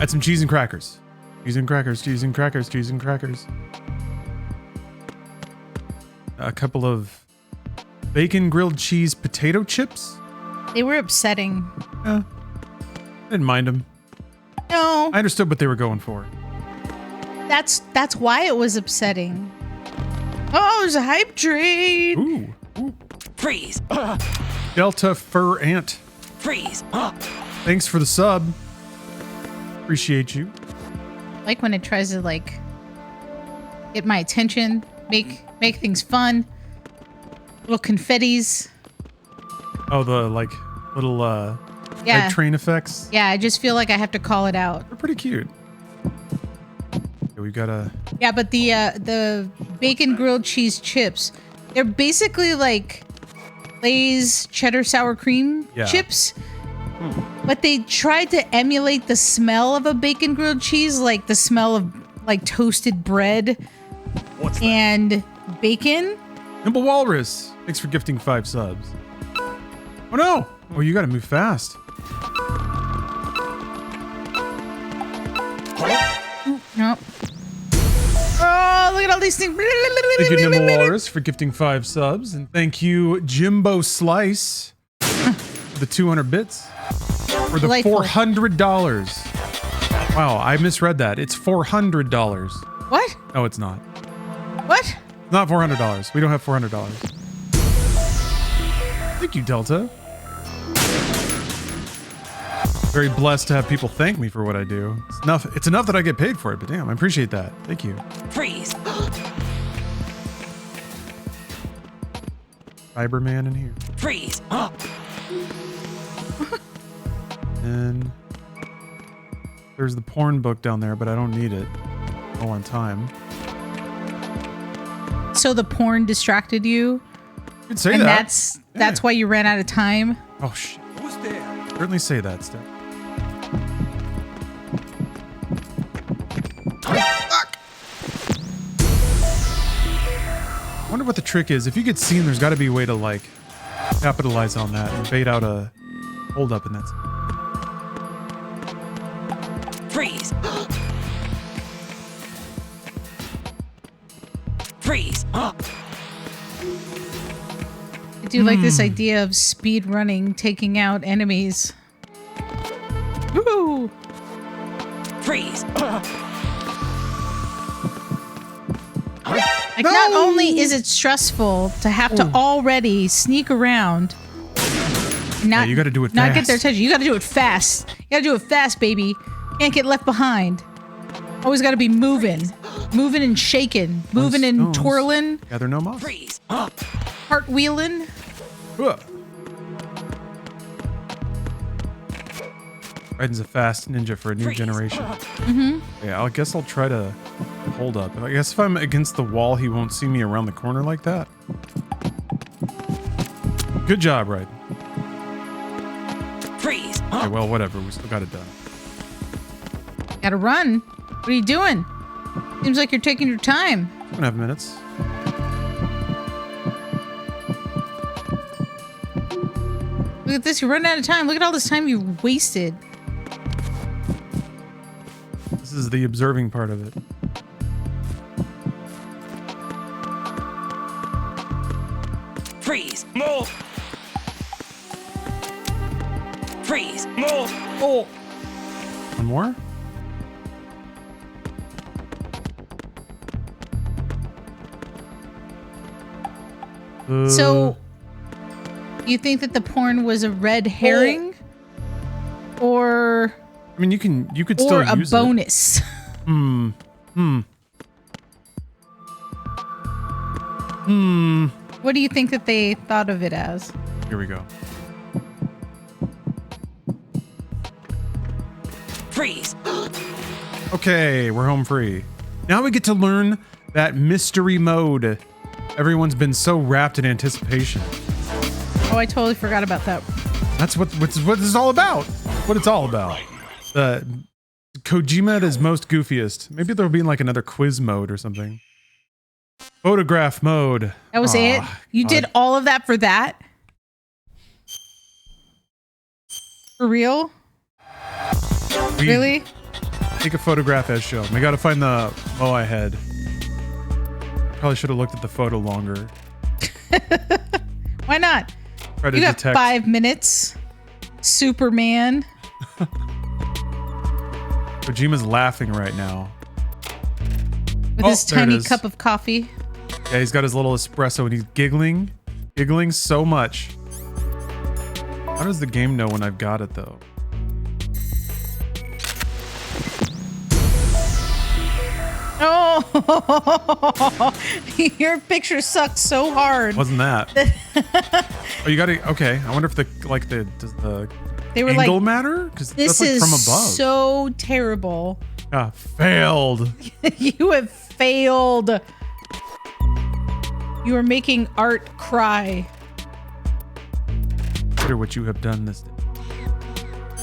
Add some cheese and crackers. Cheese and crackers. A couple of bacon grilled cheese potato chips. They were upsetting. Yeah. Didn't mind them. No. I understood what they were going for. That's why it was upsetting. Oh, there's a hype train. Ooh. Freeze. Delta Fur Ant. Freeze. Thanks for the sub. Appreciate you. Like when it tries to get my attention, make things fun. Little confettis. Oh, the little hype train effects. Yeah, I just feel like I have to call it out. They're pretty cute. Okay, we've got a. Yeah, but the bacon grilled cheese chips, they're basically like Lay's cheddar sour cream chips. But they tried to emulate the smell of a bacon grilled cheese, like the smell of like toasted bread and bacon. Nimble Walrus. Thanks for gifting 5 subs. Oh no! Oh, you gotta move fast. Nope. Oh, look at all these things. Thank you, Nimble Walrus, for gifting 5 subs. And thank you, Jimbo Slice, for the 200 bits. For the Delightful. $400. Wow, I misread that. It's $400. What? No, it's not. What? Not $400. We don't have $400. Thank you, Delta. Very blessed to have people thank me for what I do. It's enough that I get paid for it, but damn, I appreciate that. Thank you. Freeze. Cyberman in here. Freeze. And there's the porn book down there, but I don't need it. Oh, on time. So the porn distracted you, You could say and that. that's why you ran out of time. Oh shit. Who's there? Certainly say that, Steph. I wonder what the trick is. If you get seen, there's got to be a way to like capitalize on that and bait out a hold up, and that's Freeze. Freeze. I do like this idea of speed running, taking out enemies. Woo! Freeze. Like, not only is it stressful to have to already sneak around, not you gotta do it not get fast. their attention. You got to do it fast. You got to do it fast, baby. Can't get left behind. Always got to be moving and shaking, moving and stones. twirling, Gather no moss. Freeze. cartwheeling. Ugh. Raiden's a fast ninja for a new generation. Yeah, I guess I'll try to hold up. I guess if I'm against the wall, he won't see me around the corner like that. Good job, Raiden. Freeze. Okay, well, whatever. We still got it done. Got to run. What are you doing? Seems like you're taking your time. 2.5 minutes. Look at this. You're running out of time. Look at all this time you wasted. This is the observing part of it. Freeze. Move. Freeze. Move. Oh. One more? So, you think that the porn was a red herring, or I mean, you could still a use bonus? What do you think that they thought of it as? it. Here we go. Freeze. Okay, we're home free. Now we get to learn that mystery mode. Everyone's been so wrapped in anticipation. Oh, I totally forgot about that. That's what this is all about. What it's all about. Kojima at his most goofiest. Maybe there'll be like another quiz mode or something. Photograph mode. That was it? You did all of that for that? For real? Really? Take a photograph as shown. We got to find the Moai head. Probably should have looked at the photo longer. Why not? Try to You got detect. 5 minutes. Superman. Kojima's laughing right now. With his there it tiny is. cup of coffee. Yeah, he's got his little espresso and he's giggling so much. How does the game know when I've got it though? Oh, your picture sucked so hard. Wasn't that? Oh, you got to. Okay, I wonder if does the They were angle like, matter? Because this that's like is from above. so terrible. Ah, failed. You have failed. You are making art cry. Consider what you have done this day.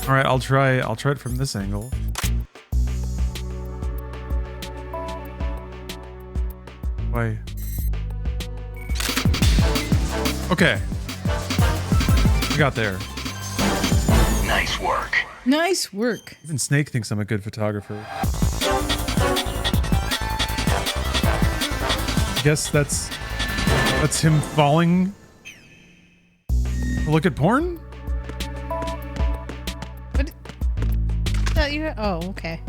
All right, I'll try it from this angle. Why? Okay. We got there. Nice work. Nice work. Even Snake thinks I'm a good photographer. I guess that's him falling to look at porn? What? Oh, okay.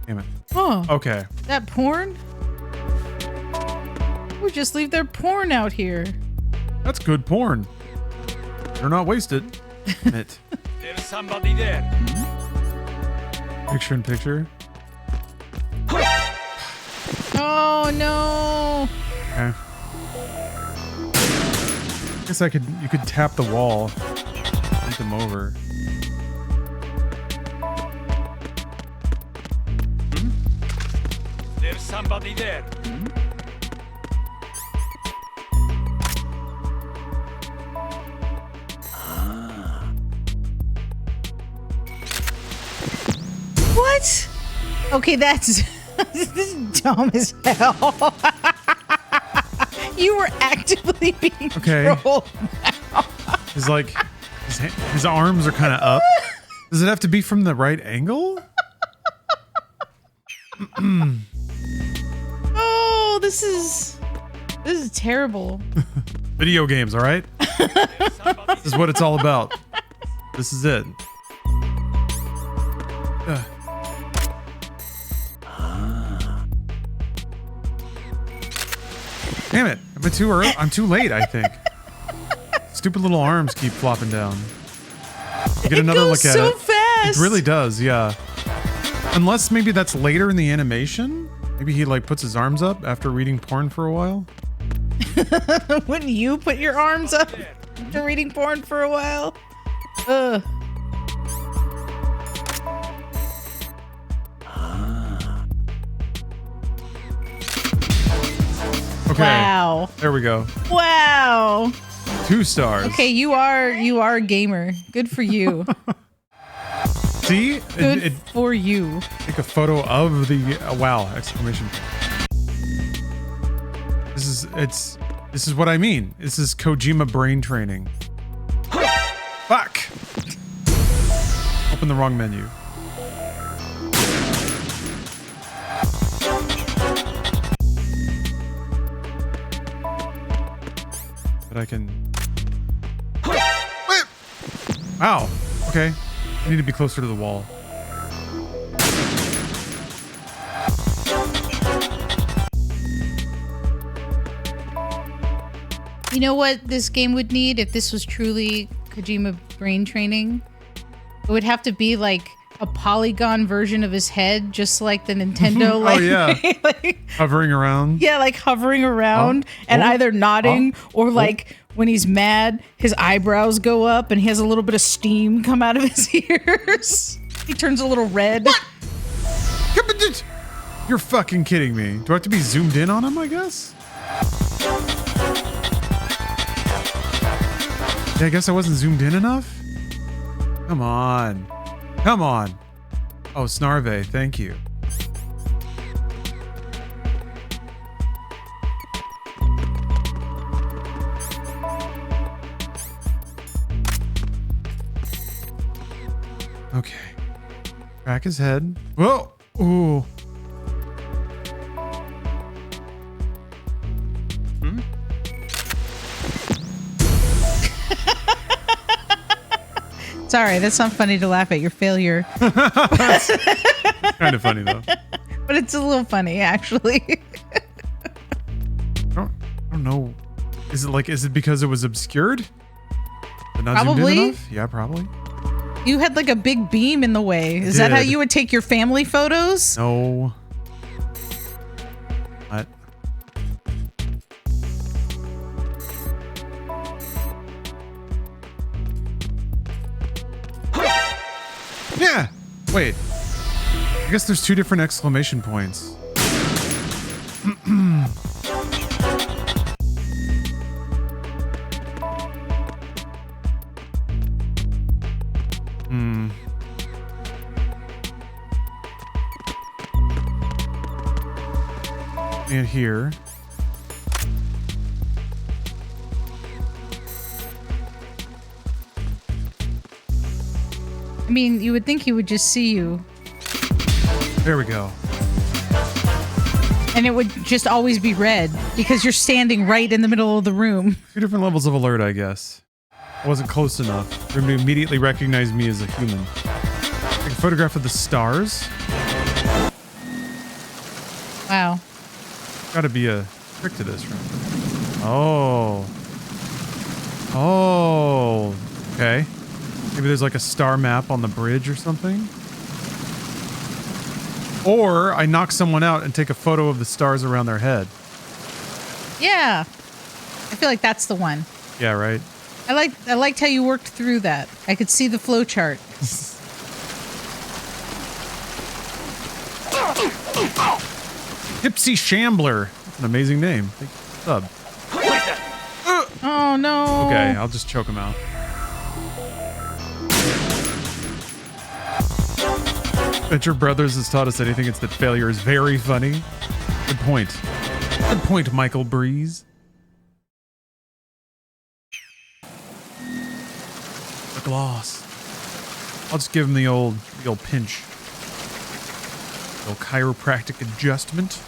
Damn it. Oh, Okay. that porn? We just leave their porn out here. That's good porn. They're not wasted. It. There's somebody there. Picture in picture. Oh no. Okay. I guess you could tap the wall. Put them over. There's somebody there. What? Okay, that's this is dumb as hell. You were actively being trolled. He's like, his arms are kind of up. Does it have to be from the right angle? Oh, this is terrible. Video games, all right? This is what it's all about. This is it. Damn it. Am I too early? I'm too late, I think. Stupid little arms keep flopping down. Get another look at so it. fast. It really does, yeah. Unless maybe that's later in the animation. Maybe he like puts his arms up after reading porn for a while. Wouldn't you put your arms up after reading porn for a while? Ugh. Okay. Wow. There we go. Wow. 2 stars. Okay, you are a gamer. Good for you. See? Good for you. Take a photo of the wow exclamation point. This is what I mean. This is Kojima brain training. Fuck. Open the wrong menu. But I can. Wow. Okay. I need to be closer to the wall. You know what this game would need if this was truly Kojima brain training? It would have to be like a polygon version of his head, just like the Nintendo. Like, oh yeah, like, hovering around. Yeah, like hovering around and either nodding or like when he's mad, his eyebrows go up and he has a little bit of steam come out of his ears. He turns a little red. What? You're fucking kidding me. Do I have to be zoomed in on him, I guess? Yeah, I guess I wasn't zoomed in enough? Come on. Come on. Oh, Snarve, thank you. Okay. Crack his head. Whoa! Ooh. Sorry, that's not funny to laugh at your failure. That's kind of funny though. But it's a little funny, actually. I don't know. Is it because it was obscured? But not zoomed in Probably. enough? Yeah, probably. You had like a big beam in the way. Is that how did. you would take your family photos? No. What? Yeah. Wait. I guess there's 2 different exclamation points. And here. I mean, you would think he would just see you. There we go. And it would just always be red because you're standing right in the middle of the room. 2 different levels of alert, I guess. I wasn't close enough for him to immediately recognize me as a human. Take a photograph of the stars. Wow. Gotta be a trick to this, right? Oh. Oh. Okay. Maybe there's like a star map on the bridge or something. Or I knock someone out and take a photo of the stars around their head. Yeah. I feel like that's the one. Yeah, right. I liked how you worked through that. I could see the flow chart. Tipsy Shambler. That's an amazing name. Thank you for the sub. Oh no. Okay, I'll just choke him out. Venture Brothers has taught us that he thinks that failure is very funny. Good point. Good point, Michael Breeze. The gloss. I'll just give him the old pinch. The old chiropractic adjustment.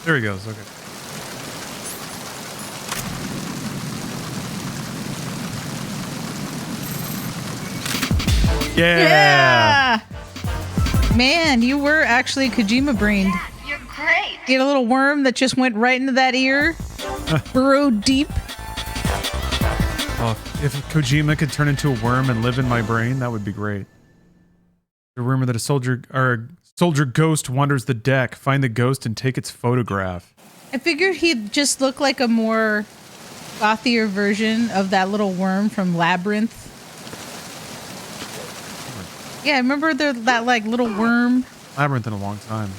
There he goes. Okay. Yeah. Man, you were actually Kojima brained. Dad, you're great. You had a little worm that just went right into that ear, burrowed deep. Oh, if Kojima could turn into a worm and live in my brain, that would be great. The rumor that a soldier ghost wanders the deck. Find the ghost and take its photograph. I figured he'd just look like a more gothier version of that little worm from Labyrinth. Yeah, remember that like little worm Labyrinth in a long time.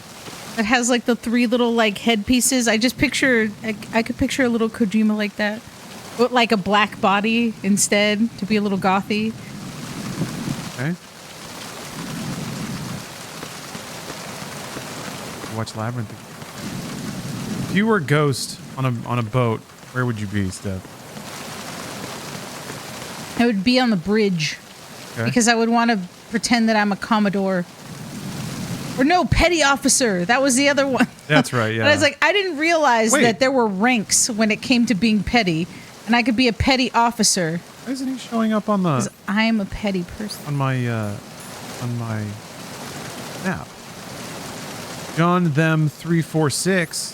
that has like the 3 little like headpieces? I just picture I could picture a little Kojima like that, with like a black body instead to be a little gothy. Okay. Watch Labyrinth again. If you were a ghost on a boat, where would you be, Steph? I would be on the bridge because I would want to pretend that I'm a Commodore. Or no, petty officer. That was the other one. That's right, yeah. And I was like, I didn't realize Wait. that there were ranks when it came to being petty, and I could be a petty officer. Why isn't he showing up on Because the I am a petty person. on my map? John them 346.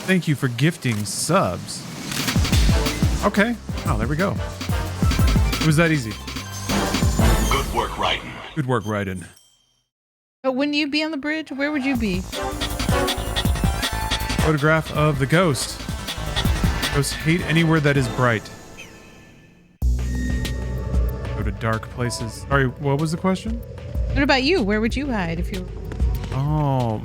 Thank you for gifting subs. Okay. Oh, there we go. It was that easy. Good work, Raiden. Good work, Raiden. But wouldn't you be on the bridge? Where would you be? Photograph of the ghost. Ghosts hate anywhere that is bright. Go to dark places. Sorry, what was the question? What about you? Where would you hide if you... Oh,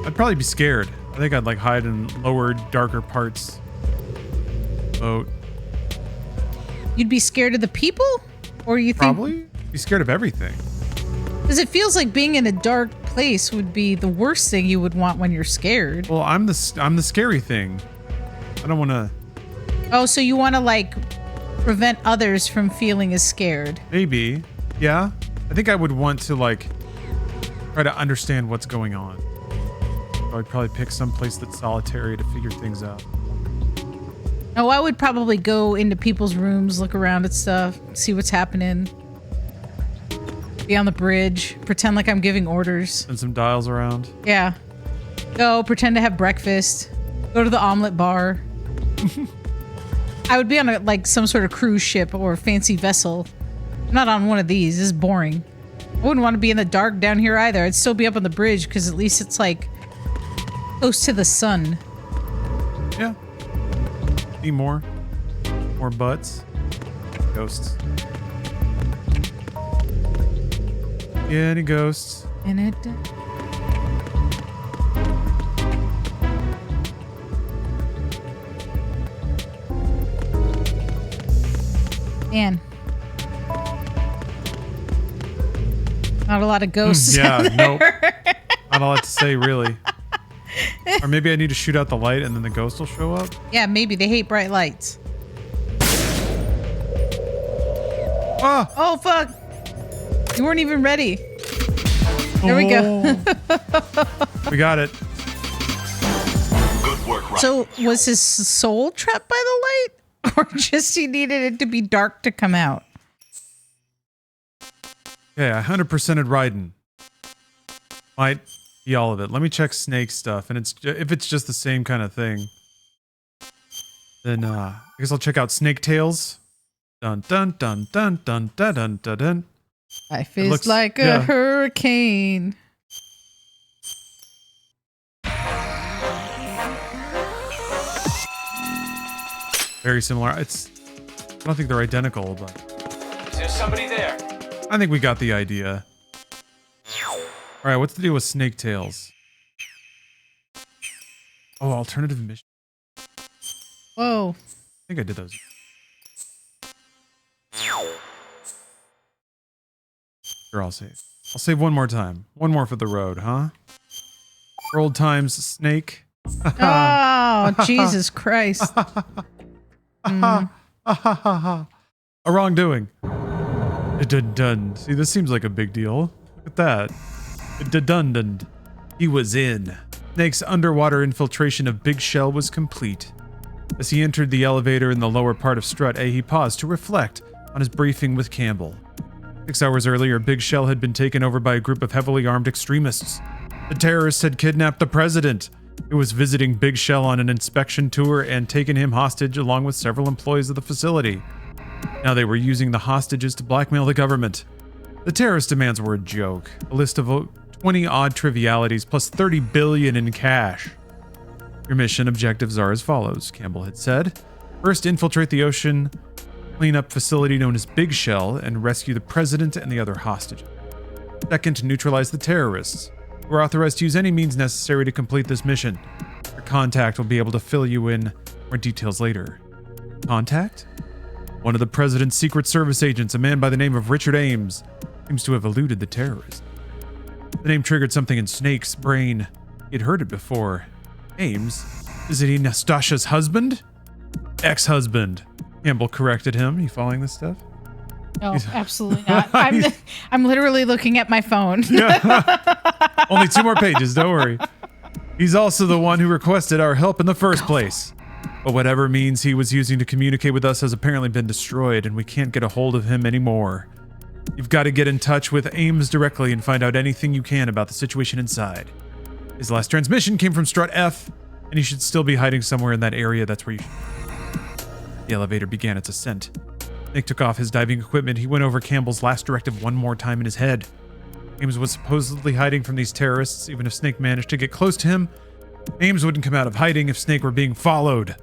I'd probably be scared. I think I'd like hide in lower, darker parts. Boat. You'd be scared of the people? Or you think... Probably be scared of everything. Because it feels like being in a dark place would be the worst thing you would want when you're scared. Well, I'm the scary thing. I don't want to. Oh, so you want to like prevent others from feeling as scared? Maybe. Yeah. I think I would want to like try to understand what's going on. So I'd probably pick some place that's solitary to figure things out. Oh, I would probably go into people's rooms, look around at stuff, see what's happening. Be on the bridge, pretend like I'm giving orders. Send some dials around. Yeah. Go, pretend to have breakfast. Go to the omelet bar. I would be on like some sort of cruise ship or fancy vessel. I'm not on one of these. This is boring. I wouldn't want to be in the dark down here either. I'd still be up on the bridge because at least it's like close to the sun. Yeah. Need more butts. Ghosts. Yeah, any ghosts? In it. Man. Not a lot of ghosts. Yeah, nope. Not a lot to say, really. Or maybe I need to shoot out the light and then the ghost will show up? Yeah, maybe. They hate bright lights. Ah! Oh, fuck. You weren't even ready. There we go. We got it. Good work, Raiden. So, was his soul trapped by the light? Or just he needed it to be dark to come out. Okay, I 100%ed Raiden. Might be all of it. Let me check Snake stuff, and if it's just the same kind of thing, then I guess I'll check out Snake Tales. Dun dun dun dun dun dun dun dun dun. Life is like a hurricane. Very similar. I don't think they're identical, but Is there somebody there? I think we got the idea. All right, what's the deal with Snake Tales? Oh, alternative mission. Whoa. I think I did those. Sure, I'll save. I'll save one more time. One more for the road, huh? For old times, Snake. Oh, Jesus Christ. A wrongdoing. Dun. See, this seems like a big deal. Look at that. Dun. He was in. Snake's underwater infiltration of Big Shell was complete. As he entered the elevator in the lower part of Strut A, he paused to reflect on his briefing with Campbell. 6 hours earlier, Big Shell had been taken over by a group of heavily armed extremists. The terrorists had kidnapped the president, who was visiting Big Shell on an inspection tour, and taken him hostage along with several employees of the facility. Now they were using the hostages to blackmail the government. The terrorist demands were a joke. A list of 20-odd trivialities plus $30 billion in cash. Your mission objectives are as follows, Campbell had said. First, infiltrate the ocean cleanup facility known as Big Shell and rescue the president and the other hostages. Second, neutralize the terrorists. You are authorized to use any means necessary to complete this mission. Your contact will be able to fill you in more details later. Contact? One of the president's Secret Service agents, a man by the name of Richard Ames, seems to have eluded the terrorists. The name triggered something in Snake's brain. He had heard it before. Ames? Is it Nastasia's husband? Ex-husband. Campbell corrected him. You following this stuff? No, absolutely not. I'm literally looking at my phone. Only 2 more pages, don't worry. He's also the one who requested our help in the first place. But whatever means he was using to communicate with us has apparently been destroyed, and we can't get a hold of him anymore. You've got to get in touch with Ames directly and find out anything you can about the situation inside. His last transmission came from Strut F, and he should still be hiding somewhere in that area. That's where you should. The elevator began its ascent. Nick took off his diving equipment. He went over Campbell's last directive one more time in his head. Ames was supposedly hiding from these terrorists. Even if Snake managed to get close to him, Ames wouldn't come out of hiding if Snake were being followed.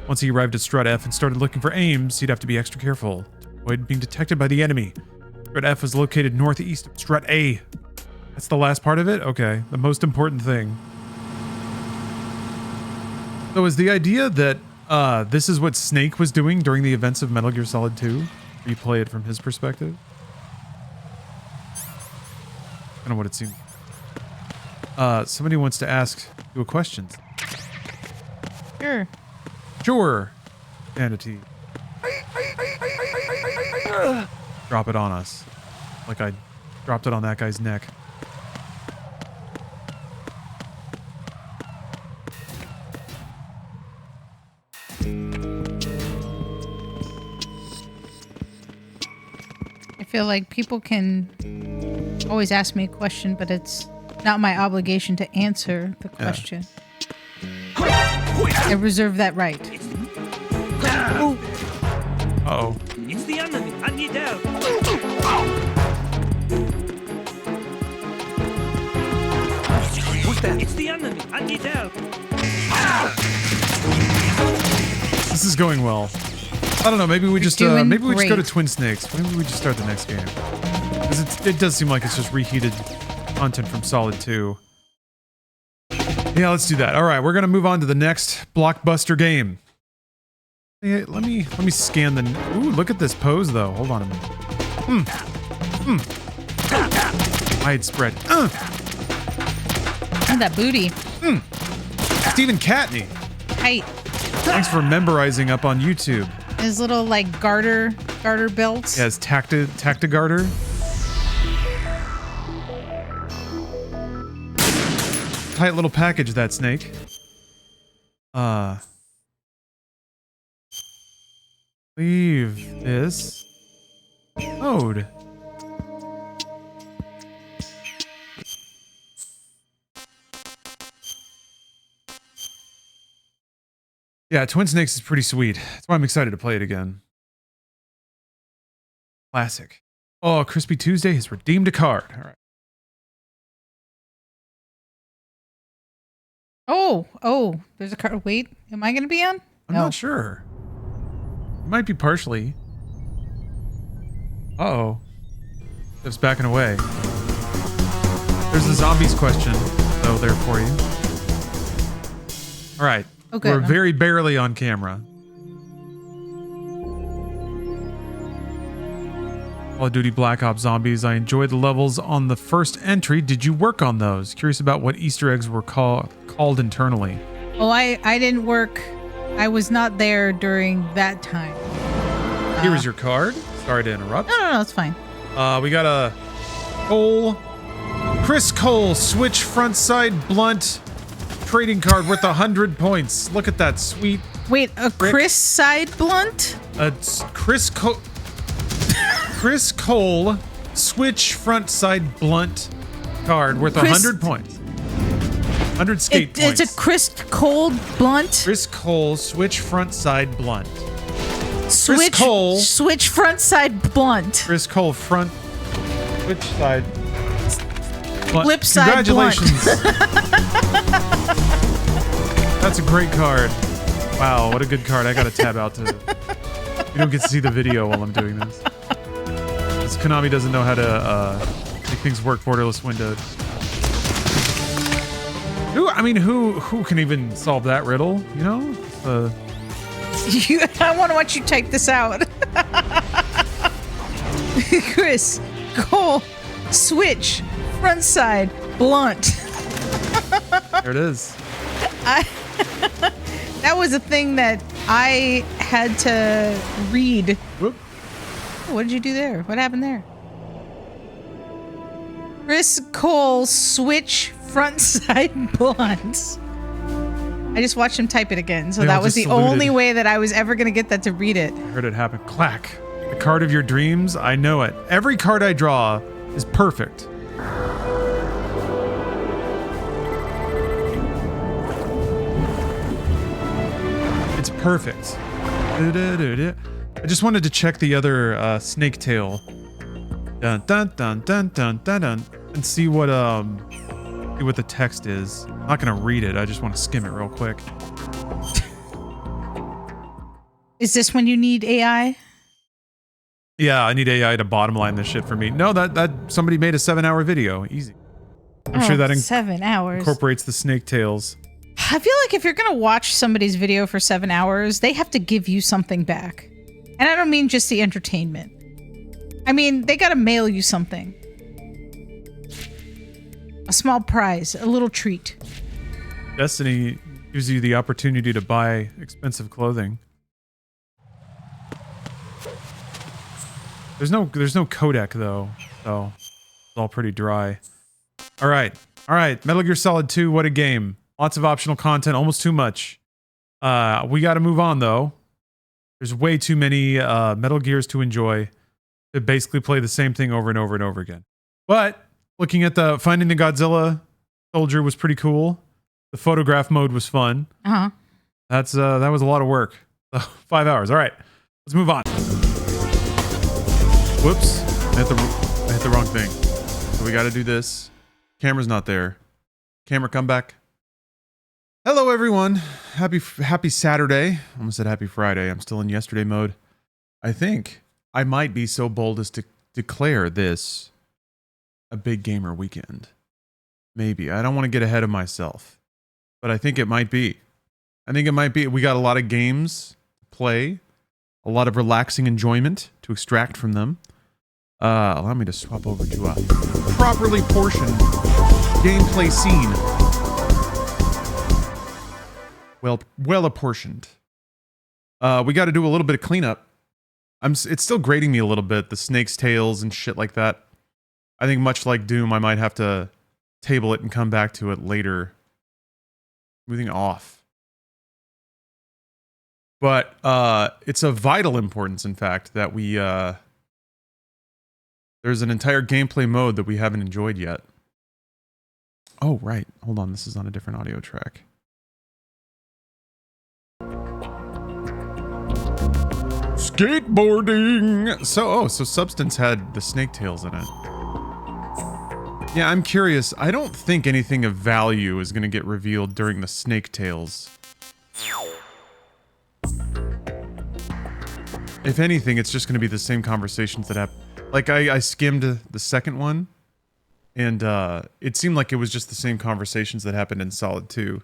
Once he arrived at Strut F and started looking for Ames, he'd have to be extra careful to avoid being detected by the enemy. Strut F was located northeast of Strut A. That's the last part of it? Okay, the most important thing. So is the idea that this is what Snake was doing during the events of Metal Gear Solid 2? You play it from his perspective? I don't know what it seems. Somebody wants to ask you a question. Sure. Sure. Vanity. Drop it on us. Like I dropped it on that guy's neck. I feel like people can always ask me a question, but it's not my obligation to answer the question. I reserve that right. Uh-oh. It's the enemy. I need help. It's the enemy. I need help. This is going well. I don't know. Maybe we just doing maybe we just go to great. Twin Snakes. Maybe we just start the next game. 'Cause it does seem like it's just reheated content from Solid 2. Yeah, let's do that. All right, we're gonna move on to the next blockbuster game. Yeah, let me scan the. Ooh, look at this pose though. Hold on a minute. Widespread. And that booty. Stephen Catney. Height. Thanks for memorizing up on YouTube. His little like garter belts. He has Tactigarter. Tight little package, that Snake. Leave this mode. Yeah, Twin Snakes is pretty sweet. That's why I'm excited to play it again. Classic. Oh, Crispy Tuesday has redeemed a card. All right. Oh, there's a card. Wait, am I going to be on? I'm not sure. It might be partially. Uh-oh. It's backing away. There's a zombies question, though, there for you. All right. Okay. We're very barely on camera. Call of Duty Black Ops Zombies. I enjoyed the levels on the first entry. Did you work on those? Curious about what Easter eggs were called internally. Oh, I didn't work. I was not there during that time. Here is your card. Sorry to interrupt. No, it's fine. We got a Chris Cole switch front side blunt trading card worth 100 points. Look at that sweet. Wait, a Chris side blunt? Chris Cole switch front side blunt card worth 100 points. 100 skate points. It's a Chris Cole blunt. Chris Cole switch front side blunt. Switch front side blunt. Chris Cole front switch side blunt. Flip side blunt. Congratulations. That's a great card. Wow, what a good card. I gotta tab out to. You don't get to see the video while I'm doing this. This Konami doesn't know how to make things work borderless windowed. Who can even solve that riddle? You know? I want to watch you type this out. Chris Cole switch front side blunt. There it is. That was a thing that I had to read. Whoop. What did you do there? What happened there? Chris Cole switch front side blunt. I just watched him type it again, so that was the only way that I was ever going to get that to read it. I heard it happen. Clack. The card of your dreams. I know it. Every card I draw is perfect. It's perfect. I just wanted to check the other snake tail. Dun dun dun dun dun dun dun, and see what the text is. I'm not gonna read it. I just want to skim it real quick. Is this when you need AI? Yeah, I need AI to bottom line this shit for me. No, that somebody made a 7-hour video. Easy. I'm sure that 7 hours incorporates the snake tails. I feel like if you're gonna watch somebody's video for 7 hours, they have to give you something back. And I don't mean just the entertainment. I mean, they gotta mail you something. A small prize, a little treat. Destiny gives you the opportunity to buy expensive clothing. There's no codec though, so it's all pretty dry. All right. Metal Gear Solid 2, what a game. Lots of optional content, almost too much. We got to move on though. There's way too many Metal Gears to enjoy to basically play the same thing over and over and over again. But looking at finding the Godzilla soldier was pretty cool. The photograph mode was fun. Uh-huh. That was a lot of work. 5 hours. All right, let's move on. Whoops, I hit the wrong thing. So we got to do this. Camera's not there. Camera, come back. Hello, everyone. Happy Saturday. Almost said happy Friday. I'm still in yesterday mode. I think I might be so bold as to declare this a big gamer weekend. Maybe. I don't want to get ahead of myself, but I think it might be. We got a lot of games to play, a lot of relaxing enjoyment to extract from them. Allow me to swap over to a properly portioned gameplay scene. Well apportioned. We got to do a little bit of cleanup. It's still grating me a little bit, the snake's tails and shit like that. I think much like Doom, I might have to table it and come back to it later. Moving off. But it's of vital importance, in fact, that we there's an entire gameplay mode that we haven't enjoyed yet. Oh, right. Hold on. This is on a different audio track. Skateboarding. So Substance had the snake tails in it. Yeah, I'm curious. I don't think anything of value is going to get revealed during the snake tails. If anything, it's just going to be the same conversations that happen. Like, I skimmed the second one, and it seemed like it was just the same conversations that happened in Solid 2.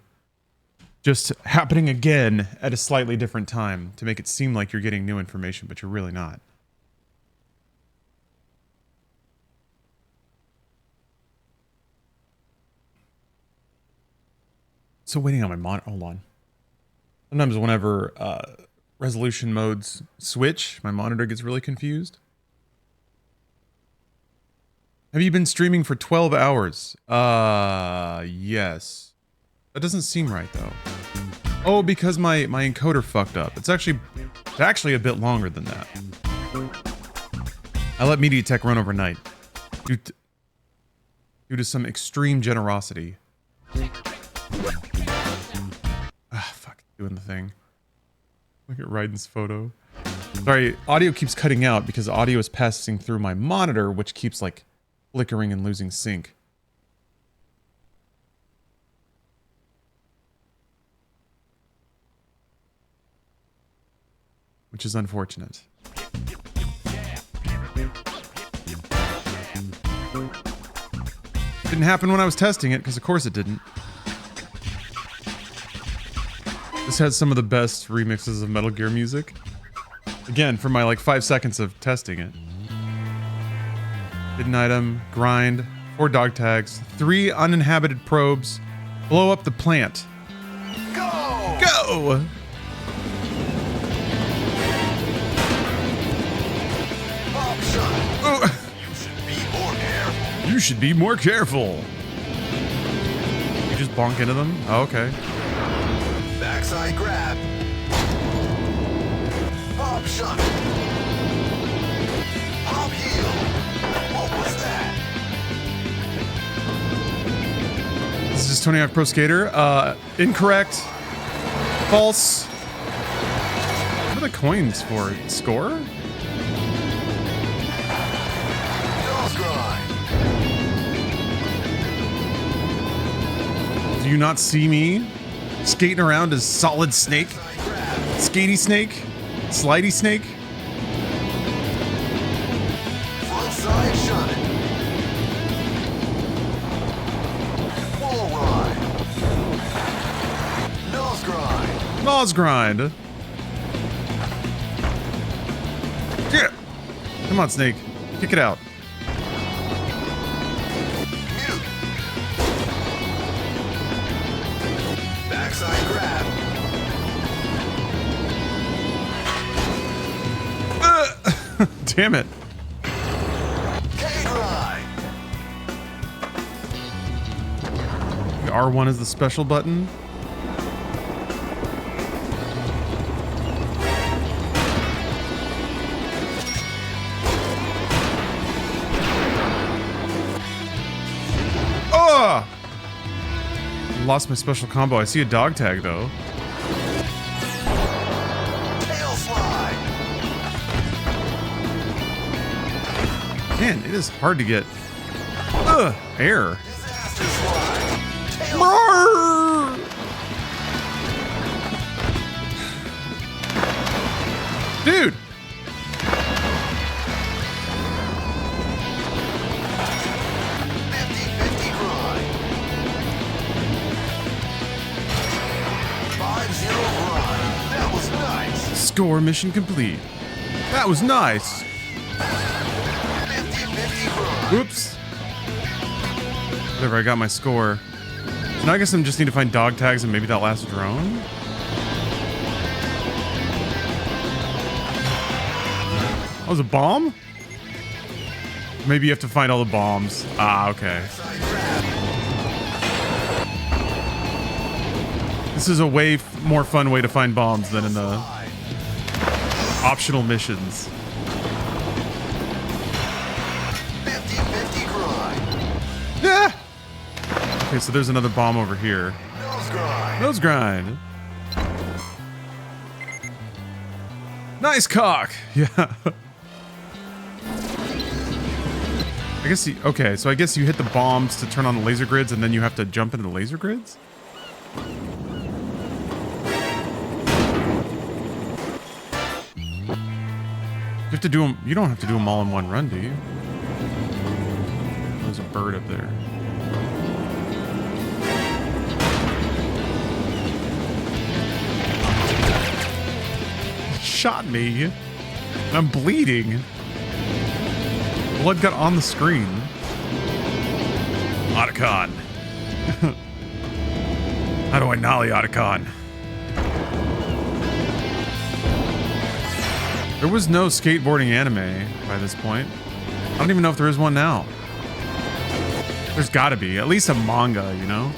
Just happening again at a slightly different time to make it seem like you're getting new information, but you're really not. So waiting on my monitor. Hold on. Sometimes whenever resolution modes switch, my monitor gets really confused. Have you been streaming for 12 hours? Yes. That doesn't seem right though. Oh, because my encoder fucked up. It's actually a bit longer than that. I let MediaTek run overnight due to some extreme generosity. Ah, fuck, doing the thing. Look at Raiden's photo. Sorry, audio keeps cutting out because audio is passing through my monitor, which keeps like flickering and losing sync. Which is unfortunate. Didn't happen when I was testing it, because of course it didn't. This has some of the best remixes of Metal Gear music. Again, for my like 5 seconds of testing it. Hidden item, grind, 4 dog tags, 3 uninhabited probes, blow up the plant. Go! Go! Oh. You should be more careful. You just bonk into them? Oh, okay. Backside grab. Pop shot. Pop heel. What was that? This is Tony Hawk Pro Skater. Incorrect. False. What are the coins for? Score? Do you not see me skating around as Solid Snake? Skatey Snake? Slidey Snake? Frontside shot. Wall ride. Nose grind. Nose grind. Yeah. Come on, Snake. Kick it out. Mute. Backside grab. Damn it. K-ride. R1 is the special button. Oh! Lost my special combo. I see a dog tag though. Tail slide. Man, it is hard to get air. Disaster slide. Tail Brrr! Dude! 50-50 grind. 5-0 grind. That was nice. Score mission complete. That was nice. 50-50 grind. Whoops. Whatever, I got my score. So now I guess I just need to find dog tags and maybe that last drone? Oh, was a bomb? Maybe you have to find all the bombs. Ah, okay. Side grab. This is a way more fun way to find bombs than in the Slide. Optional missions. 50-50 grind. Yeah. Okay, so there's another bomb over here. Nose grind. Nose grind. Nice cock. Yeah. I guess okay, so I guess you hit the bombs to turn on the laser grids and then you have to jump into the laser grids? You have to do them, you don't have to do them all in one run, do you? There's a bird up there. Shot me. I'm bleeding. Blood got on the screen. Otacon. How do I nollie Otacon? There was no skateboarding anime by this point. I don't even know if there is one now. There's gotta be. At least a manga, you know?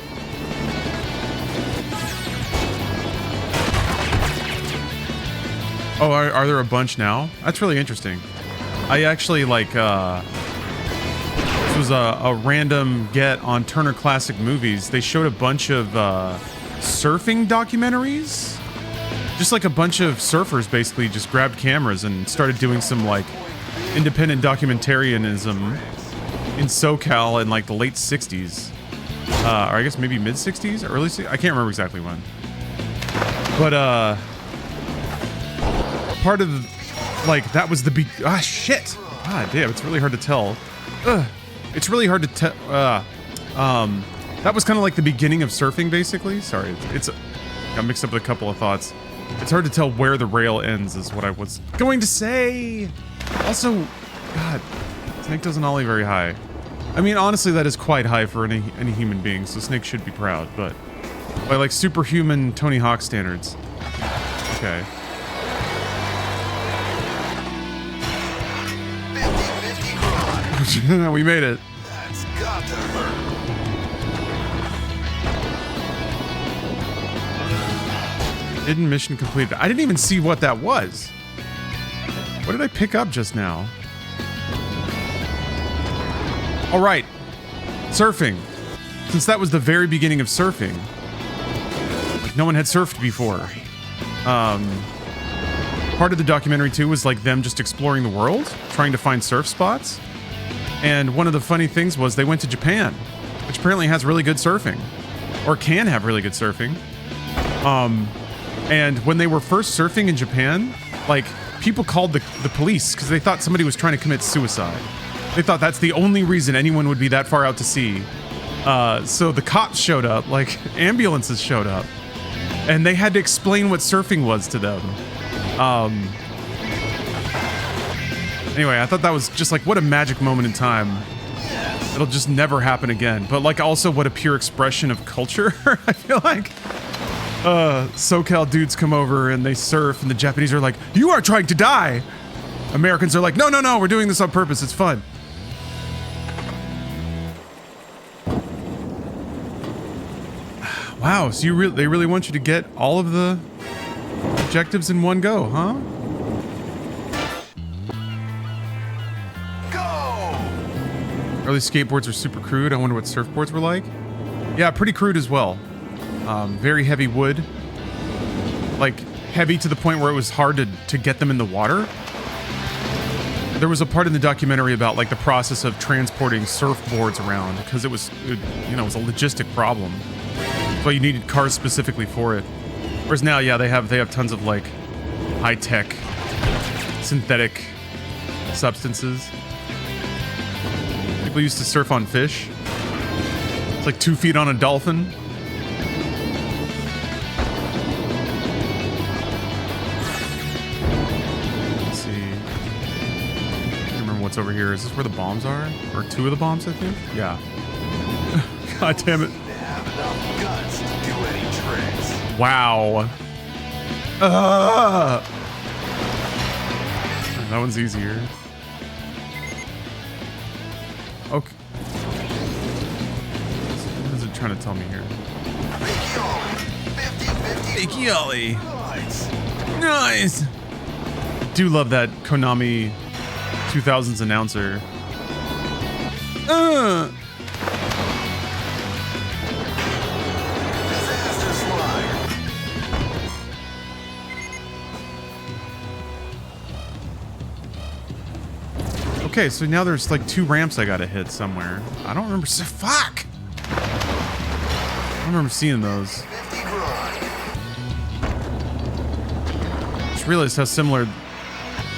Oh, are there a bunch now? That's really interesting. I actually like, this was a random get on Turner Classic Movies. They showed a bunch of surfing documentaries. Just like a bunch of surfers basically just grabbed cameras and started doing some like independent documentarianism in SoCal in like the late 60s. Or I guess maybe mid 60s, early 60s? I can't remember exactly when. But part of the, like that was the shit. God damn, it's really hard to tell. It's really hard to tell. That was kind of like the beginning of surfing, basically. Sorry, it's got mixed up with a couple of thoughts. It's hard to tell where the rail ends, is what I was going to say. Also, God, Snake doesn't ollie very high. I mean, honestly, that is quite high for any human being, so Snake should be proud, but by like superhuman Tony Hawk standards. Okay. 50-50 grind. We made it. That's got to hurt. Hidden mission completed. I didn't even see what that was. What did I pick up just now? All right, surfing. Since that was the very beginning of surfing, like no one had surfed before. Part of the documentary too was like them just exploring the world, trying to find surf spots. And one of the funny things was they went to Japan, which apparently has really good surfing, or can have really good surfing. And when they were first surfing in Japan, like people called the police because they thought somebody was trying to commit suicide. They thought that's the only reason anyone would be that far out to sea. So the cops showed up, like ambulances showed up, and they had to explain what surfing was to them. Anyway, I thought that was just like, what a magic moment in time. It'll just never happen again. But like also what a pure expression of culture, I feel like. SoCal dudes come over and they surf and the Japanese are like, you are trying to die. Americans are like, no, no, no, we're doing this on purpose. It's fun. Wow, so they really want you to get all of the objectives in one go, huh? Go! Early skateboards are super crude. I wonder what surfboards were like. Yeah, pretty crude as well. Very heavy wood. Like, heavy to the point where it was hard to get them in the water. There was a part in the documentary about like the process of transporting surfboards around because it was a logistic problem. So you needed cars specifically for it. Whereas now, yeah, they have tons of like high-tech synthetic substances. People used to surf on fish. It's like 2 feet on a dolphin. Let's see. I can't remember what's over here. Is this where the bombs are? Or 2 of the bombs, I think? Yeah. God damn it. Have enough guts to do any tricks. Wow. That one's easier. Okay. What is it trying to tell me here? Big Ollie. 50-50 Big Ollie. Nice. Nice. do love that Konami 2000s announcer. Disaster slide. Okay, so now there's like 2 ramps I gotta hit somewhere. I don't remember. Fuck! I don't remember seeing those. 50 grind. Just realized how similar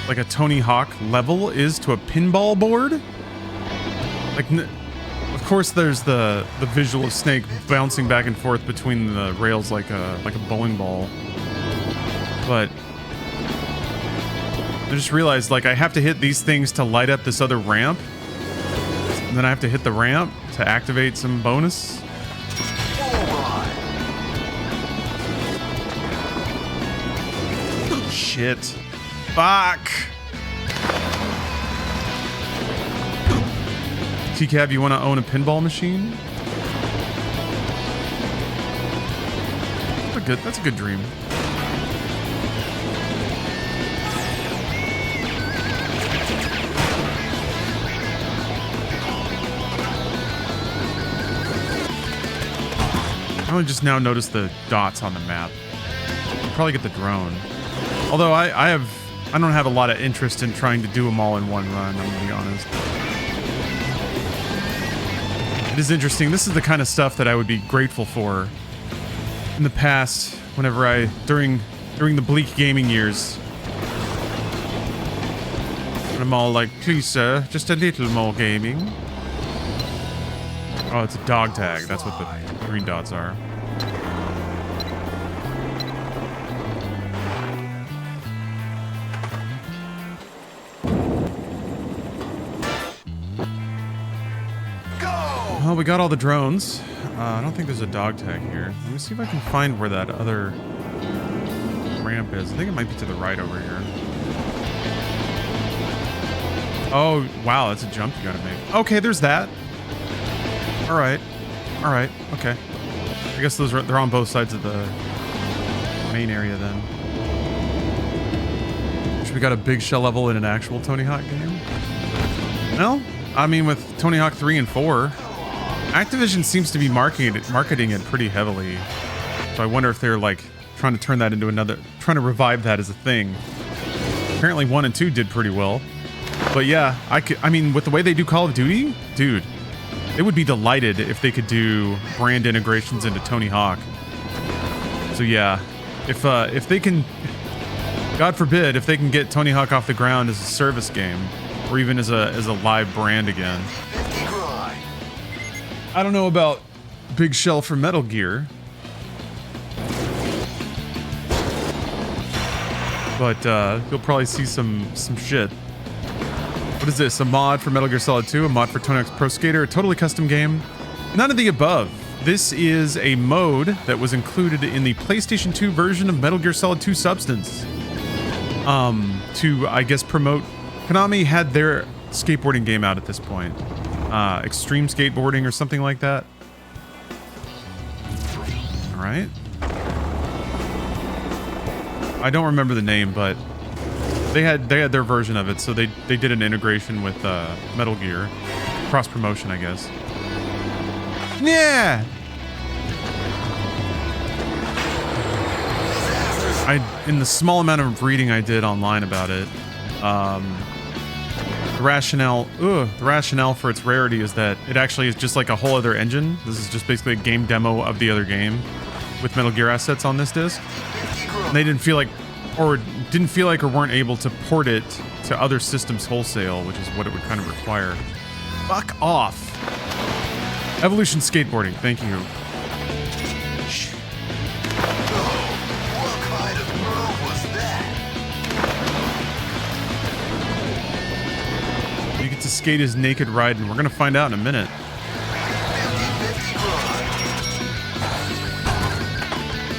like a Tony Hawk level is to a pinball board. Like, of course, there's the visual of Snake bouncing back and forth between the rails like a bowling ball. But I just realized, like, I have to hit these things to light up this other ramp, and then I have to hit the ramp to activate some bonus. Shit. Fuck. TCAB, you want to own a pinball machine? That's a good dream. I only just now noticed the dots on the map. I'll probably get the drone. Although I don't have a lot of interest in trying to do them all in one run, I'm gonna be honest. It is interesting. This is the kind of stuff that I would be grateful for in the past, whenever during the bleak gaming years. And I'm all like, please sir, just a little more gaming. Oh, it's a dog tag. That's what the green dots are. Well, we got all the drones. I don't think there's a dog tag here. Let me see if I can find where that other ramp is. I think it might be to the right over here. Oh, wow, that's a jump you gotta make. Okay, there's that. All right, okay. I guess they're on both sides of the main area then. Should we got a big shell level in an actual Tony Hawk game? No, I mean with Tony Hawk 3 and 4. Activision seems to be marketing it pretty heavily. So I wonder if they're like trying to turn that into trying to revive that as a thing. Apparently 1 and 2 did pretty well. But yeah, I mean, with the way they do Call of Duty, dude, they would be delighted if they could do brand integrations into Tony Hawk. So yeah, if they can, God forbid, if they can get Tony Hawk off the ground as a service game, or even as a live brand again. I don't know about Big Shell for Metal Gear, but you'll probably see some shit. What is this? A mod for Metal Gear Solid 2? A mod for Tony Hawk's Pro Skater? A totally custom game? None of the above. This is a mode that was included in the PlayStation 2 version of Metal Gear Solid 2 Substance. To, I guess, promote... Konami had their skateboarding game out at this point. Extreme Skateboarding or something like that. All right. I don't remember the name, but they had their version of it, so they did an integration with Metal Gear, cross promotion, I guess. Yeah. In the small amount of reading I did online about it, the rationale for its rarity is that it actually is just like a whole other engine. This is just basically a game demo of the other game with Metal Gear assets on this disc. And they didn't feel like or weren't able to port it to other systems wholesale, which is what it would kind of require. Fuck off. Evolution Skateboarding, thank you. What kind of move was that? You get to skate as naked Raiden. We're gonna find out in a minute. 50-50 grind.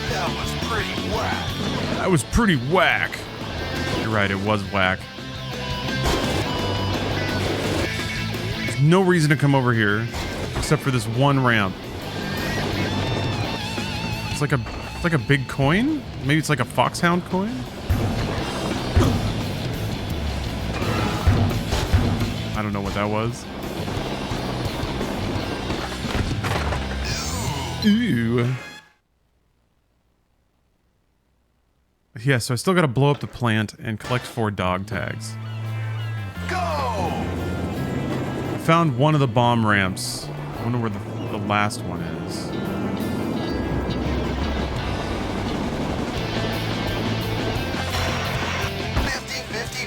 That was pretty whack. That was pretty whack. You're right, it was whack. There's no reason to come over here except for this one ramp. It's like a big coin? Maybe it's like a foxhound coin? I don't know what that was. Ew. Yeah, so I still gotta blow up the plant and collect 4 dog tags. Go! I found one of the bomb ramps. I wonder where the last one is.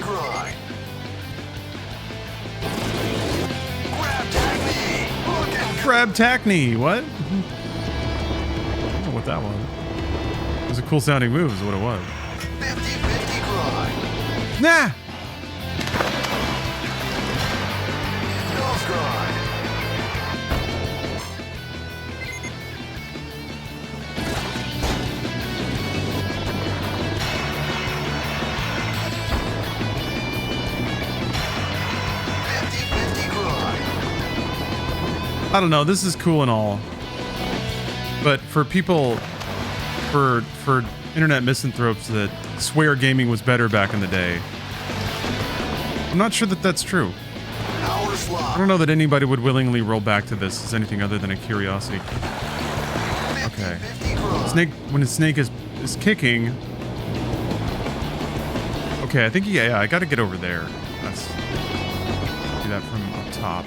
Grind. Grab technique. Look at Crab Tackney, what? I don't know what that was. It was a cool sounding move, is what it was. 50-50 grind. Nah! Nose grind. I don't know, this is cool and all. But for people, for internet misanthropes that swear gaming was better back in the day, I'm not sure that that's true. I don't know that anybody would willingly roll back to this as anything other than a curiosity. Okay. Snake, when a snake is kicking. Okay, I think, yeah, I gotta get over there. Let's do that from up top.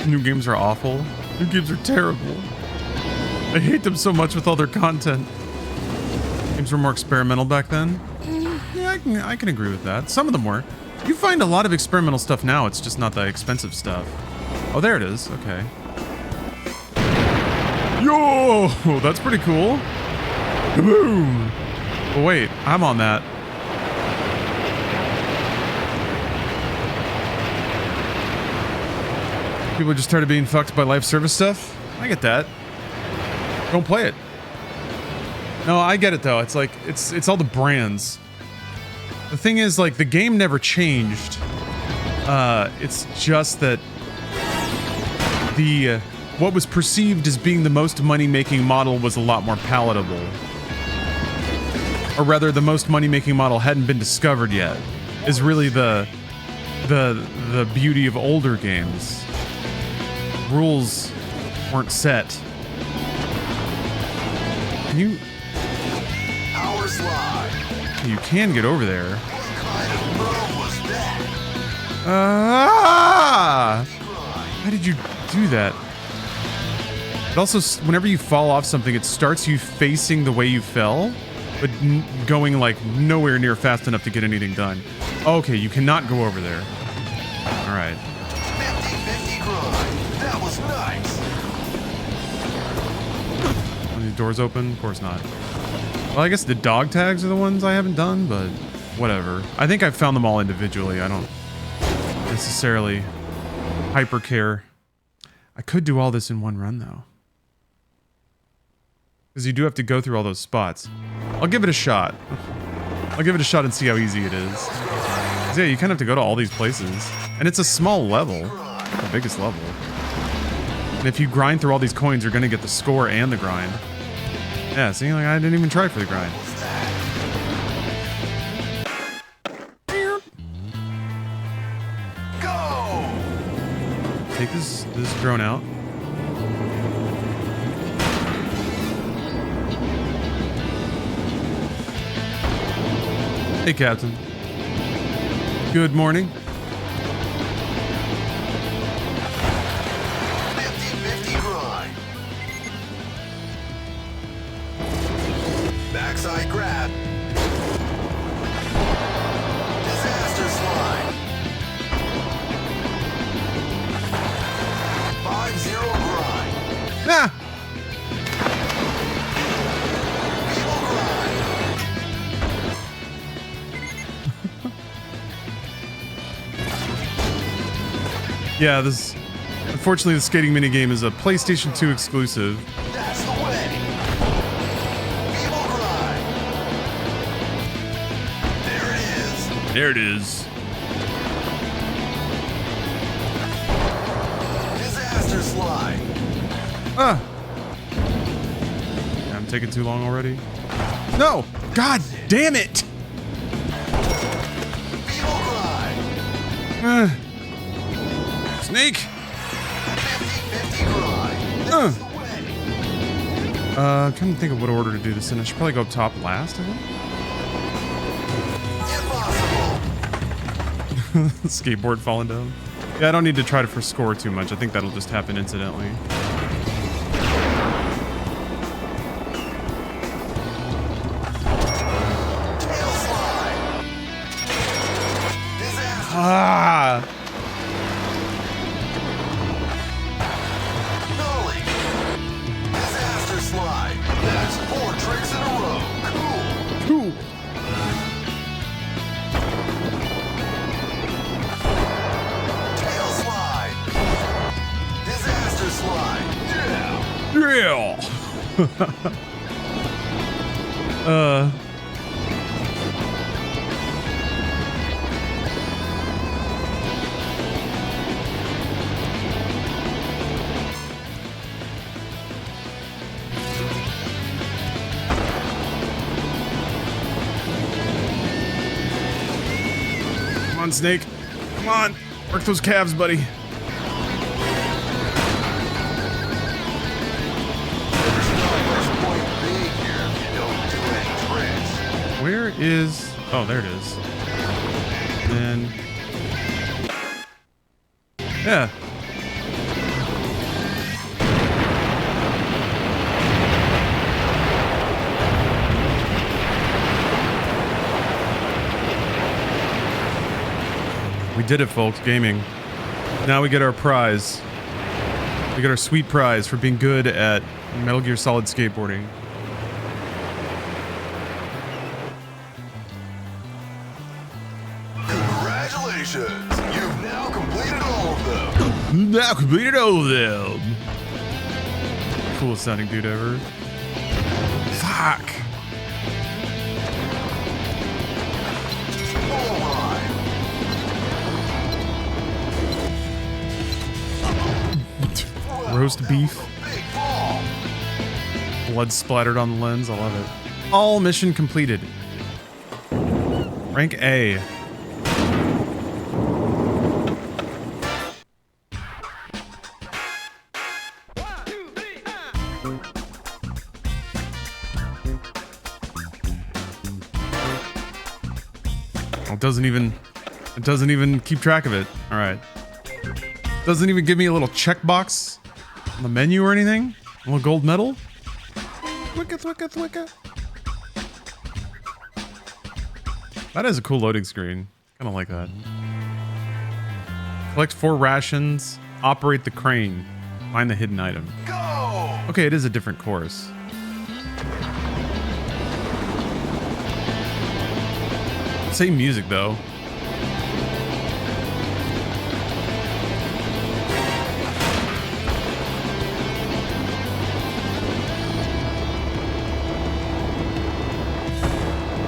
New games are awful. New games are terrible. I hate them so much with all their content. Games were more experimental back then. Yeah, I can agree with that. Some of them were. You find a lot of experimental stuff now. It's just not the expensive stuff. Oh, there it is. Okay. Yo, that's pretty cool. Boom. Oh, wait, I'm on that. People just started being fucked by live service stuff. I get that. Don't play it. No, I get it though. It's like it's all the brands. The thing is, like, the game never changed. It's just that the what was perceived as being the most money-making model was a lot more palatable. Or rather, the most money-making model hadn't been discovered yet. Is really the beauty of older games. Rules weren't set. Can you? Power slide. You can get over there. What kind of move was that? Ah! How did you do that? It also, whenever you fall off something, it starts you facing the way you fell, but going like nowhere near fast enough to get anything done. Okay, you cannot go over there. All right. 50-50 grind. That was nice. Are the doors open? Of course not. Well, I guess the dog tags are the ones I haven't done, but whatever. I think I've found them all individually. I don't necessarily hyper care. I could do all this in one run, though. Because you do have to go through all those spots. I'll give it a shot. I'll give it a shot and see how easy it is. 'Cause yeah, you kind of have to go to all these places. And it's a small level. The biggest level. And if you grind through all these coins, you're going to get the score and the grind. Yeah, see, like, I didn't even try for the grind. Go! Take this drone out. Hey, Captain. Good morning. 50-50 grind. Backside grab. Disaster slide. 5-0 grind. Ah! Evil grind. Yeah, this... Unfortunately, the skating minigame is a PlayStation 2 exclusive. That's the way. Evil grind. There it is. There it is. Disaster slide. Ah! I'm taking too long already. No! God damn it! Snake. 50-50 grind. That's the way. I'm trying to think of what order to do this in. I should probably go up top last, I think. Impossible. Skateboard falling down. Yeah, I don't need to try to score too much. I think that'll just happen incidentally. Tail slide. Disaster. Ah! Nollie. Disaster slide. That's 4 tricks in a row. Cool. Cool. Tail slide. Disaster slide. Yeah. Yeah. Come on, Snake. Come on. Work those calves, buddy. There's not much point being here if you don't do any tricks. Where is... Oh, there it is. Then... Yeah. We did it, folks. Gaming. Now we get our prize. We get our sweet prize for being good at Metal Gear Solid skateboarding. Congratulations! You've now completed all of them. Now completed all of them. Coolest sounding dude ever. Fuck. All right. Roast beef. Big ball. Blood splattered on the lens. I love it. All mission completed. Rank A. It doesn't even keep track of it. All right. Doesn't even give me a little checkbox on the menu or anything. A little gold medal. Thwicka, thwicka, thwicka. That is a cool loading screen. Kind of like that. Collect 4 rations. Operate the crane. Find the hidden item. Go! Okay, it is a different course. Same music though.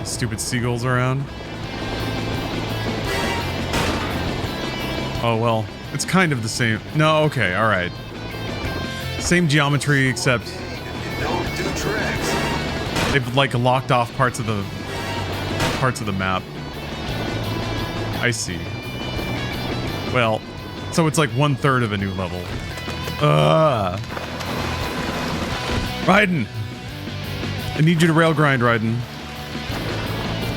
Stupid seagulls around. Oh well, it's kind of the same. No, okay, all right. Same geometry except You don't do tricks. they've like locked off parts of the map. I see. Well, so it's like 1/3 of a new level. Raiden! I need you to rail grind, Raiden.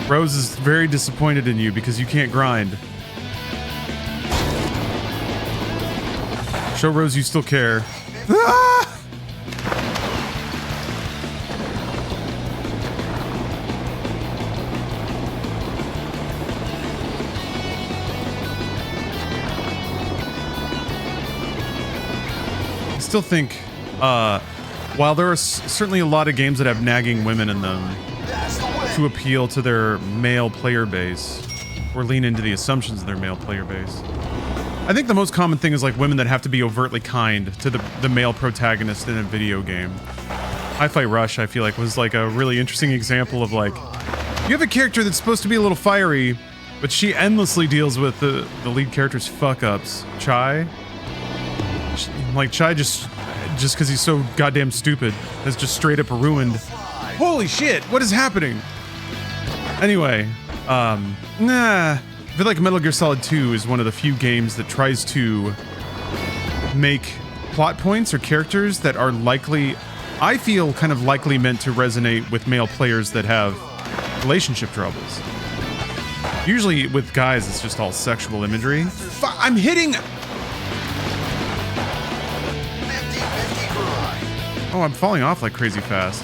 Rose is very disappointed in you because you can't grind. Show Rose you still care. Ah! I still think, while there are certainly a lot of games that have nagging women in them to appeal to their male player base, or lean into the assumptions of their male player base, I think the most common thing is like women that have to be overtly kind to the male protagonist in a video game. Hi-Fi Rush, I feel like, was like a really interesting example of like, you have a character that's supposed to be a little fiery, but she endlessly deals with the lead character's fuck-ups. Chai? Like, Chai just because he's so goddamn stupid has just straight up ruined. Holy shit, what is happening? Anyway, nah. I feel like Metal Gear Solid 2 is one of the few games that tries to make plot points or characters that are likely, I feel, kind of likely meant to resonate with male players that have relationship troubles. Usually with guys, it's just all sexual imagery. I'm hitting... 50-50 grind. Oh, I'm falling off like crazy fast.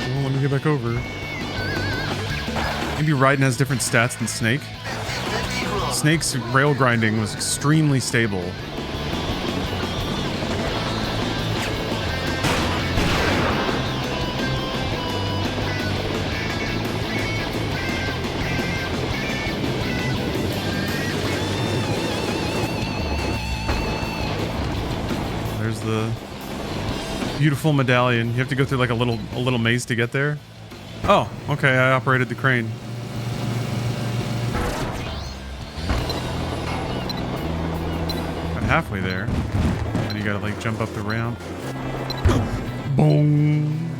Well, let me get back over. Maybe Raiden has different stats than Snake. 50-50 grind. Snake's rail grinding was extremely stable. There's the beautiful medallion. You have to go through like a little maze to get there. Oh, okay, I operated the crane. Got halfway there. And you gotta like jump up the ramp. Boom.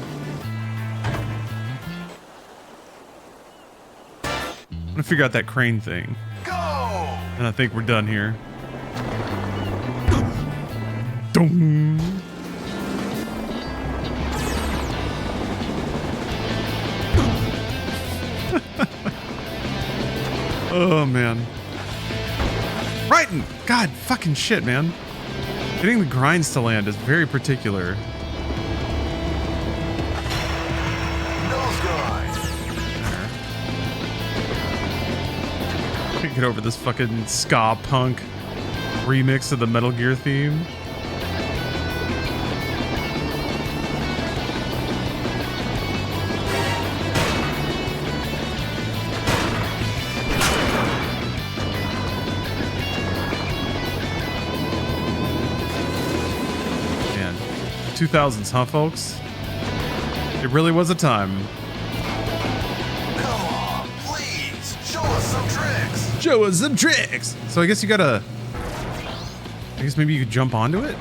I'm gonna figure out that crane thing. Go! And I think we're done here. Dong. Oh man. Raiden! God fucking shit, man. Getting the grinds to land is very particular. Nose grind. Can't get over this fucking ska punk remix of the Metal Gear theme. Man, 2000s, huh, folks? It really was a time. Come on, please. Show us some tricks. Show us some tricks. So I guess you gotta. I guess maybe you could jump onto it.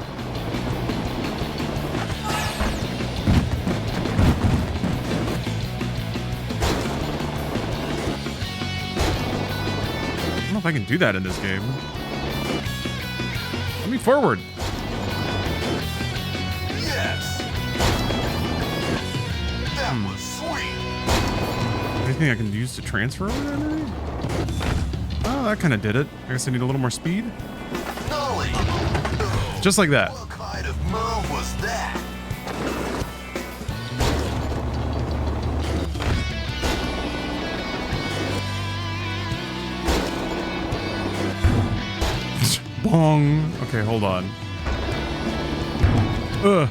I don't know if I can do that in this game. Let me forward. Yes. That was sweet. Anything I can use to transfer over there, maybe? Oh, that kind of did it. I guess I need a little more speed. Nolly. Just like that. What kind of move was that? Bong. Okay, hold on. Ugh.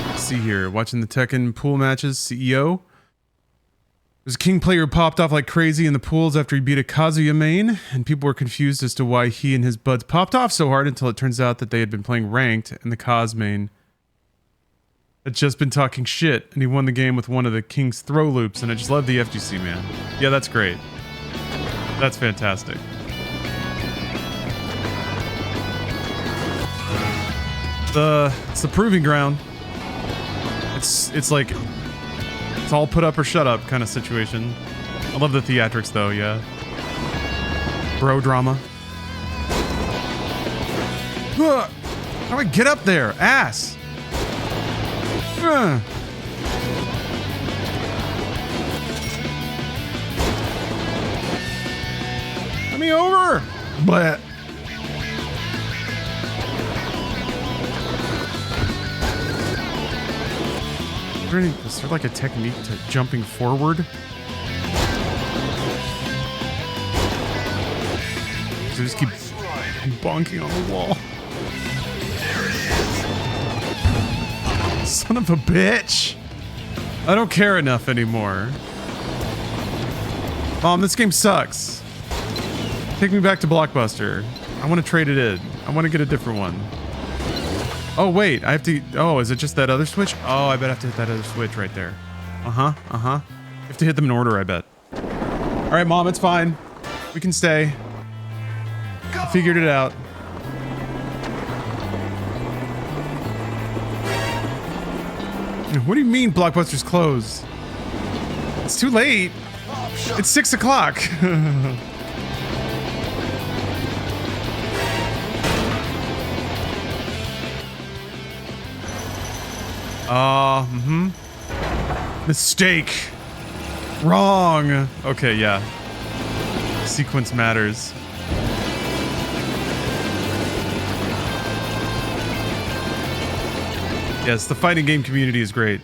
Let's see here. Watching the Tekken pool matches. CEO. There's a King player who popped off like crazy in the pools after he beat a Kazuya main, and people were confused as to why he and his buds popped off so hard until it turns out that they had been playing ranked and the Kaz main had just been talking shit, and he won the game with one of the King's throw loops, and I just love the FGC, man. Yeah, that's great. That's fantastic. It's the proving ground. It's like it's all put up or shut up kind of situation. I love the theatrics though, yeah. Bro drama. Ugh. How do I get up there? Ass. Ugh. Let me over. But is there like a technique to jumping forward? So just keep bonking on the wall. Son of a bitch. I don't care enough anymore. Mom, this game sucks. Take me back to Blockbuster. I want to trade it in. I want to get a different one. Oh, wait. I have to... Oh, is it just that other switch? Oh, I bet I have to hit that other switch right there. Uh-huh. Uh-huh. You have to hit them in order, I bet. All right, Mom, it's fine. We can stay. I figured it out. What do you mean Blockbuster's closed? It's too late. It's 6 o'clock. Mistake. Wrong. Okay, yeah. Sequence matters. Yes, the fighting game community is great.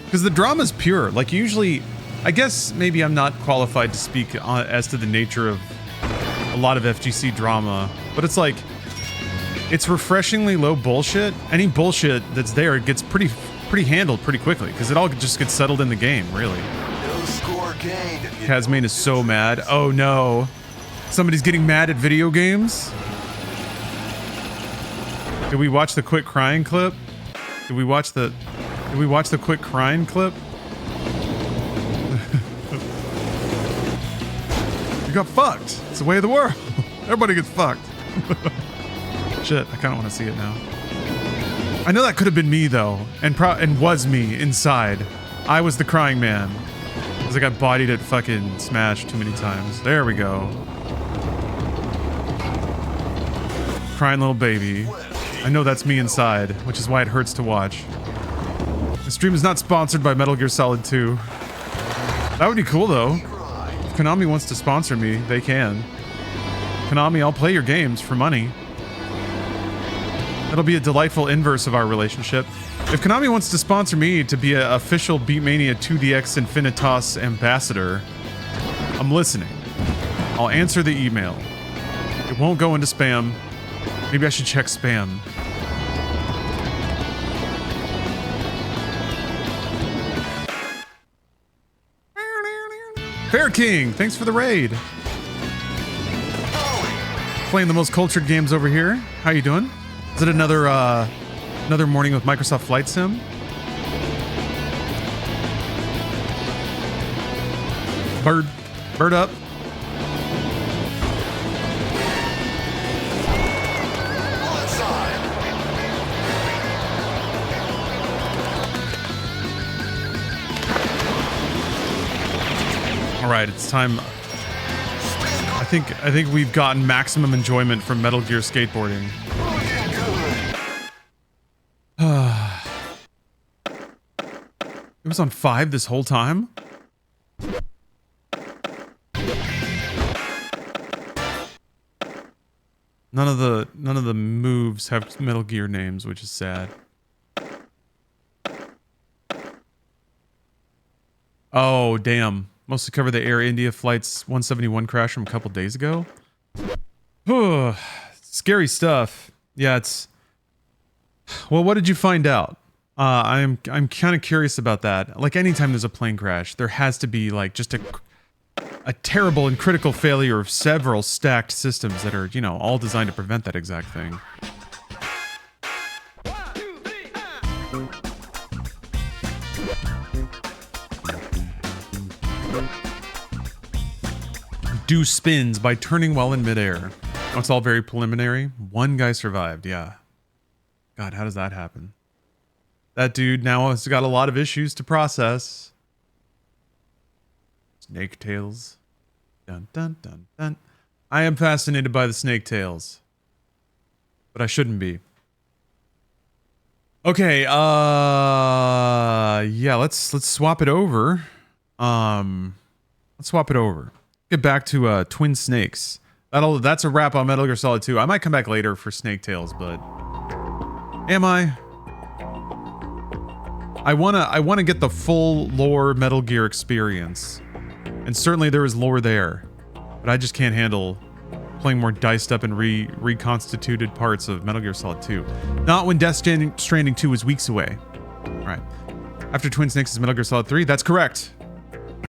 Because the drama's pure. Like, usually, I guess maybe I'm not qualified to speak as to the nature of a lot of FGC drama, but it's like, it's refreshingly low bullshit. Any bullshit that's there gets pretty handled pretty quickly, because it all just gets settled in the game, really. No score gained. Kazmane is so mad. Oh no. Somebody's getting mad at video games? Did we watch the quick crying clip? Did we watch the quick crying clip? You got fucked. It's the way of the world. Everybody gets fucked. Shit, I kind of want to see it now. I know that could have been me though, and was me inside. I was the crying man, because I got bodied at fucking Smash too many times. There we go. Crying little baby. I know that's me inside, which is why it hurts to watch. The stream is not sponsored by Metal Gear Solid 2. That would be cool though. If Konami wants to sponsor me, they can. Konami, I'll play your games for money. That'll be a delightful inverse of our relationship. If Konami wants to sponsor me to be an official Beatmania 2DX Infinitas ambassador, I'm listening. I'll answer the email. It won't go into spam. Maybe I should check spam. Fair King, thanks for the raid. Playing the most cultured games over here. How you doing? Is it another morning with Microsoft Flight Sim? Bird up. All right, it's time. I think we've gotten maximum enjoyment from Metal Gear Skateboarding. It was on 5 this whole time? None of the moves have Metal Gear names, which is sad. Oh, damn. Mostly covered the Air India Flights 171 crash from a couple days ago. Scary stuff. Yeah, it's... Well, what did you find out? I'm kind of curious about that. Like, anytime there's a plane crash, there has to be, like, just a terrible and critical failure of several stacked systems that are, you know, all designed to prevent that exact thing. Do spins by turning while in midair. Oh, it's all very preliminary. One guy survived, yeah. God, how does that happen? That dude now has got a lot of issues to process. Snake tails. Dun dun dun dun. I am fascinated by the snake tails. But I shouldn't be. Okay, yeah, let's swap it over. Let's swap it over. Get back to Twin Snakes. That's a wrap on Metal Gear Solid 2. I might come back later for Snake Tails, but am I? I wanna get the full lore Metal Gear experience. And certainly there is lore there. But I just can't handle playing more diced up and reconstituted parts of Metal Gear Solid 2. Not when Death Stranding 2 is weeks away. Alright. After Twin Snakes is Metal Gear Solid 3? That's correct.